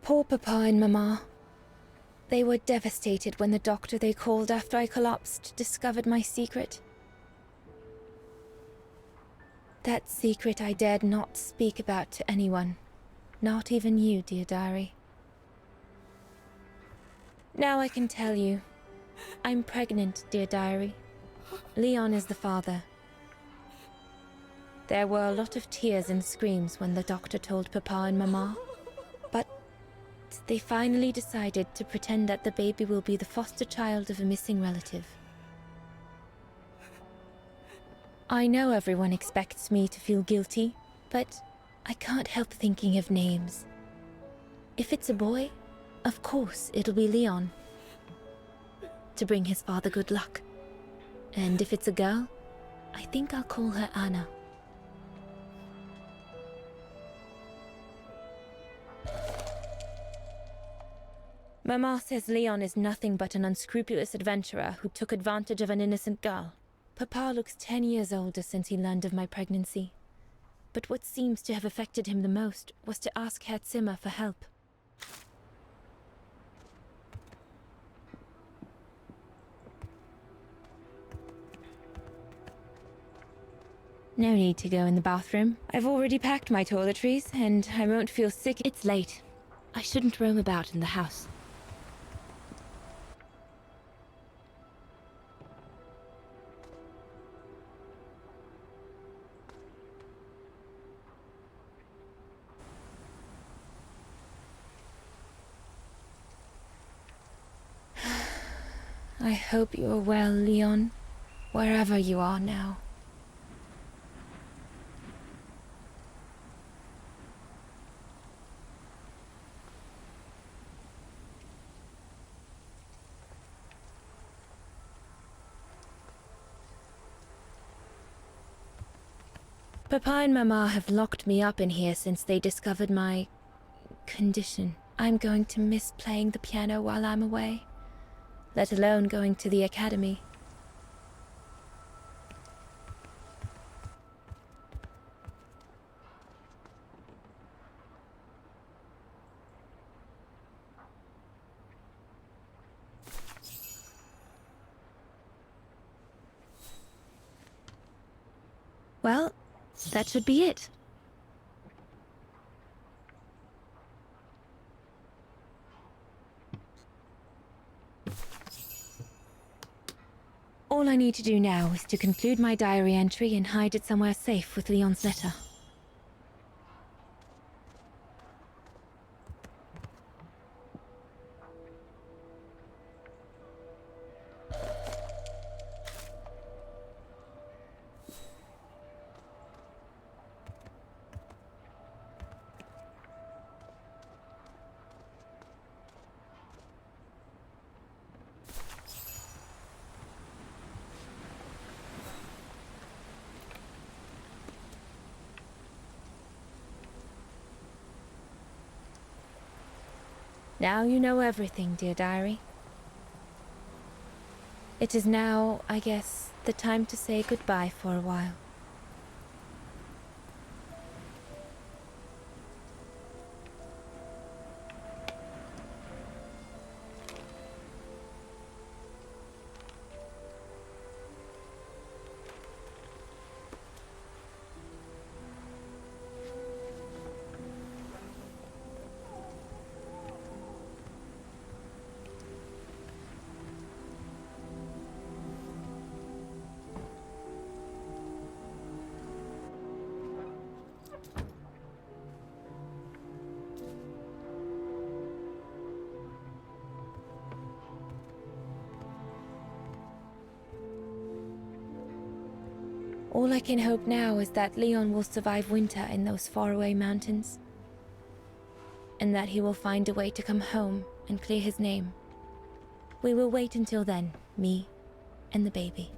Poor Papa and Mama. They were devastated when the doctor they called after I collapsed discovered my secret. That secret I dared not speak about to anyone. Not even you, dear diary. Now I can tell you. I'm pregnant, dear diary. Leon is the father. There were a lot of tears and screams when the doctor told Papa and Mama. But they finally decided to pretend that the baby will be the foster child of a missing relative. I know everyone expects me to feel guilty, but I can't help thinking of names. If it's a boy, of course it'll be Leon, to bring his father good luck. And if it's a girl, I think I'll call her Anna. Mama says Leon is nothing but an unscrupulous adventurer who took advantage of an innocent girl. Papa looks 10 years older since he learned of my pregnancy. But what seems to have affected him the most was to ask Herr Zimmer for help. No need to go in the bathroom. I've already packed my toiletries, and I won't feel sick. It's late. I shouldn't roam about in the house. I hope you are well, Leon, wherever you are now. Papa and Mama have locked me up in here since they discovered my condition. I'm going to miss playing the piano while I'm away, let alone going to the academy. Well, that should be it. All I need to do now is to conclude my diary entry and hide it somewhere safe with Leon's letter. Now you know everything, dear diary. It is now, I guess, the time to say goodbye for a while. All I can hope now is that Leon will survive winter in those faraway mountains, and that he will find a way to come home and clear his name. We will wait until then, me and the baby.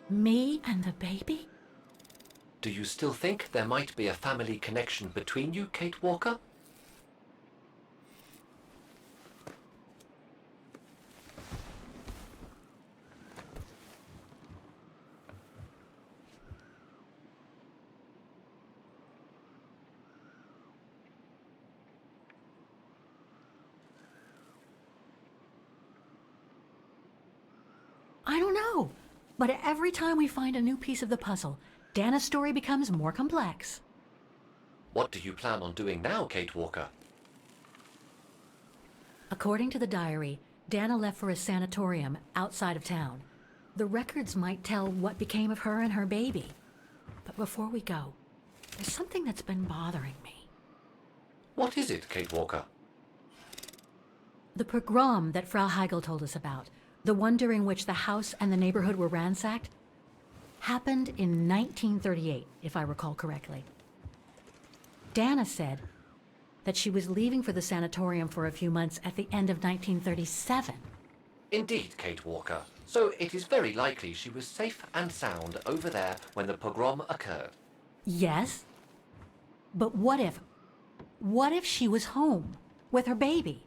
Me and the baby? Do you still think there might be a family connection between you, Kate Walker? I don't know. But every time we find a new piece of the puzzle, Dana's story becomes more complex. What do you plan on doing now, Kate Walker? According to the diary, Dana left for a sanatorium outside of town. The records might tell what became of her and her baby. But before we go, there's something that's been bothering me. What is it, Kate Walker? The pogrom that Frau Heigl told us about, the one during which the house and the neighborhood were ransacked, happened in 1938, if I recall correctly. Dana said that she was leaving for the sanatorium for a few months at the end of 1937. Indeed, Kate Walker. So it is very likely she was safe and sound over there when the pogrom occurred. Yes, but what if she was home with her baby?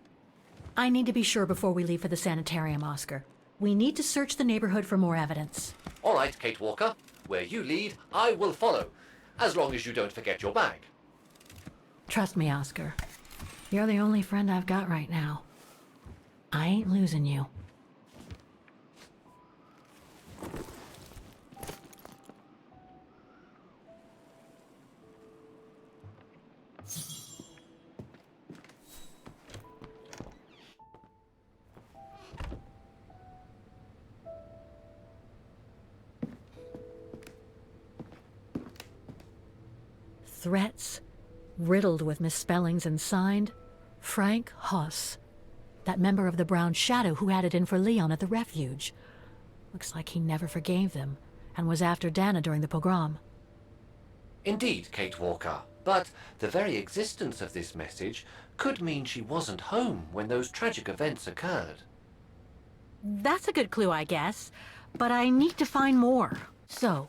I need to be sure before we leave for the sanitarium, Oscar. We need to search the neighborhood for more evidence. All right, Kate Walker. Where you lead, I will follow. As long as you don't forget your bag. Trust me, Oscar. You're the only friend I've got right now. I ain't losing you. Threats, riddled with misspellings and signed, Frank Hoss, that member of the Brown Shadow who had it in for Leon at the refuge. Looks like he never forgave them and was after Dana during the pogrom. Indeed, Kate Walker. But the very existence of this message could mean she wasn't home when those tragic events occurred. That's a good clue, I guess, but I need to find more. So,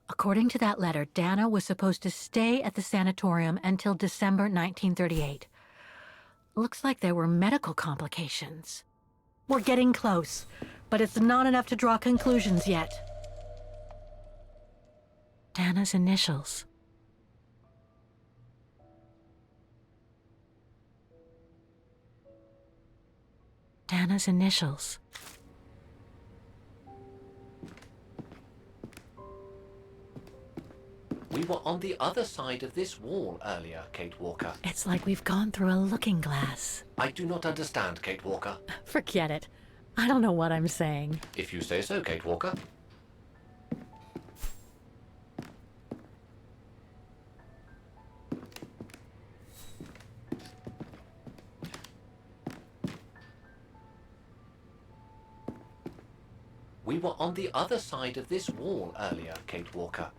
according to that letter, Dana was supposed to stay at the sanatorium until December 1938. Looks like there were medical complications. We're getting close, but it's not enough to draw conclusions yet. Dana's initials. Dana's initials. We were on the other side of this wall earlier, Kate Walker. It's like we've gone through a looking glass. I do not understand, Kate Walker. Forget it. I don't know what I'm saying. If you say so, Kate Walker. We were on the other side of this wall earlier, Kate Walker.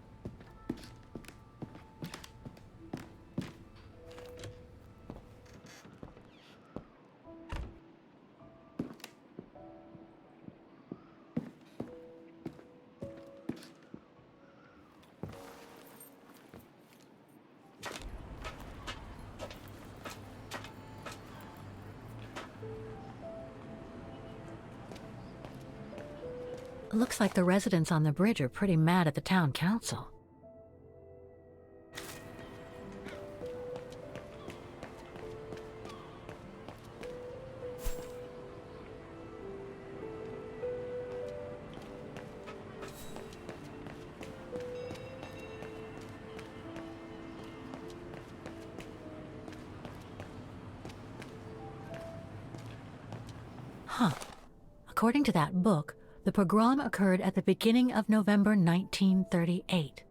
Looks like the residents on the bridge are pretty mad at the town council. Huh. According to that book, the pogrom occurred at the beginning of November 1938.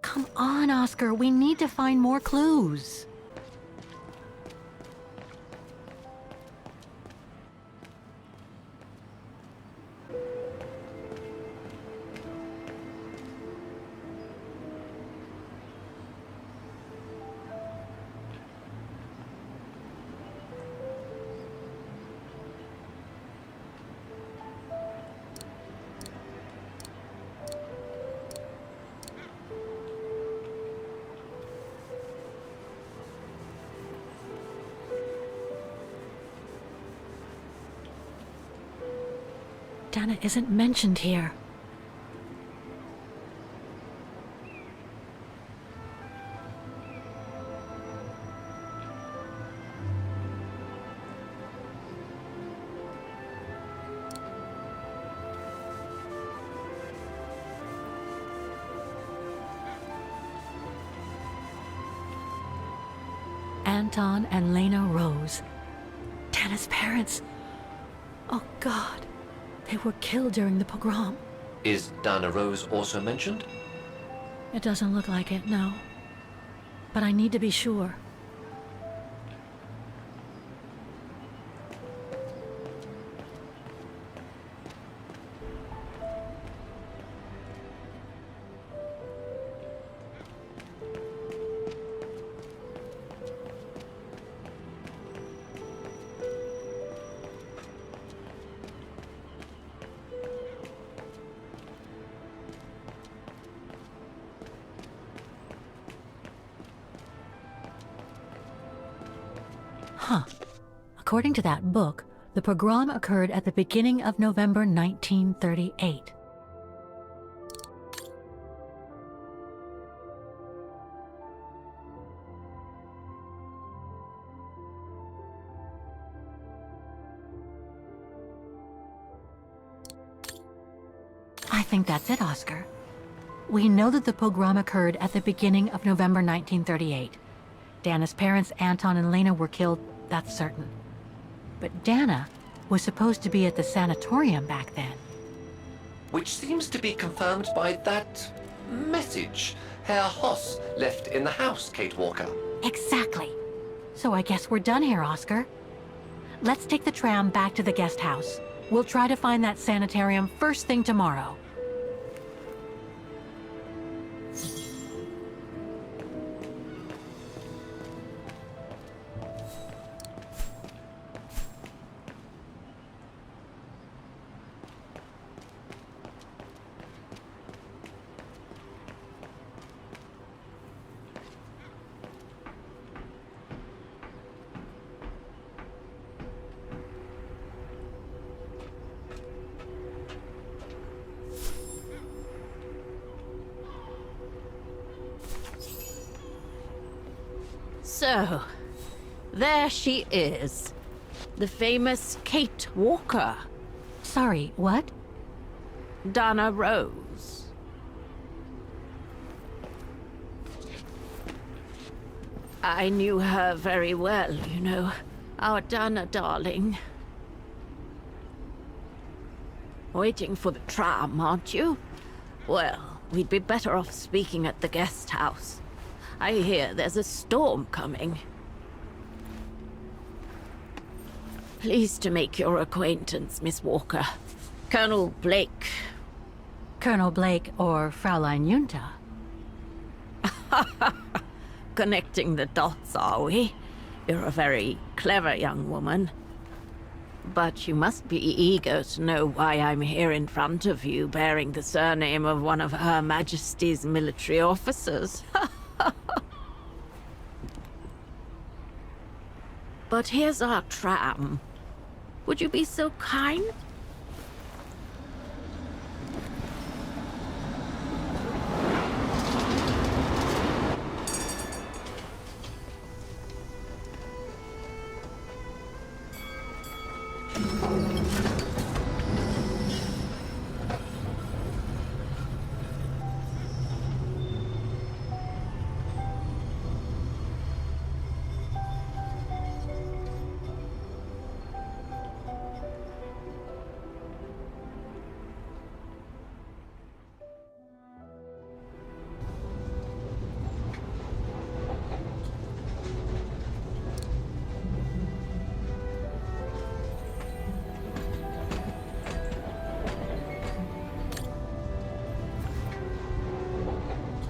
Come on, Oscar, we need to find more clues. Dana isn't mentioned here. Anton and Lena Rose. Dana's parents. Oh, God. They were killed during the pogrom. Is Dana Rose also mentioned? It doesn't look like it, no. But I need to be sure. Huh. According to that book, the pogrom occurred at the beginning of November 1938. I think that's it, Oscar. We know that the pogrom occurred at the beginning of November 1938. Dana's parents, Anton and Lena, were killed, that's certain. But Dana was supposed to be at the sanatorium back then. Which seems to be confirmed by that message Herr Hoss left in the house, Kate Walker. Exactly. So I guess we're done here, Oscar. Let's take the tram back to the guest house. We'll try to find that sanitarium first thing tomorrow. So, there she is. The famous Kate Walker. Sorry, what? Dana Rose. I knew her very well, you know. Our Dana darling. Waiting for the tram, aren't you? Well, we'd be better off speaking at the guest house. I hear there's a storm coming. Pleased to make your acquaintance, Miss Walker. Colonel Blake. Colonel Blake or Fraulein Junta? Connecting the dots, are we? You're a very clever young woman. But you must be eager to know why I'm here in front of you, bearing the surname of one of Her Majesty's military officers. But here's our tram. Would you be so kind?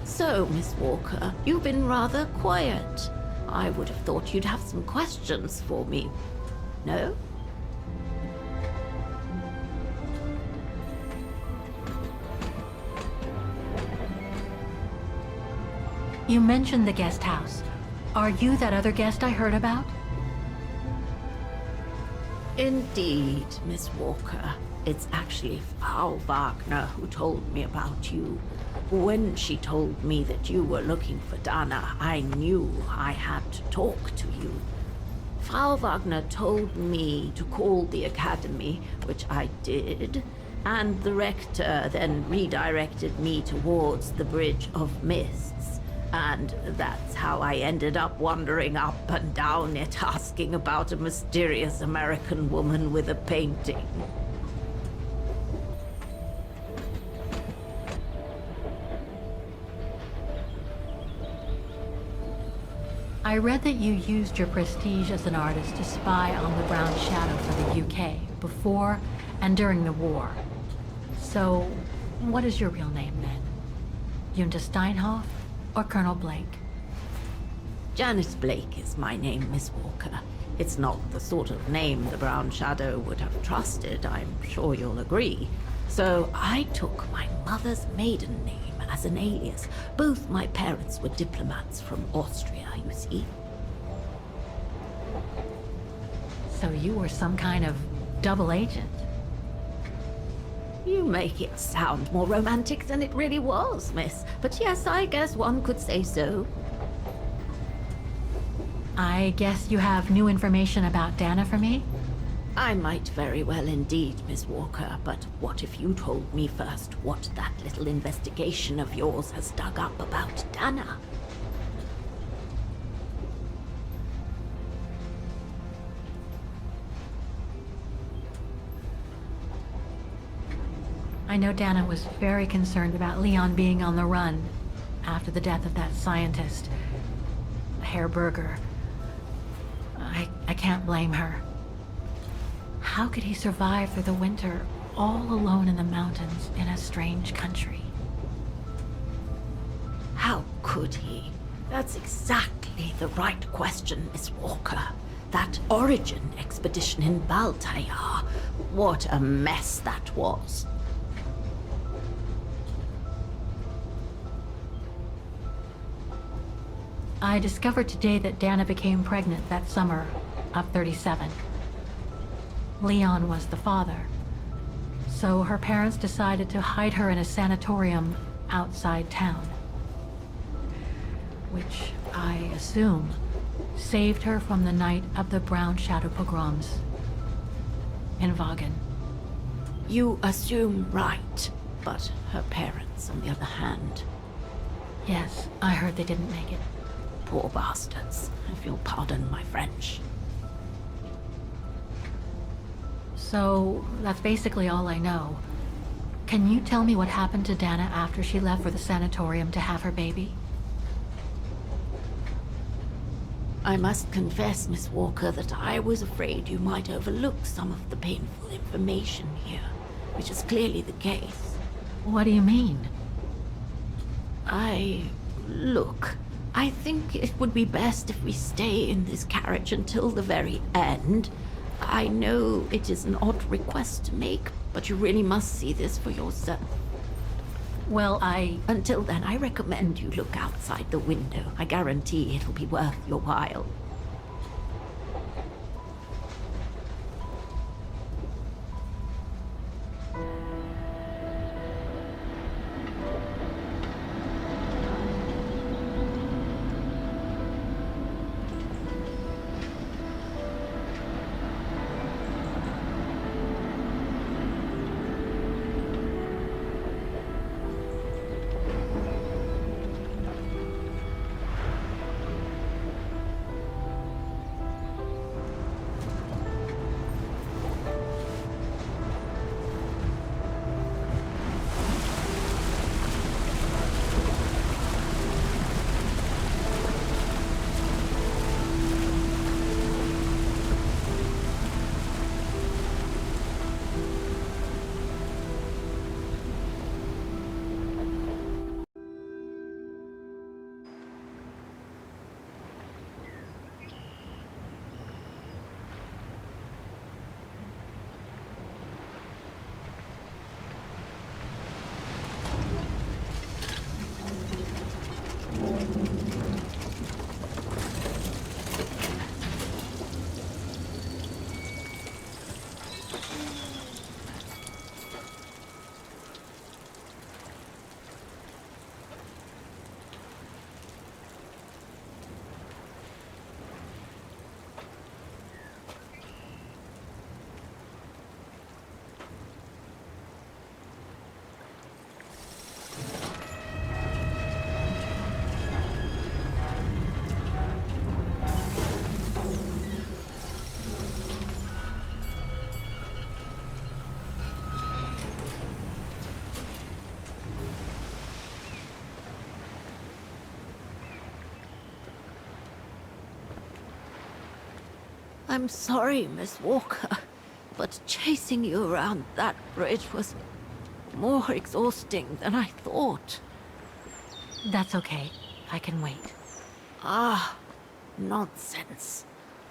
So, Miss Walker, you've been rather quiet. I would have thought you'd have some questions for me. No? You mentioned the guest house. Are you that other guest I heard about? Indeed, Miss Walker. It's actually Frau Wagner who told me about you. When she told me that you were looking for Dana, I knew I had to talk to you. Frau Wagner told me to call the academy, which I did, and the rector then redirected me towards the Bridge of Mists. And that's how I ended up wandering up and down it, asking about a mysterious American woman with a painting. I read that you used your prestige as an artist to spy on the Brown Shadow for the UK before and during the war. So, what is your real name then? Junta Steinhoff or Colonel Blake? Janice Blake is my name, Miss Walker. It's not the sort of name the Brown Shadow would have trusted, I'm sure you'll agree. So I took my mother's maiden name as an alias. Both my parents were diplomats from Austria, you see. So you were some kind of double agent? You make it sound more romantic than it really was, miss. But yes, I guess one could say so. I guess you have new information about Dana for me? I might very well indeed, Miss Walker, but what if you told me first what that little investigation of yours has dug up about Dana? I know Dana was very concerned about Leon being on the run after the death of that scientist, Herr Berger. I can't blame her. How could he survive through the winter, all alone in the mountains in a strange country? How could he? That's exactly the right question, Miss Walker. That origin expedition in Baltayar. What a mess that was. I discovered today that Dana became pregnant that summer of 37. Leon was the father. So her parents decided to hide her in a sanatorium outside town. Which, I assume, saved her from the night of the Brown Shadow pogroms in Vaghen. You assume right, but her parents, on the other hand... Yes, I heard they didn't make it. Poor bastards, if you'll pardon my French. So, that's basically all I know. Can you tell me what happened to Dana after she left for the sanatorium to have her baby? I must confess, Miss Walker, that I was afraid you might overlook some of the painful information here. which is clearly the case. What do you mean? Look, I think it would be best if we stay in this carriage until the very end. I know it is an odd request to make, but you really must see this for yourself. Well, Until then, I recommend you look outside the window. I guarantee it'll be worth your while. I'm sorry, Miss Walker, but chasing you around that bridge was more exhausting than I thought. That's okay. I can wait. Nonsense.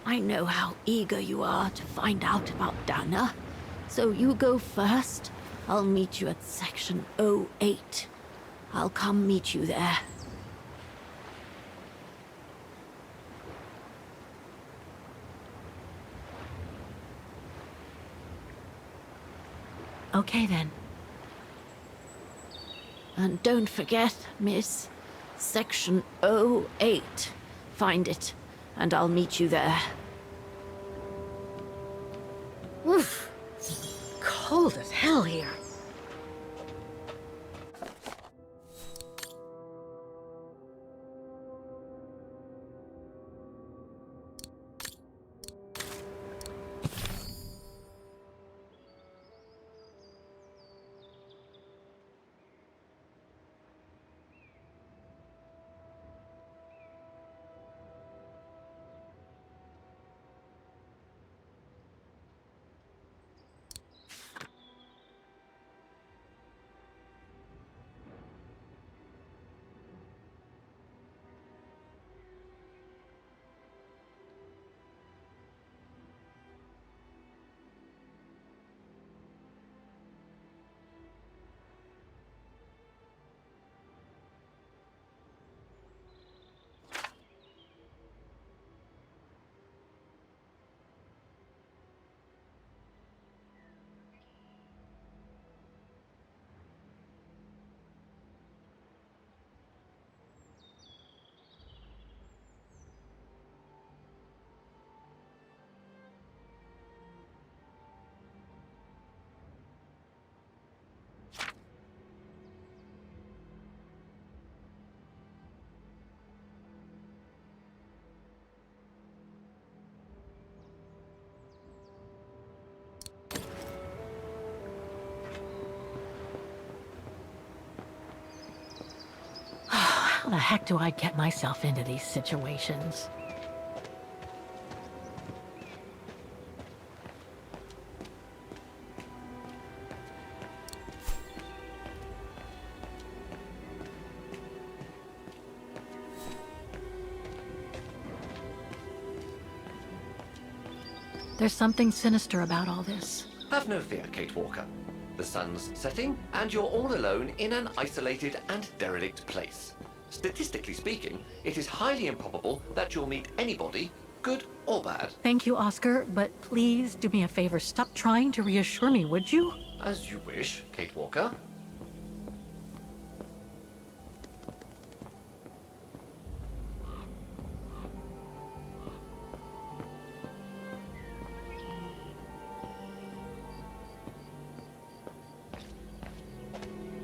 I know how eager you are to find out about Dana. So you go first. I'll meet you at section 08. I'll come meet you there. Okay, then. And don't forget, miss, section 08. Find it, and I'll meet you there. Oof. Cold as hell here. How the heck do I get myself into these situations? There's something sinister about all this. Have no fear, Kate Walker. The sun's setting, and you're all alone in an isolated and derelict place. Statistically speaking, it is highly improbable that you'll meet anybody, good or bad. Thank you, Oscar, but please do me a favor. Stop trying to reassure me, would you? As you wish, Kate Walker.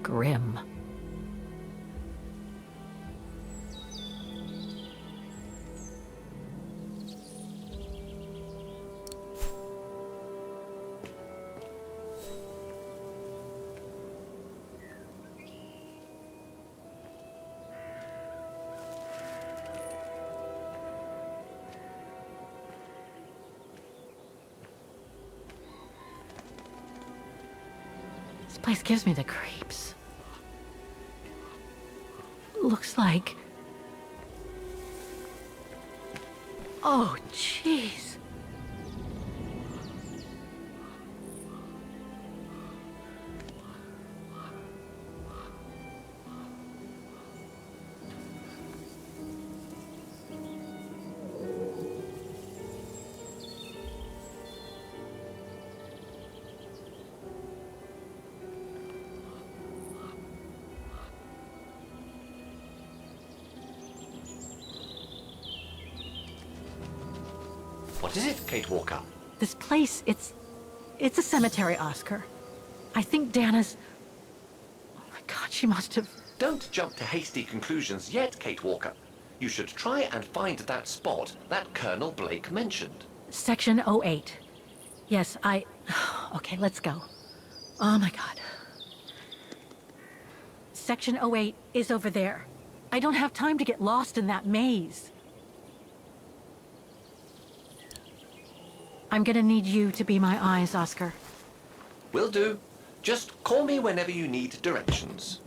Grim. This place gives me the creeps. Looks like... Oh, jeez. What is it, Kate Walker? This place, it's a cemetery, Oscar. I think Dana's... Oh my God, she must have... Don't jump to hasty conclusions yet, Kate Walker. You should try and find that spot that Colonel Blake mentioned. Section 08. Yes, Okay, let's go. Oh my God. Section 08 is over there. I don't have time to get lost in that maze. I'm gonna need you to be my eyes, Oscar. Will do. Just call me whenever you need directions.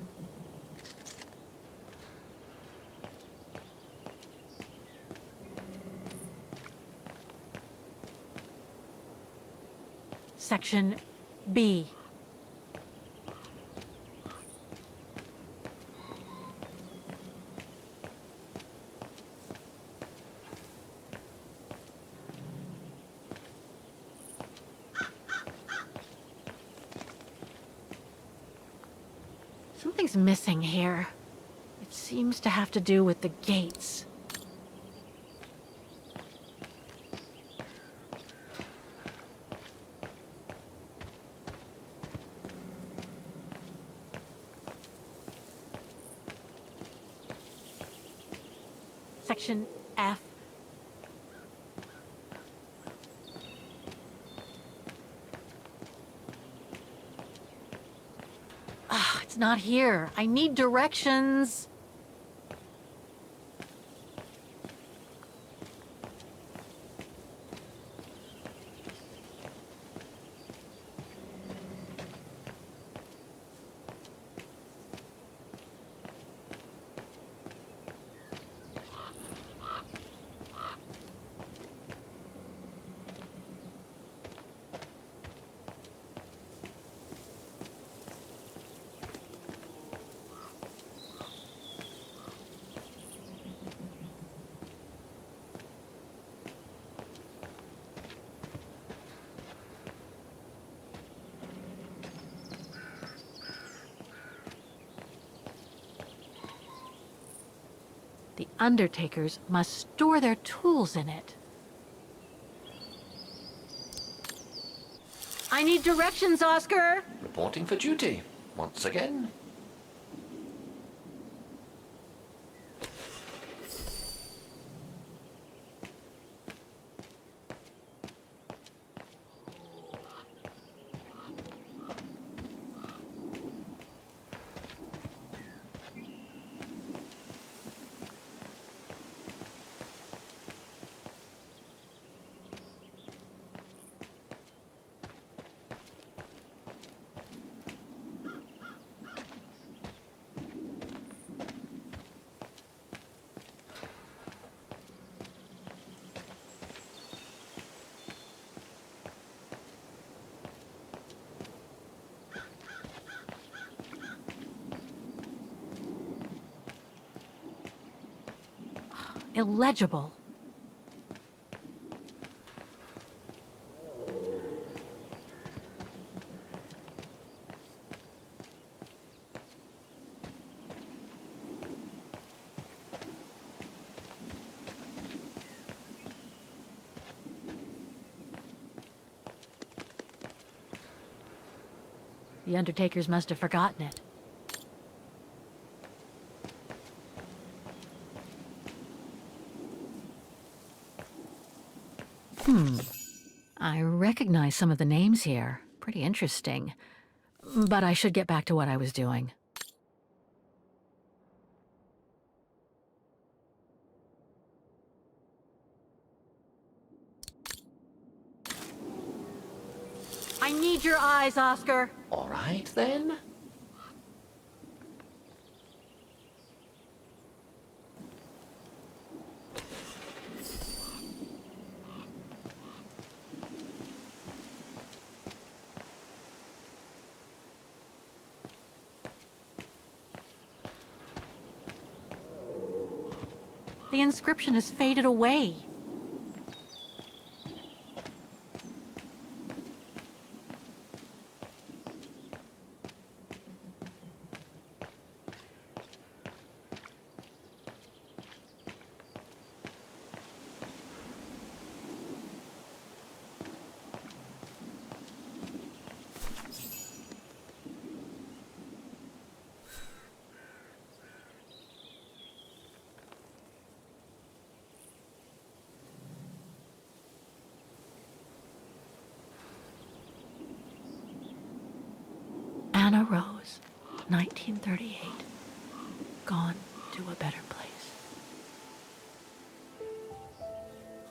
Section B. Something's missing here. It seems to have to do with the gates. Section F. It's not here. I need directions. The undertakers must store their tools in it. I need directions, Oscar! Reporting for duty, once again. illegible. The undertakers must have forgotten it. I recognize some of the names here. Pretty interesting. But I should get back to what I was doing. I need your eyes, Oscar. All right, then. The inscription has faded away. Anna Rose, 1938. Gone to a better place.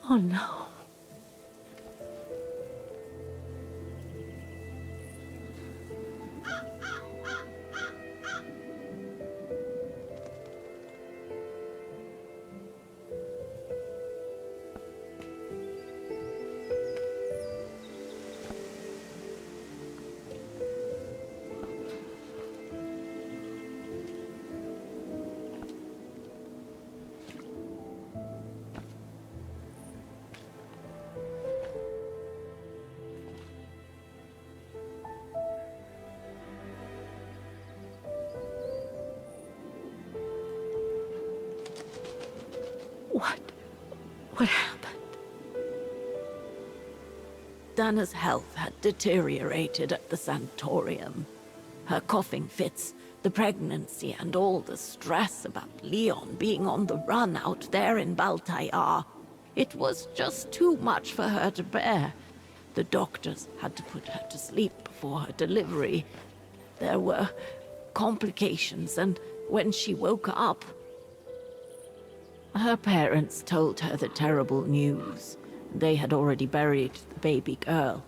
Oh no. What happened? Dana's health had deteriorated at the sanatorium. Her coughing fits, the pregnancy, and all the stress about Leon being on the run out there in Baltayar. It was just too much for her to bear. The doctors had to put her to sleep before her delivery. There were complications, and when she woke up, her parents told her the terrible news. They had already buried the baby girl.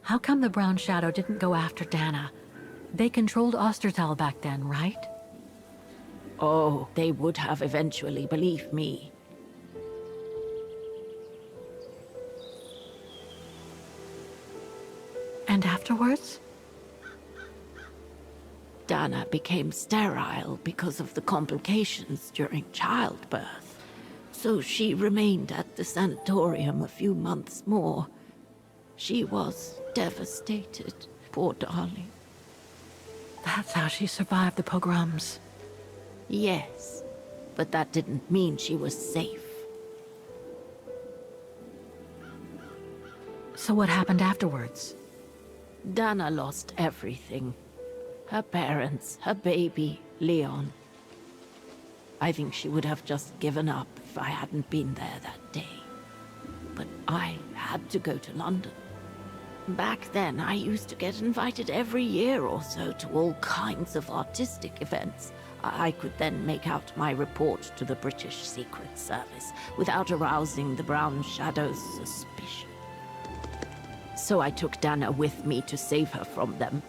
How come the Brown Shadow didn't go after Dana? They controlled Ostertal back then, right? Oh, they would have eventually, believe me. And afterwards? Dana became sterile because of the complications during childbirth. So she remained at the sanatorium a few months more. She was devastated, poor darling. That's how she survived the pogroms. Yes, but that didn't mean she was safe. So what happened afterwards? Dana lost everything. Her parents, her baby, Leon. I think she would have just given up if I hadn't been there that day. But I had to go to London. Back then, I used to get invited every year or so to all kinds of artistic events. I could then make out my report to the British Secret Service without arousing the Brown Shadow's suspicion. So I took Dana with me to save her from them.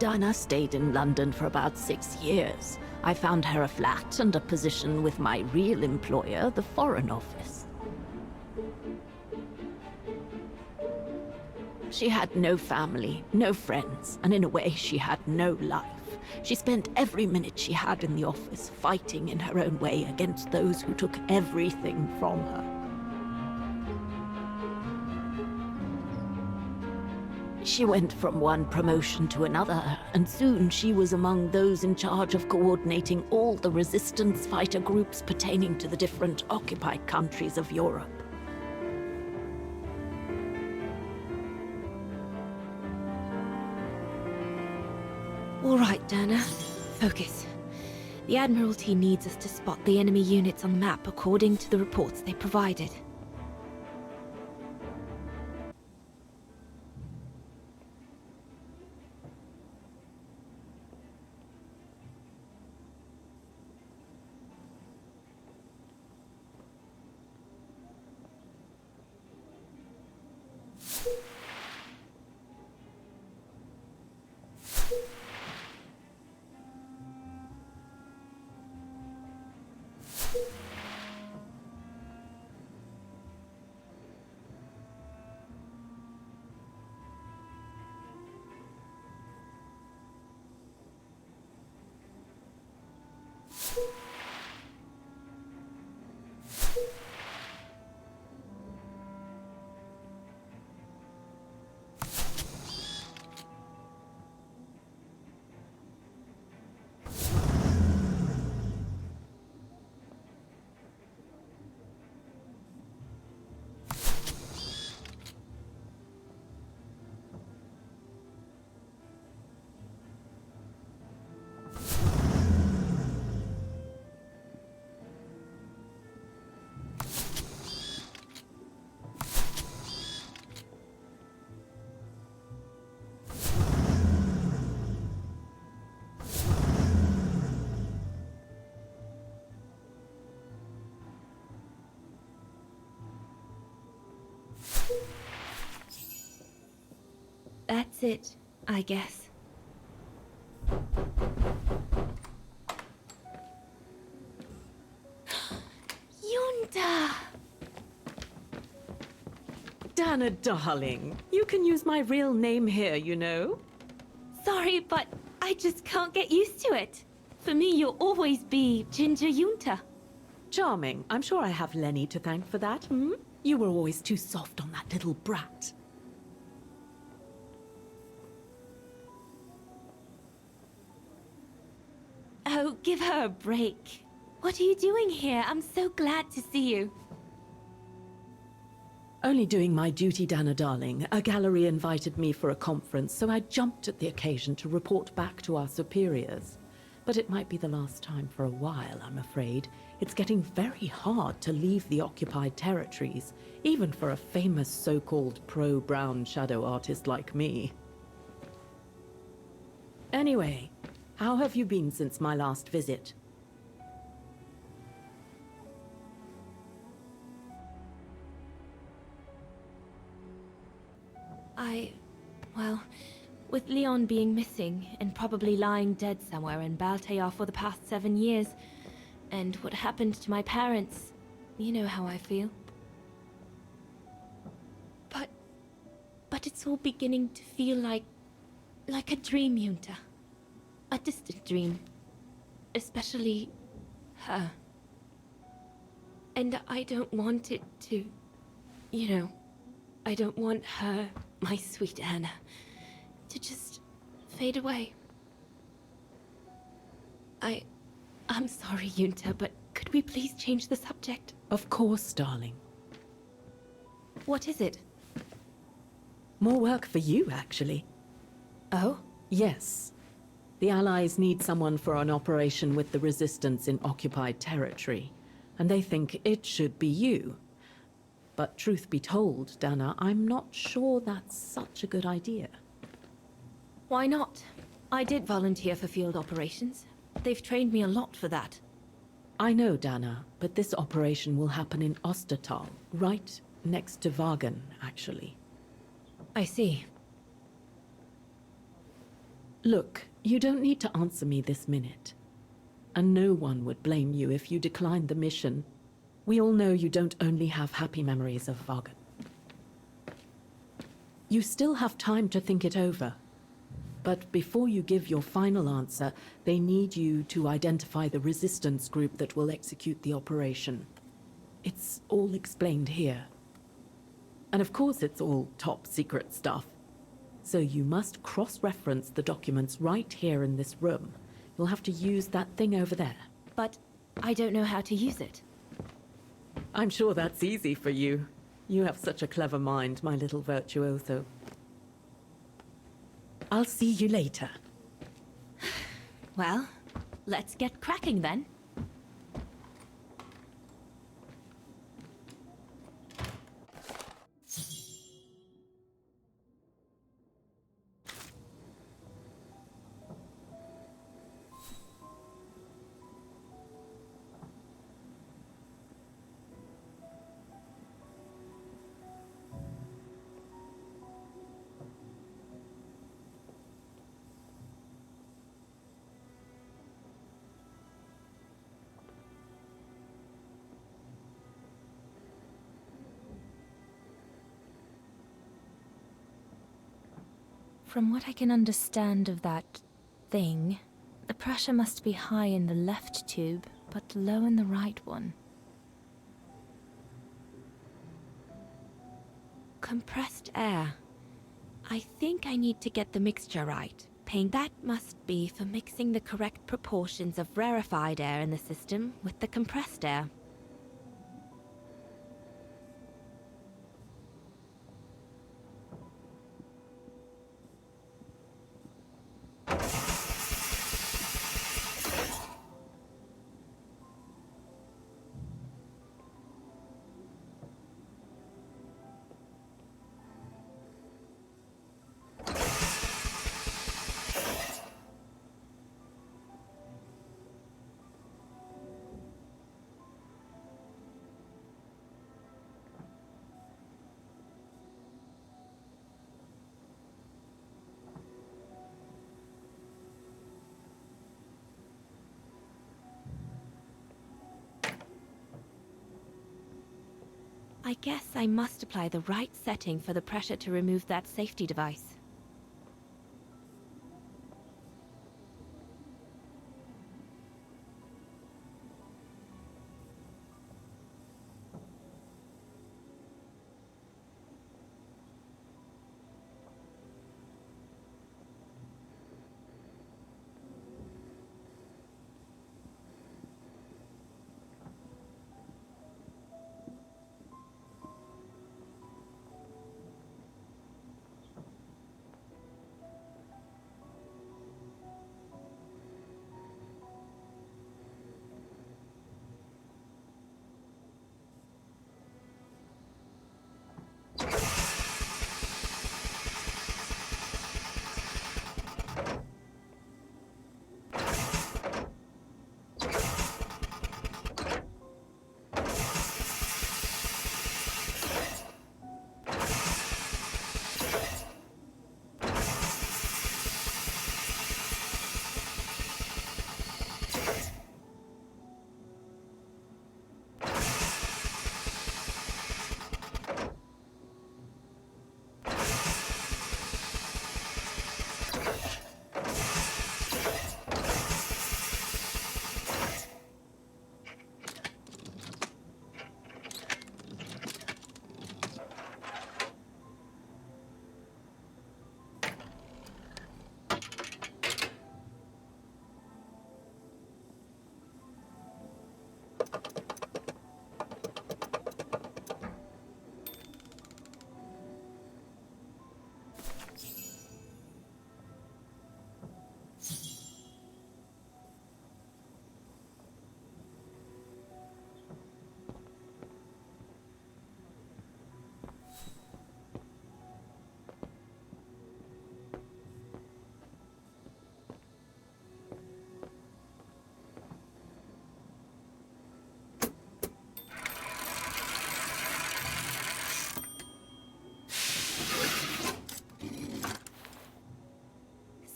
Dana stayed in London for about 6 years. I found her a flat and a position with my real employer, the Foreign Office. She had no family, no friends, and in a way she had no life. She spent every minute she had in the office fighting in her own way against those who took everything from her. She went from one promotion to another, and soon she was among those in charge of coordinating all the resistance fighter groups pertaining to the different occupied countries of Europe. All right, Dana. Focus. The Admiralty needs us to spot the enemy units on the map according to the reports they provided. That's it, I guess. Yunta! Dana, darling, you can use my real name here, you know. Sorry, but I just can't get used to it. For me, you'll always be Ginger Yunta. Charming. I'm sure I have Lenny to thank for that, hmm? You were always too soft on that little brat. Oh, give her a break. What are you doing here? I'm so glad to see you. Only doing my duty, Dana, darling. A gallery invited me for a conference, so I jumped at the occasion to report back to our superiors. But it might be the last time for a while, I'm afraid. It's getting very hard to leave the occupied territories, even for a famous so-called pro-brown shadow artist like me. Anyway, how have you been since my last visit? Well, with Leon being missing and probably lying dead somewhere in Baltayar for the past 7 years, and what happened to my parents, you know how I feel. But it's all beginning to feel like a dream, Yunta. A distant dream. Especially her. And I don't want it to, you know, I don't want her, my sweet Anna, to just fade away. I'm sorry, Yunta, but could we please change the subject? Of course, darling. What is it? More work for you, actually. Oh? Yes. The Allies need someone for an operation with the Resistance in occupied territory, and they think it should be you. But truth be told, Dana, I'm not sure that's such a good idea. Why not? I did volunteer for field operations. They've trained me a lot for that. I know, Dana, but this operation will happen in Ostertal, right next to Vaghen, actually. I see. Look, you don't need to answer me this minute. And no one would blame you if you declined the mission. We all know you don't only have happy memories of Vaghen. You still have time to think it over. But before you give your final answer, they need you to identify the resistance group that will execute the operation. It's all explained here. And of course it's all top secret stuff. So you must cross-reference the documents right here in this room. You'll have to use that thing over there. But I don't know how to use it. I'm sure that's easy for you. You have such a clever mind, my little virtuoso. I'll see you later. Well, let's get cracking then. From what I can understand of that thing, the pressure must be high in the left tube, but low in the right one. Compressed air. I think I need to get the mixture right. That must be for mixing the correct proportions of rarefied air in the system with the compressed air. I guess I must apply the right setting for the pressure to remove that safety device.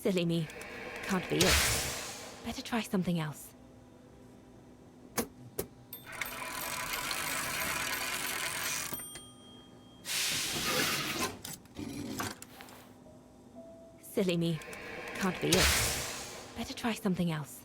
Silly me. Can't be it. Better try something else. Silly me. Can't be it. Better try something else.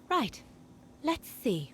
Right. Let's see.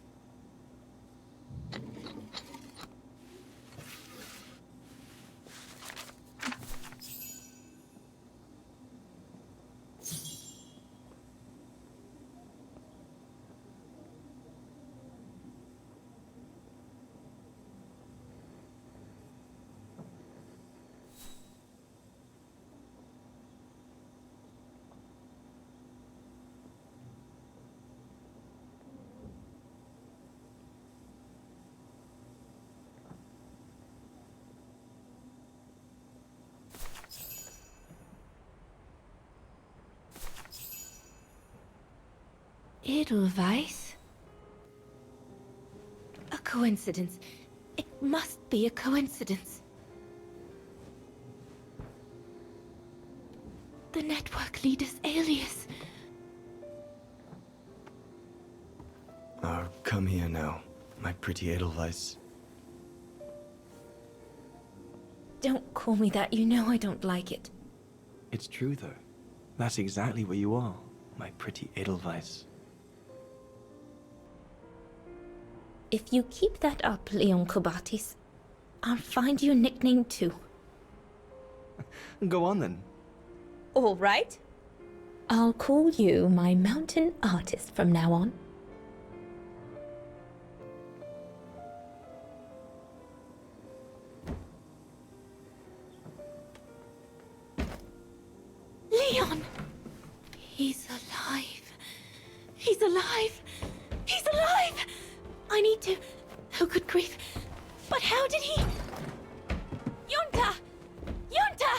Edelweiss? A coincidence. It must be a coincidence. The network leader's alias. Oh, come here now, my pretty Edelweiss. Don't call me that. You know I don't like it. It's true, though. That's exactly where you are, my pretty Edelweiss. If you keep that up, Leon Kobatis, I'll find you a nickname too. Go on then. All right. I'll call you my mountain artist from now on. Leon! He's alive. He's alive. He's alive! I need to... Oh, good grief. But how did he... Yunta! Yunta!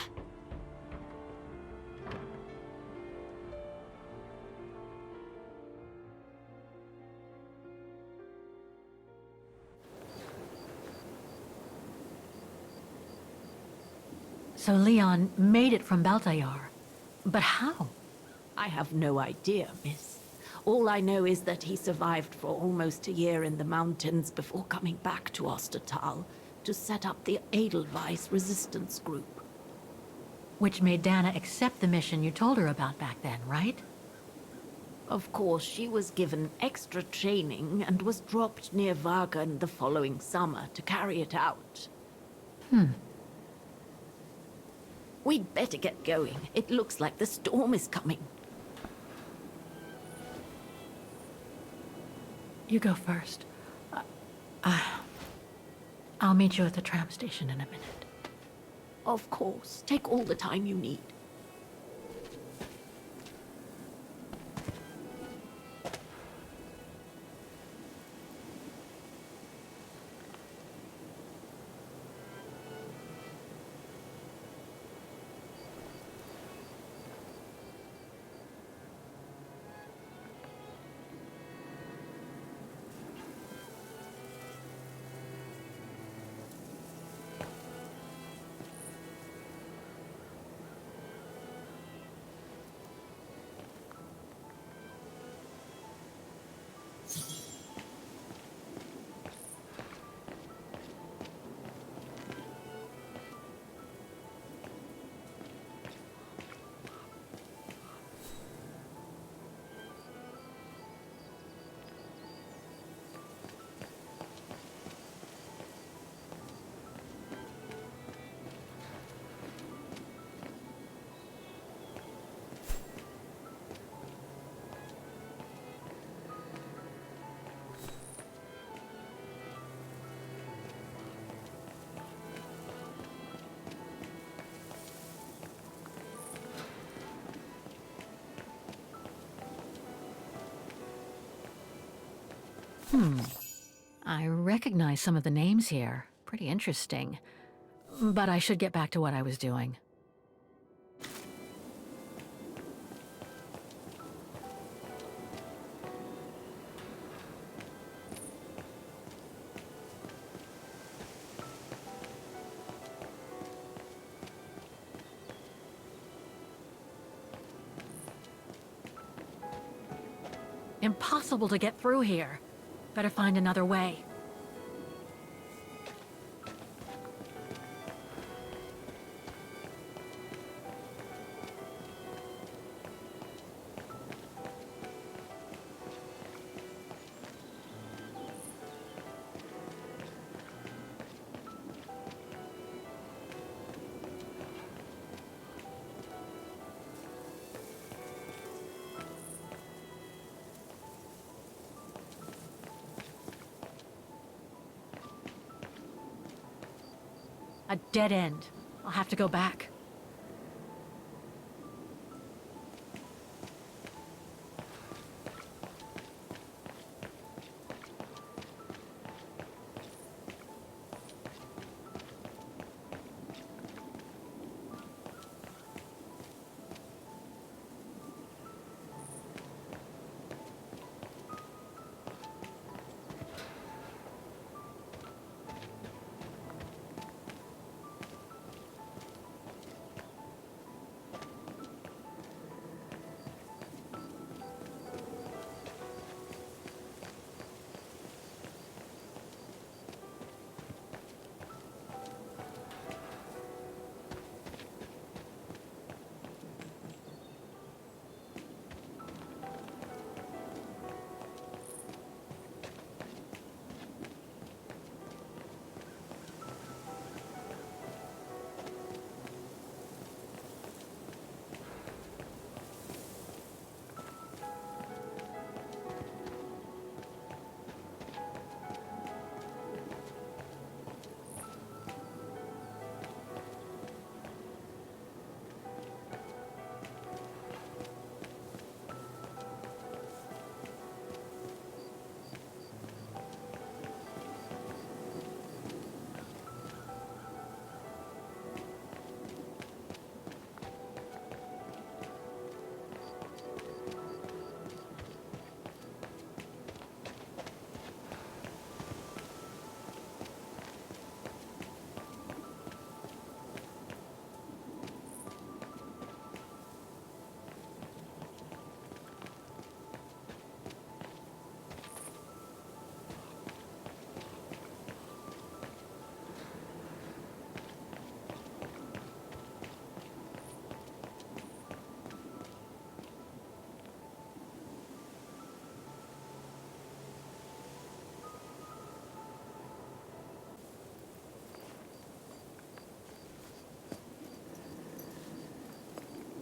So Leon made it from Baltayar. But how? I have no idea, miss. All I know is that he survived for almost a year in the mountains before coming back to Ostertal to set up the Edelweiss resistance group. Which made Dana accept the mission you told her about back then, right? Of course, she was given extra training and was dropped near Vaghen the following summer to carry it out. We'd better get going. It looks like the storm is coming. You go first. I'll meet you at the tram station in a minute. Of course. Take all the time you need. I recognize some of the names here. Pretty interesting. But I should get back to what I was doing. Impossible to get through here. Better find another way. A dead end. I'll have to go back.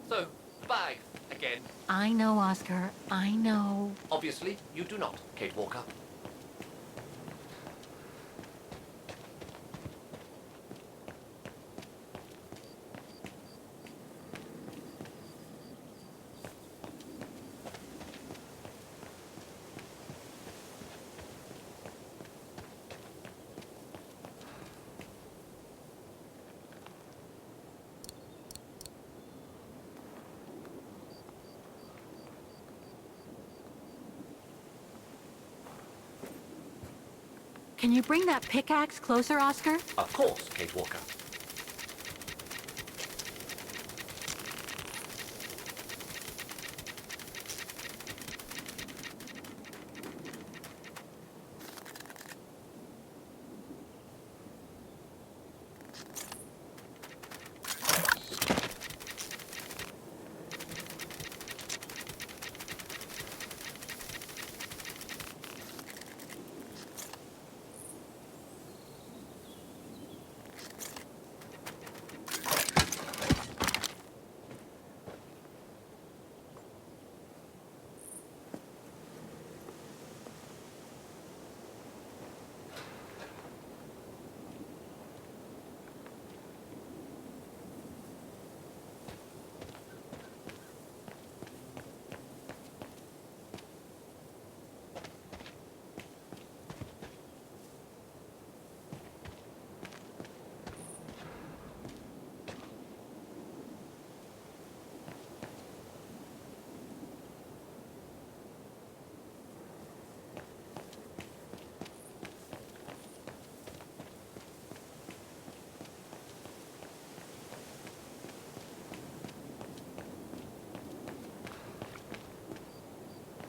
So, bag again. I know, Oscar. I know. Obviously, you do not, Kate Walker. Can you bring that pickaxe closer, Oscar? Of course, Kate Walker.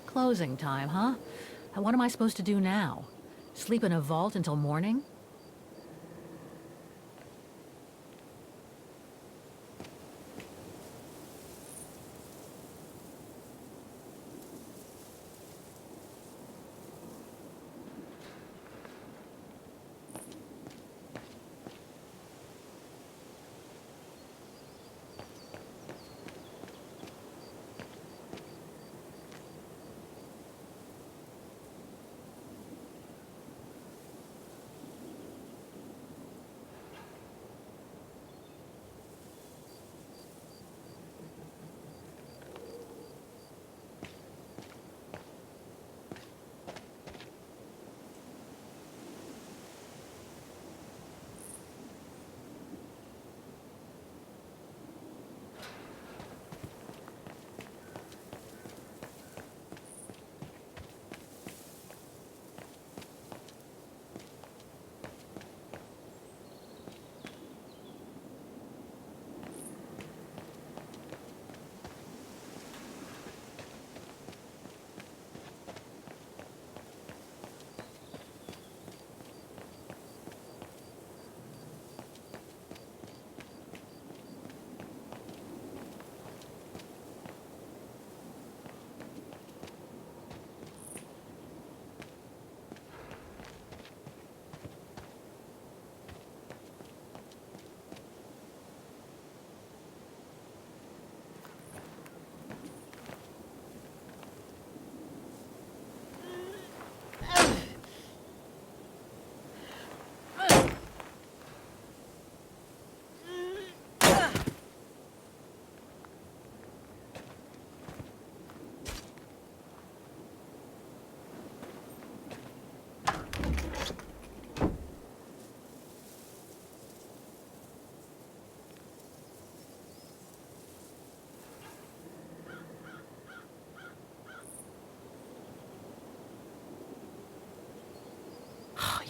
Closing time, huh? And what am I supposed to do now? Sleep in a vault until morning?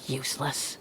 Useless.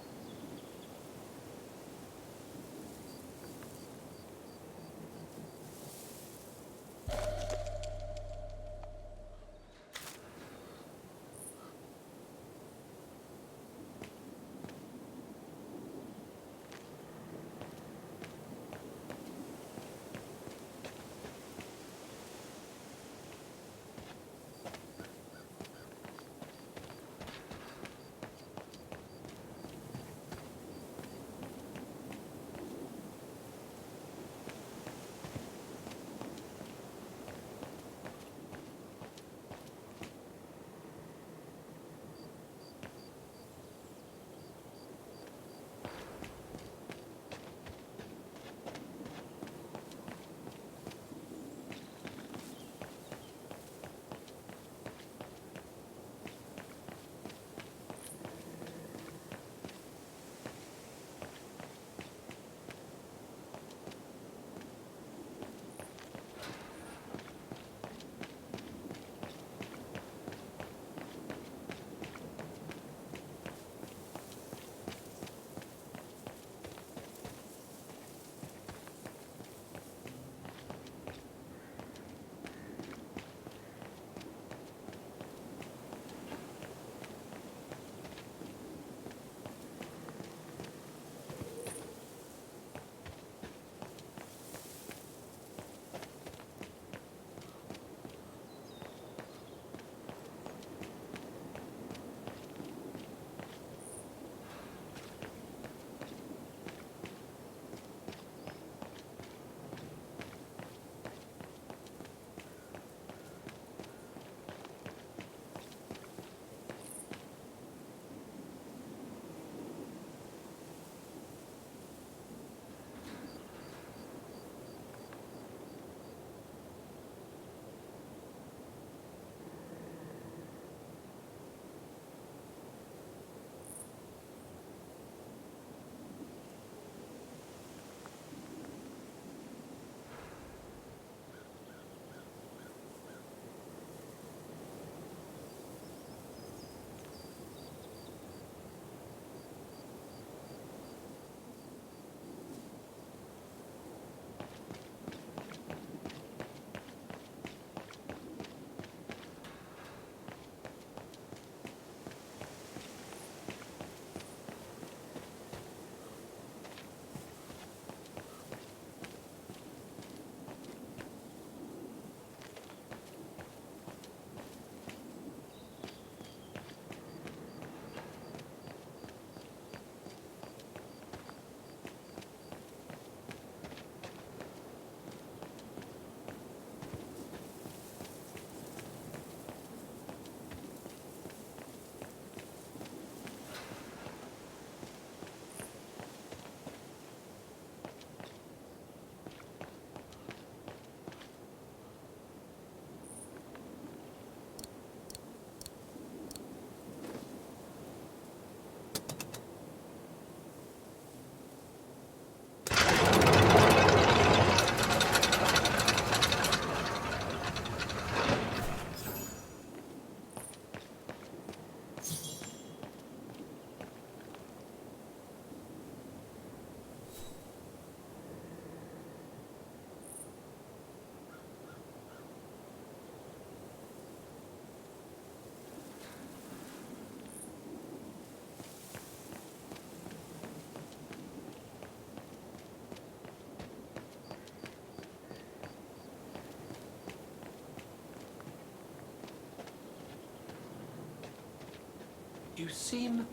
You seem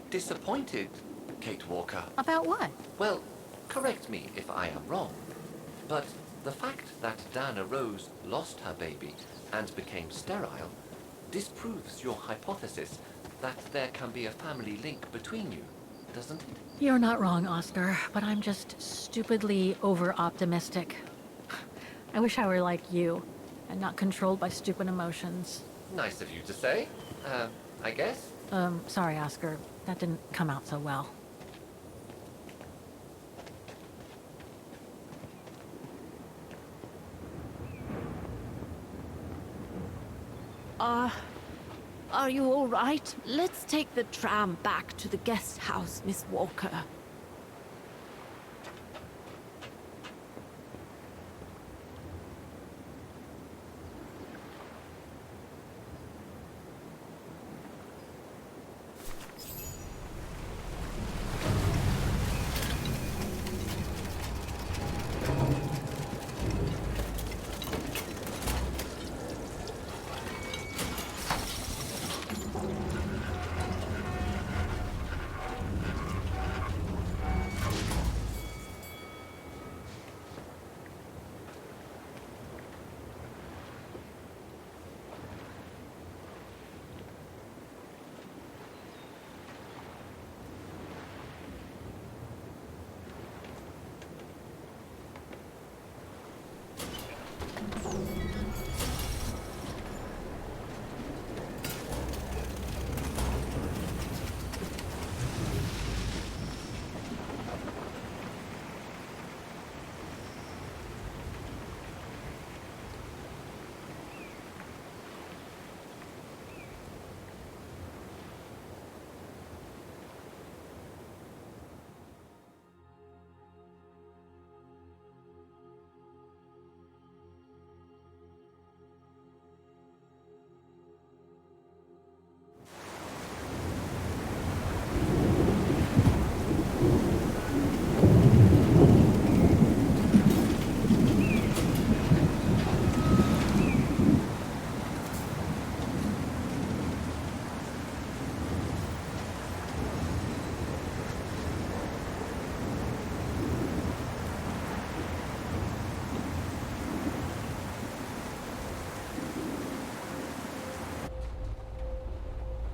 disappointed, Kate Walker. About what? Well, correct me if I am wrong, but the fact that Dana Rose lost her baby and became sterile disproves your hypothesis that there can be a family link between you, doesn't it? You're not wrong, Oscar, but I'm just stupidly over-optimistic. I wish I were like you, and not controlled by stupid emotions. Nice of you to say, I guess. Sorry, Oscar. That didn't come out so well. Are you all right? Let's take the tram back to the guest house, Miss Walker.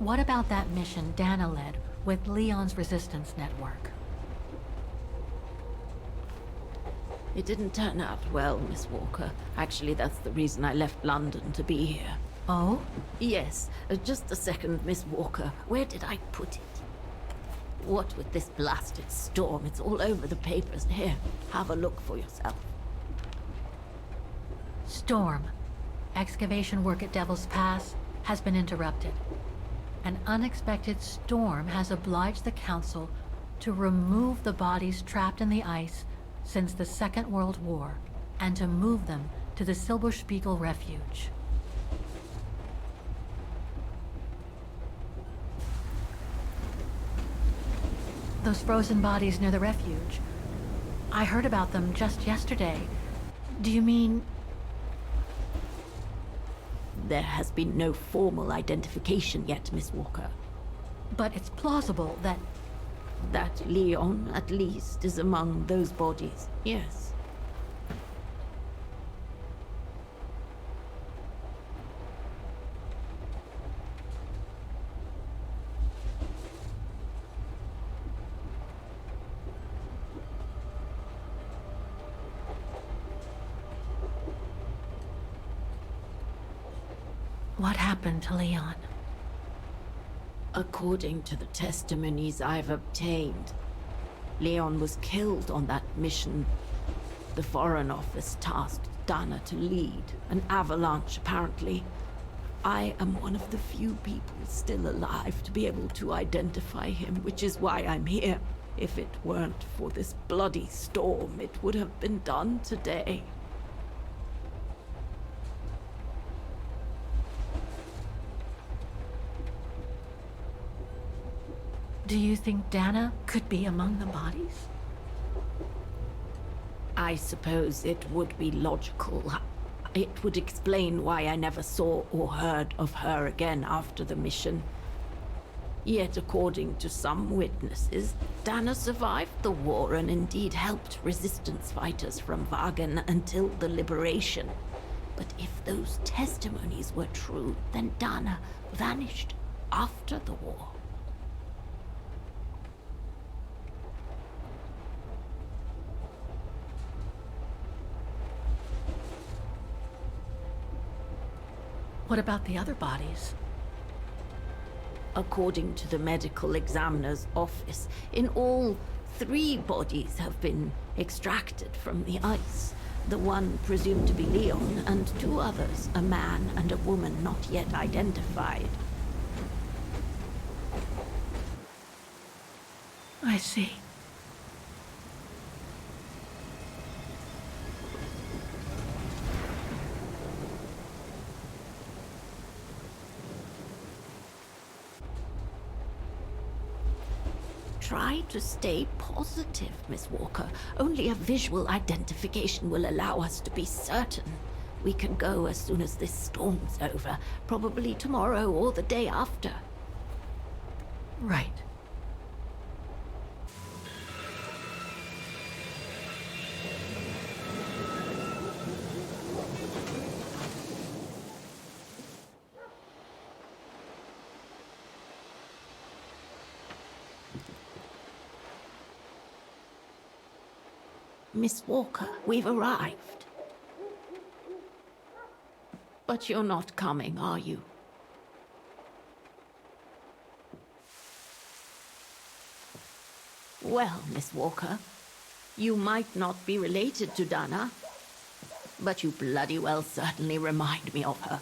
What about that mission Dana led with Leon's resistance network? It didn't turn out well, Miss Walker. Actually, that's the reason I left London to be here. Oh? Yes. Just a second, Miss Walker. Where did I put it? What with this blasted storm? It's all over the papers. Here, have a look for yourself. Storm. Excavation work at Devil's Pass has been interrupted. An unexpected storm has obliged the Council to remove the bodies trapped in the ice since the Second World War and to move them to the Silberspiegel Refuge. Those frozen bodies near the refuge. I heard about them just yesterday. Do you mean... There has been no formal identification yet, Miss Walker. But it's plausible that... That Leon, at least, is among those bodies, yes. What happened to Leon? According to the testimonies I've obtained, Leon was killed on that mission the Foreign Office tasked Dana to lead. An avalanche, apparently. I am one of the few people still alive to be able to identify him, which is why I'm here. If it weren't for this bloody storm, it would have been done today. Do you think Dana could be among the bodies? I suppose it would be logical. It would explain why I never saw or heard of her again after the mission. Yet, according to some witnesses, Dana survived the war and indeed helped resistance fighters from Vaghen until the liberation. But if those testimonies were true, then Dana vanished after the war. What about the other bodies? According to the medical examiner's office, in all, 3 bodies have been extracted from the ice. The one presumed to be Leon, and 2 others, a man and a woman not yet identified. I see. Try to stay positive, Miss Walker. Only a visual identification will allow us to be certain. We can go as soon as this storm's over, probably tomorrow or the day after. Right. Miss Walker, we've arrived. But you're not coming, are you? Well, Miss Walker, you might not be related to Dana, but you bloody well certainly remind me of her.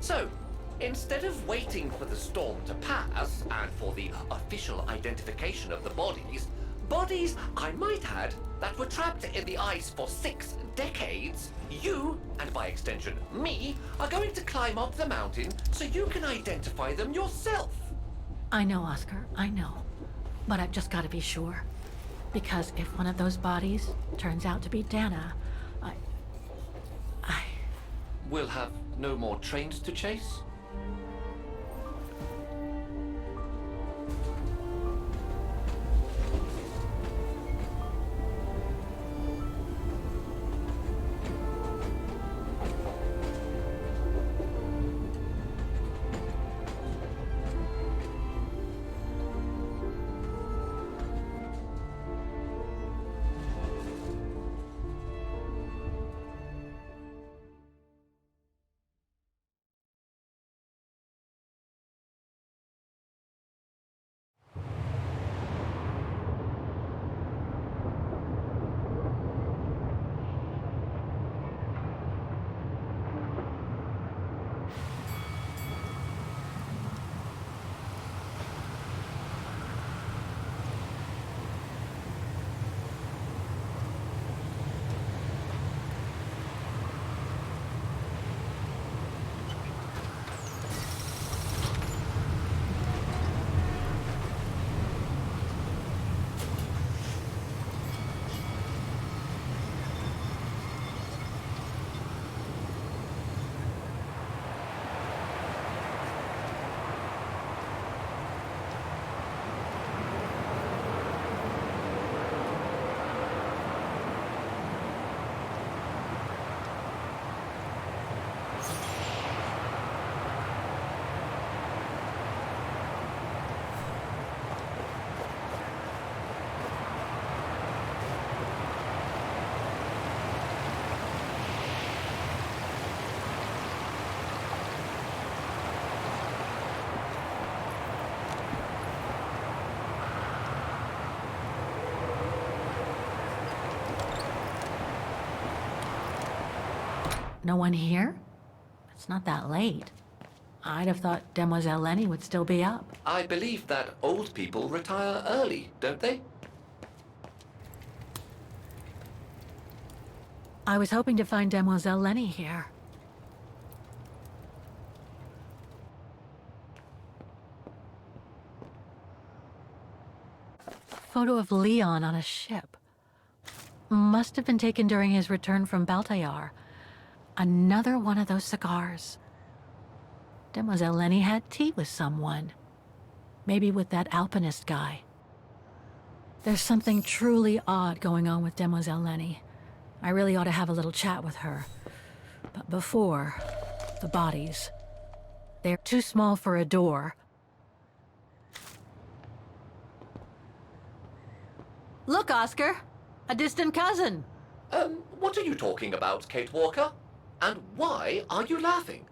So, instead of waiting for the storm to pass and for the official identification of the bodies, I might add, that were trapped in the ice for 6 decades, you, and by extension me, are going to climb up the mountain so you can identify them yourself. I know, Oscar, I know. But I've just got to be sure. Because if one of those bodies turns out to be Dana, We'll have no more trains to chase? No one here? It's not that late. I'd have thought Demoiselle Lenny would still be up. I believe that old people retire early, don't they? I was hoping to find Demoiselle Lenny here. Photo of Leon on a ship. Must have been taken during his return from Baltayar. Another one of those cigars. Demoiselle Lenny had tea with someone. Maybe with that alpinist guy. There's something truly odd going on with Demoiselle Lenny. I really ought to have a little chat with her. But before, the bodies. They're too small for a door. Look, Oscar! A distant cousin! What are you talking about, Kate Walker? And why are you laughing?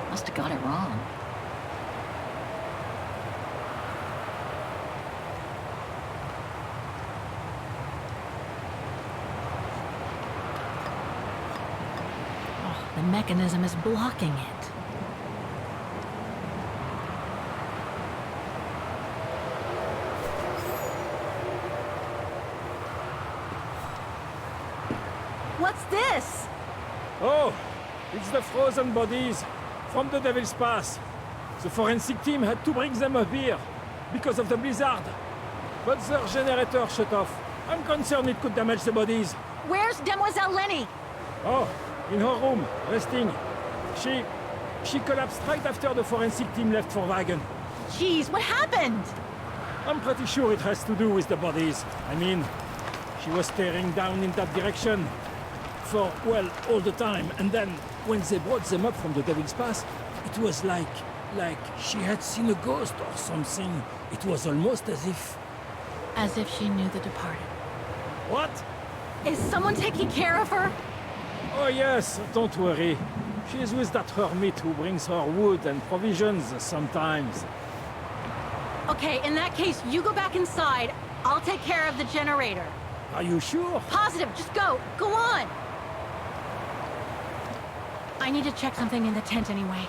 Must have got it wrong. Oh, the mechanism is blocking it. What's this? Oh, it's the frozen bodies from the Devil's Pass. The forensic team had to bring them up here because of the blizzard. But their generator shut off. I'm concerned it could damage the bodies. Where's Demoiselle Lenny? Oh, in her room, resting. She collapsed right after the forensic team left for Vaghen. Jeez, what happened? I'm pretty sure it has to do with the bodies. I mean, she was staring down in that direction for, well, all the time. And then, when they brought them up from the Devil's Pass, it was like she had seen a ghost or something. It was almost as if... As if she knew the departed. What? Is someone taking care of her? Oh yes, don't worry. She's with that hermit who brings her wood and provisions sometimes. Okay, in that case, you go back inside. I'll take care of the generator. Are you sure? Positive, just go. Go on. I need to check something in the tent anyway.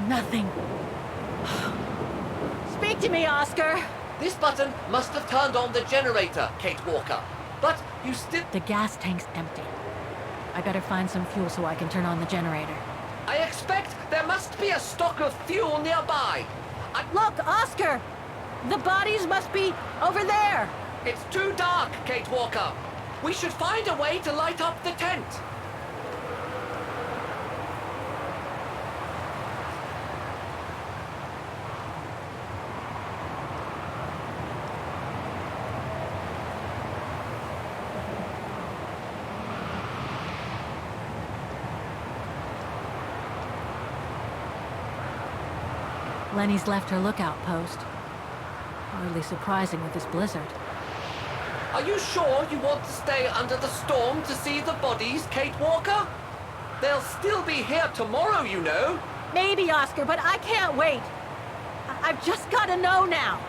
Nothing. Speak to me, Oscar. This button must have turned on the generator, Kate Walker. But you still... The gas tank's empty. I better find some fuel so I can turn on the generator. I expect there must be a stock of fuel nearby. Look, Oscar! The bodies must be over there! It's too dark, Kate Walker. We should find a way to light up the tent. Lenny's left her lookout post. Hardly surprising with this blizzard. Are you sure you want to stay under the storm to see the bodies, Kate Walker? They'll still be here tomorrow, you know. Maybe, Oscar, but I can't wait. I've just got to know now.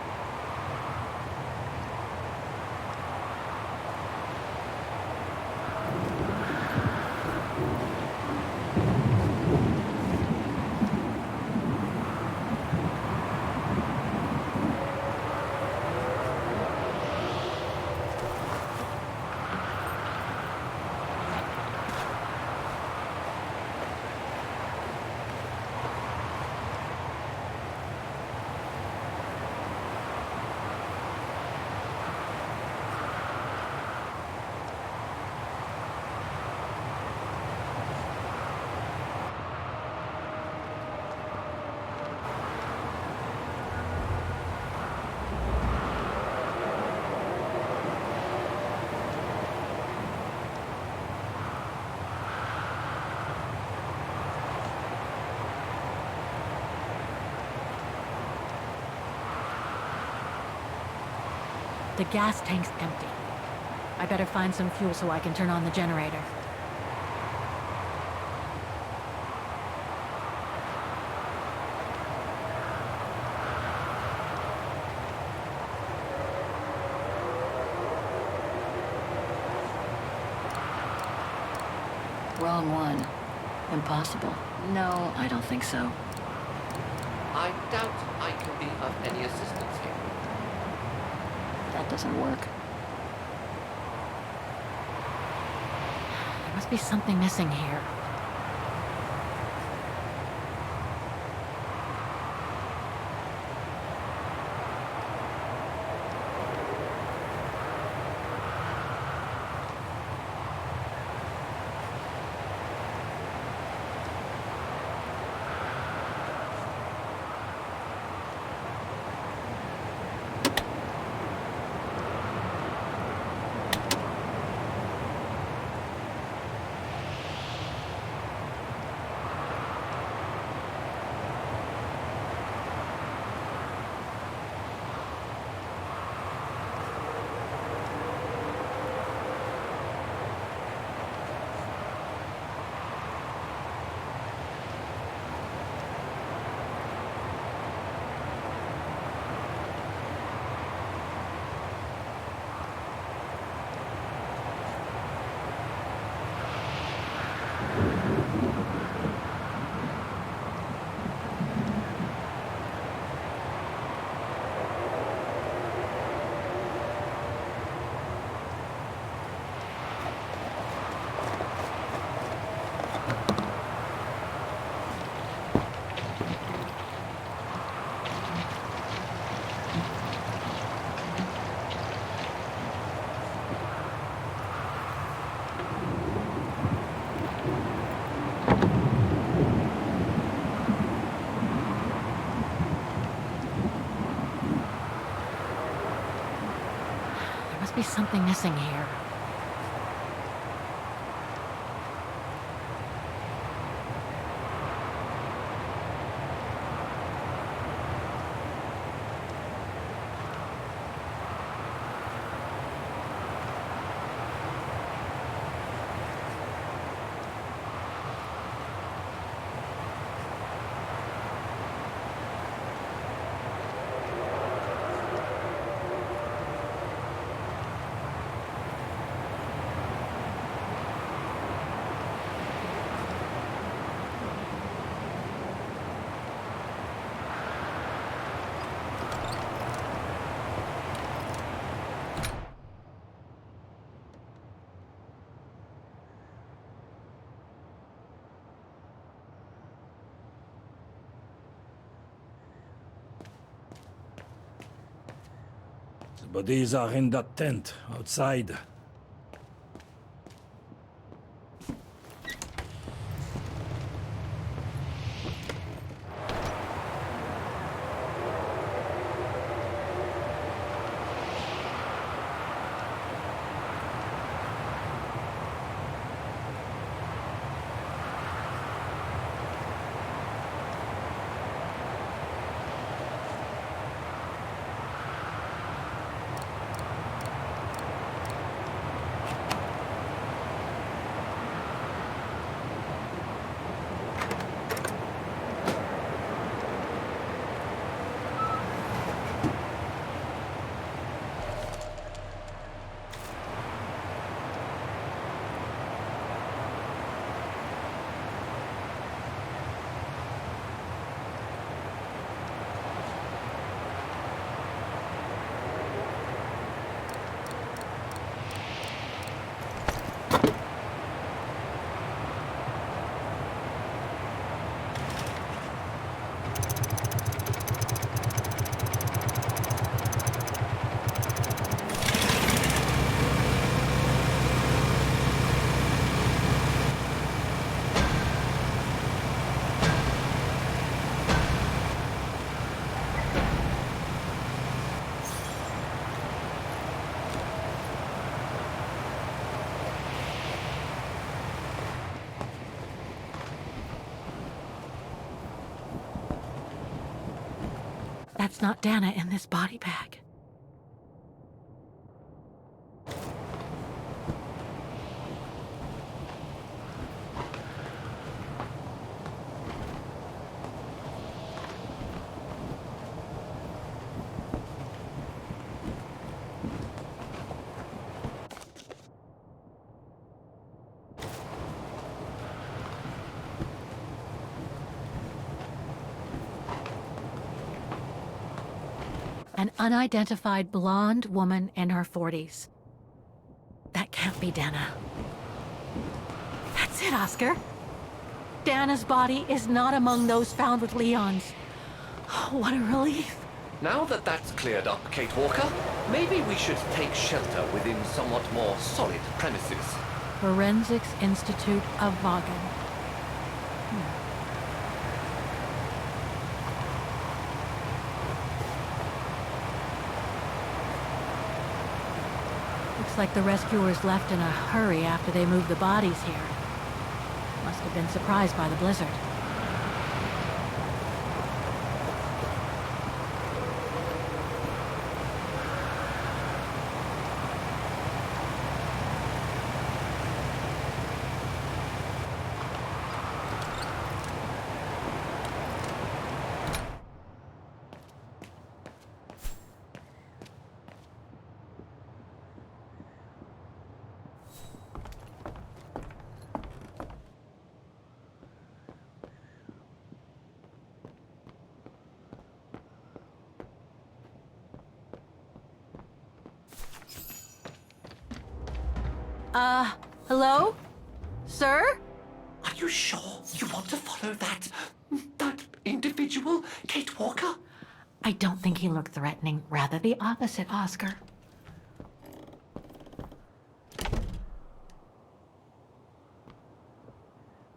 The gas tank's empty. I better find some fuel so I can turn on the generator. Wrong one. Impossible. No, I don't think so. I doubt I can be of any assistance here. That doesn't work. There must be something missing here. Be something missing here. The bodies are in that tent outside. That's not Dana in this body bag. An unidentified blonde woman in her 40s. That can't be Dana. That's it, Oscar. Dana's body is not among those found with Leon's. Oh, what a relief. Now that that's cleared up, Kate Walker, maybe we should take shelter within somewhat more solid premises. Forensics Institute of Vaghen. Looks like the rescuers left in a hurry after they moved the bodies here. Must have been surprised by the blizzard. Hello? Sir? Are you sure you want to follow that individual, Kate Walker? I don't think he looked threatening. Rather the opposite, Oscar.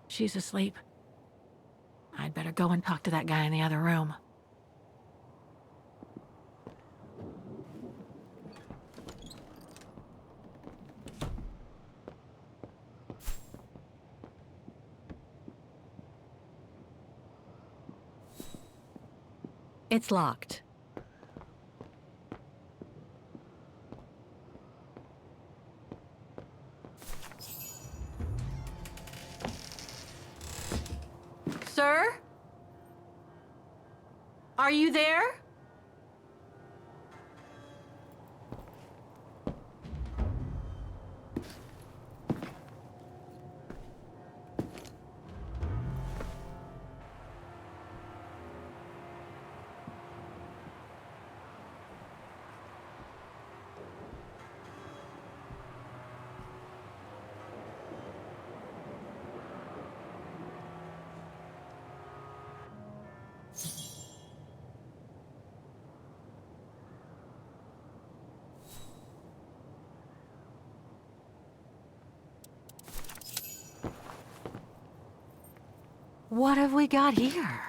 She's asleep. I'd better go and talk to that guy in the other room. It's locked. Sir? Are you there? What have we got here?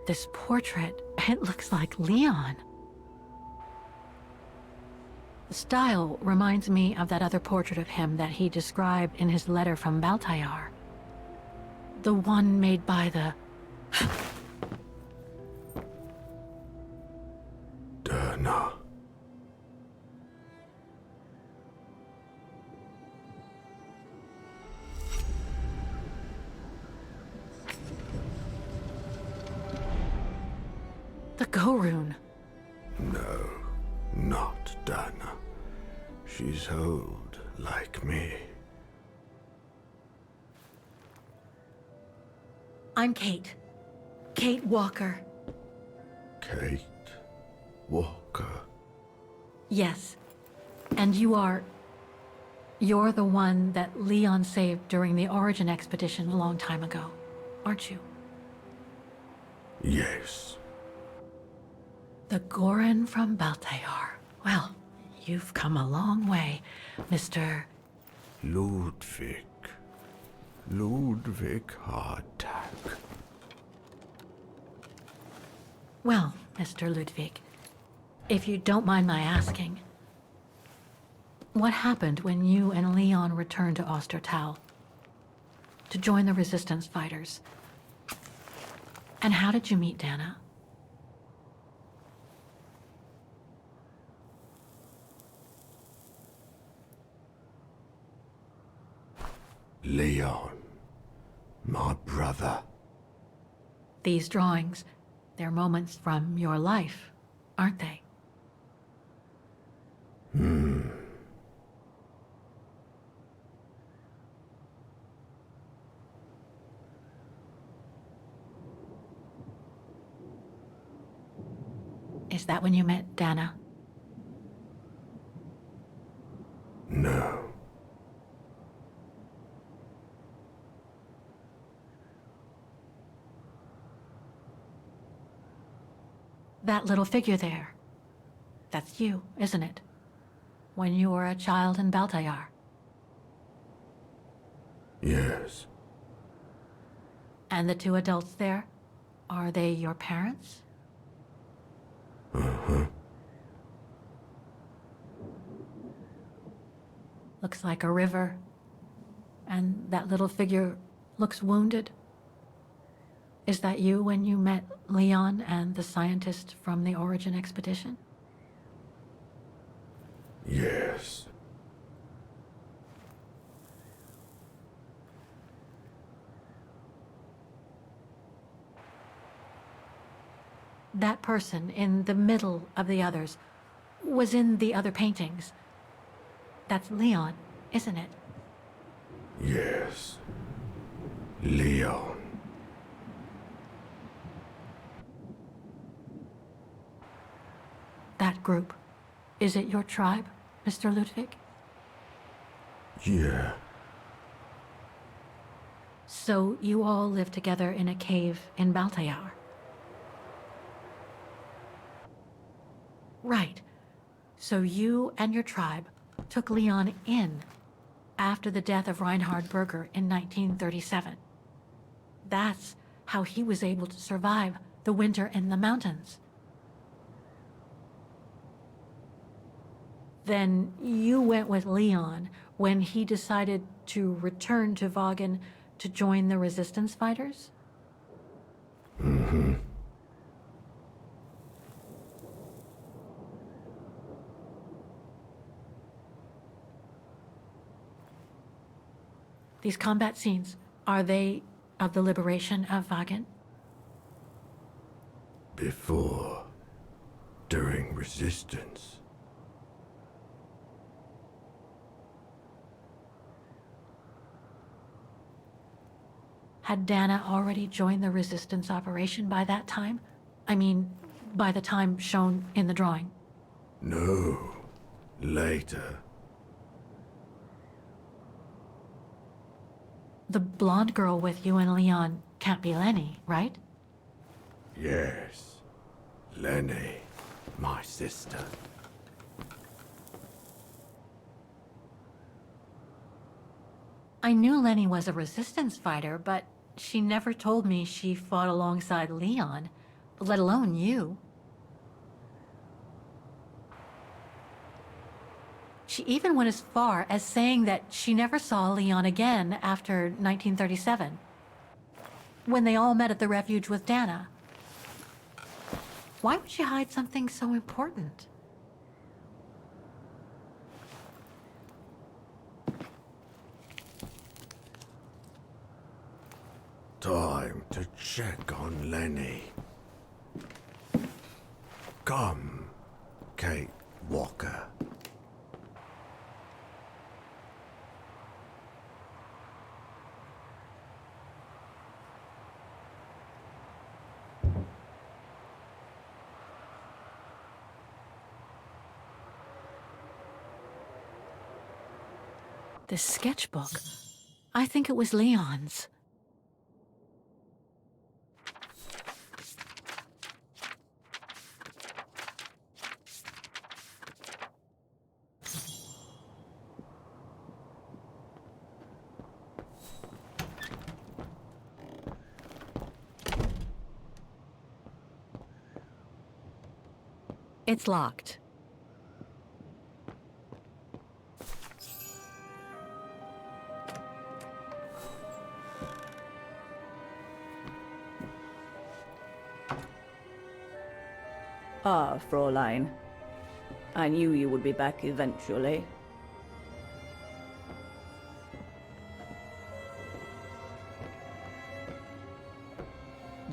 This portrait, it looks like Leon. The style reminds me of that other portrait of him that he described in his letter from Baltayar. The one made by the... Dana. The Go-Rune. No, not Dana. She's old, like me. I'm Kate. Kate Walker. Kate Walker. Yes. And you're the one that Leon saved during the Origin expedition a long time ago, aren't you? Yes. The Goran from Baltayar. Well, you've come a long way, Mr. Ludwig. Ludwig Hardtack. Well, Mr. Ludwig, if you don't mind my asking, what happened when you and Leon returned to Ostertal to join the resistance fighters? And how did you meet Dana? Leon, my brother. These drawings, they're moments from your life, aren't they? Is that when you met Dana? No. That little figure there. That's you, isn't it? When you were a child in Baltayar. Yes. And the two adults there? Are they your parents? Uh-huh. Looks like a river. And that little figure looks wounded. Is that you when you met Leon and the scientist from the Origin expedition? Yes. That person in the middle of the others was in the other paintings. That's Leon, isn't it? Yes. Leon. That group. Is it your tribe, Mr. Ludwig? Yeah. So you all live together in a cave in Baltayar? Right. So you and your tribe took Leon in after the death of Reinhard Berger in 1937. That's how he was able to survive the winter in the mountains. Then you went with Leon when he decided to return to Vaghen to join the resistance fighters? Mm-hmm. These combat scenes, are they of the liberation of Vaghen? Before. During resistance. Had Dana already joined the resistance operation by that time? I mean, by the time shown in the drawing. No. Later. The blonde girl with you and Leon can't be Lenny, right? Yes. Lenny. My sister. I knew Lenny was a resistance fighter, but she never told me she fought alongside Leon, let alone you. She even went as far as saying that she never saw Leon again after 1937, when they all met at the refuge with Dana. Why would she hide something so important? Time to check on Lenny. Come, Kate Walker. This sketchbook, I think it was Leon's. It's locked. Ah, Fräulein. I knew you would be back eventually.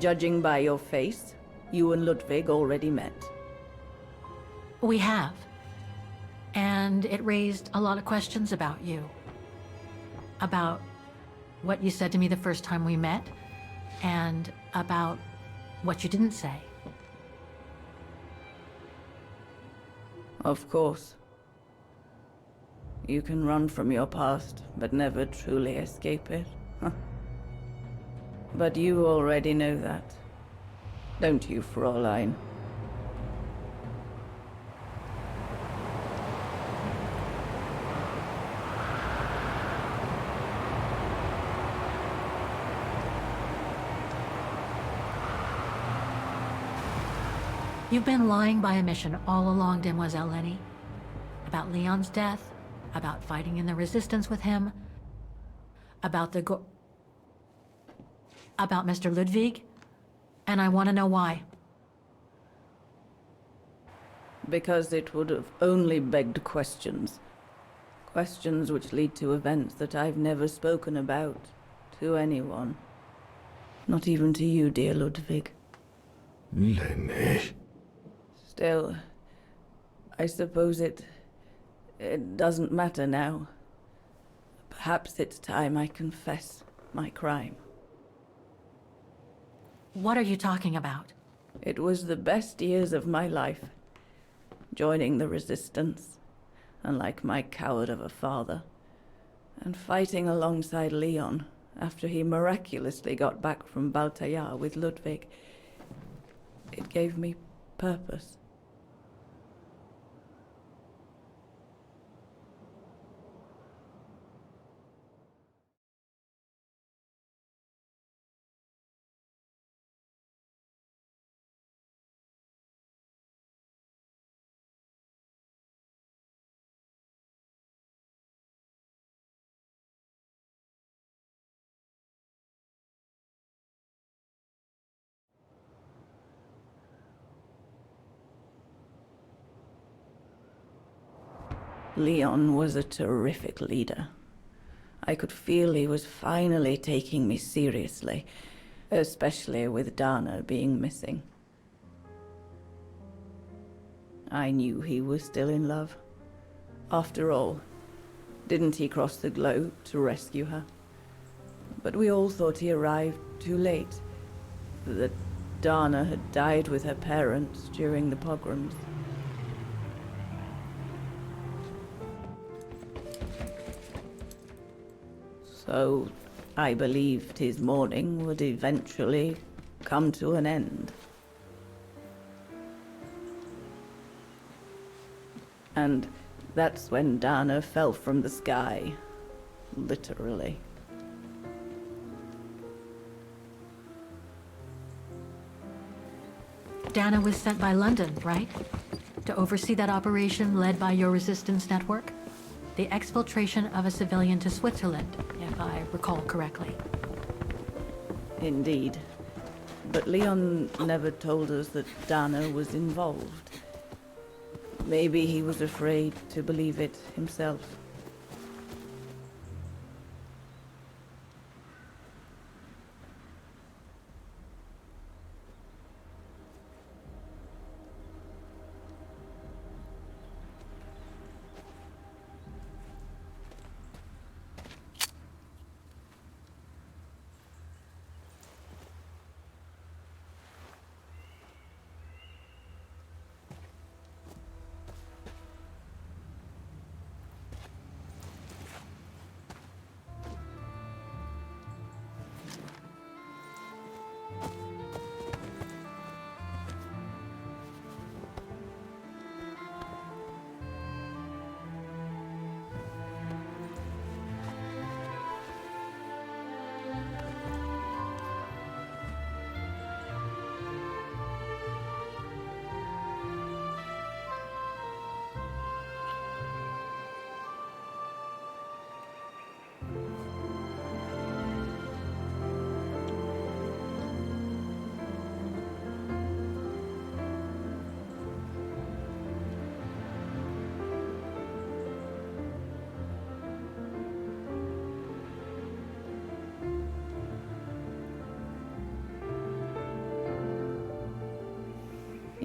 Judging by your face, you and Ludwig already met. We have. And it raised a lot of questions about you. About what you said to me the first time we met, and about what you didn't say. Of course. You can run from your past, but never truly escape it. Huh. But you already know that. Don't you, Fräulein? You've been lying by omission all along, Demoiselle Lenny. About Leon's death, about fighting in the resistance with him, about about Mr. Ludwig, and I want to know why. Because it would have only begged questions. Questions which lead to events that I've never spoken about to anyone. Not even to you, dear Ludwig. Lenny. Still, I suppose it doesn't matter now. Perhaps it's time I confess my crime. What are you talking about? It was the best years of my life. Joining the resistance, unlike my coward of a father, and fighting alongside Leon after he miraculously got back from Baltayar with Ludwig. It gave me purpose. Leon was a terrific leader. I could feel he was finally taking me seriously, especially with Dana being missing. I knew he was still in love. After all, didn't he cross the globe to rescue her? But we all thought he arrived too late, that Dana had died with her parents during the pogroms. So I believed his mourning would eventually come to an end. And that's when Dana fell from the sky, literally. Dana was sent by London, right? To oversee that operation led by your resistance network? The exfiltration of a civilian to Switzerland, if I recall correctly. Indeed. But Leon never told us that Dana was involved. Maybe he was afraid to believe it himself.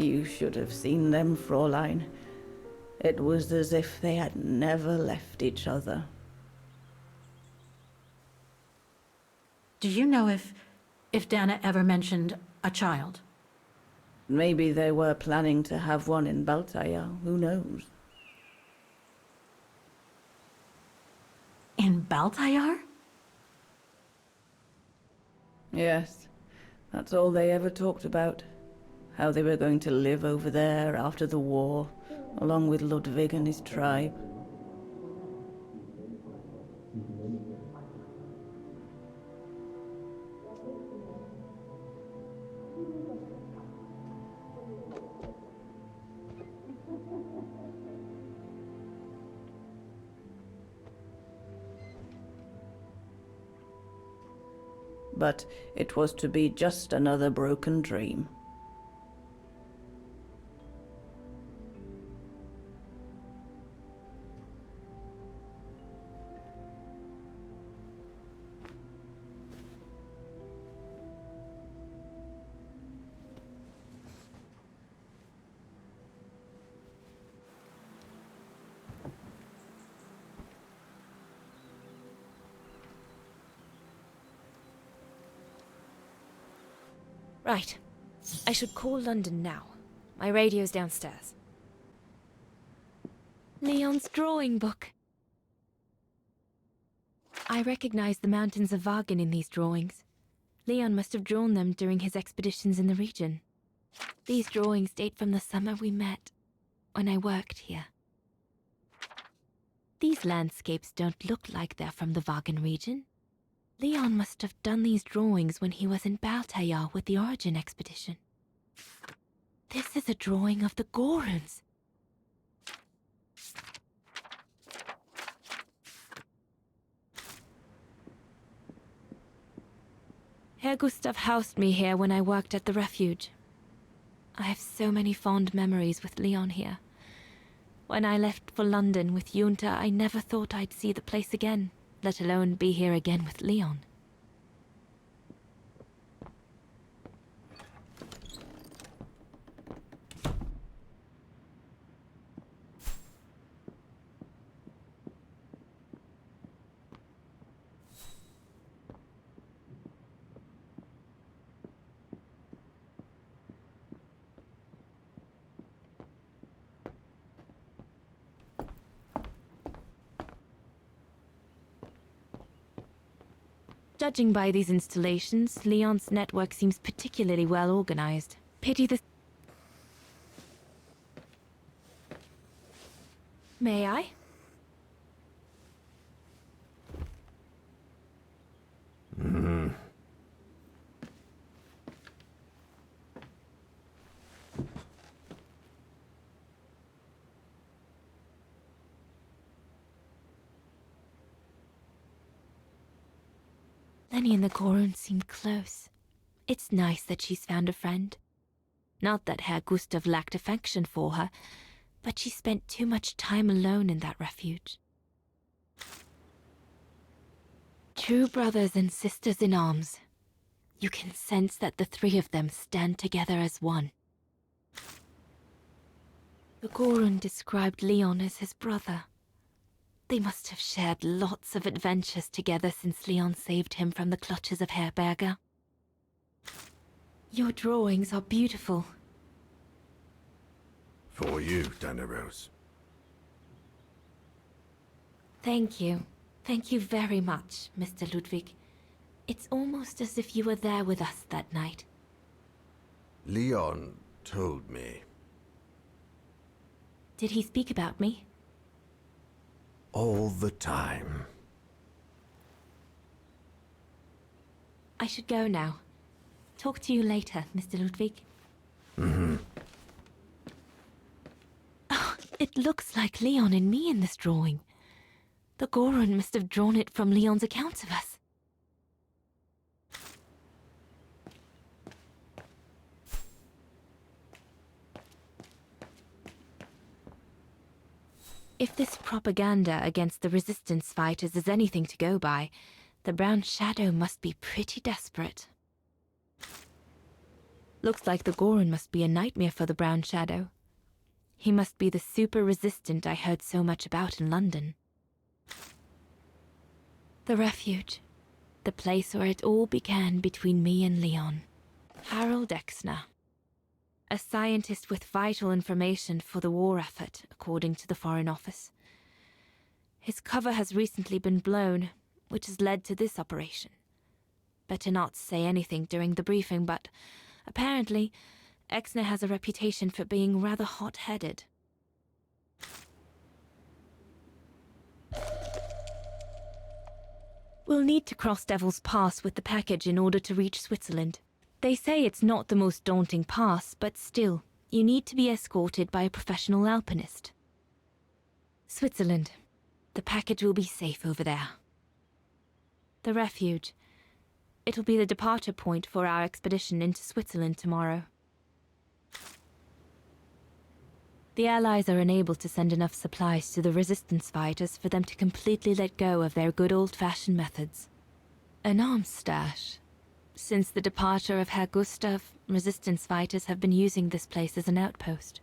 You should have seen them, Fräulein. It was as if they had never left each other. Do you know if Dana ever mentioned a child? Maybe they were planning to have one in Baltayar, who knows? In Baltayar? Yes, that's all they ever talked about. How they were going to live over there after the war, along with Ludwig and his tribe. But it was to be just another broken dream. Right. I should call London now. My radio's downstairs. Leon's drawing book. I recognize the mountains of Vaghen in these drawings. Leon must have drawn them during his expeditions in the region. These drawings date from the summer we met, when I worked here. These landscapes don't look like they're from the Vaghen region. Leon must have done these drawings when he was in Baltayar with the Origin expedition. This is a drawing of the Goruns. Herr Gustav housed me here when I worked at the refuge. I have so many fond memories with Leon here. When I left for London with Junta, I never thought I'd see the place again, let alone be here again with Leon. Judging by these installations, Leon's network seems particularly well organized. Pity the... May I? Lenny and the Gorun seem close. It's nice that she's found a friend. Not that Herr Gustav lacked affection for her, but she spent too much time alone in that refuge. True brothers and sisters in arms. You can sense that the three of them stand together as one. The Gorun described Leon as his brother. They must have shared lots of adventures together since Leon saved him from the clutches of Herberger. Your drawings are beautiful. For you, Dana Rose. Thank you. Thank you very much, Mr. Ludwig. It's almost as if you were there with us that night. Leon told me. Did he speak about me? All the time. I should go now. Talk to you later, Mr. Ludwig. Mm-hmm. Oh, it looks like Leon and me in this drawing. The Gorun must have drawn it from Leon's accounts of us. If this propaganda against the resistance fighters is anything to go by, the Brown Shadow must be pretty desperate. Looks like the Goron must be a nightmare for the Brown Shadow. He must be the super resistant I heard so much about in London. The refuge. The place where it all began between me and Leon. Harold Exner. A scientist with vital information for the war effort, according to the Foreign Office. His cover has recently been blown, which has led to this operation. Better not say anything during the briefing, but apparently, Exner has a reputation for being rather hot-headed. We'll need to cross Devil's Pass with the package in order to reach Switzerland. They say it's not the most daunting pass, but still, you need to be escorted by a professional alpinist. Switzerland. The package will be safe over there. The refuge. It'll be the departure point for our expedition into Switzerland tomorrow. The Allies are unable to send enough supplies to the resistance fighters for them to completely let go of their good old-fashioned methods. An arms stash. Since the departure of Herr Gustav, resistance fighters have been using this place as an outpost.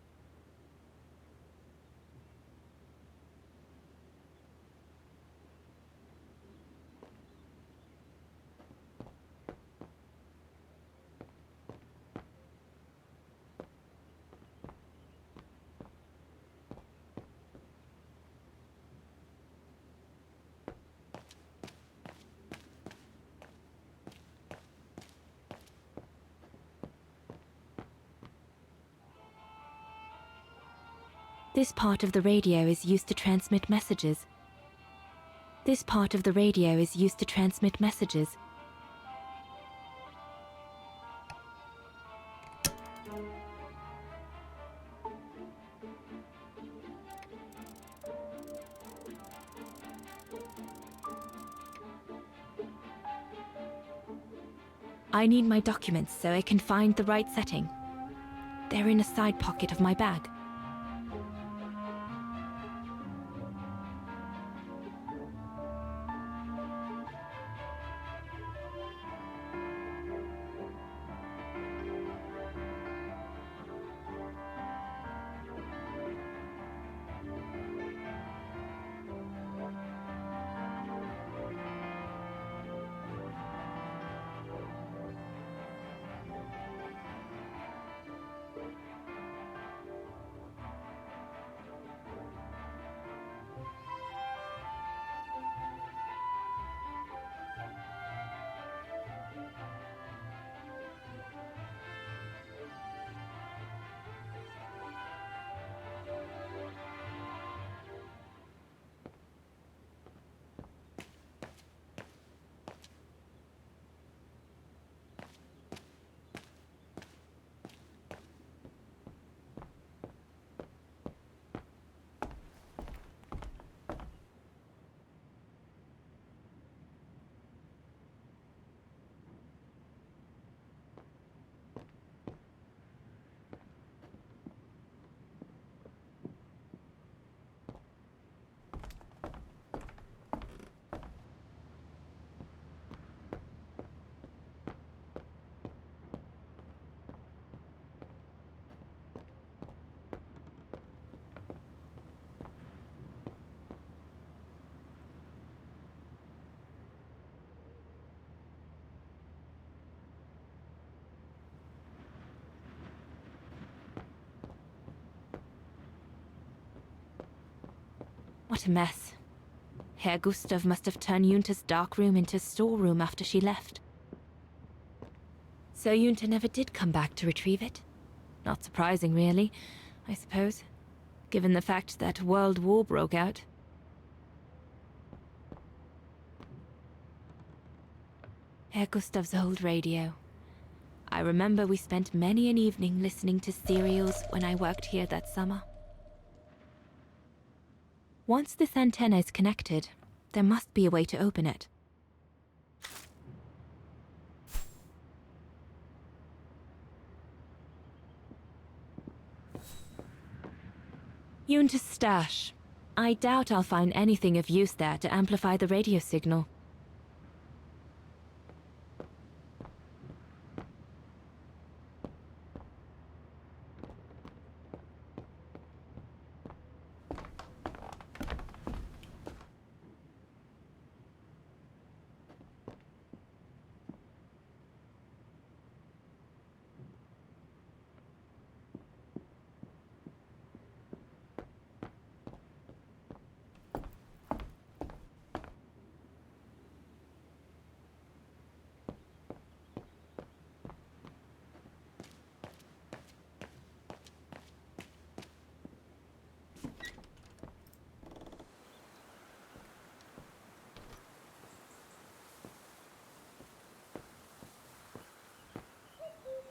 This part of the radio is used to transmit messages. This part of the radio is used to transmit messages. I need my documents so I can find the right setting. They're in a side pocket of my bag. What a mess. Herr Gustav must have turned Junta's dark room into a storeroom after she left. So Junta never did come back to retrieve it? Not surprising, really, I suppose, given the fact that World War broke out. Herr Gustav's old radio. I remember we spent many an evening listening to serials when I worked here that summer. Once this antenna is connected, there must be a way to open it. Junta's stash. I doubt I'll find anything of use there to amplify the radio signal.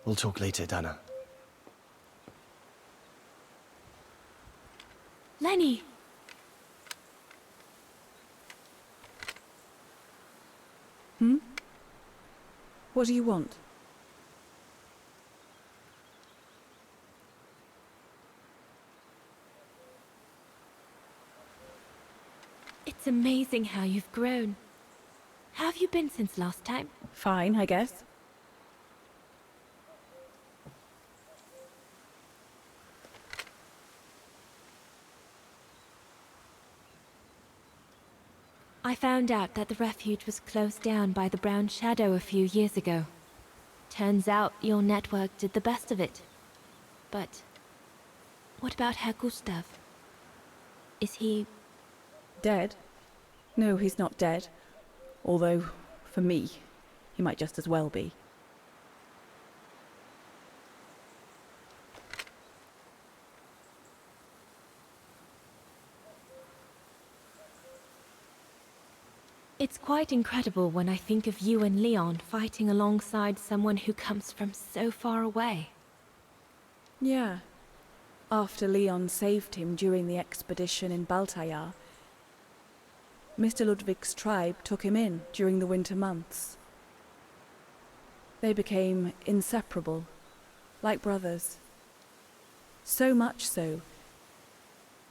We'll talk later, Dana. Lenny! What do you want? It's amazing how you've grown. How have you been since last time? Fine, I guess. I found out that the refuge was closed down by the Brown Shadow a few years ago. Turns out your network did the best of it. But what about Herr Gustav? Is he... Dead? No, he's not dead. Although, for me, he might just as well be. It's quite incredible when I think of you and Leon fighting alongside someone who comes from so far away. Yeah. After Leon saved him during the expedition in Baltayar, Mr. Ludwig's tribe took him in during the winter months. They became inseparable, like brothers. So much so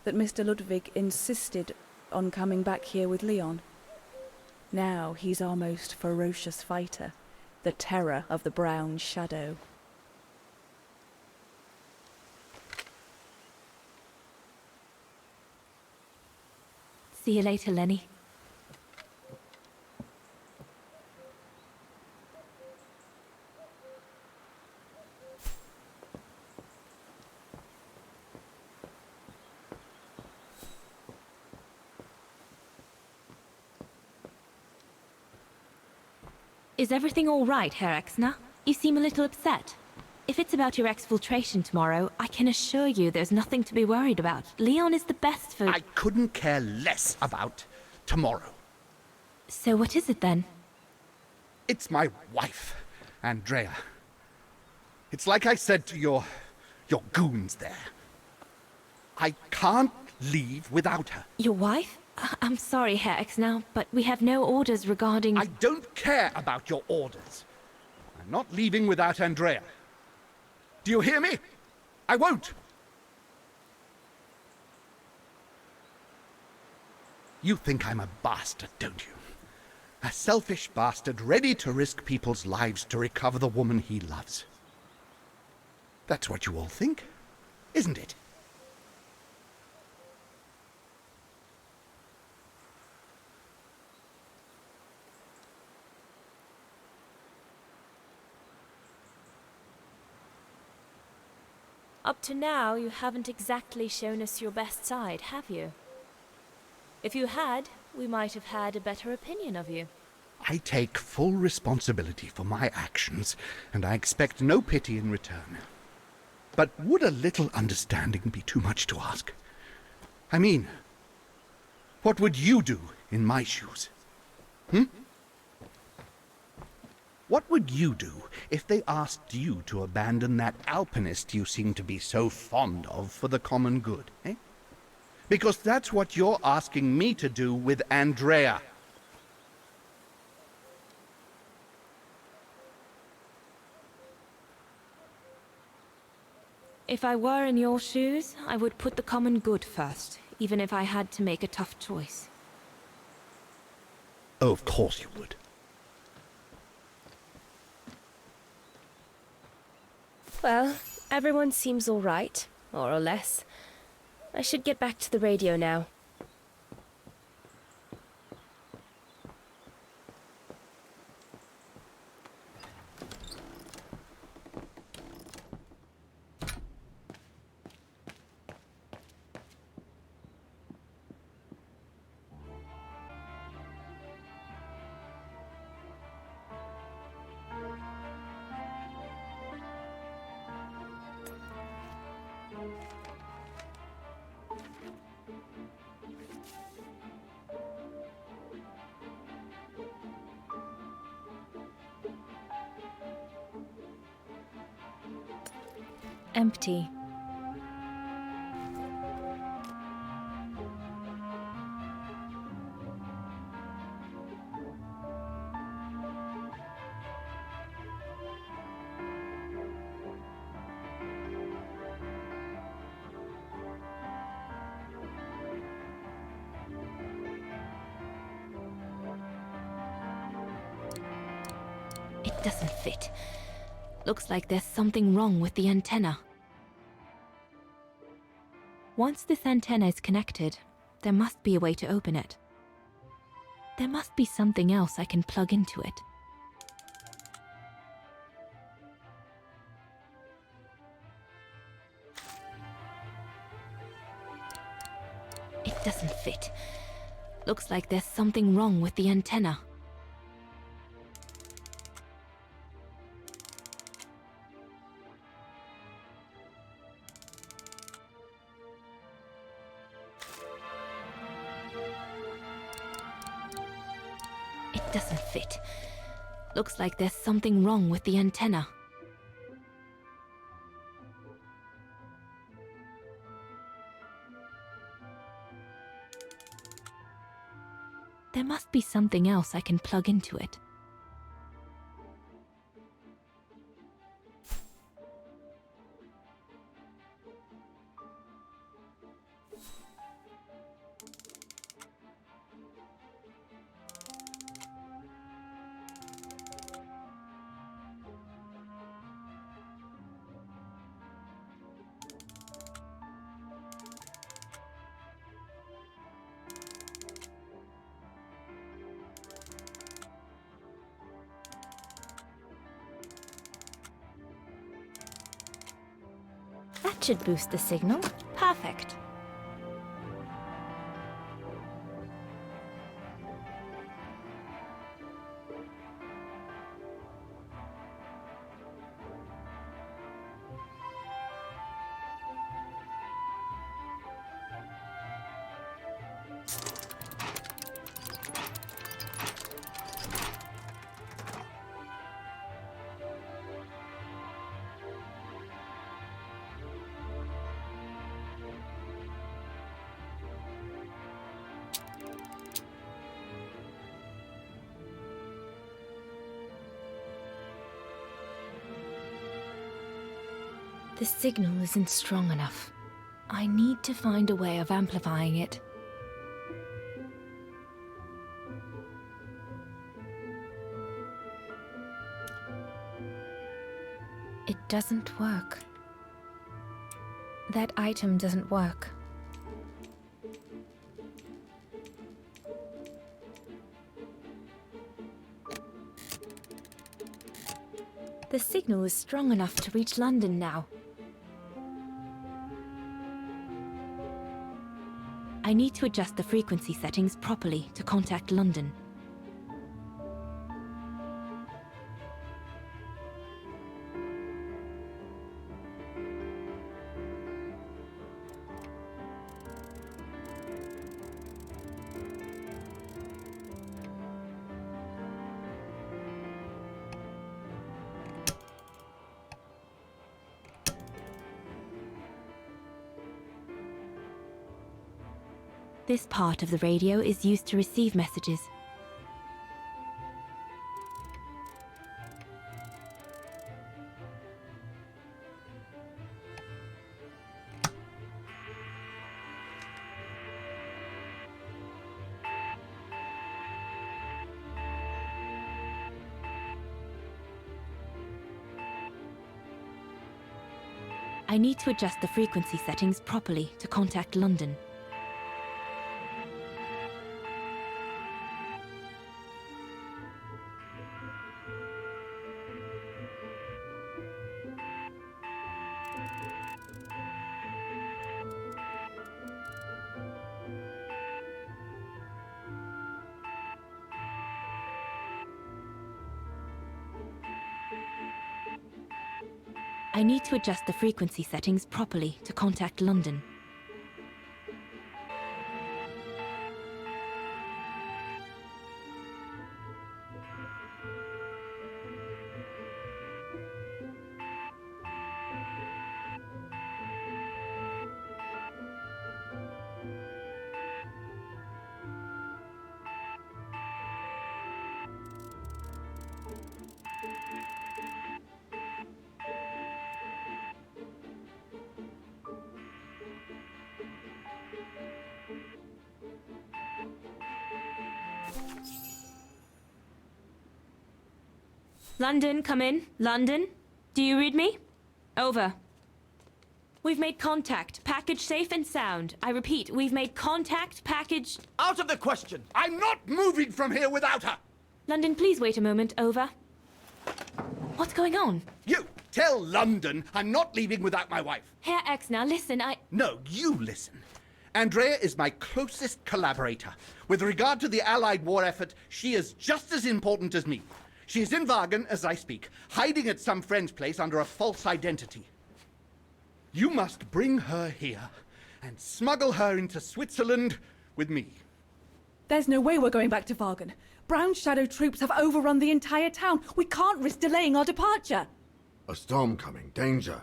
that Mr. Ludwig insisted on coming back here with Leon. Now he's our most ferocious fighter, the terror of the Brown Shadow. See you later, Lenny. Is everything all right, Herr Exner? You seem a little upset. If it's about your exfiltration tomorrow, I can assure you there's nothing to be worried about. Leon is the best for... I couldn't care less about tomorrow. So what is it then? It's my wife, Andrea. It's like I said to your goons there. I can't leave without her. Your wife? I'm sorry, Herr Exner, but we have no orders regarding... I don't care about your orders. I'm not leaving without Andrea. Do you hear me? I won't. You think I'm a bastard, don't you? A selfish bastard ready to risk people's lives to recover the woman he loves. That's what you all think, isn't it? Up to now, you haven't exactly shown us your best side, have you? If you had, we might have had a better opinion of you. I take full responsibility for my actions, and I expect no pity in return. But would a little understanding be too much to ask? I mean, what would you do in my shoes? What would you do if they asked you to abandon that alpinist you seem to be so fond of for the common good, eh? Because that's what you're asking me to do with Andrea. If I were in your shoes, I would put the common good first, even if I had to make a tough choice. Oh, of course you would. Well, everyone seems all right, more or less. I should get back to the radio now. Empty. It doesn't fit. Looks like there's something wrong with the antenna. Once this antenna is connected, there must be a way to open it. There must be something else I can plug into it. It doesn't fit. Looks like there's something wrong with the antenna. It doesn't fit. Looks like there's something wrong with the antenna. There must be something else I can plug into it. That should boost the signal. Perfect. The signal isn't strong enough. I need to find a way of amplifying it. It doesn't work. That item doesn't work. The signal is strong enough to reach London now. I need to adjust the frequency settings properly to contact London. This part of the radio is used to receive messages. I need to adjust the frequency settings properly to contact London. I need to adjust the frequency settings properly to contact London. London, come in. London? Do you read me? Over. We've made contact. Package safe and sound. I repeat, we've made contact. Package... Out of the question! I'm not moving from here without her! London, please wait a moment. Over. What's going on? You! Tell London I'm not leaving without my wife. Herr Exner, listen, No, you listen. Andrea is my closest collaborator. With regard to the Allied war effort, she is just as important as me. She is in Vaghen as I speak, hiding at some friend's place under a false identity. You must bring her here and smuggle her into Switzerland with me. There's no way we're going back to Vaghen. Brown Shadow troops have overrun the entire town. We can't risk delaying our departure. A storm coming. Danger.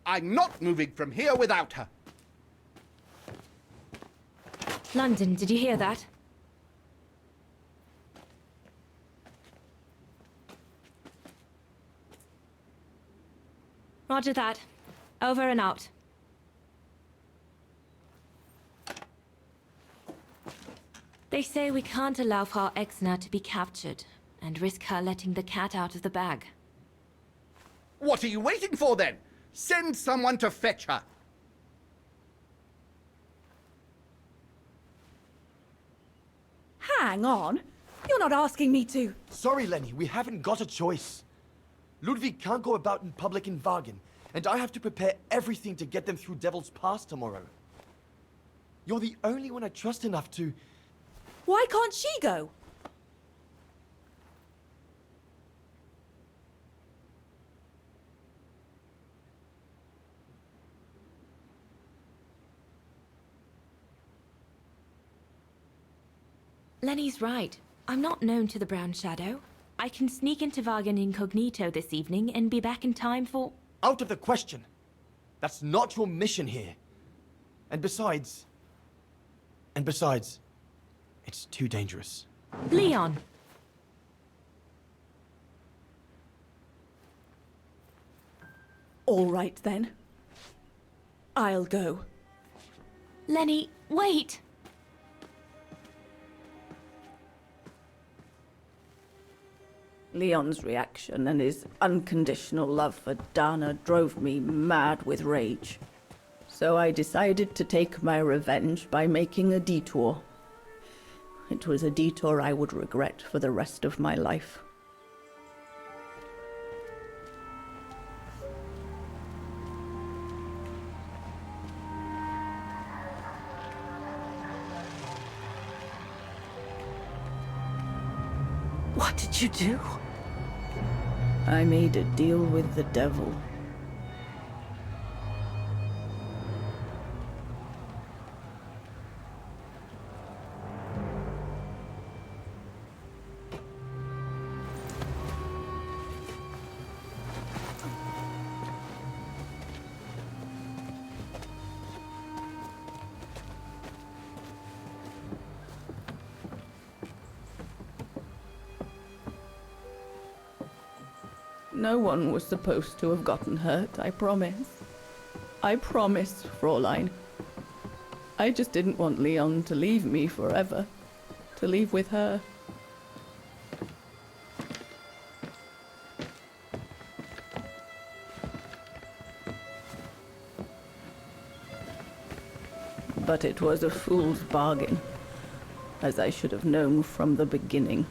I'm not moving from here without her. London, did you hear that? Roger that. Over and out. They say we can't allow Frau Exner to be captured and risk her letting the cat out of the bag. What are you waiting for then? Send someone to fetch her. Hang on. You're not asking me to. Sorry, Lenny, we haven't got a choice. Ludwig can't go about in public in Vaghen, and I have to prepare everything to get them through Devil's Pass tomorrow. You're the only one I trust enough to... Why can't she go? Lenny's right. I'm not known to the Brown Shadow. I can sneak into Vaghen incognito this evening and be back in time for... Out of the question. That's not your mission here. And besides, it's too dangerous. Leon! All right, then. I'll go. Lenny, wait! Leon's reaction and his unconditional love for Dana drove me mad with rage. So I decided to take my revenge by making a detour. It was a detour I would regret for the rest of my life. What did you do? I made a deal with the devil. No one was supposed to have gotten hurt, I promise. I promise, Fräulein. I just didn't want Leon to leave me forever. To leave with her. But it was a fool's bargain, as I should have known from the beginning.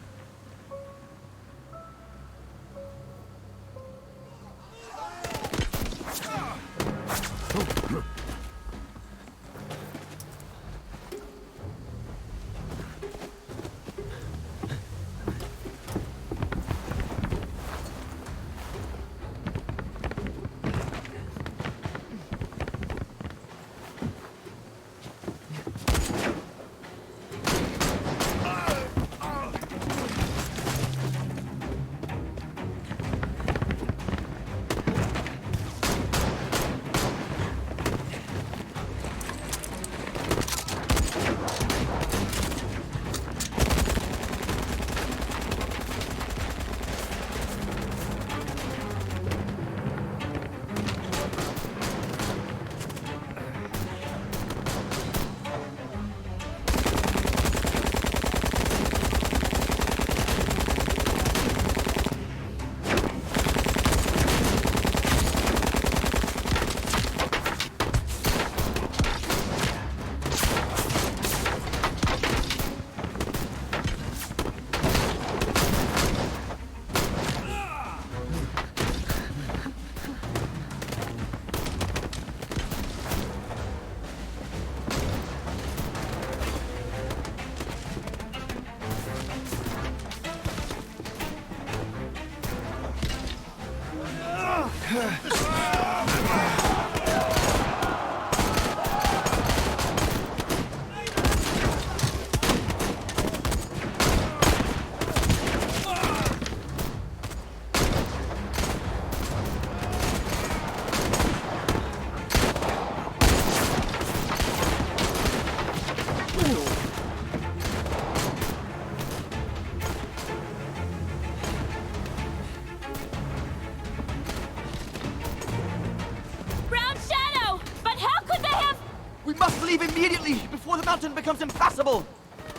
Leave immediately, before the mountain becomes impassable!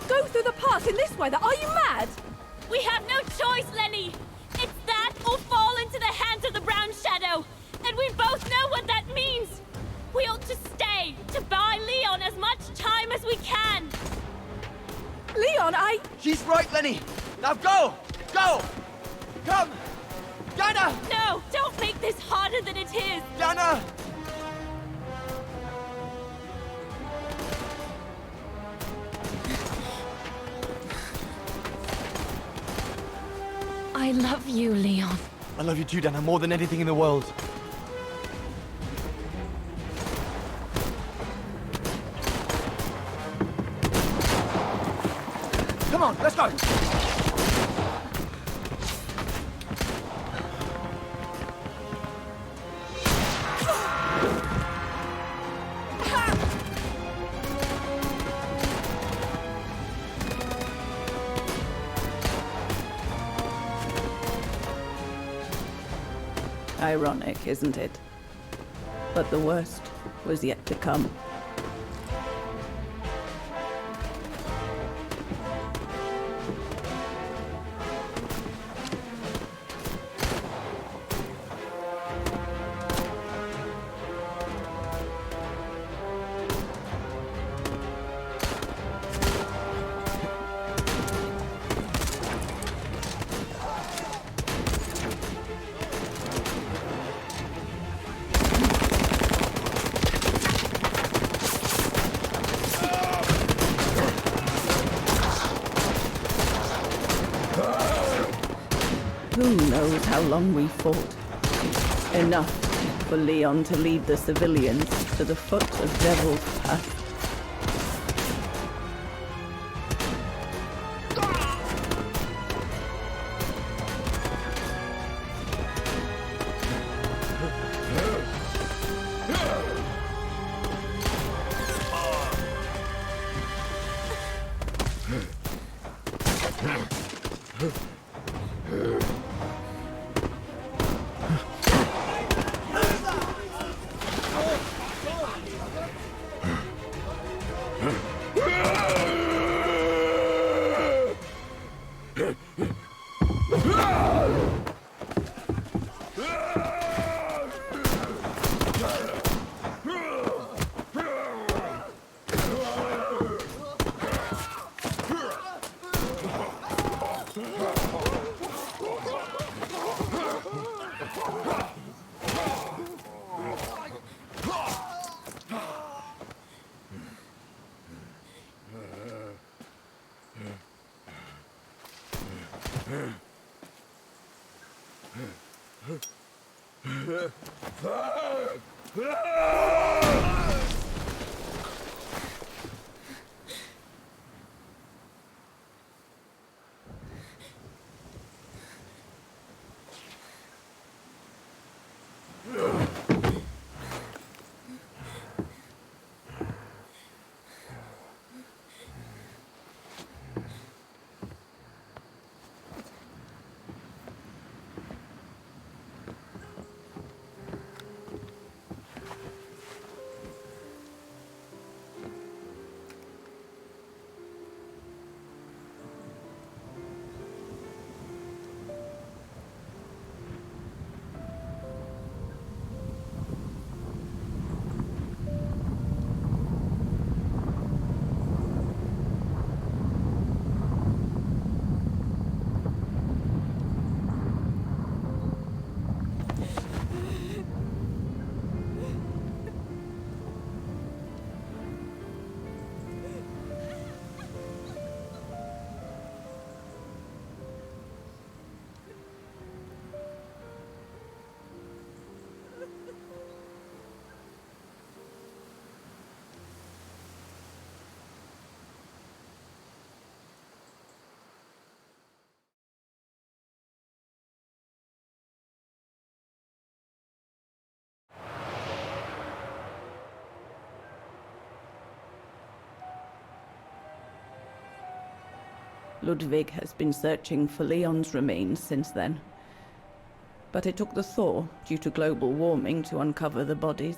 Go through the pass in this weather? Are you mad? We have no choice, Lenny! It's that or fall into the hands of the Brown Shadow! And we both know what that means! We ought to stay, to buy Leon as much time as we can! Leon, She's right, Lenny! Now go! Go! Come! Dana! No! Don't make this harder than it is! Dana! I love you, Leon. I love you too, Dana, more than anything in the world. Come on, let's go! Ironic, isn't it? But the worst was yet to come. Who knows how long we fought? Enough for Leon to lead the civilians to the foot of Devil's Pass. Ludwig has been searching for Leon's remains since then. But it took the thaw due to global warming to uncover the bodies.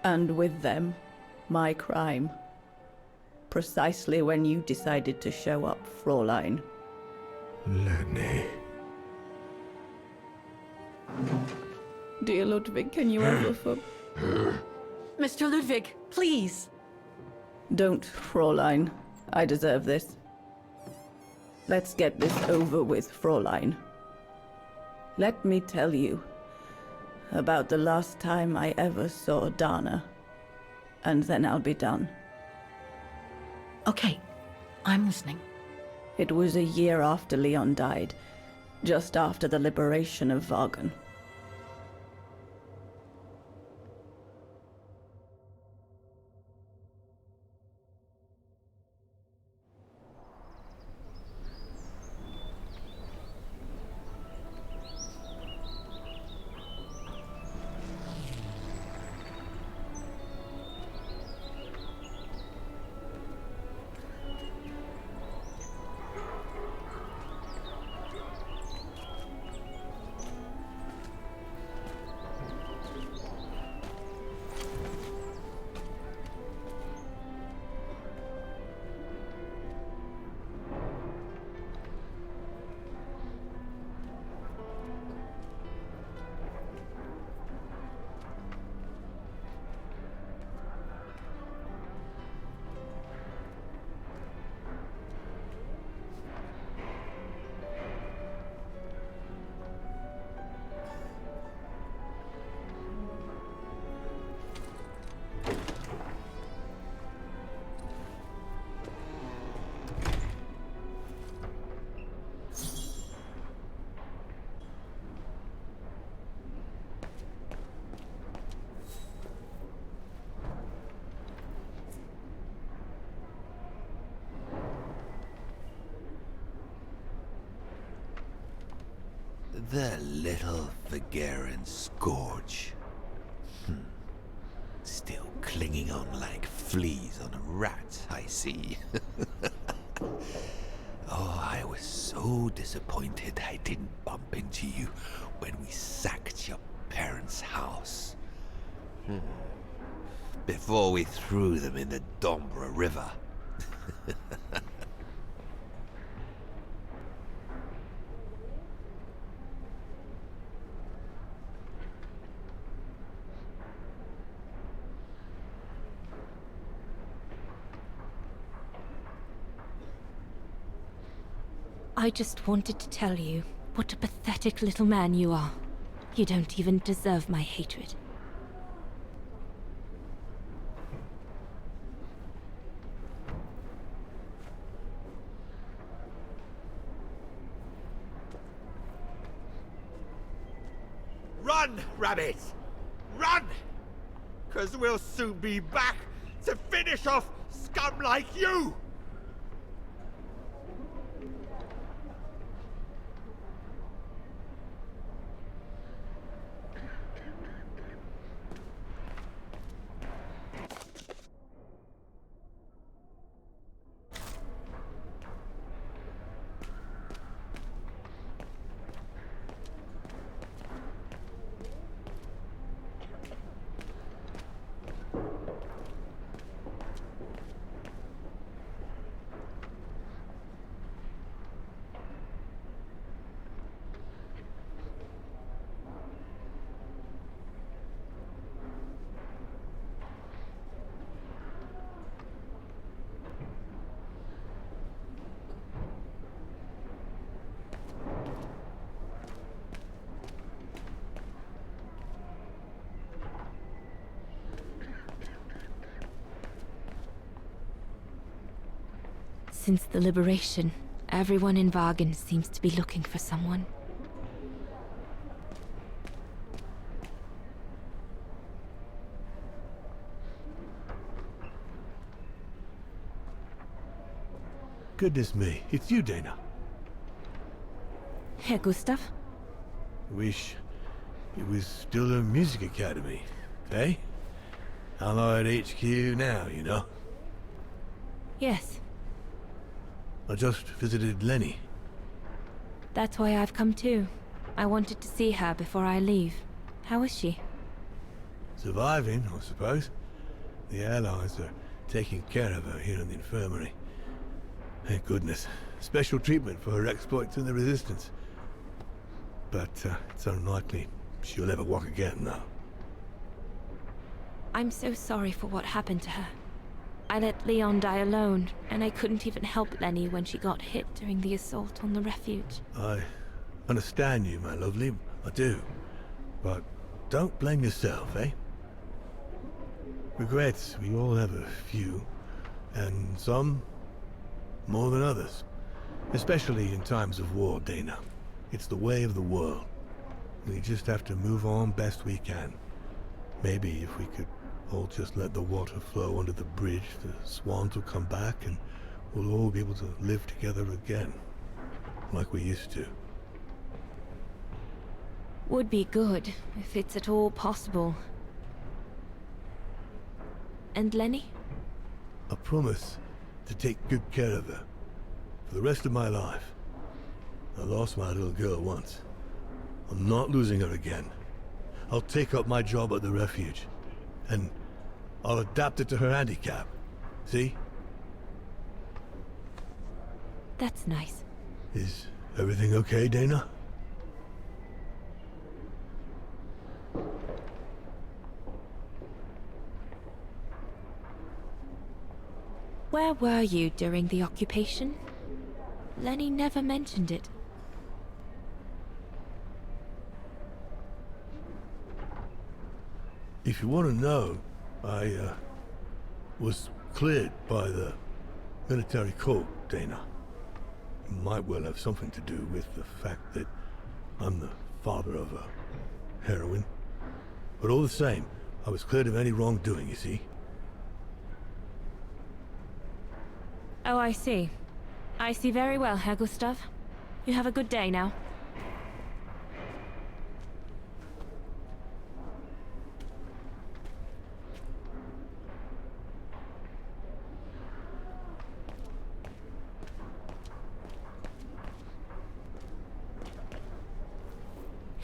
And with them, my crime. Precisely when you decided to show up, Fräulein. Lenny. Dear Ludwig, can you ever Mr. Ludwig, please. Don't, Fräulein. I deserve this. Let's get this over with, Fräulein. Let me tell you about the last time I ever saw Dana, and then I'll be done. Okay, I'm listening. It was a year after Leon died, just after the liberation of Vaghen. The little Vaghen scourge. Still clinging on like fleas on a rat, I see. Oh, I was so disappointed I didn't bump into you when we sacked your parents' house. Before we threw them in the Dombra River. I just wanted to tell you what a pathetic little man you are. You don't even deserve my hatred. Run, Rabbit! Run! 'Cause we'll soon be back to finish off scum like you! Since the liberation, everyone in Vaghen seems to be looking for someone. Goodness me, it's you, Dana. Herr Gustav? Wish it was still a music academy, eh? Allied HQ now, you know? Yes. I just visited Lenny. That's why I've come too. I wanted to see her before I leave. How is she? Surviving, I suppose. The Allies are taking care of her here in the infirmary. Thank goodness. Special treatment for her exploits in the Resistance. But it's unlikely she'll ever walk again now. I'm so sorry for what happened to her. I let Leon die alone, and I couldn't even help Lenny when she got hit during the assault on the refuge. I understand you, my lovely. I do. But don't blame yourself, eh? Regrets, we all have a few. And some more than others. Especially in times of war, Dana. It's the way of the world. We just have to move on best we can. Maybe if we could all just let the water flow under the bridge, the swans will come back and we'll all be able to live together again. Like we used to. Would be good, if it's at all possible. And Lenny? I promise to take good care of her. For the rest of my life. I lost my little girl once. I'm not losing her again. I'll take up my job at the refuge. And I'll adapt it to her handicap. See? That's nice. Is everything okay, Dana? Where were you during the occupation? Lenny never mentioned it. If you want to know, I was cleared by the military court, Dana. It might well have something to do with the fact that I'm the father of a heroine. But all the same, I was cleared of any wrongdoing, you see. Oh, I see. I see very well, Herr Gustav. You have a good day now.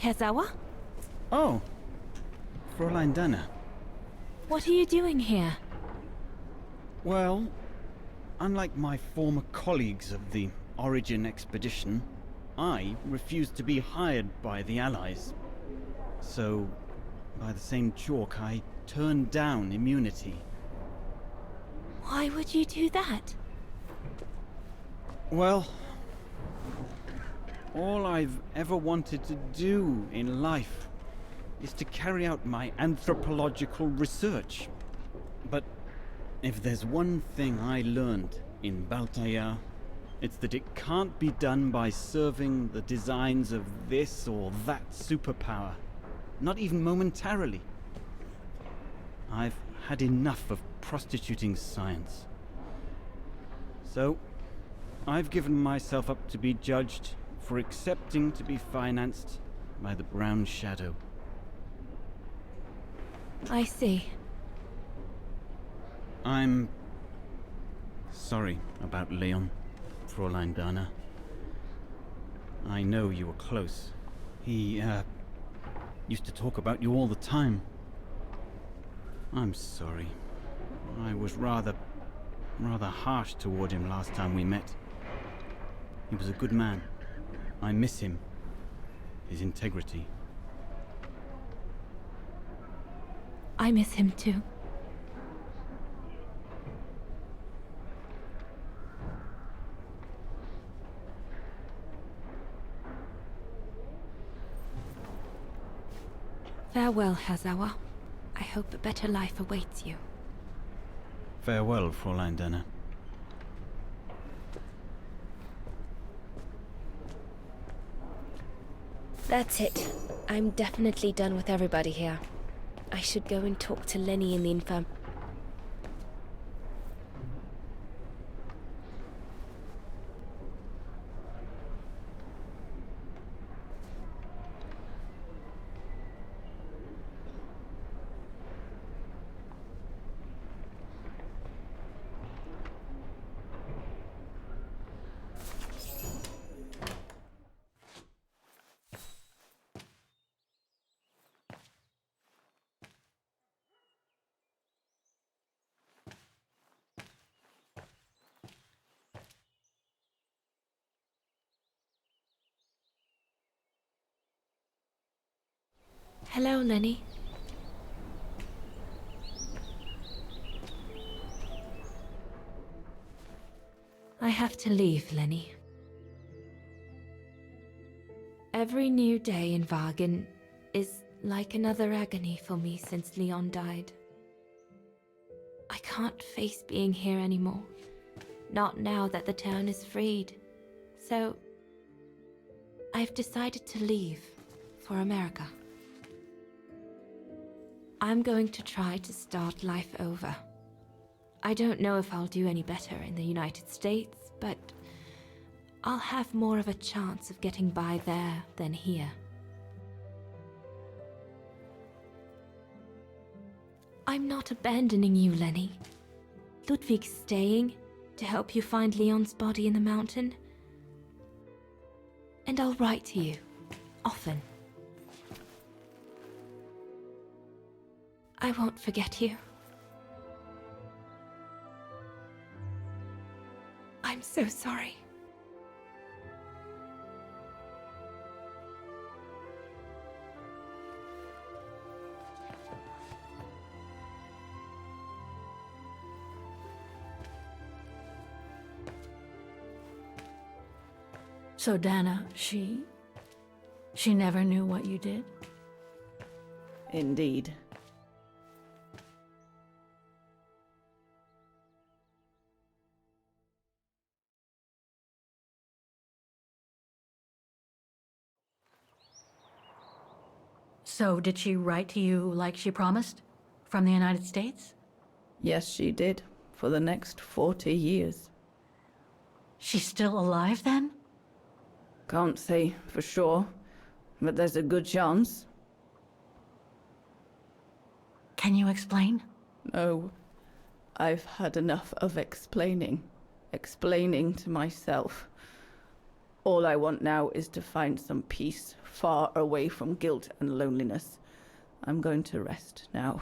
Herr Sauer? Oh, Fräulein Dana. What are you doing here? Well, unlike my former colleagues of the Origin expedition, I refused to be hired by the Allies. So, by the same chalk, I turned down immunity. Why would you do that? Well, all I've ever wanted to do in life is to carry out my anthropological research. But if there's one thing I learned in Baltayar, it's that it can't be done by serving the designs of this or that superpower. Not even momentarily. I've had enough of prostituting science. So, I've given myself up to be judged for accepting to be financed by the Brown Shadow. I see. I'm sorry about Leon, Fräulein Dana. I know you were close. He, used to talk about you all the time. I'm sorry. I was rather harsh toward him last time we met. He was a good man. I miss him. His integrity. I miss him too. Farewell, Herr Sauer. I hope a better life awaits you. Farewell, Fräulein Dana. That's it. I'm definitely done with everybody here. I should go and talk to Lenny in the infirm. Hello, Lenny. I have to leave, Lenny. Every new day in Vaghen is like another agony for me since Leon died. I can't face being here anymore. Not now that the town is freed. So, I've decided to leave for America. I'm going to try to start life over. I don't know if I'll do any better in the United States, but I'll have more of a chance of getting by there than here. I'm not abandoning you, Lenny. Ludwig's staying to help you find Leon's body in the mountain. And I'll write to you, often. I won't forget you. I'm so sorry. So Dana, she never knew what you did? Indeed. So did she write to you like she promised? From the United States? Yes, she did. For the next 40 years. She's still alive then? Can't say for sure, but there's a good chance. Can you explain? No. I've had enough of explaining. Explaining to myself. All I want now is to find some peace, far away from guilt and loneliness. I'm going to rest now.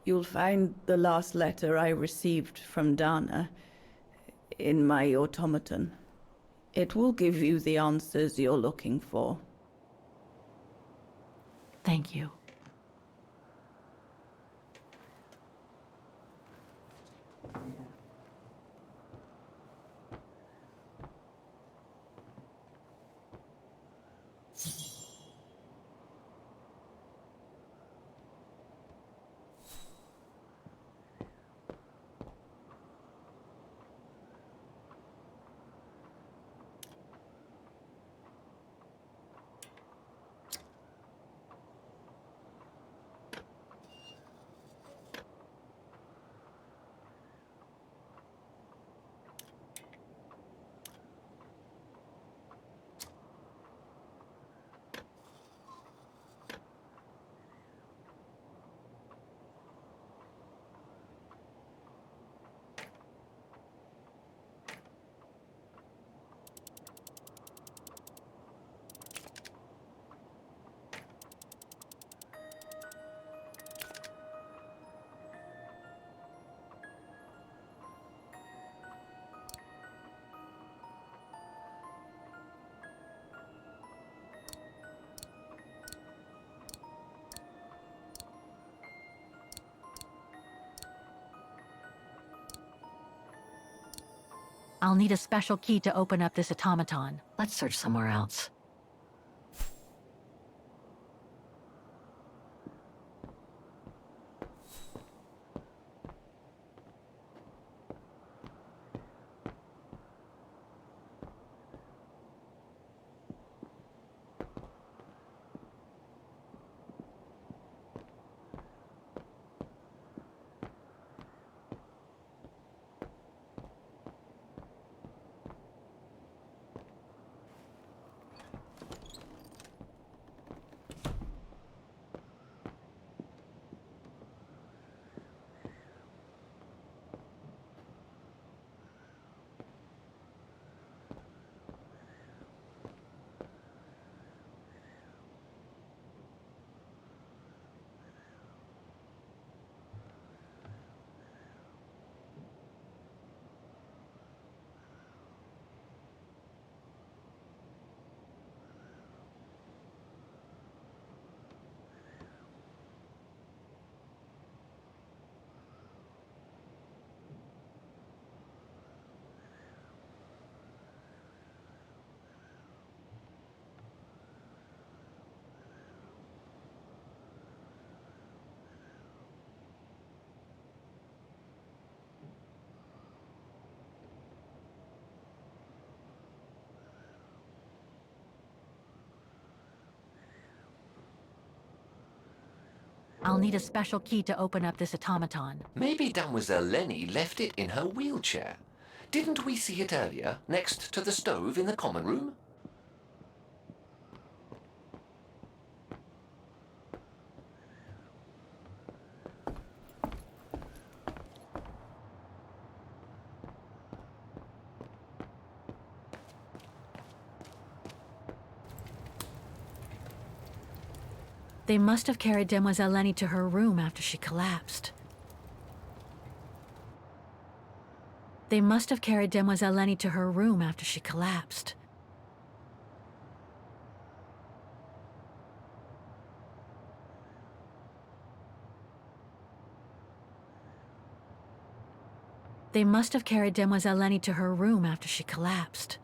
You'll find the last letter I received from Dana in my automaton. It will give you the answers you're looking for. Thank you. I'll need a special key to open up this automaton. Let's search somewhere else. I'll need a special key to open up this automaton. Maybe Mademoiselle Lenny left it in her wheelchair. Didn't we see it earlier, next to the stove in the common room? They must have carried Demoiselle Lenny to her room after she collapsed. They must have carried Demoiselle Lenny to her room after she collapsed. They must have carried Demoiselle Lenny to her room after she collapsed.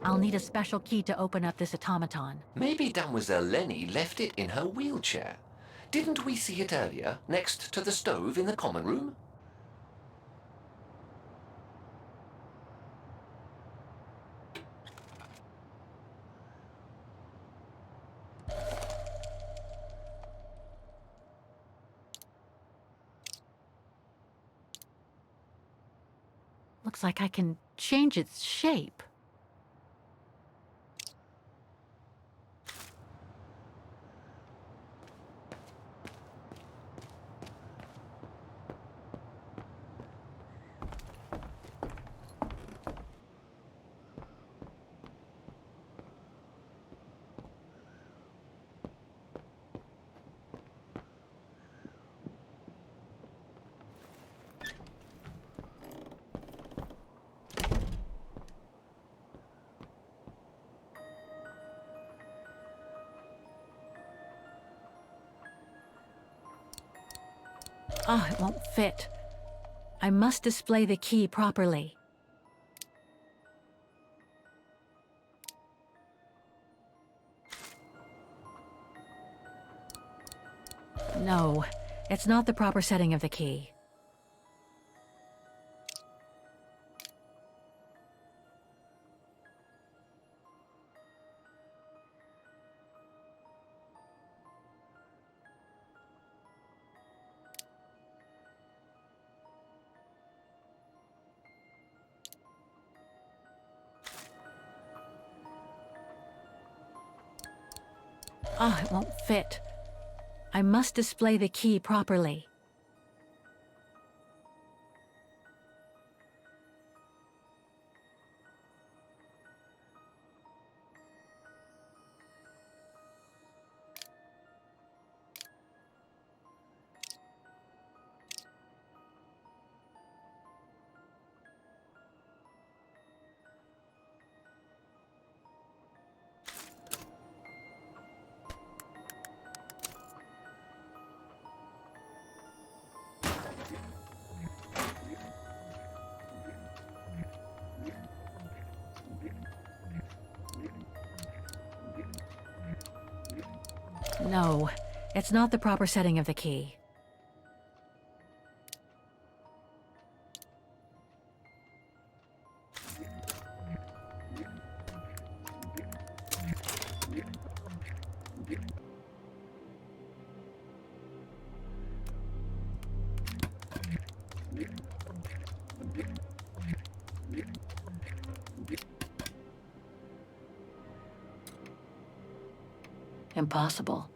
I'll need a special key to open up this automaton. Maybe Mademoiselle Lenny left it in her wheelchair. Didn't we see it earlier, next to the stove in the common room? Looks like I can change its shape. Oh, it won't fit. I must display the key properly. No, it's not the proper setting of the key. Oh, it won't fit. I must display the key properly. No, it's not the proper setting of the key. Impossible.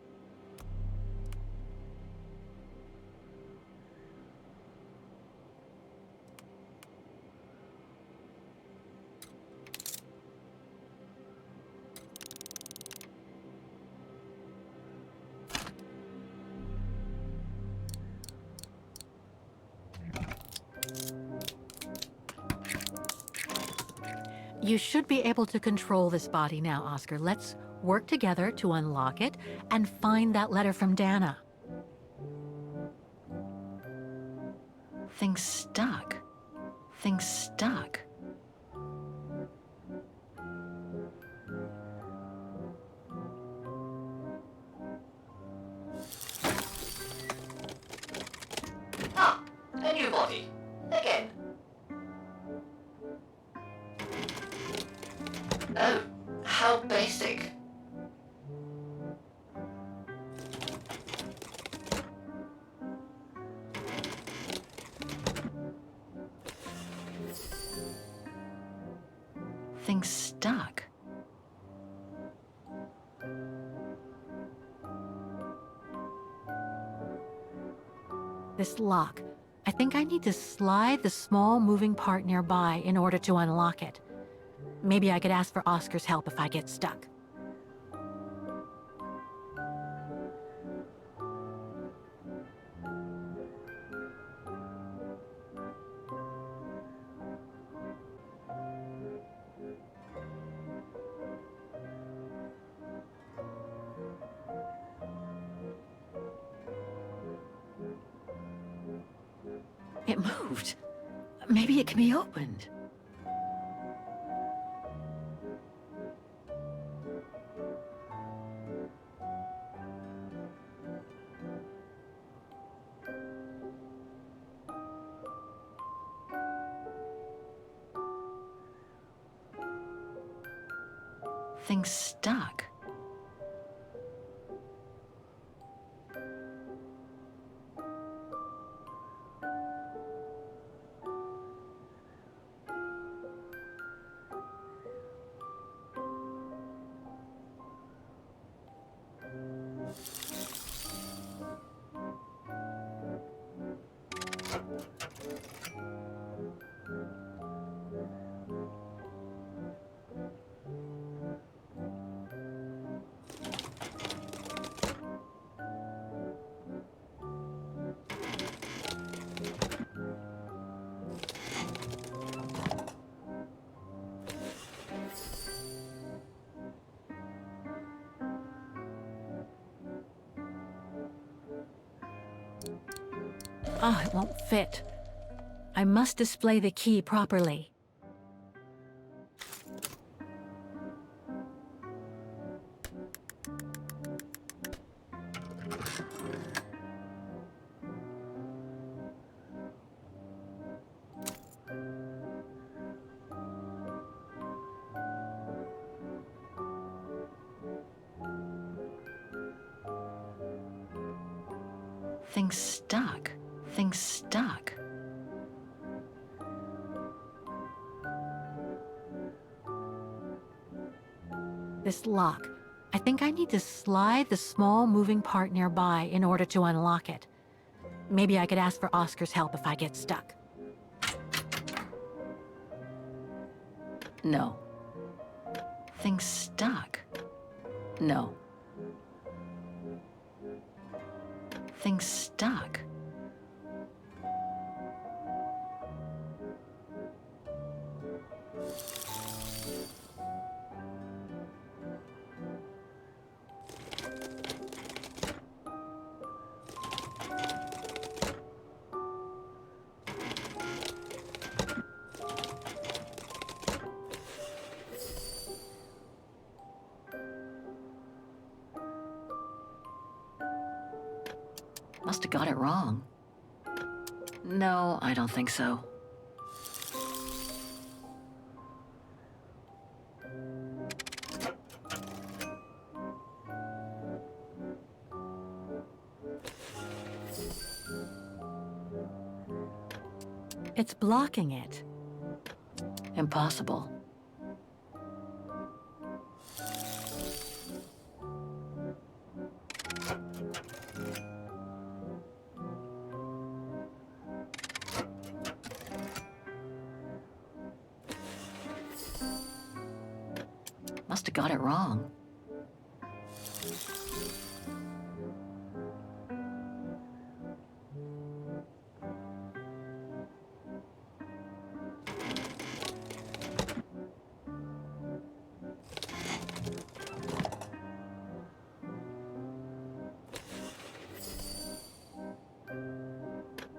You should be able to control this body now, Oscar. Let's work together to unlock it and find that letter from Dana. Things stuck. Things stuck. Oh, how basic. Things stuck. This lock. I think I need to slide the small moving part nearby in order to unlock it. Maybe I could ask for Oscar's help if I get stuck. It moved. Maybe it can be opened. Things stuck. Oh, it won't fit. I must display the key properly. Things stuck. Things stuck. This lock. I think I need to slide the small moving part nearby in order to unlock it. Maybe I could ask for Oscar's help if I get stuck. No. Things stuck. No. Things stuck. Must have got it wrong. No, I don't think so. It's blocking it. Impossible. Must have got it wrong.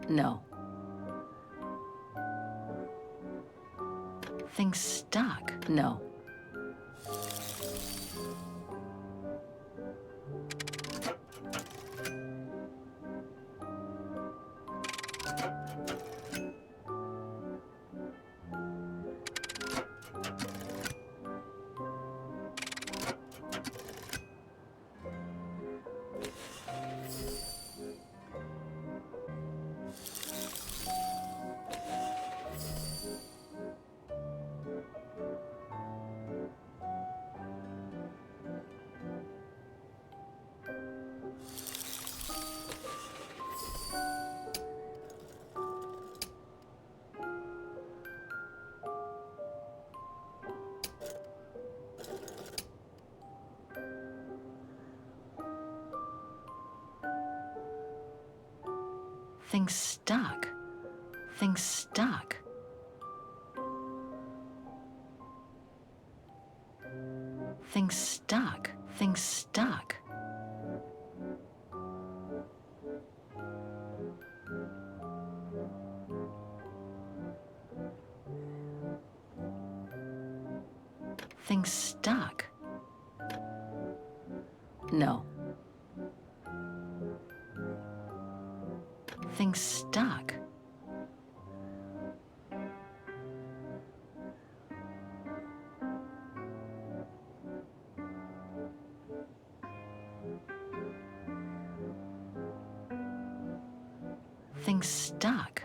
No. Things stuck. No. Things stuck. Things stuck. Things stuck. Things stuck. Things stuck. No. Things stuck. Things stuck.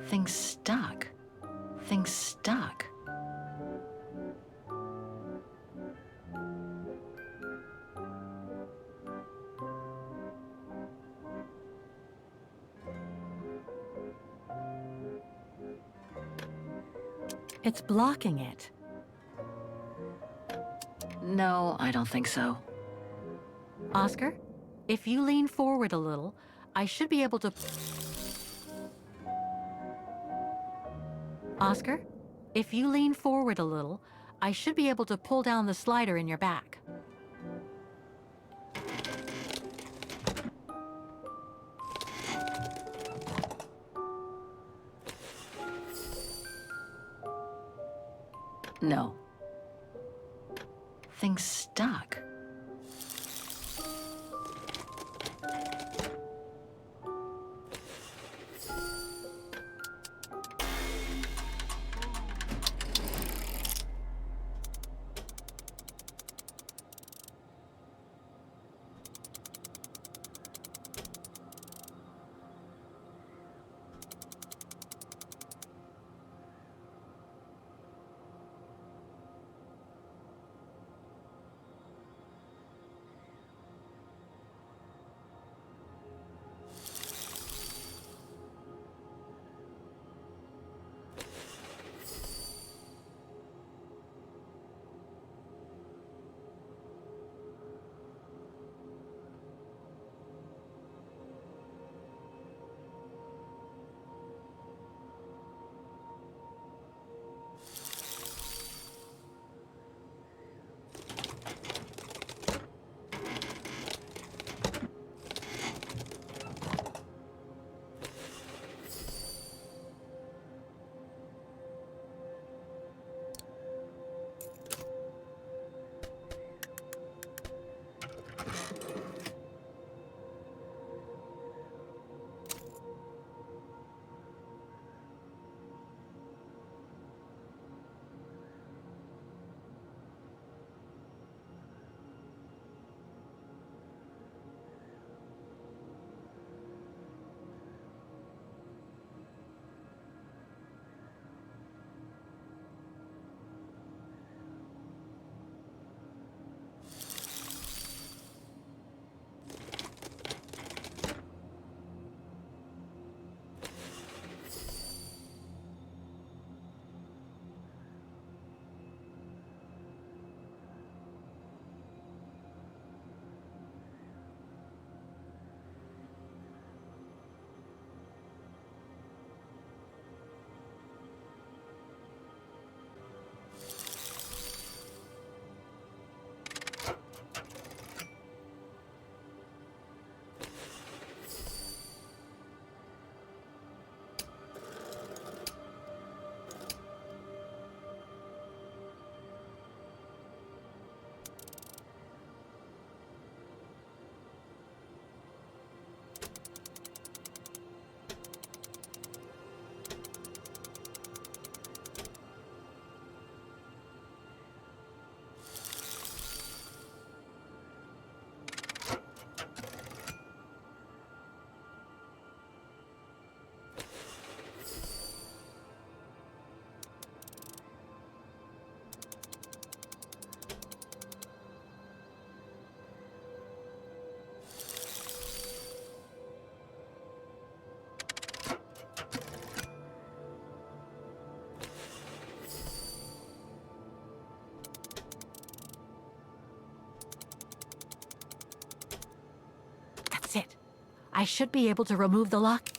Things stuck. Things stuck. It's blocking it. No, I don't think so. Oscar, if you lean forward a little, I should be able to... Oscar, if you lean forward a little, I should be able to pull down the slider in your back. No. Things stuck. I should be able to remove the lock.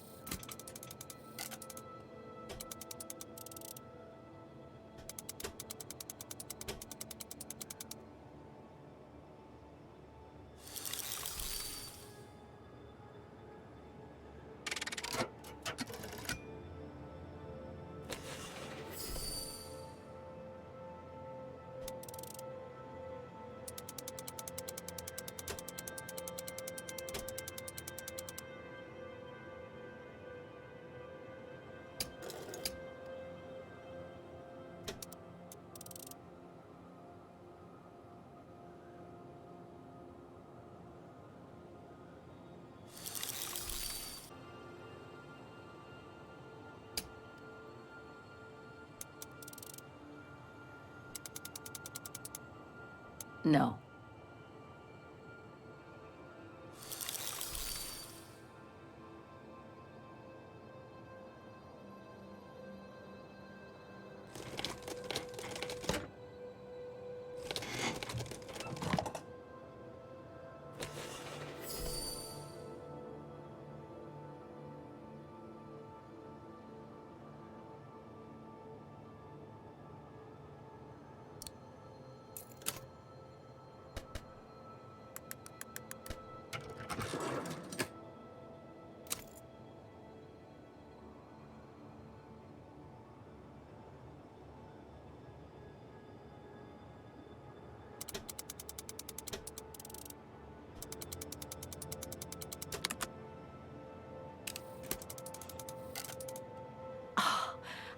No.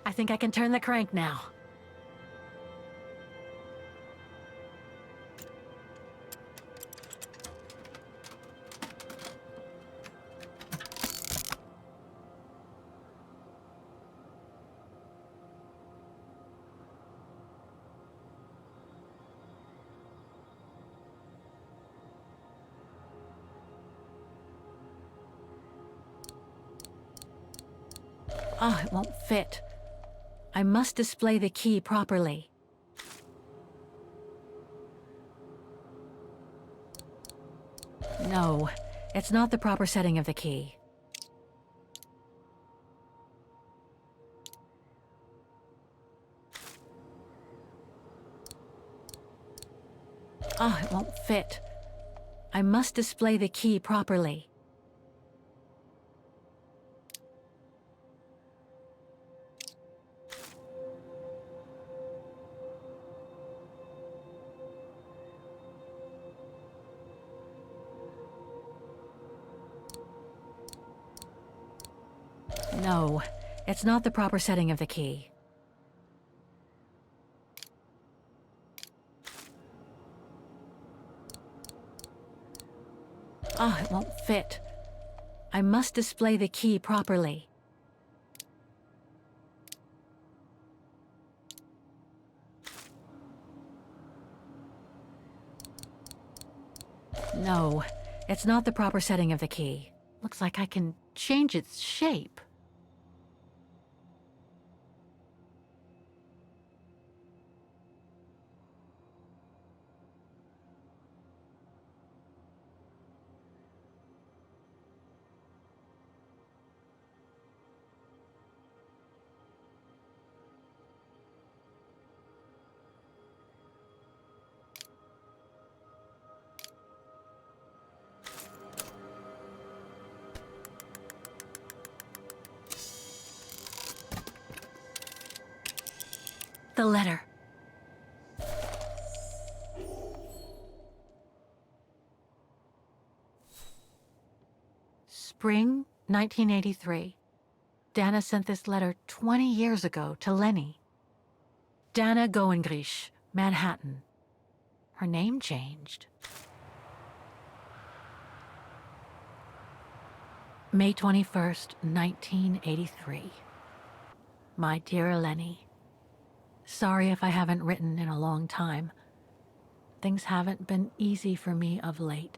I think I can turn the crank now. Oh, it won't fit. I must display the key properly. No, it's not the proper setting of the key. Oh, it won't fit. I must display the key properly. No, it's not the proper setting of the key. Oh, it won't fit. I must display the key properly. No, it's not the proper setting of the key. Looks like I can change its shape. The letter. Spring 1983. Dana sent this letter 20 years ago to Lenny. Dana Goengrich, Manhattan. Her name changed. May 21st, 1983. My dear Lenny. Sorry if I haven't written in a long time. Things haven't been easy for me of late.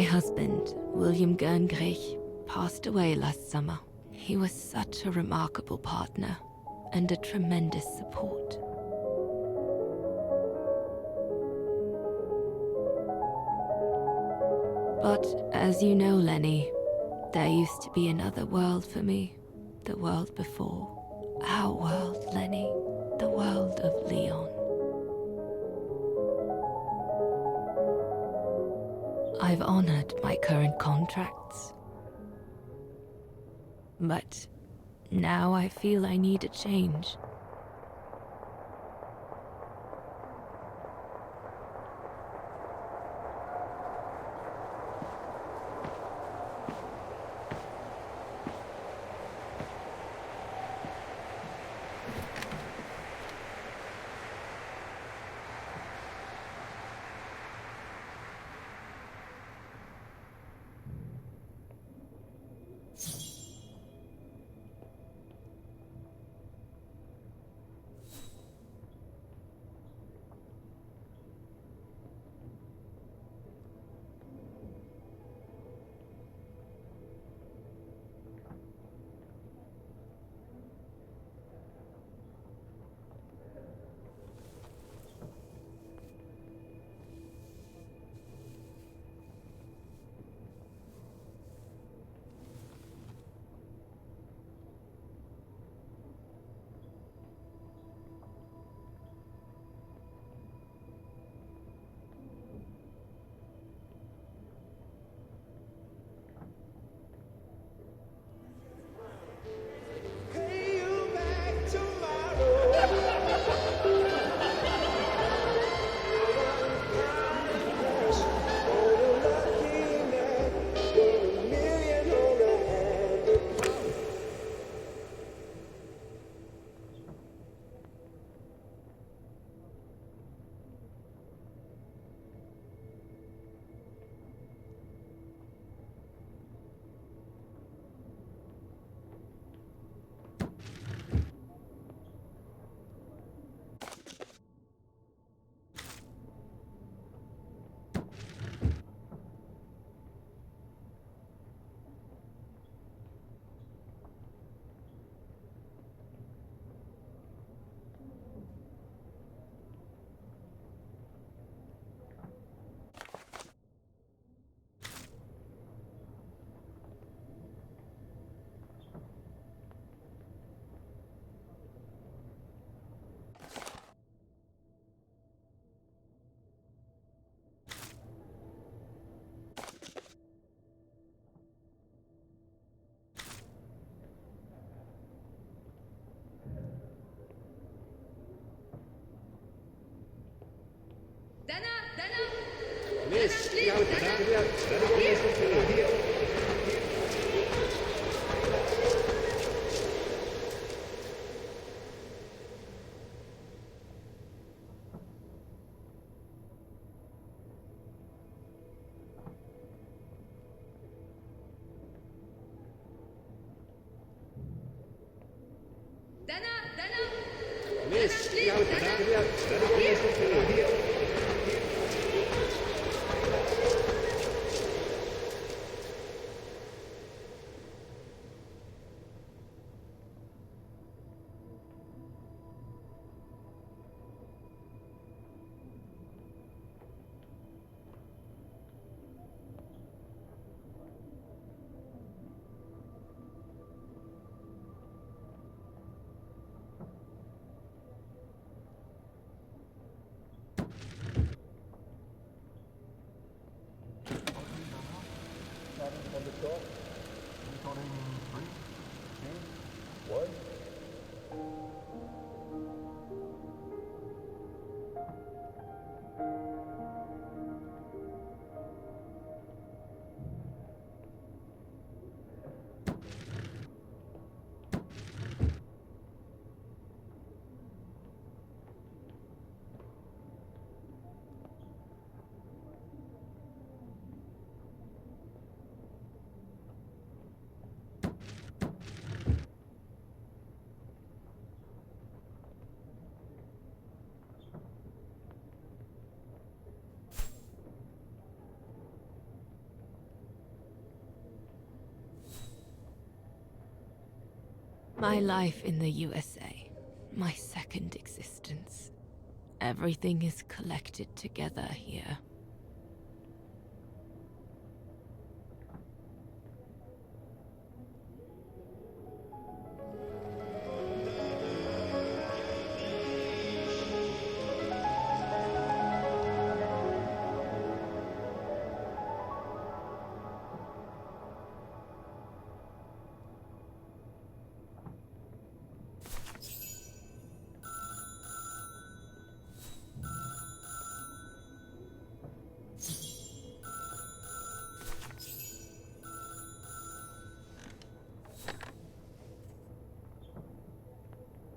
My husband, William Gerngrich, passed away last summer. He was such a remarkable partner and a tremendous support. But as you know, Lenny, there used to be another world for me. The world before. Our world, Lenny. The world of Leon. I've honored my current contracts. But now I feel I need a change. My life in the USA. My second existence. Everything is collected together here.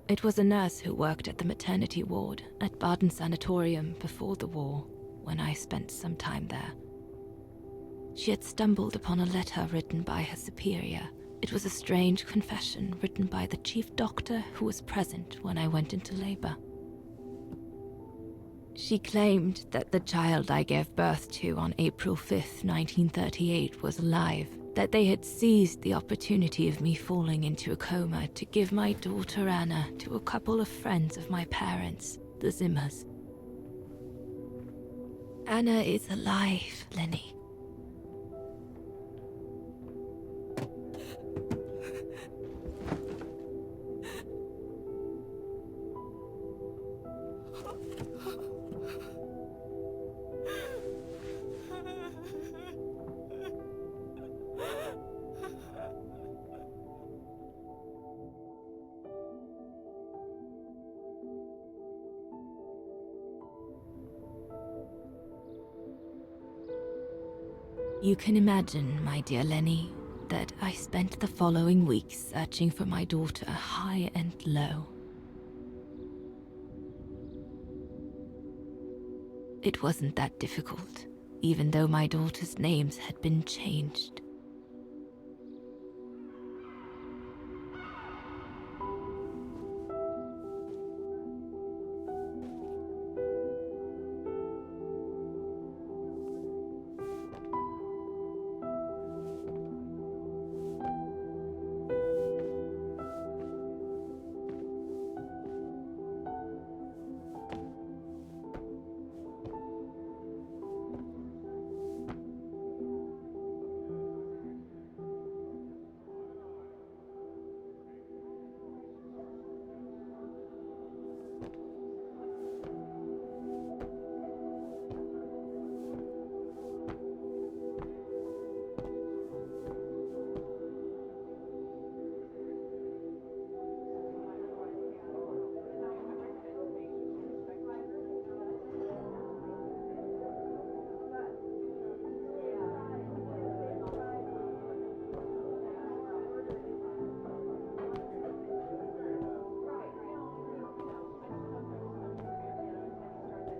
It was a nurse who worked at the maternity ward at Baden Sanatorium before the war, when I spent some time there. She had stumbled upon a letter written by her superior. It was a strange confession written by the chief doctor who was present when I went into labor. She claimed that the child I gave birth to on April 5th, 1938 was alive, that they had seized the opportunity of me falling into a coma to give my daughter Anna to a couple of friends of my parents, the Zimmers. Anna is alive, Lenny. You can imagine, my dear Lenny, that I spent the following weeks searching for my daughter high and low. It wasn't that difficult, even though my daughter's names had been changed.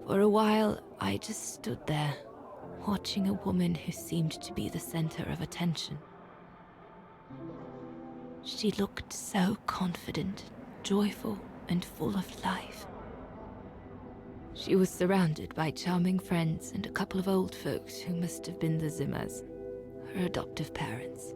For a while, I just stood there, watching a woman who seemed to be the center of attention. She looked so confident, joyful, and full of life. She was surrounded by charming friends and a couple of old folks who must have been the Zimmers, her adoptive parents.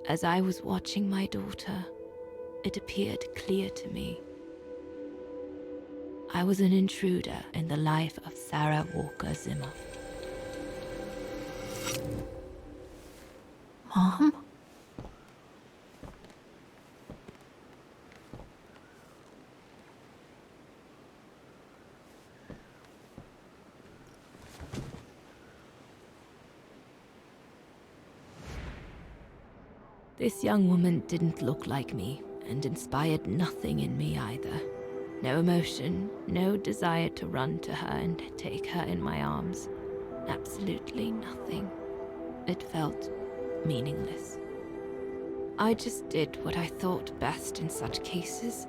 As I was watching my daughter, it appeared clear to me. I was an intruder in the life of Sarah Walker Zimmer. Mom? This young woman didn't look like me and inspired nothing in me either. No emotion, no desire to run to her and take her in my arms. Absolutely nothing. It felt meaningless. I just did what I thought best in such cases.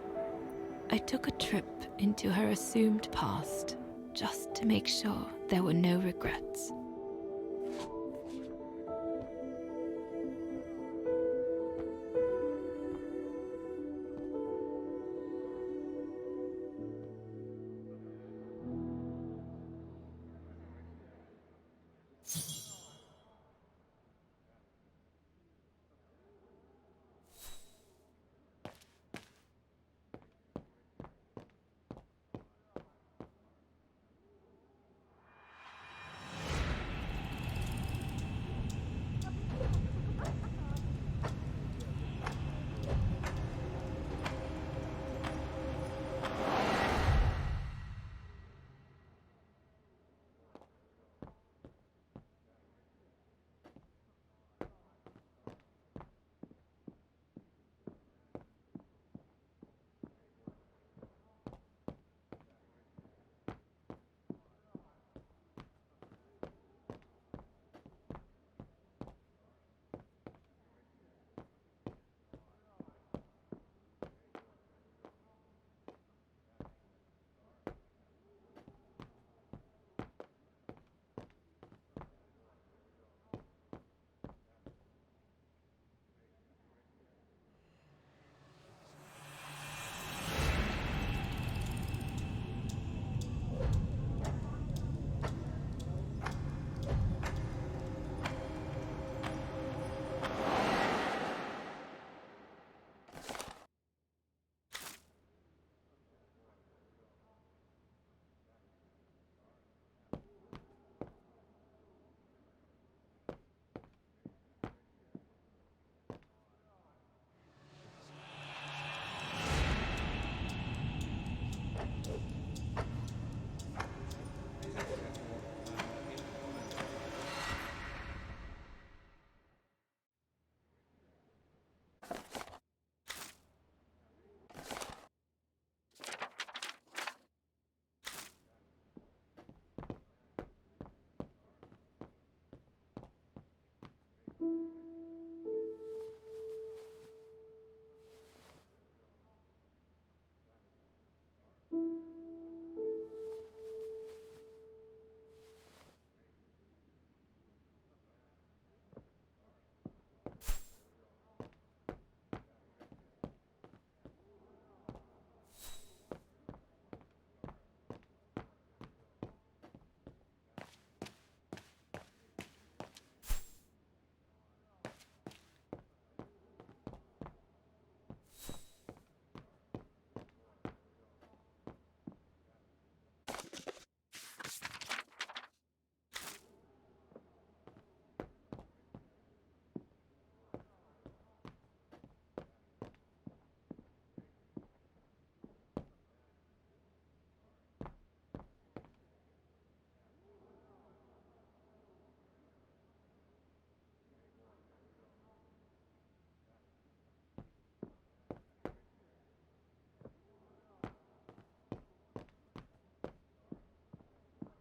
I took a trip into her assumed past, just to make sure there were no regrets.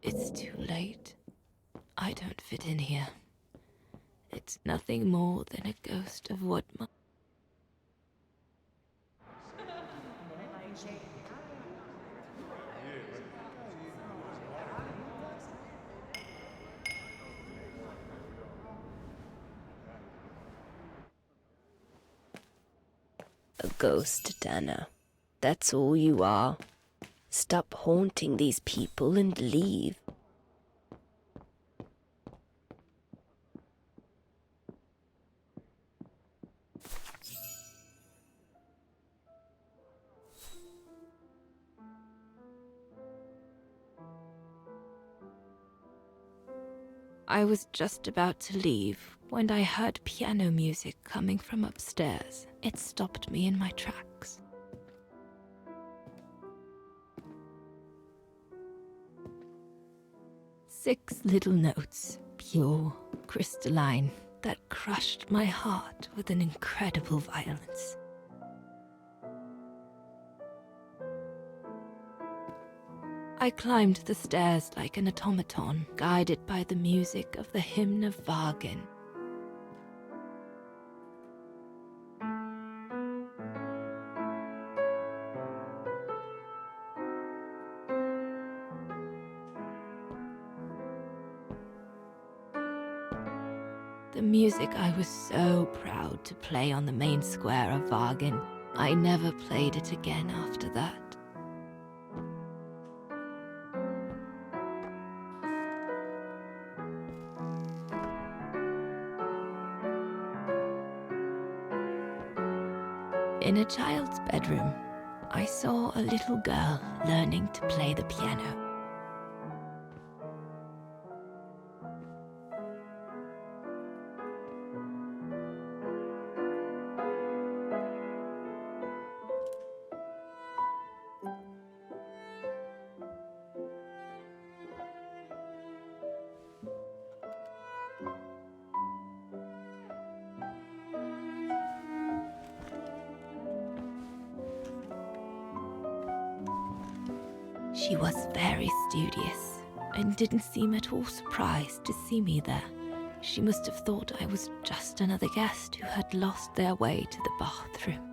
It's too late. I don't fit in here. It's nothing more than a ghost of what my... A ghost, Dana. That's all you are. Stop haunting these people and leave. I was just about to leave when I heard piano music coming from upstairs. It stopped me in my tracks. Six little notes, pure, crystalline, that crushed my heart with an incredible violence. I climbed the stairs like an automaton, guided by the music of the hymn of Vaghen. The music I was so proud to play on the main square of Vaghen. I never played it again after that. In a child's bedroom, I saw a little girl learning to play the piano. She was very studious and didn't seem at all surprised to see me there. She must have thought I was just another guest who had lost their way to the bathroom.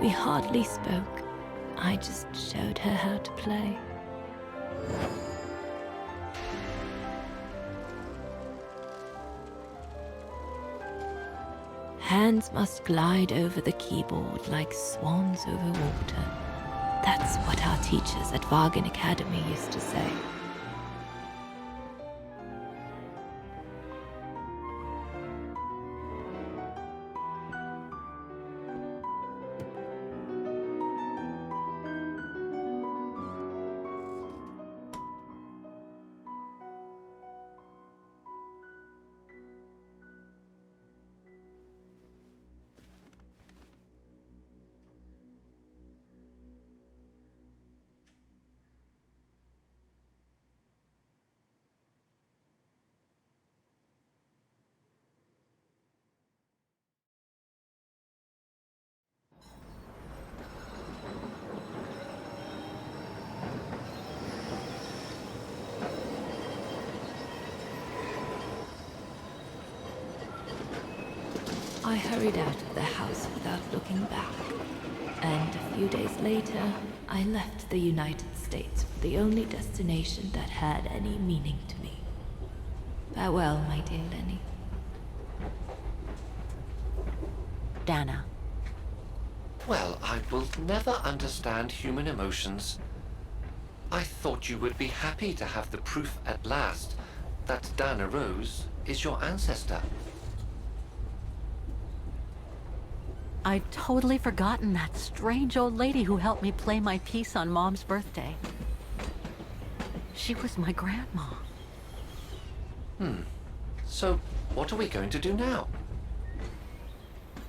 We hardly spoke. I just showed her how to play. Hands must glide over the keyboard like swans over water. That's what our teachers at Vaghen Academy used to say. I hurried out of the house without looking back, and a few days later, I left the United States for the only destination that had any meaning to me. Farewell, my dear Lenny. Dana. Well, I will never understand human emotions. I thought you would be happy to have the proof at last that Dana Rose is your ancestor. I'd totally forgotten that strange old lady who helped me play my piece on Mom's birthday. She was my grandma. So, what are we going to do now?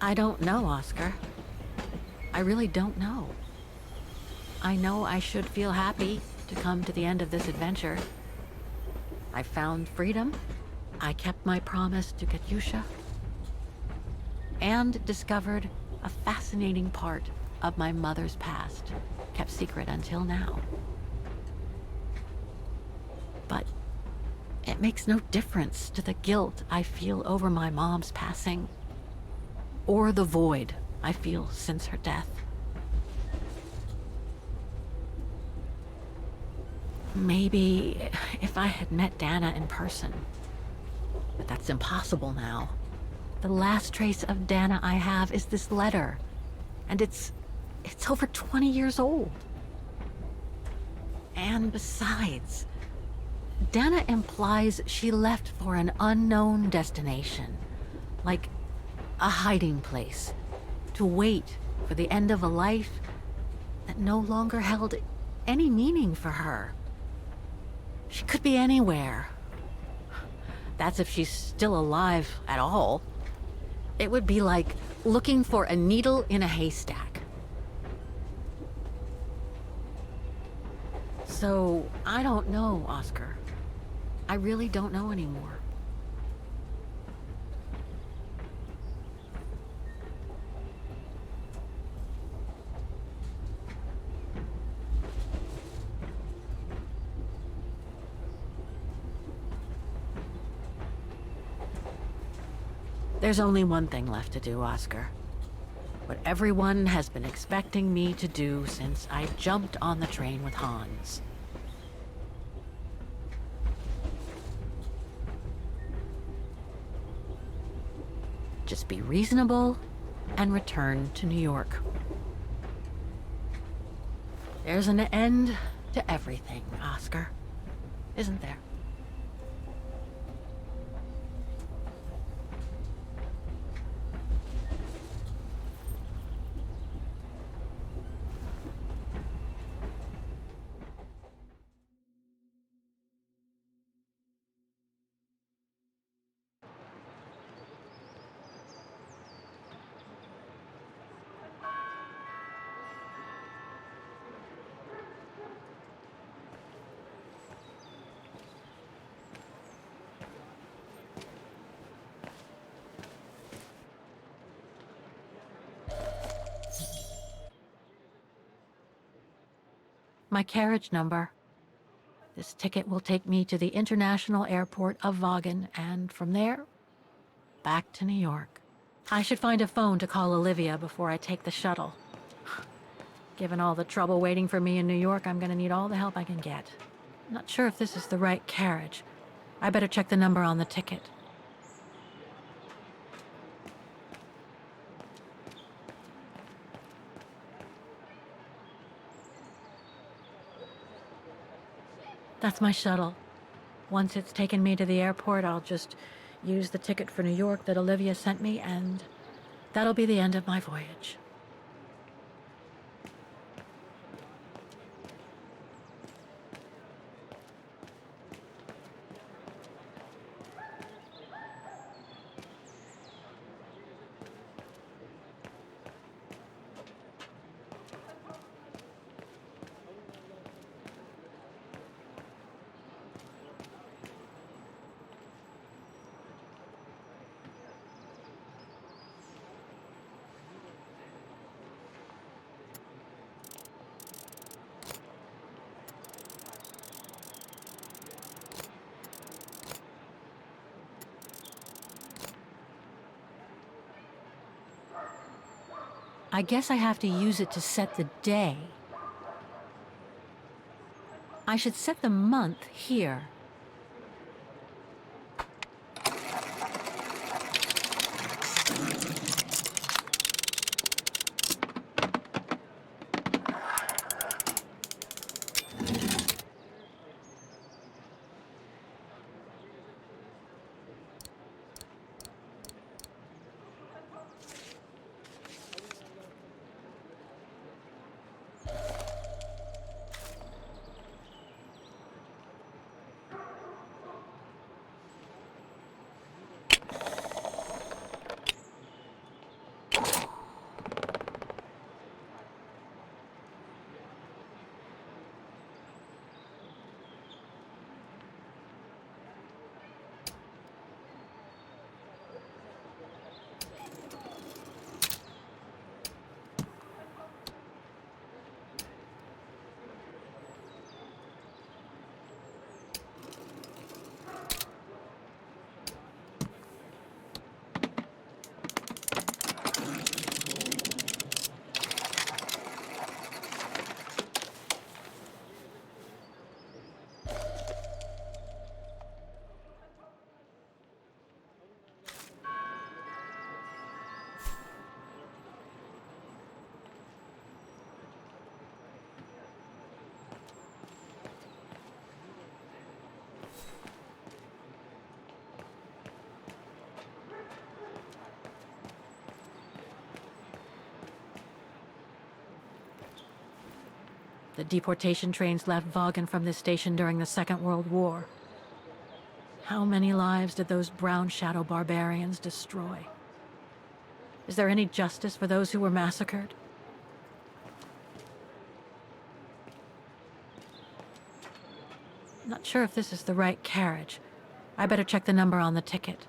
I don't know, Oscar. I really don't know. I know I should feel happy to come to the end of this adventure. I found freedom. I kept my promise to Katyusha. And discovered a fascinating part of my mother's past, kept secret until now. But it makes no difference to the guilt I feel over my mom's passing, or the void I feel since her death. Maybe if I had met Dana in person, but that's impossible now. The last trace of Dana I have is this letter, and it's over 20 years old. And besides, Dana implies she left for an unknown destination, like a hiding place, to wait for the end of a life that no longer held any meaning for her. She could be anywhere. That's if she's still alive at all. It would be like looking for a needle in a haystack. So, I don't know, Oscar. I really don't know anymore. There's only one thing left to do, Oscar. What everyone has been expecting me to do since I jumped on the train with Hans. Just be reasonable and return to New York. There's an end to everything, Oscar. Isn't there? My carriage number. This ticket will take me to the international airport of Vaghen, and from there, back to New York. I should find a phone to call Olivia before I take the shuttle. Given all the trouble waiting for me in New York, I'm gonna need all the help I can get. I'm not sure if this is the right carriage. I better check the number on the ticket. That's my shuttle. Once it's taken me to the airport, I'll just use the ticket for New York that Olivia sent me, and that'll be the end of my voyage. I guess I have to use it to set the day. I should set the month here. The deportation trains left Vaghen from this station during the Second World War. How many lives did those brown shadow barbarians destroy? Is there any justice for those who were massacred? Not sure if this is the right carriage. I better check the number on the ticket.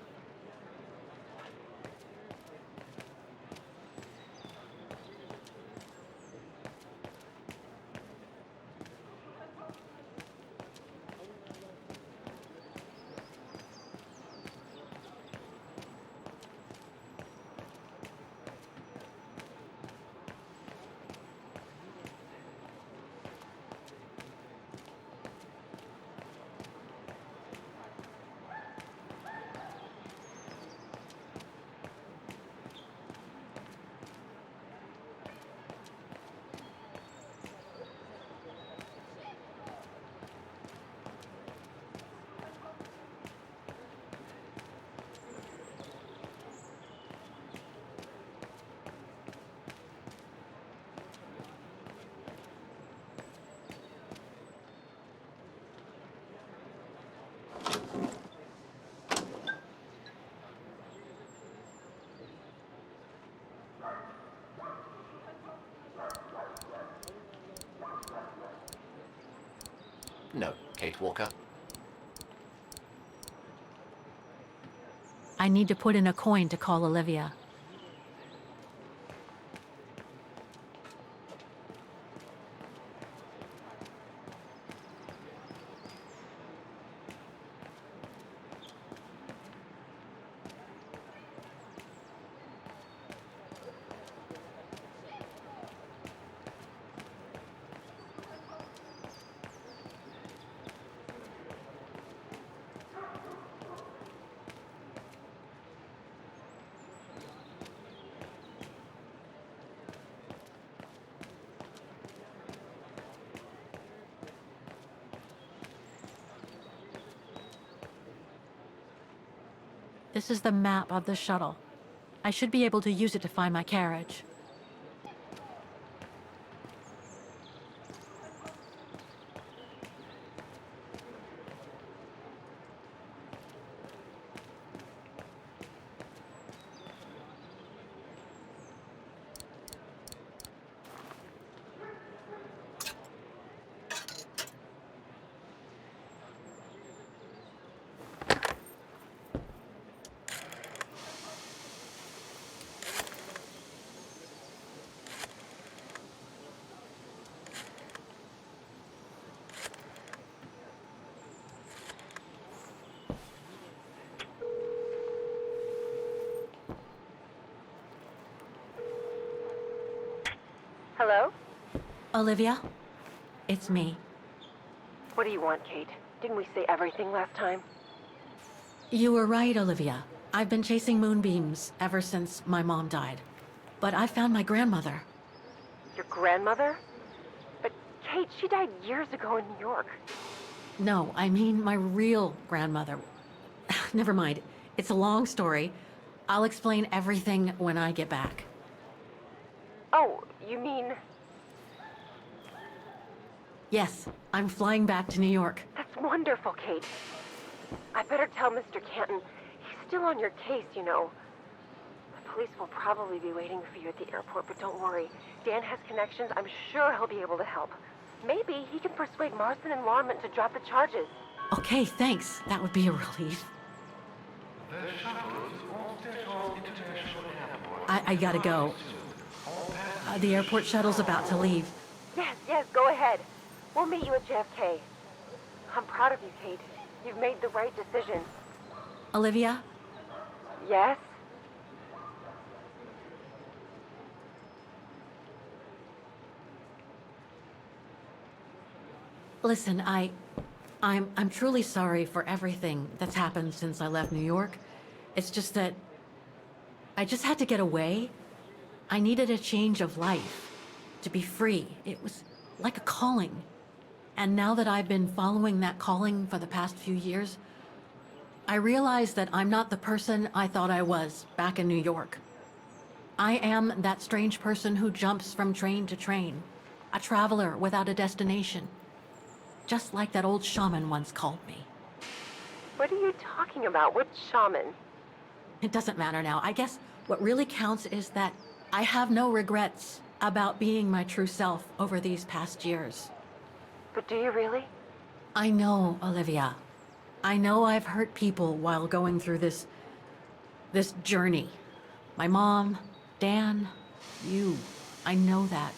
No, Kate Walker. I need to put in a coin to call Olivia. This is the map of the shuttle. I should be able to use it to find my carriage. Hello? Olivia? It's me. What do you want, Kate? Didn't we say everything last time? You were right, Olivia. I've been chasing moonbeams ever since my mom died. But I found my grandmother. Your grandmother? But, Kate, she died years ago in New York. No, I mean my real grandmother. Never mind. It's a long story. I'll explain everything when I get back. Oh, you mean... Yes, I'm flying back to New York. That's wonderful, Kate. I better tell Mr. Canton. He's still on your case, you know. The police will probably be waiting for you at the airport, but don't worry. Dan has connections. I'm sure he'll be able to help. Maybe he can persuade Marston and Lorman to drop the charges. Okay, thanks. That would be a relief. I gotta go. The airport shuttle's about to leave. Yes, go ahead. We'll meet you at JFK. I'm proud of you, Kate. You've made the right decision. Olivia? Yes? Listen, I'm truly sorry for everything that's happened since I left New York. It's just that I just had to get away. I needed a change of life, to be free. It was like a calling. And now that I've been following that calling for the past few years, I realize that I'm not the person I thought I was back in New York. I am that strange person who jumps from train to train, a traveler without a destination. Just like that old shaman once called me. What are you talking about? What shaman? It doesn't matter now. I guess what really counts is that I have no regrets about being my true self over these past years. But do you really? I know, Olivia. I know I've hurt people while going through this journey. My mom, Dan, you. I know that.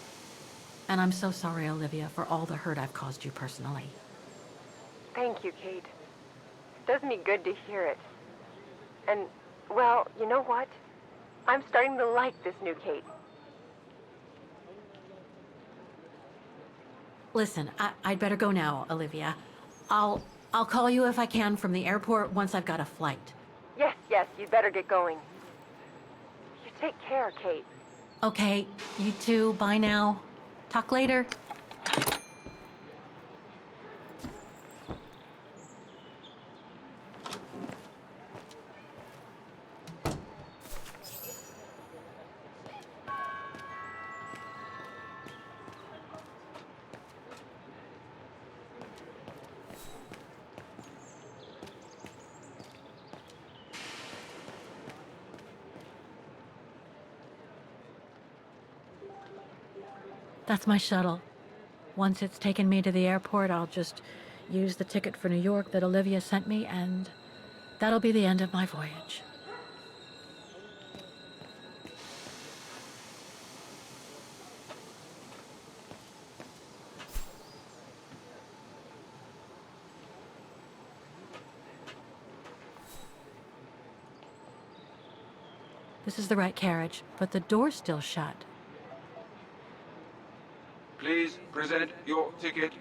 And I'm so sorry, Olivia, for all the hurt I've caused you personally. Thank you, Kate. It does me good to hear it. And, well, you know what? I'm starting to like this new Kate. Listen, I'd better go now, Olivia. I'll call you if I can from the airport once I've got a flight. Yes, you'd better get going. You take care, Kate. Okay, you too. Bye now. Talk later. That's my shuttle. Once it's taken me to the airport, I'll just use the ticket for New York that Olivia sent me, and that'll be the end of my voyage. This is the right carriage, but the door's still shut. Please present your ticket.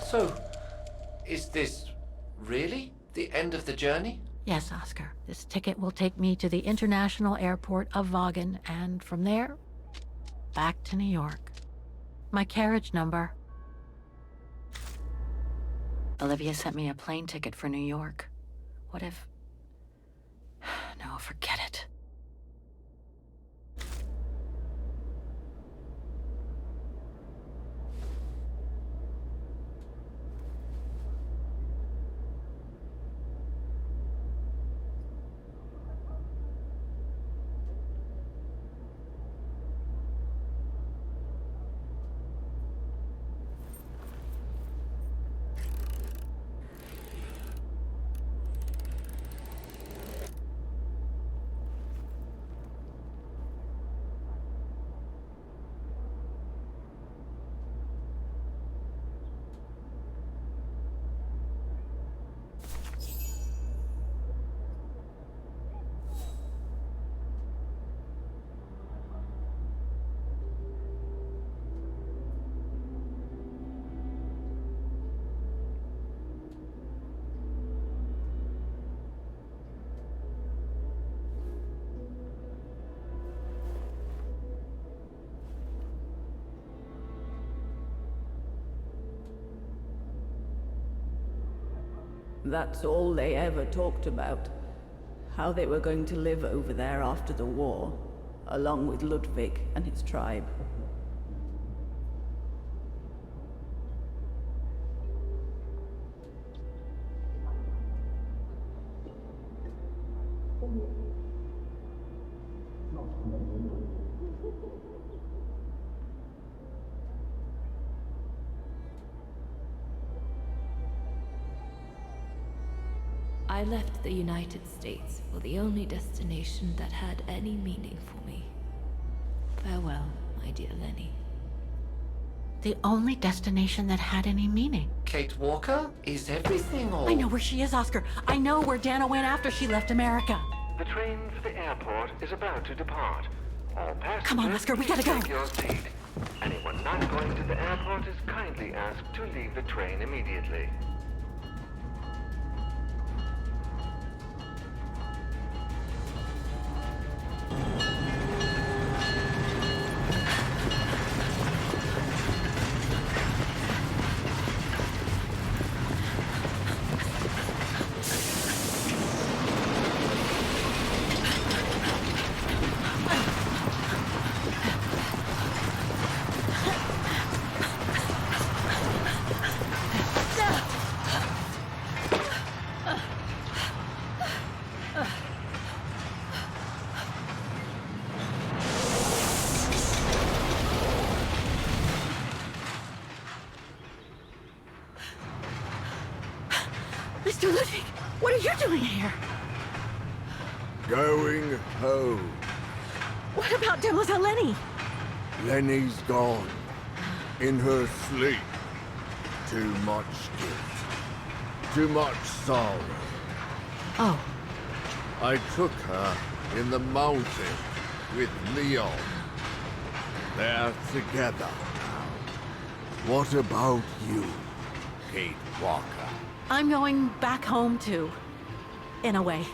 So, is this really the end of the journey? Yes, Oscar. This ticket will take me to the international airport of Vaghen, and from there, back to New York. My carriage number. Olivia sent me a plane ticket for New York. What if... No, forget it. That's all they ever talked about. How they were going to live over there after the war, along with Ludwig and his tribe. I left the United States for the only destination that had any meaning for me. Farewell, my dear Lenny. The only destination that had any meaning. Kate Walker? Is everything all... I know where she is, Oscar. I know where Dana went after she left America. The train for the airport is about to depart. All passengers, Come on, Oscar, we gotta go. Take your seat. Anyone not going to the airport is kindly asked to leave the train immediately. Mr. Ludwig, what are you doing here? Going home. What about Demoiselle Lenny? Lenny's gone. In her sleep. Too much guilt. Too much sorrow. Oh. I took her in the mountain with Leon. They're together now. What about you, Kate Walker? I'm going back home too. In a way.